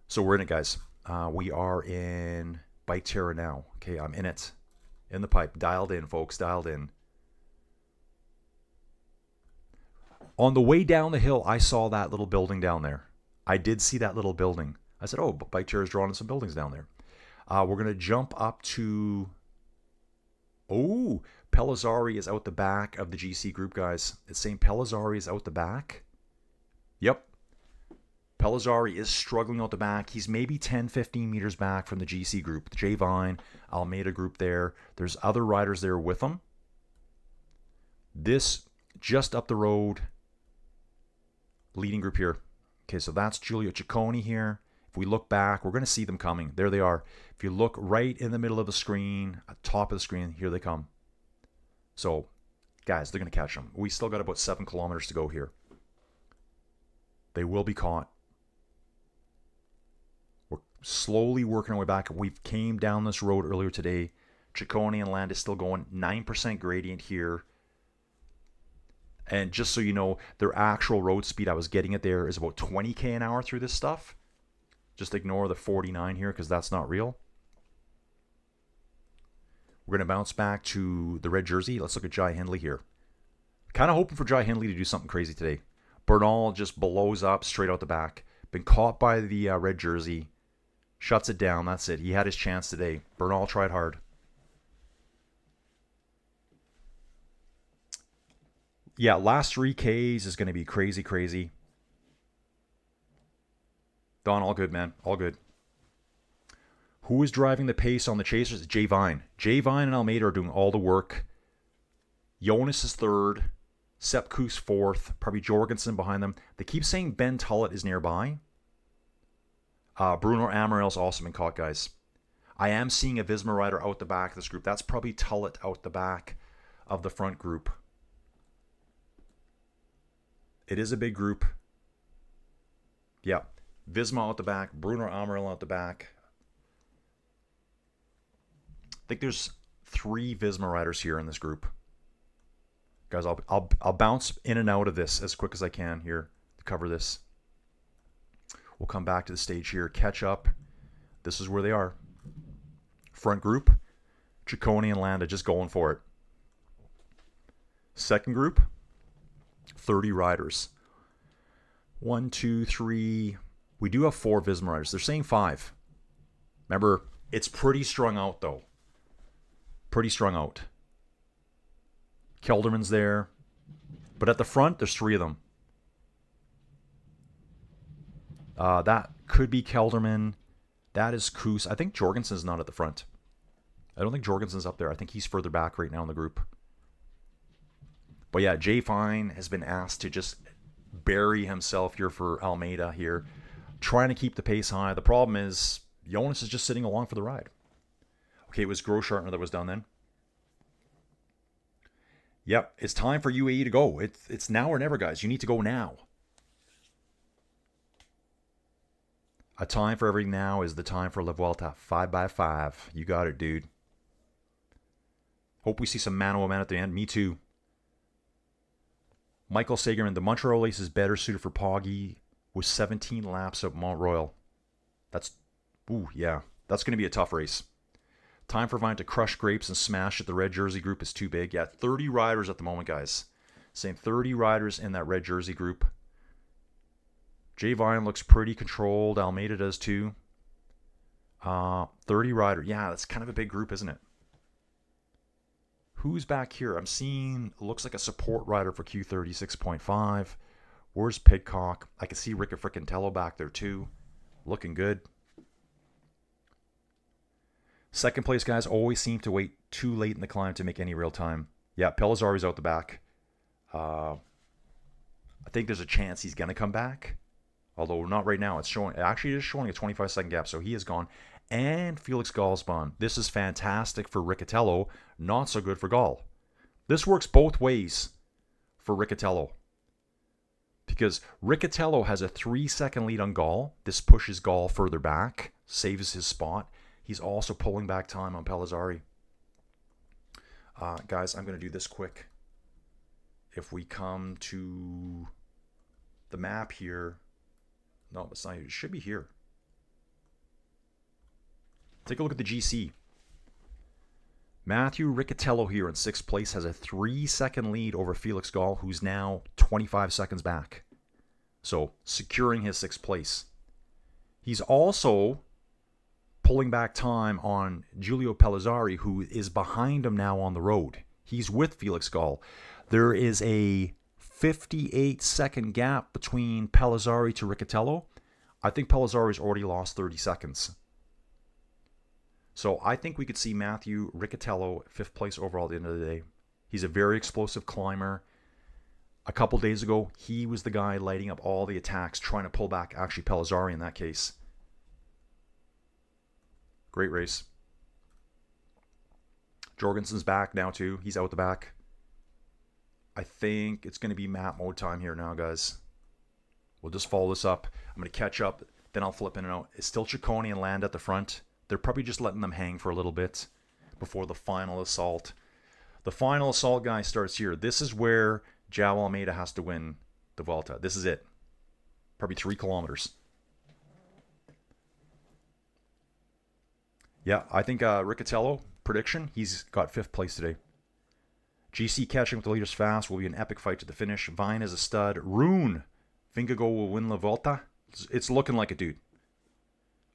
So we're in it, guys. We are in Bike Terra now. Okay, I'm in it. In the pipe. Dialed in, folks. Dialed in. On the way down the hill, I saw that little building down there. I did see that little building. I said, oh, Bike Terra's drawing some buildings down there. We're going to jump up to... Oh, Pellizzari is out the back of the GC group, guys. It's saying Pellizzari is out the back. Yep. Pellizzari is struggling out the back. He's maybe 10, 15 meters back from the GC group. The J Vine, Almeida group there. There's other riders there with him. This, just up the road, leading group here. Okay, so that's Giulio Ciccone here. If we look back, we're going to see them coming. There they are. If you look right in the middle of the screen, at the top of the screen, here they come. So, guys, they're going to catch them. We still got about 7 kilometers to go here. They will be caught. We're slowly working our way back. We came down this road earlier today. Ciccone and Land is still going. 9% gradient here. And just so you know, their actual road speed, I was getting it there, is about 20k an hour through this stuff. Just ignore the 49 here because that's not real. We're going to bounce back to the red jersey. Let's look at Jai Hindley here. Kind of hoping for Jai Hindley to do something crazy today. Bernal just blows up straight out the back. Been caught by the red jersey. Shuts it down. That's it. He had his chance today. Bernal tried hard. Yeah, last 3Ks is going to be crazy, crazy. Don, all good, man. All good. Who is driving the pace on the chasers? J Vine. J Vine and Almeida are doing all the work. Jonas is third. Sepp Kuss fourth. Probably Jorgensen behind them. They keep saying Ben Tullett is nearby. Bruno Amaril's also been caught, guys. I am seeing a Visma rider out the back of this group. That's probably Tullett out the back of the front group. It is a big group. Yeah. Visma out the back. Bruno Amaral out the back. I think there's 3 Visma riders here in this group. Guys, I'll bounce in and out of this as quick as I can here to cover this. We'll come back to the stage here. Catch up. This is where they are. Front group. Ciccone and Landa just going for it. Second group. 30 riders. 1, 2, 3. We do have 4 Visma riders. They're saying 5. Remember, it's pretty strung out, though. Pretty strung out. Kelderman's there. But at the front, there's 3 of them. That could be Kelderman. That is Kuss. I think Jorgensen's not at the front. I don't think Jorgensen's up there. I think he's further back right now in the group. But yeah, J Vine has been asked to just bury himself here for Almeida here. Trying to keep the pace high. The problem is Jonas is just sitting along for the ride. Okay, it was Groschartner that was done then. Yep, it's time for UAE to go. It's now or never, guys. You need to go now. A time for every now is the time for La Vuelta. 5x5. You got it, dude. Hope we see some mano a man at the end. Me too. Michael Sagerman, the Montreal race is better suited for Poggy with 17 laps at Mont Royal. That's going to be a tough race. Time for Vine to crush grapes and smash at the red jersey group is too big. Yeah, 30 riders at the moment, guys. Same 30 riders in that red jersey group. Jay Vine looks pretty controlled. Almeida does too. 30 rider. Yeah, that's kind of a big group, isn't it? Who's back here? I'm seeing, looks like a support rider for Q36.5. Where's Pidcock? I can see Rick Frickentello back there too. Looking good. Second place guys always seem to wait too late in the climb to make any real time. Yeah, Pellizzari's out the back. I think there's a chance he's going to come back. Although not right now. It's showing, actually it is showing a 25-second gap, so he is gone. And Felix Gallsbon. This is fantastic for Riccatello. Not so good for Gall. This works both ways for Riccatello. Because Riccatello has a 3-second lead on Gall. This pushes Gall further back. Saves his spot. He's also pulling back time on Pellizzari. Guys, I'm going to do this quick. If we come to the map here. No, it's not. It should be here. Take a look at the GC. Matthew Riccatello here in 6th place has a 3-second lead over Felix Gall, who's now 25 seconds back. So, securing his 6th place. He's also pulling back time on Giulio Pellizzari, who is behind him now on the road. He's with Felix Gall. There is a 58-second gap between Pellizzari to Riccatello. I think Pellizzari's already lost 30 seconds. So I think we could see Matthew Riccatello 5th place overall at the end of the day. He's a very explosive climber. A couple days ago, he was the guy lighting up all the attacks, trying to pull back actually Pellizzari in that case. Great race. Jorgensen's back now too. He's out the back. I think it's going to be map mode time here now, guys. We'll just follow this up. I'm going to catch up, then I'll flip in and out. It's still Ciccone and Land at the front. They're probably just letting them hang for a little bit before the final assault. The final assault, guy, starts here. This is where Joao Almeida has to win the Vuelta. This is it. Probably 3 kilometers. Yeah, I think Riccatello, prediction, he's got 5th place today. GC catching with the leaders fast will be an epic fight to the finish. Vine is a stud. Rune, Vingegaard will win La Vuelta. It's looking like it, dude.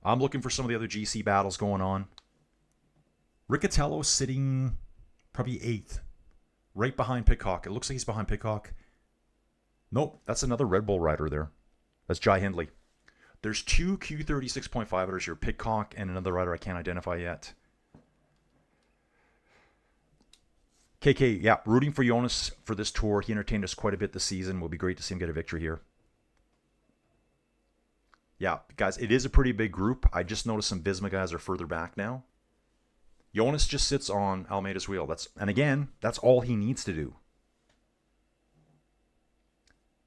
I'm looking for some of the other GC battles going on. Riccatello sitting probably 8th. Right behind Pidcock. It looks like he's behind Pidcock. Nope, that's another Red Bull rider there. That's Jai Hindley. There's 2 Q36.5ers here. Pidcock and another rider I can't identify yet. KK, yeah, rooting for Jonas for this tour. He entertained us quite a bit this season. Will be great to see him get a victory here. Yeah, guys, it is a pretty big group. I just noticed some Visma guys are further back now. Jonas just sits on Almeida's wheel. And again, that's all he needs to do.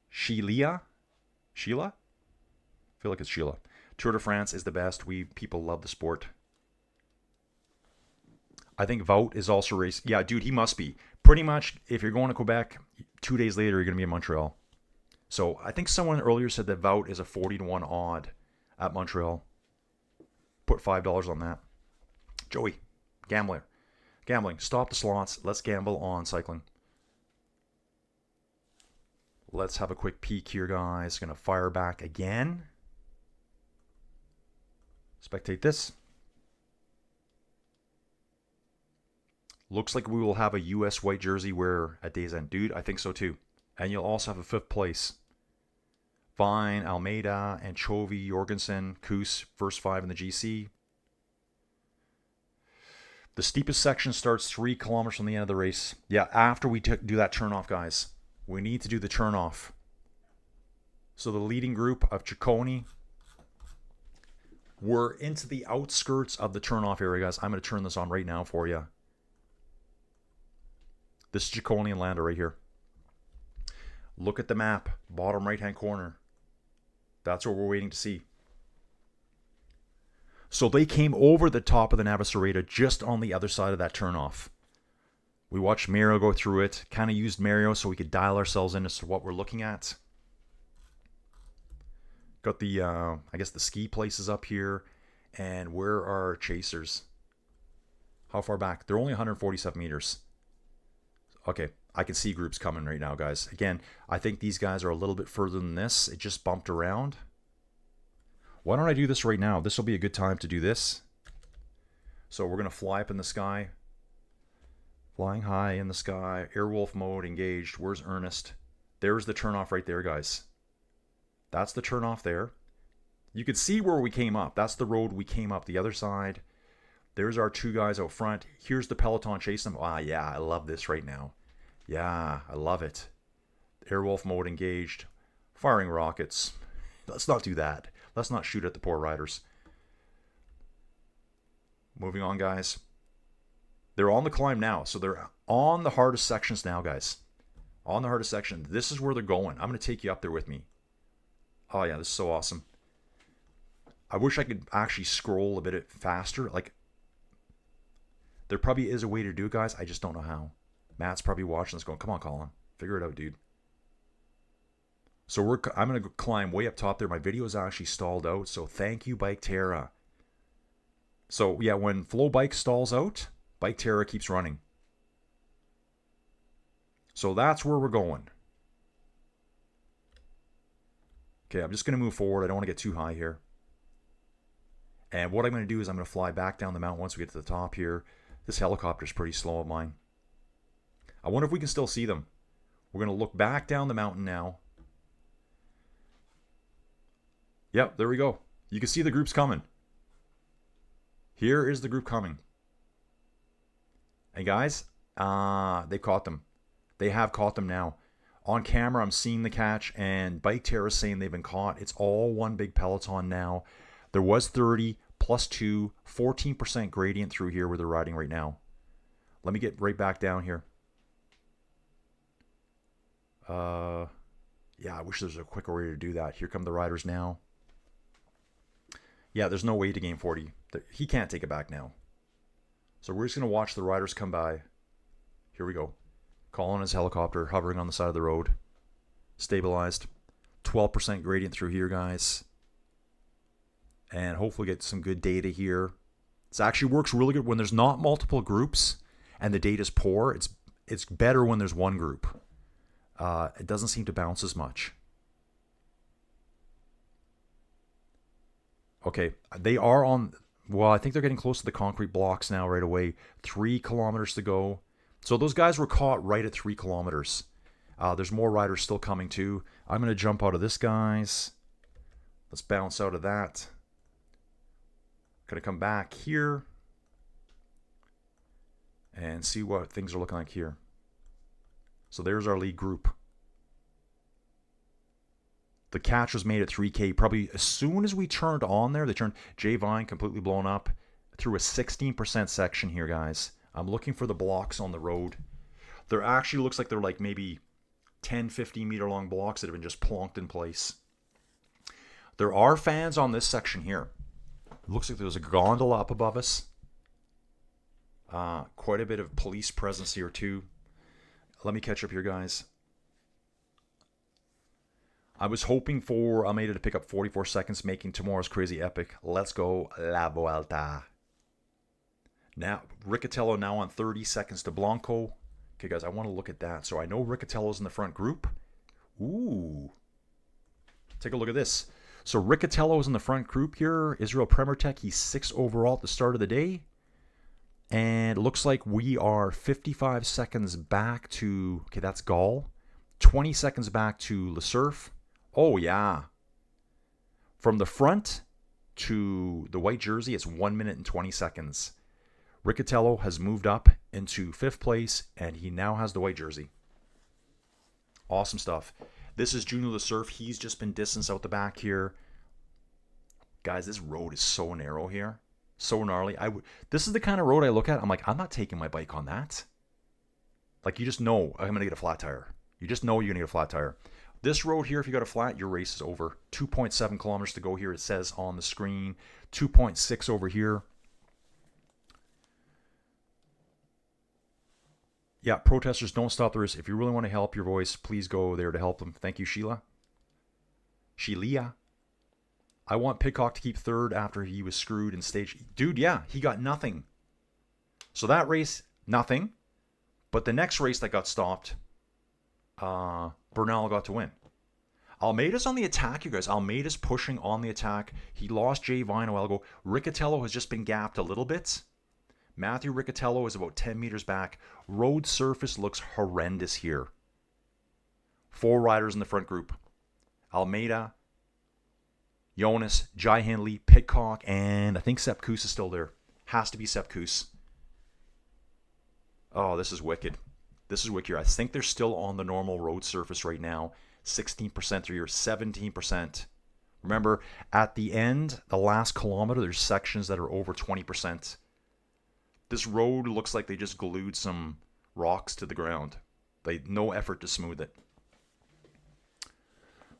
Sheila? I feel like it's Sheila. Tour de France is the best. We people love the sport. I think Wout is also racing. Yeah, dude, he must be. Pretty much, if you're going to Quebec, 2 days later, you're going to be in Montreal. So I think someone earlier said that Wout is a 40-1 odd at Montreal. Put $5 on that. Joey, gambling. Stop the slots. Let's gamble on cycling. Let's have a quick peek here, guys. Going to fire back again. Spectate this. Looks like we will have a U.S. white jersey wearer at day's end. Dude, I think so too. And you'll also have a 5th place. Vine, Almeida, Anchovy, Jorgensen, Koos, first 5 in the GC. The steepest section starts 3 kilometers from the end of the race. Yeah, after we do that turnoff, guys. We need to do the turnoff. So the leading group of Ciccone, we're into the outskirts of the turnoff area, guys. I'm going to turn this on right now for you. This is Jaconi and Landa right here. Look at the map, bottom right-hand corner. That's what we're waiting to see. So they came over the top of the Navacerrada just on the other side of that turnoff. We watched Mario go through it, kind of used Mario so we could dial ourselves in as to what we're looking at. Got the, I guess the ski places up here. And where are our chasers? How far back? They're only 147 meters. Okay, I can see groups coming right now, guys. Again, I think these guys are a little bit further than this. It just bumped around. Why don't I do this right now? This will be a good time to do this. So we're going to fly up in the sky. Flying high in the sky. Airwolf mode engaged. Where's Ernest? There's the turnoff right there, guys. That's the turnoff there. You can see where we came up. That's the road we came up the other side. There's our two guys out front. Here's the peloton chasing them. Ah, yeah, I love this right now. Yeah, I love it. Airwolf mode engaged. Firing rockets. Let's not do that. Let's not shoot at the poor riders. Moving on, guys. They're on the climb now. So they're on the hardest sections now, guys. On the hardest section. This is where they're going. I'm going to take you up there with me. Oh, yeah, this is so awesome. I wish I could actually scroll a bit faster. Like, there probably is a way to do it, guys. I just don't know how. Matt's probably watching this going, come on, Colin. Figure it out, dude. So I'm going to climb way up top there. My video is actually stalled out. So thank you, Bike Terra. So, yeah, when Flow Bike stalls out, Bike Terra keeps running. So that's where we're going. Okay, I'm just going to move forward. I don't want to get too high here. And what I'm going to do is I'm going to fly back down the mountain once we get to the top here. This helicopter's pretty slow of mine. I wonder if we can still see them. We're going to look back down the mountain now. Yep, there we go. You can see the groups coming. Here is the group coming. And guys, they caught them. They have caught them now. On camera, I'm seeing the catch, and Bike Terra is saying they've been caught. It's all one big peloton now. There was 30 plus 2, 14% gradient through here where they're riding right now. Let me get right back down here. Yeah, I wish there was a quicker way to do that. Here come the riders now. Yeah, there's no way to gain 40. He can't take it back now. So we're just going to watch the riders come by. Here we go. Colin his helicopter hovering on the side of the road. Stabilized. 12% gradient through here, guys. And hopefully get some good data here. This actually works really good when there's not multiple groups and the data's poor. It's better when there's one group. It doesn't seem to bounce as much. Okay, they are on... Well, I think they're getting close to the concrete blocks now right away. 3 kilometers to go. So those guys were caught right at 3 kilometers. There's more riders still coming too. I'm going to jump out of this, guys. Let's bounce out of that. Going to come back here. And see what things are looking like here. So there's our lead group. The catch was made at 3K. Probably as soon as we turned on there, they turned J Vine completely blown up through a 16% section here, guys. I'm looking for the blocks on the road. There actually looks like they're like maybe 10, 15 meter long blocks that have been just plonked in place. There are fans on this section here. It looks like there's a gondola up above us. Quite a bit of police presence here too. Let me catch up here, guys. I was hoping for Almeida to pick up 44 seconds, making tomorrow's crazy epic. Let's go, La Vuelta. Now, Riccatello now on 30 seconds to Blanco. Okay, guys, I want to look at that. So I know Riccatello's in the front group. Ooh. Take a look at this. So Riccatello's in the front group here. Israel Premertech, he's 6th overall at the start of the day. And it looks like we are 55 seconds back to... Okay, that's Gall. 20 seconds back to Le Surf. Oh, yeah. From the front to the white jersey, it's 1 minute and 20 seconds. Riccatello has moved up into 5th place, and he now has the white jersey. Awesome stuff. This is Junior Le Surf. He's just been distanced out the back here. Guys, this road is so narrow here. So gnarly. This is the kind of road I look at. I'm like, I'm not taking my bike on that. Like, you just know I'm going to get a flat tire. You just know you're going to get a flat tire. This road here, if you got a flat, your race is over. 2.7 kilometers to go here, it says on the screen. 2.6 over here. Yeah, protesters, don't stop the race. If you really want to help your voice, please go there to help them. Thank you, Sheila. Sheila. I want Pidcock to keep third after he was screwed in stage. Dude, yeah, he got nothing. So that race, nothing. But the next race that got stopped, Bernal got to win. Almeida's on the attack, you guys. Almeida's pushing on the attack. He lost Jay Vine a while ago. Riccatello has just been gapped a little bit. Matthew Riccatello is about 10 meters back. Road surface looks horrendous here. 4 riders in the front group. Almeida, Jonas, Jai Hindley, Pidcock, and I think Sepp Kuss is still there. Has to be Sepp Kuss. Oh, this is wicked. This is wicked. I think they're still on the normal road surface right now. 16% through here, 17%. Remember, at the end, the last kilometer, there's sections that are over 20%. This road looks like they just glued some rocks to the ground. No effort to smooth it.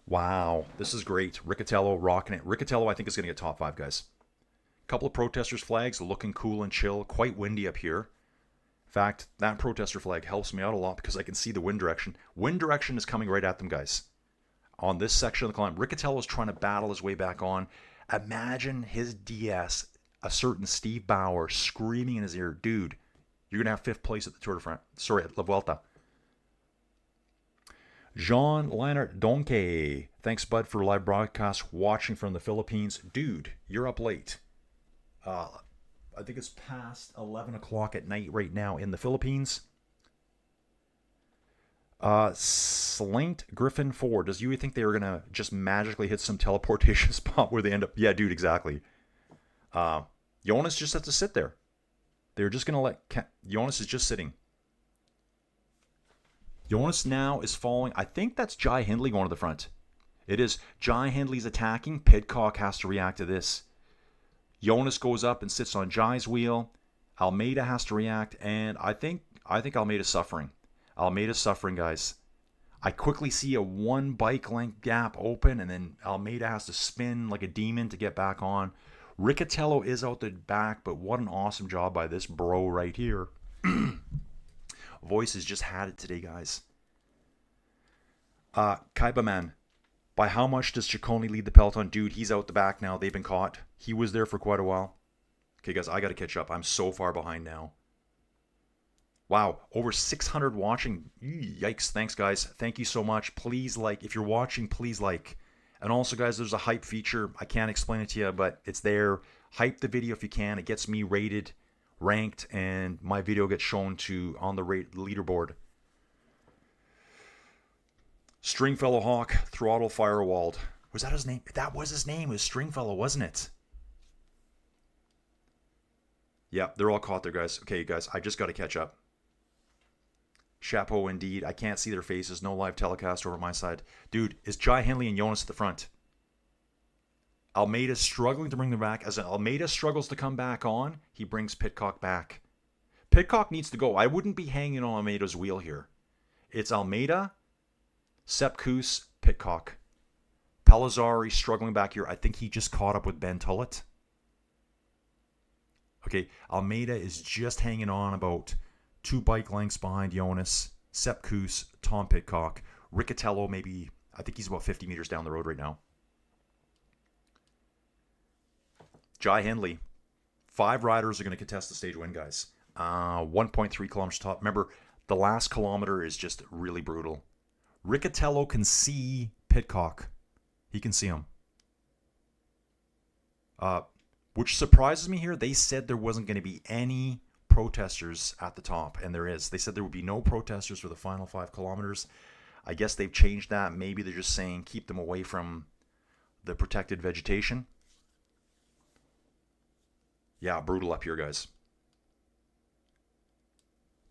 Wow, this is great. Riccatello rocking it. Riccatello, I think, is going to get top 5, guys. Couple of protesters' flags looking cool and chill. Quite windy up here. In fact, that protester flag helps me out a lot because I can see the wind direction. Wind direction is coming right at them, guys. On this section of the climb, Riccatello is trying to battle his way back on. Imagine his DS, a certain Steve Bauer, screaming in his ear, dude, you're going to have 5th place at the Tour de France. Sorry, at La Vuelta. Jean Leinart Donkey. Thanks, bud, for live broadcast watching from the Philippines. Dude, you're up late. I think it's past 11 o'clock at night right now in the Philippines. Slaint Griffin 4. Does you think they were going to just magically hit some teleportation spot where they end up? Yeah, dude, exactly. Jonas just has to sit there. They're just going to let... Jonas is just sitting. Jonas now is following. I think that's Jai Hindley going to the front. It is. Jai Hindley's attacking. Pidcock has to react to this. Jonas goes up and sits on Jai's wheel. Almeida has to react, and I think Almeida's suffering. Almeida's suffering, guys. I quickly see a 1 bike length gap open, and then Almeida has to spin like a demon to get back on. Riccatello is out the back, but what an awesome job by this bro right here. Voice has just had it today, guys. Kaibaman. By how much does Ciccone lead the peloton? Dude, he's out the back now. They've been caught. He was there for quite a while. Okay, guys, I got to catch up. I'm so far behind now. Wow, over 600 watching. Yikes. Thanks, guys. Thank you so much. Please like. If you're watching, please like. And also, guys, there's a hype feature. I can't explain it to you, but it's there. Hype the video if you can. It gets me rated, ranked, and my video gets shown on the leaderboard. Stringfellow Hawk, Throttle Firewalled. Was that his name? That was his name. It was Stringfellow, wasn't it? Yeah, they're all caught there, guys. Okay, guys, I just got to catch up. Chapeau indeed. I can't see their faces. No live telecast over my side. Dude, it's Jai Hindley and Jonas at the front. Almeida's struggling to bring them back. As Almeida struggles to come back on, he brings Pidcock back. Pidcock needs to go. I wouldn't be hanging on Almeida's wheel here. It's Almeida, Sepp Kuss, Pidcock. Palazzari struggling back here. I think he just caught up with Ben Tullett. Okay, Almeida is just hanging on about 2 bike lengths behind Jonas, Sepp Kuss, Tom Pidcock. Riccatello maybe, I think he's about 50 meters down the road right now. Jai Hindley. 5 riders are going to contest the stage win, guys. 1.3 kilometers top. Remember, the last kilometer is just really brutal. Riccatello can see Pidcock. He can see him. Which surprises me here. They said there wasn't going to be any protesters at the top, and there is. They said there would be no protesters for the final 5 kilometers. I guess they've changed that. Maybe they're just saying keep them away from the protected vegetation. Yeah, brutal up here, guys.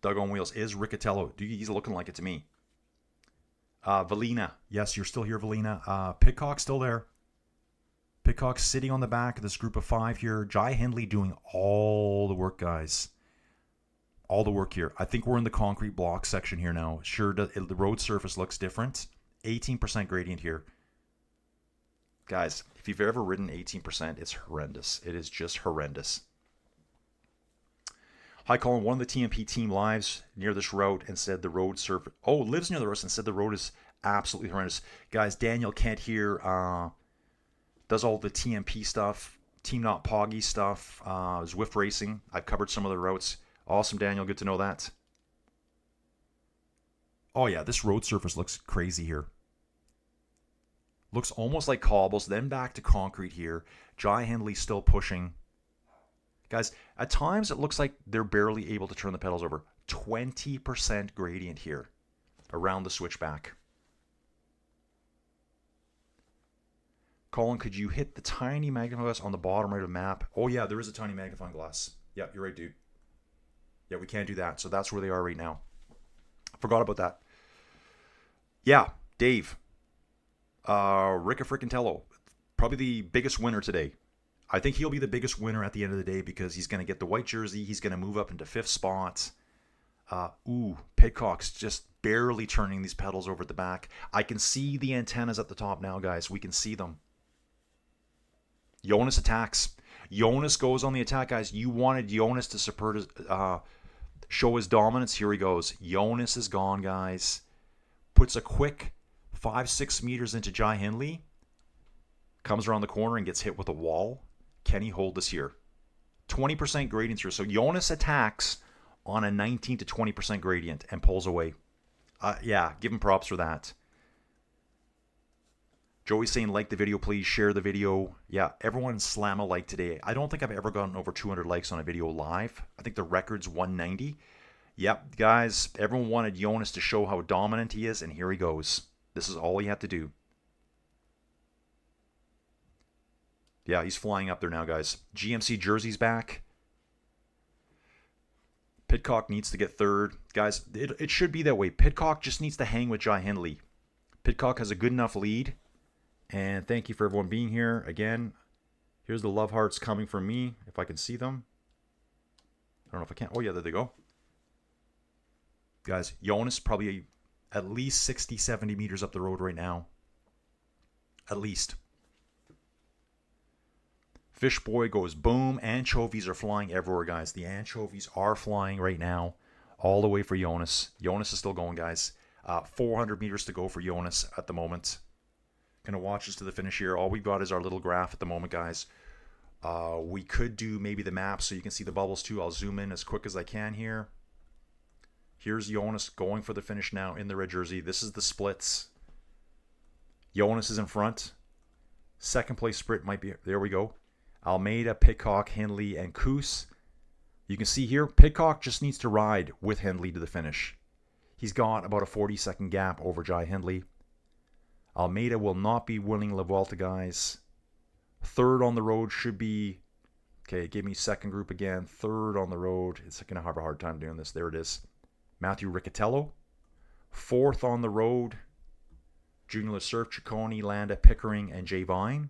Doug on wheels is Riccatello. He's looking like it to me. Valina. Yes, you're still here, Valina. Pidcock's still there. Pidcock's sitting on the back of this group of 5 here. Jai Hindley doing all the work, guys. All the work here. I think we're in the concrete block section here now. Sure, the road surface looks different. 18% gradient here. Guys, if you've ever ridden 18%, it's horrendous. It is just horrendous. Hi, Colin. One of the TMP team lives near this route and said the road surface... Oh, lives near the road and said the road is absolutely horrendous. Guys, Daniel Kent here does all the TMP stuff, Team Not Poggy stuff, Zwift Racing. I've covered some of the routes. Awesome, Daniel. Good to know that. Oh, yeah, this road surface looks crazy here. Looks almost like cobbles, then back to concrete here. Jai Hindley's still pushing. Guys, at times it looks like they're barely able to turn the pedals over. 20% gradient here around the switchback. Colin, could you hit the tiny magnifying glass on the bottom right of the map? Oh, yeah, there is a tiny magnifying glass. Yeah, you're right, dude. Yeah, we can't do that. So that's where they are right now. Forgot about that. Yeah, Dave. Rick Frickentello. Probably the biggest winner today. I think he'll be the biggest winner at the end of the day because he's going to get the white jersey. He's going to move up into 5th spot. Pitcock's just barely turning these pedals over at the back. I can see the antennas at the top now, guys. We can see them. Jonas attacks. Jonas goes on the attack, guys. You wanted Jonas to show his dominance. Here he goes. Jonas is gone, guys. Puts a quick 5-6 meters into Jai Hindley. Comes around the corner and gets hit with a wall. Can he hold this here? 20% gradient through. So Jonas attacks on a 19 to 20% gradient and pulls away. Yeah, give him props for that. Joey's saying, like the video, please. Share the video. Yeah, everyone slam a like today. I don't think I've ever gotten over 200 likes on a video live. I think the record's 190. Yep, guys, everyone wanted Jonas to show how dominant he is, and here he goes. This is all he had to do. Yeah, he's flying up there now, guys. GMC jersey's back. Pitcock needs to get 3rd. Guys, it should be that way. Pitcock just needs to hang with Jai Hindley. Pitcock has a good enough lead. And thank you for everyone being here. Again, here's the love hearts coming from me, if I can see them. I don't know if I can. Oh, yeah, there they go. Guys, Jonas probably at least 60, 70 meters up the road right now. At least. Fish Boy goes boom. Anchovies are flying everywhere, guys. The anchovies are flying right now. All the way for Jonas. Jonas is still going, guys. 400 meters to go for Jonas at the moment. Gonna watch us to the finish here. All we've got is our little graph at the moment, guys. We could do maybe the map so you can see the bubbles too. I'll zoom in as quick as I can here. Here's Jonas going for the finish now in the red jersey. This is the splits. Jonas is in front. Second place sprint might be... There we go. Almeida, Pitcock, Hindley, and Koos. You can see here, Pitcock just needs to ride with Hindley to the finish. He's got about a 40-second gap over Jai Hindley. Almeida will not be winning La Vuelta, guys. 3rd on the road should be... Okay, give me second group again. 3rd on the road. It's going to have a hard time doing this. There it is. Matthew Riccatello. 4th on the road. Junior Surf, Ciccone, Landa, Pickering, and Jay Vine.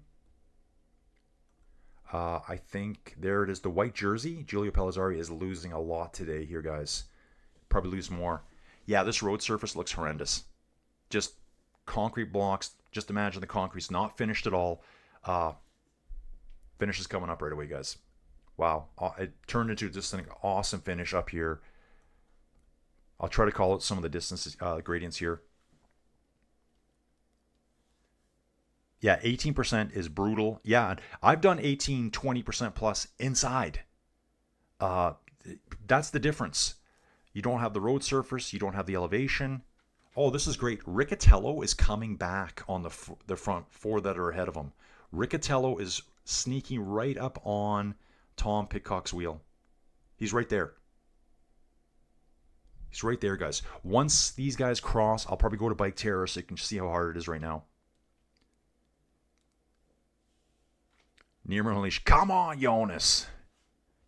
I think there it is. The white jersey. Giulio Pellizzari is losing a lot today here, guys. Probably lose more. Yeah, this road surface looks horrendous. Just concrete blocks. Just imagine the concrete's not finished at all. Finish is coming up right away, guys. Wow. It turned into just an awesome finish up here. I'll try to call out some of the distance gradients here. Yeah, 18% is brutal. Yeah, I've done 18, 20% plus inside. That's the difference. You don't have the road surface. You don't have the elevation. Oh, this is great. Riccatello is coming back on the front 4 that are ahead of him. Riccatello is sneaking right up on Tom Pitcock's wheel. He's right there. He's right there, guys. Once these guys cross, I'll probably go to Bike Terror so you can see how hard it is right now. Nirmal Unleash. Come on, Jonas.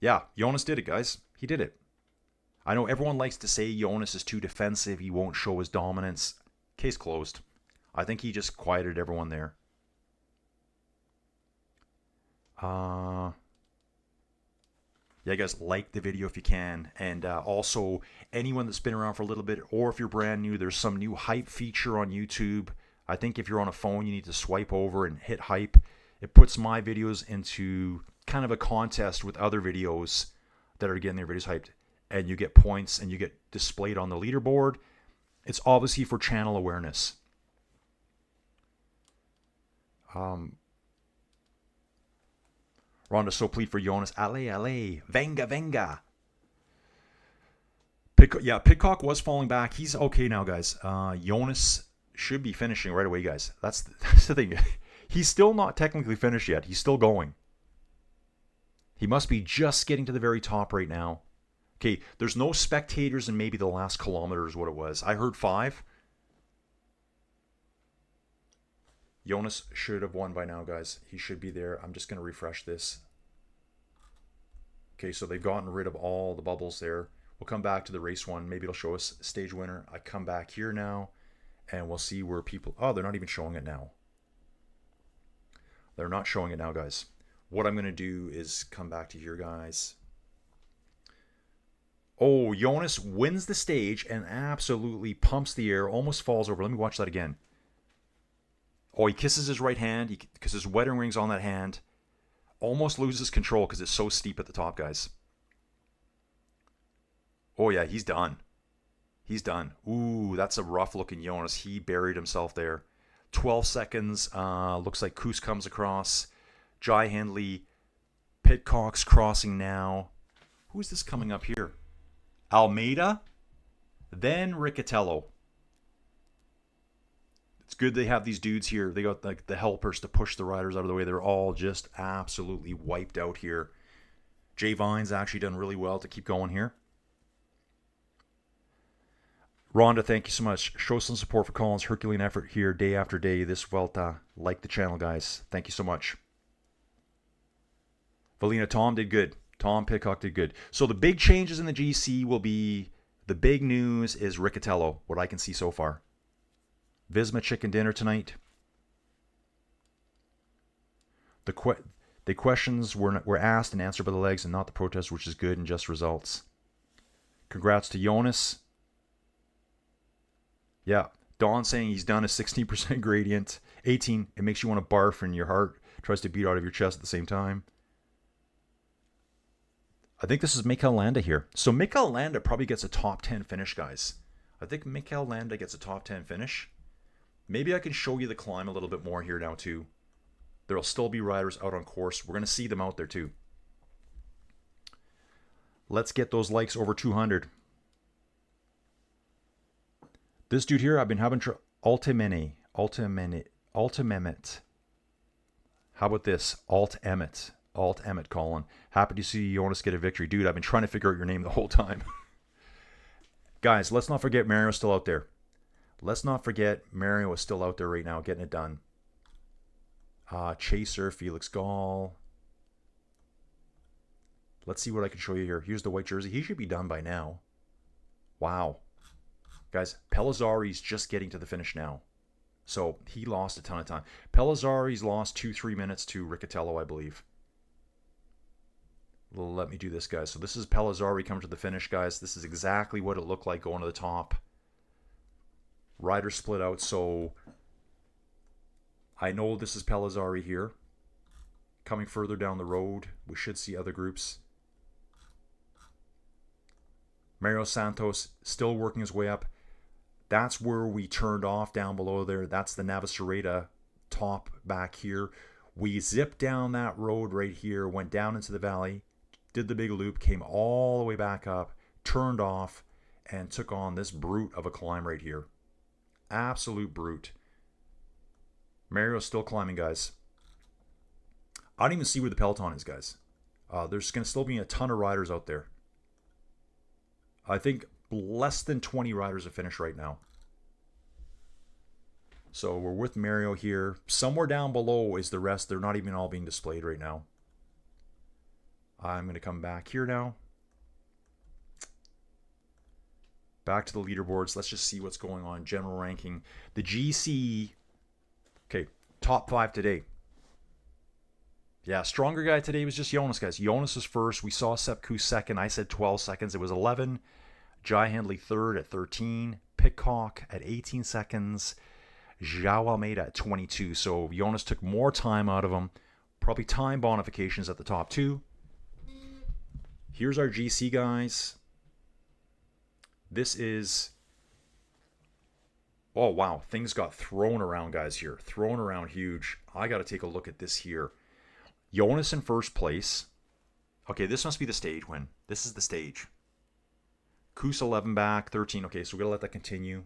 Yeah, Jonas did it, guys. He did it. I know everyone likes to say Jonas is too defensive. He won't show his dominance. Case closed. I think he just quieted everyone there. Yeah, Yeah, guys, like the video if you can. And also, anyone that's been around for a little bit, or if you're brand new, there's some new hype feature on YouTube. I think if you're on a phone, you need to swipe over and hit hype. It puts my videos into kind of a contest with other videos that are getting their videos hyped. And you get points and you get displayed on the leaderboard. It's obviously for channel awareness. Rhonda so plead for Jonas. Ale, venga, venga. Pitcock was falling back. He's okay now, guys. Jonas should be finishing right away, guys. That's the thing. He's still not technically finished yet. He's still going. He must be just getting to the very top right now. Okay, there's no spectators in maybe the last kilometer is what it was. I heard 5. Jonas should have won by now, guys. He should be there. I'm just going to refresh this. Okay, so they've gotten rid of all the bubbles there. We'll come back to the race one. Maybe it'll show us stage winner. I come back here now, and we'll see where people... Oh, they're not even showing it now. They're not showing it now, guys. What I'm going to do is come back to here, guys. Oh, Jonas wins the stage and absolutely pumps the air, almost falls over. Let me watch that again. Oh, he kisses his right hand because his wedding ring's on that hand. Almost loses control because it's so steep at the top, guys. Oh, yeah, he's done. He's done. Ooh, that's a rough-looking Jonas. He buried himself there. 12 seconds. Looks like Koos comes across. Jai Hindley. Pitcock's crossing now. Who's this coming up here? Almeida. Then Riccatello. It's good they have these dudes here. They got like the helpers to push the riders out of the way. They're all just absolutely wiped out here. Jay Vine's actually done really well to keep going here. Rhonda, thank you so much. Show some support for Colin's Herculean effort here day after day. This Vuelta. Like the channel, guys. Thank you so much. Valina, Tom did good. Tom Pitcock did good. So the big changes in the GC will be, the big news is Riccatello, what I can see so far. Visma chicken dinner tonight. The questions were asked and answered by the legs and not the protest, which is good and just results. Congrats to Jonas. Yeah, Don saying he's done a 16% gradient. 18, it makes you want to barf and your heart tries to beat out of your chest at the same time. I think this is Mikel Landa here. So Mikel Landa probably gets a top 10 finish, guys. I think Mikel Landa gets a top 10 finish. Maybe I can show you the climb a little bit more here now too. There'll still be riders out on course. We're going to see them out there too. Let's get those likes over 200. This dude here, I've been having Alt-Emmet. How about this? Alt-Emmet, Colin. Happy to see Jonas get a victory. Dude, I've been trying to figure out your name the whole time. Guys, let's not forget Mario's still out there. Let's not forget Mario is still out there right now getting it done. Chaser, Felix Gall. Let's see what I can show you here. Here's the white jersey. He should be done by now. Wow. Guys, Pellizzari's just getting to the finish now. So he lost a ton of time. Pellizzari's lost 2-3 minutes to Riccatello, I believe. Well, let me do this, guys. So this is Pellizzari coming to the finish, guys. This is exactly what it looked like going to the top. Riders split out, so I know this is Pellizzari here. Coming further down the road, we should see other groups. Mario Santos still working his way up. That's where we turned off down below there. That's the Navacerrada top back here. We zipped down that road right here, went down into the valley, did the big loop, came all the way back up, turned off, and took on this brute of a climb right here. Absolute brute. Mario's still climbing, guys. I don't even see where the peloton is, guys. There's going to still be a ton of riders out there. I think less than 20 riders have finished right now. So we're with Mario here. Somewhere down below is the rest. They're not even all being displayed right now. I'm going to come back here now. Back to the leaderboards. Let's just see what's going on. General ranking. The GC. Okay, top 5 today. Yeah, stronger guy today was just Jonas, guys. Jonas was first. We saw Sepp Kuss second. I said 12 seconds. It was 11. Jai Handley third at 13. Pitcock at 18 seconds. Joao Almeida at 22. So Jonas took more time out of him. Probably time bonifications at the top two. Here's our GC, guys. This is... Oh, wow. Things got thrown around, guys, here. Thrown around huge. I got to take a look at this here. Jonas in first place. Okay, this must be the stage win. This is the stage. Kuss 11 back, 13. Okay, so we're going to let that continue.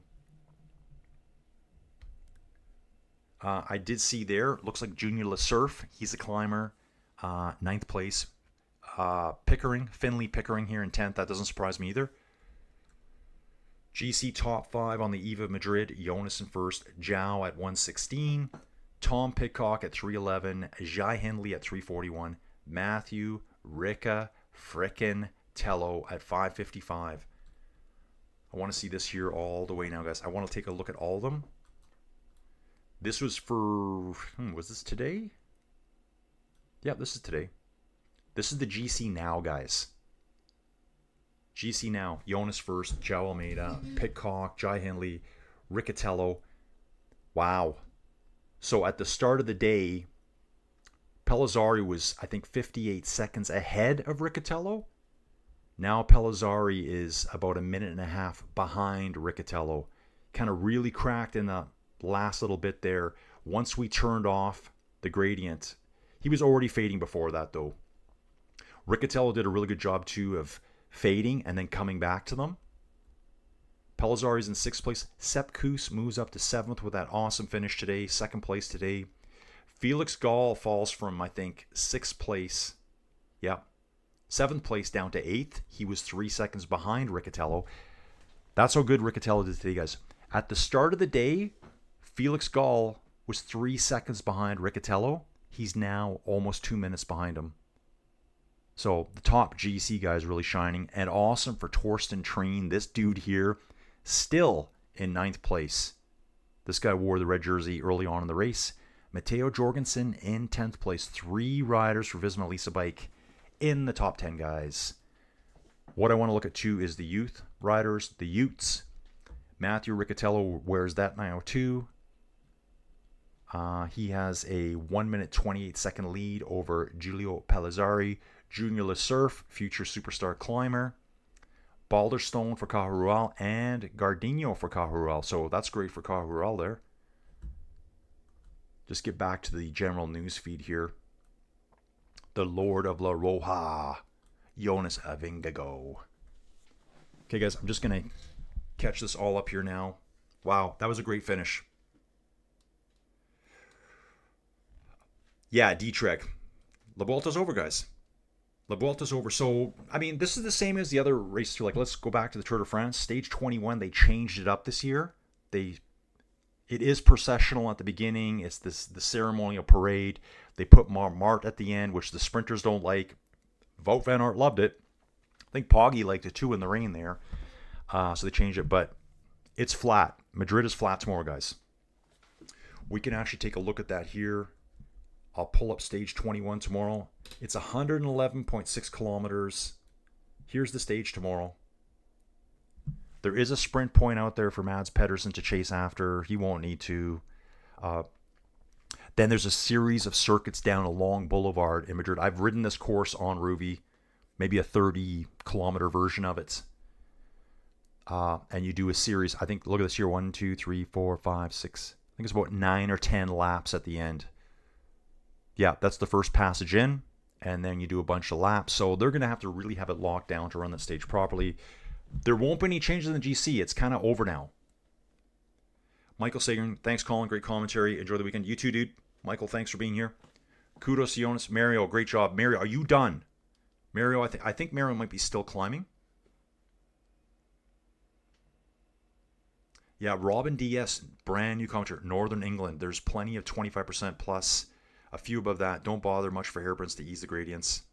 I did see there, looks like Junior LeSurf. He's a climber. 9th place. Pickering, Finley Pickering here in 10th. That doesn't surprise me either. GC top 5 on the eve of Madrid. Jonas in first. Joao at 116. Tom Pitcock at 311. Jai Hindley at 341. Matthew Ricca frickin' Tello at 555. I want to see this here all the way now, guys. I want to take a look at all of them. This was for... was this today? Yeah, this is today. This is the GC Now, guys. GC Now. Jonas first. Joao Almeida. Pitcock. Jai Hindley. Riccatello. Wow. So at the start of the day, Pellizzari was, I think, 58 seconds ahead of Riccatello. Now Pellizzari is about a minute and a half behind Riccatello. Kind of really cracked in the last little bit there. Once we turned off the gradient, he was already fading before that, though. Riccatello did a really good job, too, of fading and then coming back to them. Pellizzari's in 6th place. Sepp Kuss moves up to 7th with that awesome finish today. 2nd place today. Felix Gall falls from, I think, 6th place. Yeah. 7th place down to 8th. He was 3 seconds behind Riccatello. That's how good Riccatello did today, guys. At the start of the day, Felix Gall was 3 seconds behind Riccatello. He's now almost 2 minutes behind him. So the top GC guy is really shining. And awesome for Torsten Treen. This dude here, still in 9th place. This guy wore the red jersey early on in the race. Matteo Jorgensen in 10th place. 3 riders for Visma Lease a Bike in the top 10, guys. What I want to look at, too, is the youth riders, the Utes. Matthew Riccatello wears that now, too. He has a 1 minute 28 second lead over Giulio Pellizzari. Junior LeSurf, future superstar climber. Balderstone for Caja Rural and Gardino for Caja Rural. So that's great for Caja Rural there. Just get back to the general news feed here. The Lord of La Roja, Jonas Avingago. Okay, guys, I'm just going to catch this all up here now. Wow, that was a great finish. Yeah, D-Trek. La Vuelta's over, guys. La Vuelta's over. So, I mean, this is the same as the other races. Like, let's go back to the Tour de France. Stage 21, they changed it up this year. It is processional at the beginning. It's the ceremonial parade. They put Mart at the end, which the sprinters don't like. Wout van Aert loved it. I think Poggi liked it too in the rain there. So they changed it, but it's flat. Madrid is flat tomorrow, guys. We can actually take a look at that here. I'll pull up stage 21 tomorrow. It's 111.6 kilometers. Here's the stage tomorrow. There is a sprint point out there for Mads Pedersen to chase after. He won't need to. Then there's a series of circuits down a long boulevard in Madrid. I've ridden this course on Ruby, maybe a 30-kilometer version of it. And you do a series. I think, look at this here, 1, 2, 3, 4, 5, 6. I think it's about 9 or 10 laps at the end. Yeah, that's the first passage in, and then you do a bunch of laps. So they're going to have to really have it locked down to run that stage properly. There won't be any changes in the GC. It's kind of over now. Michael Sagan, thanks, Colin. Great commentary. Enjoy the weekend. You too, dude. Michael, thanks for being here. Kudos to Jonas. Mario, great job. Mario, are you done? Mario, I think Mario might be still climbing. Yeah, Robin DS, brand new commentator. Northern England. There's plenty of 25% plus. A few above that. Don't bother much for hairpins to ease the gradients.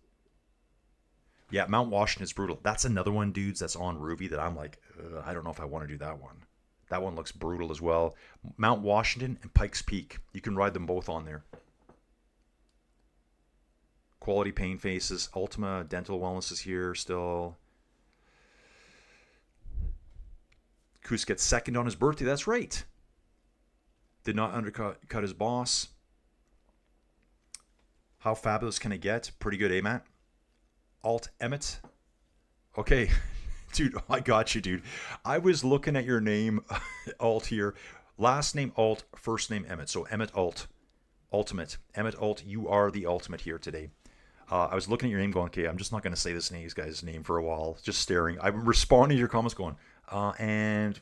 Yeah, Mount Washington is brutal. That's another one, dudes, that's on Ruby that I'm like, I don't know if I want to do that one. That one looks brutal as well. Mount Washington and Pikes Peak. You can ride them both on there. Quality Pain Faces. Ultima Dental Wellness is here still. Kus gets second on his birthday. That's right. Did not undercut his boss. How fabulous can it get? Pretty good, eh, Matt? Alt Emmett. Okay. Dude, I got you, dude. I was looking at your name, Alt here. Last name Alt, first name Emmett. So Emmett Alt. Ultimate. Emmett Alt, you are the ultimate here today. I was looking at your name going, okay, I'm just not going to say this guy's name for a while. Just staring. I'm responding to your comments going, then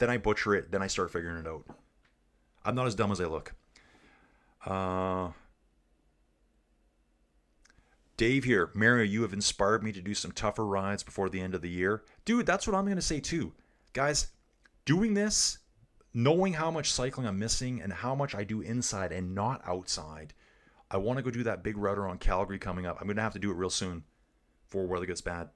I butcher it. Then I start figuring it out. I'm not as dumb as I look. Dave here. Mario, you have inspired me to do some tougher rides before the end of the year. Dude, that's what I'm going to say too. Guys, doing this, knowing how much cycling I'm missing and how much I do inside and not outside, I want to go do that big router on Calgary coming up. I'm going to have to do it real soon before weather gets bad.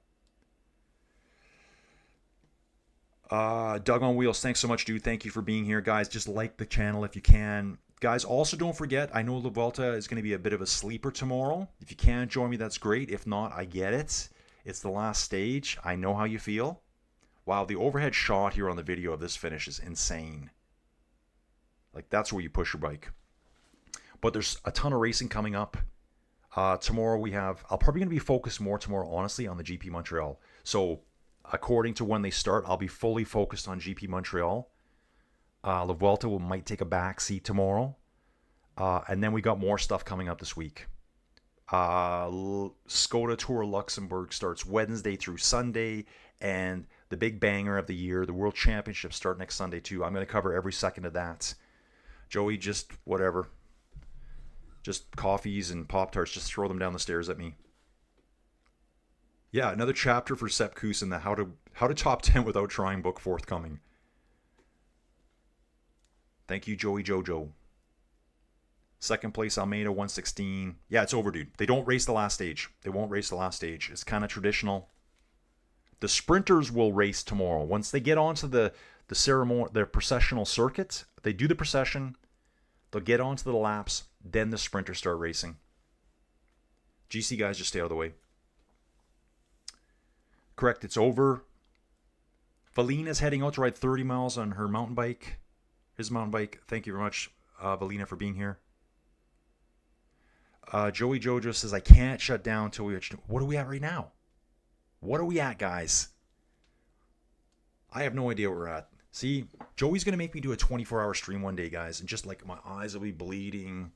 Doug on Wheels, thanks so much, dude. Thank you for being here. Guys, just like the channel if you can. Guys, also don't forget, I know La Vuelta is going to be a bit of a sleeper tomorrow. If you can join me, that's great. If not, I get it. It's the last stage. I know how you feel. Wow, the overhead shot here on the video of this finish is insane. Like, that's where you push your bike. But there's a ton of racing coming up. Tomorrow I'll probably going to be focused more tomorrow, honestly, on the GP Montreal. So, according to when they start, I'll be fully focused on GP Montreal. La Vuelta might take a back seat tomorrow. And then we got more stuff coming up this week. Skoda Tour Luxembourg starts Wednesday through Sunday. And the big banger of the year, the World Championships, start next Sunday too. I'm going to cover every second of that. Joey, just whatever. Just coffees and Pop-Tarts, just throw them down the stairs at me. Yeah, another chapter for Sepp Kuss in the how to top 10 without trying book forthcoming. Thank you, Joey Jojo. Second place, Almeida, 116. Yeah, it's over, dude. They don't race the last stage. They won't race the last stage. It's kind of traditional. The sprinters will race tomorrow. Once they get onto the ceremony, their processional circuit, they do the procession, they'll get onto the laps, then the sprinters start racing. GC guys, just stay out of the way. Correct, it's over. Valina's heading out to ride 30 miles on her mountain bike. His mountain bike. Thank you very much, Valina, for being here. Joey Jojo says, I can't shut down until we... What are we at right now? What are we at, guys? I have no idea where we're at. See, Joey's going to make me do a 24-hour stream one day, guys. And just like my eyes will be bleeding.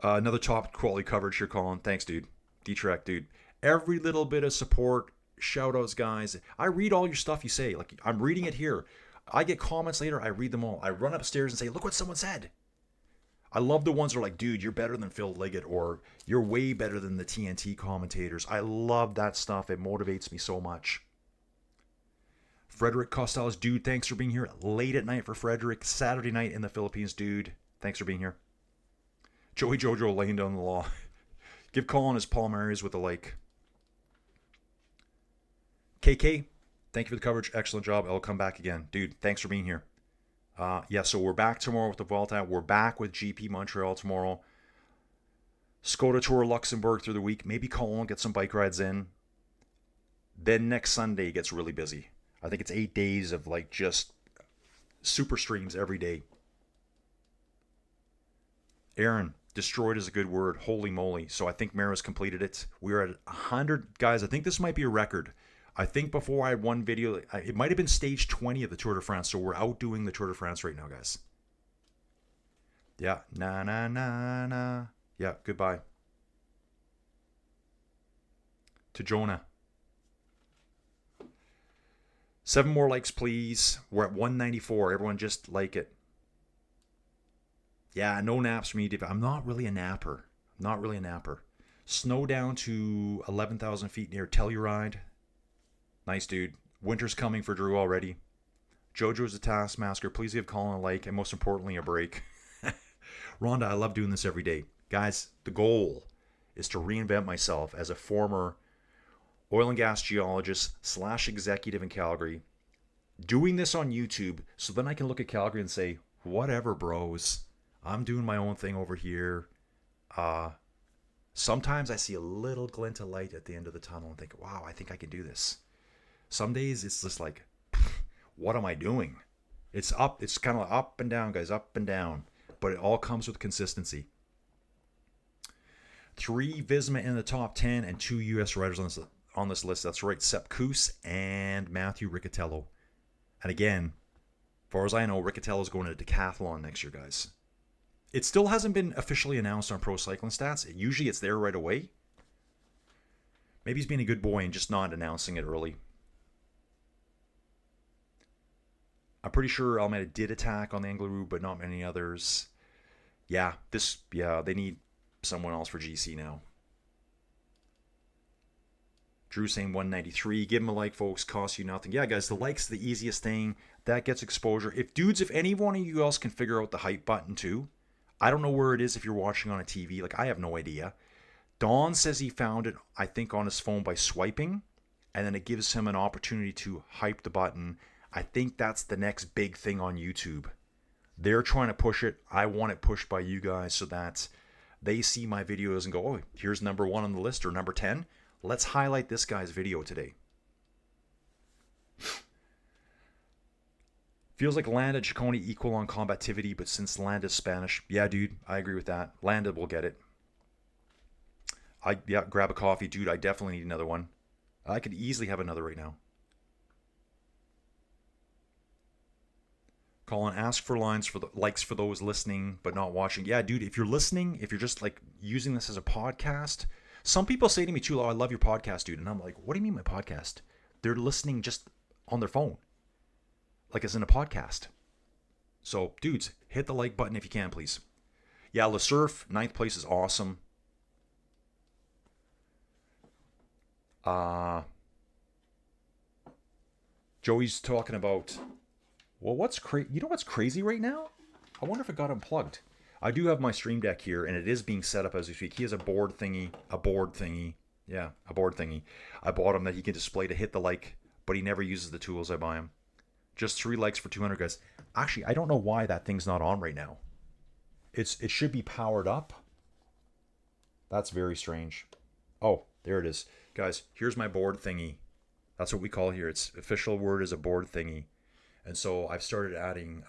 Another top quality coverage here, Colin. Thanks, dude. D-Trek, dude. Every little bit of support. Shout-outs, guys. I read all your stuff you say. Like, I'm reading it here. I get comments later. I read them all. I run upstairs and say, look what someone said. I love the ones that are like, dude, you're better than Phil Liggett, or you're way better than the TNT commentators. I love that stuff. It motivates me so much. Frederick Costells, dude, thanks for being here. Late at night for Frederick. Saturday night in the Philippines, dude. Thanks for being here. Joey Jojo laying down the law. Give Colin his Palmares with a like. KK, thank you for the coverage. Excellent job. I'll come back again. Dude, thanks for being here. Yeah, so we're back tomorrow with the Vuelta. We're back with GP Montreal tomorrow. Skoda Tour Luxembourg through the week. Maybe Colin will get some bike rides in. Then next Sunday gets really busy. I think it's 8 days of like just super streams every day. Aaron, destroyed is a good word. Holy moly. So I think Mara's completed it. We're at 100. Guys, I think this might be a record. I think before I had one video, it might have been stage 20 of the Tour de France. So we're outdoing the Tour de France right now, guys. Yeah. Na, na, na, na. Yeah, goodbye. To Jonah. 7 more likes, please. We're at 194. Everyone just like it. Yeah, no naps for me. I'm not really a napper. Not really a napper. Snow down to 11,000 feet near Telluride. Nice, dude. Winter's coming for Drew already. Jojo's a taskmaster. Please give Colin a like, and most importantly, a break. Rhonda, I love doing this every day. Guys, the goal is to reinvent myself as a former oil and gas geologist / executive in Calgary. Doing this on YouTube so then I can look at Calgary and say, whatever, bros. I'm doing my own thing over here. Sometimes I see a little glint of light at the end of the tunnel and think, wow, I think I can do this. Some days it's just like, what am I doing? It's up. It's kind of up and down, guys, up and down. But it all comes with consistency. 3 Visma in the top 10 and 2 U.S. riders on this list. That's right, Sepp Kuss and Matthew Riccatello. And again, as far as I know, Riccatello's going to decathlon next year, guys. It still hasn't been officially announced on Pro Cycling Stats. Usually it's there right away. Maybe he's being a good boy and just not announcing it early. I'm pretty sure Almeida did attack on the Angleroo, but not many others. Yeah, they need someone else for GC now. Drew saying 193. Give him a like, folks. Costs you nothing. Yeah, guys, the like's the easiest thing. That gets exposure. If any one of you else can figure out the hype button too, I don't know where it is if you're watching on a TV. Like, I have no idea. Don says he found it, I think, on his phone by swiping, and then it gives him an opportunity to hype the button. I think that's the next big thing on YouTube. They're trying to push it. I want it pushed by you guys so that they see my videos and go, oh, here's number 1 on the list or number 10. Let's highlight this guy's video today. Feels like Landa and Ciccone equal on combativity, but since Landa's Spanish, yeah, dude, I agree with that. Landa will get it. Grab a coffee, dude. I definitely need another one. I could easily have another right now. Colin, ask for likes for those listening but not watching. Yeah, dude, if you're listening, if you're just like using this as a podcast, some people say to me too, oh, I love your podcast, dude. And I'm like, what do you mean my podcast? They're listening just on their phone, like it's in a podcast. So, dudes, hit the like button if you can, please. Yeah, Le Surf, 9th place is awesome. Joey's talking about, well, you know what's crazy right now? I wonder if it got unplugged. I do have my Stream Deck here, and it is being set up as we speak. He has a board thingy. Yeah, a board thingy. I bought him that he can display to hit the like, but he never uses the tools I buy him. Just 3 likes for 200, guys. Actually, I don't know why that thing's not on right now. It should be powered up. That's very strange. Oh, there it is. Guys, here's my board thingy. That's what we call here. Its official word is a board thingy. And so I've started adding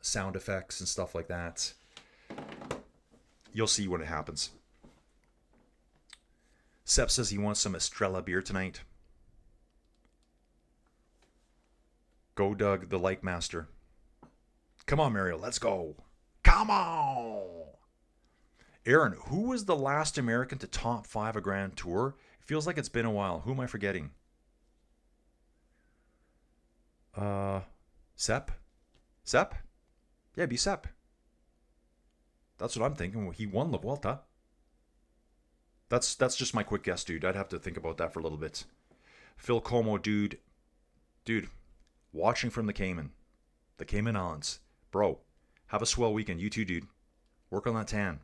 sound effects and stuff like that. You'll see when it happens. Sepp says he wants some Estrella beer tonight. Go, Doug, the like master. Come on, Mario, let's go. Come on. Aaron, who was the last American to top 5 a Grand Tour? It feels like it's been a while. Who am I forgetting? Sepp? Sepp? Yeah, be Sepp. That's what I'm thinking. He won La Vuelta. That's just my quick guess, dude. I'd have to think about that for a little bit. Phil Como, dude, watching from the Cayman Islands. Bro, have a swell weekend. You too, dude. Work on that tan.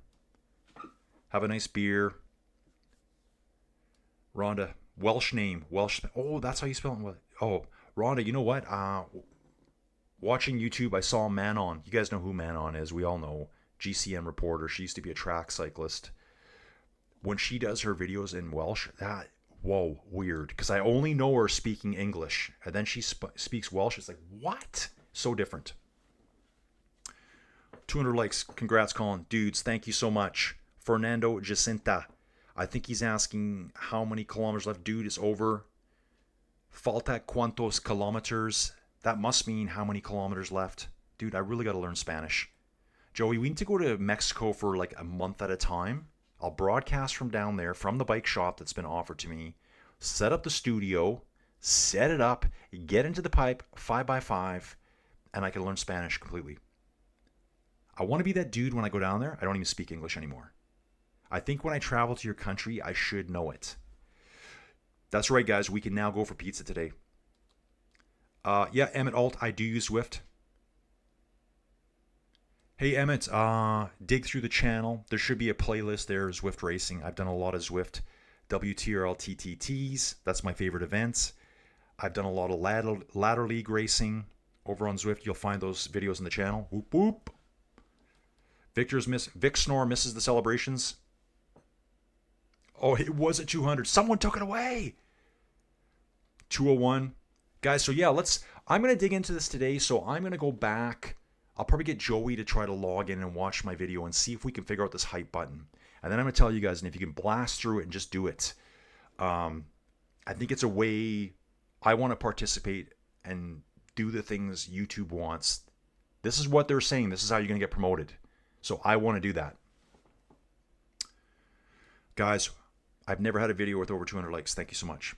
Have a nice beer. Rhonda, Welsh name. Oh, that's how you spell it. Oh, Rhonda, you know what? Watching YouTube, I saw Manon. You guys know who Manon is. We all know. GCN reporter. She used to be a track cyclist. When she does her videos in Welsh, whoa, weird. Because I only know her speaking English. And then she speaks Welsh. It's like, what? So different. 200 likes. Congrats, Colin. Dudes, thank you so much. Fernando Jacinta. I think he's asking how many kilometers left. Dude, it's over. Falta cuantos kilometers. That must mean how many kilometers left. Dude, I really got to learn Spanish. Joey, we need to go to Mexico for like a month at a time. I'll broadcast from down there, from the bike shop that's been offered to me. Set up the studio. Set it up. Get into the pipe 5x5. And I can learn Spanish completely. I want to be that dude when I go down there. I don't even speak English anymore. I think when I travel to your country, I should know it. That's right, guys. We can now go for pizza today. Yeah, Emmett Alt, I do use Zwift. Hey, Emmett, dig through the channel. There should be a playlist there, Zwift Racing. I've done a lot of Zwift WTRL TTTs. That's my favorite events. I've done a lot of ladder league racing over on Zwift. You'll find those videos in the channel. Whoop, whoop. Vic Snore misses the celebrations. Oh, it was at 200. Someone took it away. 201. Guys, so yeah, I'm going to dig into this today. So I'm going to go back. I'll probably get Joey to try to log in and watch my video and see if we can figure out this hype button. And then I'm going to tell you guys, and if you can blast through it and just do it. I think it's a way I want to participate and do the things YouTube wants. This is what they're saying. This is how you're going to get promoted. So I want to do that. Guys, I've never had a video with over 200 likes. Thank you so much.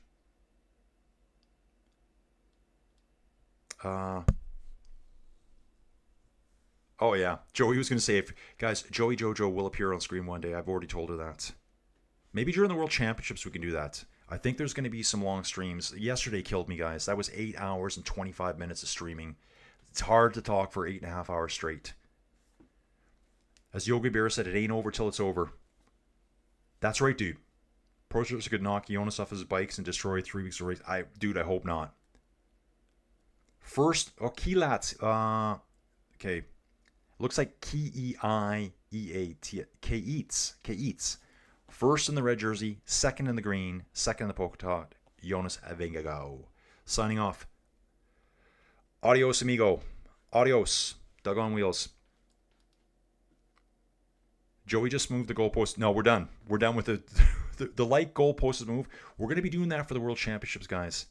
Oh yeah, Joey was going to say, guys, Joey Jojo will appear on screen one day. I've already told her that. Maybe during the World Championships we can do that. I think there's going to be some long streams. Yesterday killed me, guys. That was 8 hours and 25 minutes of streaming. It's hard to talk for 8.5 hours straight. As Yogi Bear said, it ain't over till it's over. That's right, dude. Pro Circuits could knock Jonas off his bikes and destroy 3 weeks of race. Dude, I hope not. First, Keelats. Okay. Looks like Keats. First in the red jersey, second in the green, second in the polka dot. Jonas Avengago. Signing off. Adios, amigo. Adios. Doug on wheels. Joey just moved the goalpost. No, we're done. We're done with the light goalpost is moved. We're going to be doing that for the World Championships, guys.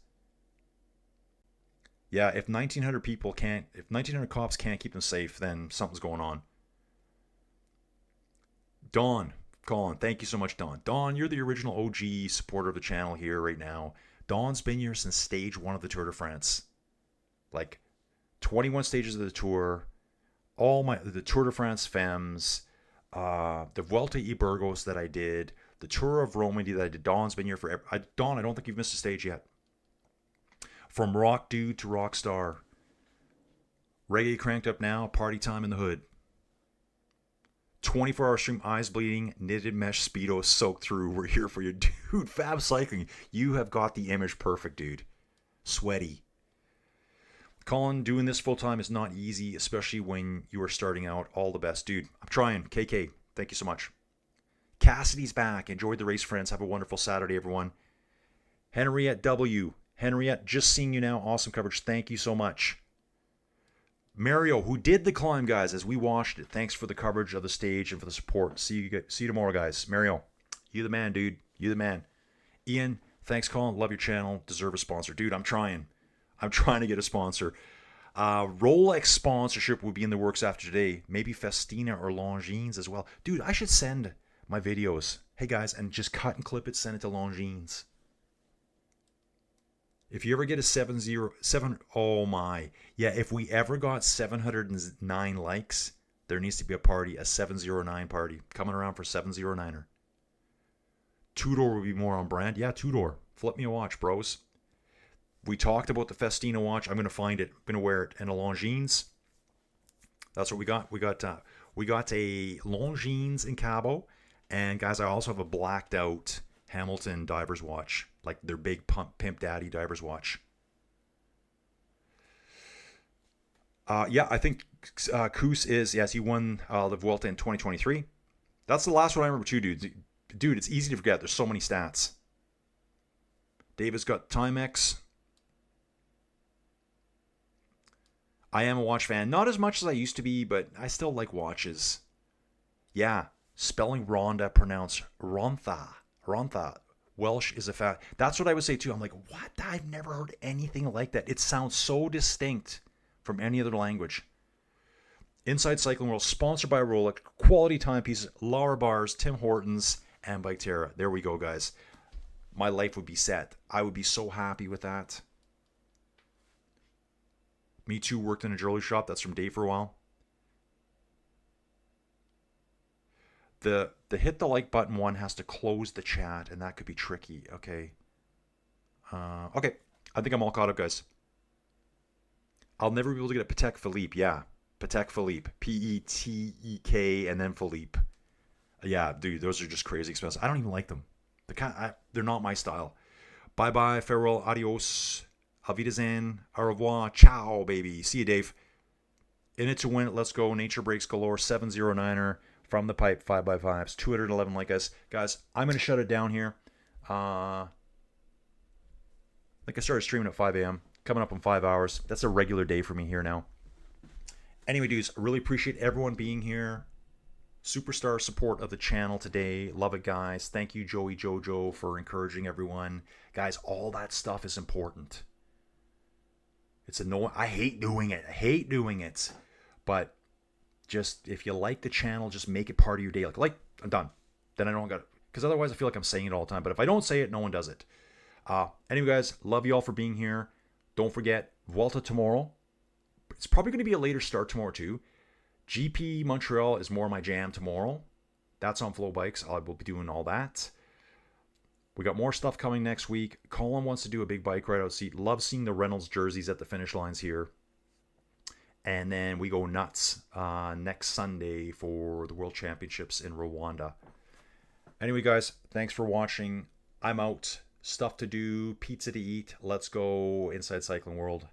Yeah, if 1,900 cops can't keep them safe, then something's going on. Colin, thank you so much, Dawn. Dawn, you're the original OG supporter of the channel here right now. Dawn's been here since stage 1 of the Tour de France. Like 21 stages of the tour, the Tour de France Femmes, the Vuelta y Burgos that I did, the Tour of Romandy that I did. Dawn's been here forever. Dawn, I don't think you've missed a stage yet. From rock dude to rock star. Reggae cranked up now, party time in the hood. 24-hour stream, eyes bleeding, knitted mesh Speedo soaked through. We're here for you. Dude, Fab Cycling, you have got the image perfect, dude. Sweaty. Colin, doing this full time is not easy, especially when you are starting out. All the best, dude. I'm trying. KK, thank you so much. Cassidy's back. Enjoyed the race, friends. Have a wonderful Saturday, everyone. Henriette W. Henriette, just seeing you now. Awesome coverage. Thank you so much. Mario, who did the climb, guys, as we watched it. Thanks for the coverage of the stage and for the support. See you tomorrow, guys. Mario, you the man, dude. You the man. Ian, thanks, Colin. Love your channel. Deserve a sponsor. Dude, I'm trying to get a sponsor. Rolex sponsorship would be in the works after today. Maybe Festina or Longines as well. Dude, I should send my videos. Hey, guys, and just cut and clip it, send it to Longines. If you ever get a 7, oh my. Yeah, if we ever got 709 likes, there needs to be a party, a 709 party. Coming around for 709er. Two-door would be more on brand. Yeah, two-door. Flip me a watch, bros. We talked about the Festina watch. I'm going to find it. I'm going to wear it. And a Longines. That's what we got. We got a Longines in Cabo. And guys, I also have a blacked out Hamilton diver's watch. Like their big Pimp Daddy diver's watch. Yeah, I think Koos is, yes, he won the Vuelta in 2023. That's the last one I remember too, dude. Dude, it's easy to forget. There's so many stats. David's got Timex. I am a watch fan. Not as much as I used to be, but I still like watches. Yeah, spelling Rhonda, pronounced Rontha. Rontha. Welsh is a fact. That's what I would say too. I'm like, what? I've never heard anything like that. It sounds so distinct from any other language. Inside Cycling World, sponsored by Rolex, quality timepieces, Laura Bars, Tim Hortons, and Biketerra. There we go, guys. My life would be set. I would be so happy with that. Me too, worked in a jewelry shop. That's from Dave for a while. The hit the like button one has to close the chat, and that could be tricky. Okay. Okay. I think I'm all caught up, guys. I'll never be able to get a Patek Philippe. Yeah. Patek Philippe. P-E-T-E-K and then Philippe. Yeah, dude, those are just crazy expensive. I don't even like them. They're not my style. Bye-bye, farewell, adios, auf Wiedersehen, au revoir, ciao, baby. See you, Dave. In it to win it. Let's go. Nature Breaks Galore, 709er from the pipe, 5x5s, 211 like us. Guys, I'm going to shut it down here. I think I started streaming at 5 a.m. Coming up in 5 hours. That's a regular day for me here now. Anyway, dudes, I really appreciate everyone being here. Superstar support of the channel today. Love it, guys. Thank you, Joey Jojo, for encouraging everyone. Guys, all that stuff is important. It's annoying. I hate doing it. But just, if you like the channel, just make it part of your day. Like I'm done. Then I don't got it. Because otherwise I feel like I'm saying it all the time. But if I don't say it, no one does it. Anyway, guys, love you all for being here. Don't forget, Vuelta tomorrow. It's probably going to be a later start tomorrow, too. GP Montreal is more my jam tomorrow. That's on Flow Bikes. I will be doing all that. We got more stuff coming next week. Colin wants to do a big bike ride out seat. Love seeing the Reynolds jerseys at the finish lines here. And then we go nuts next Sunday for the World Championships in Rwanda. Anyway, guys, thanks for watching. I'm out. Stuff to do, pizza to eat. Let's go inside Cycling World.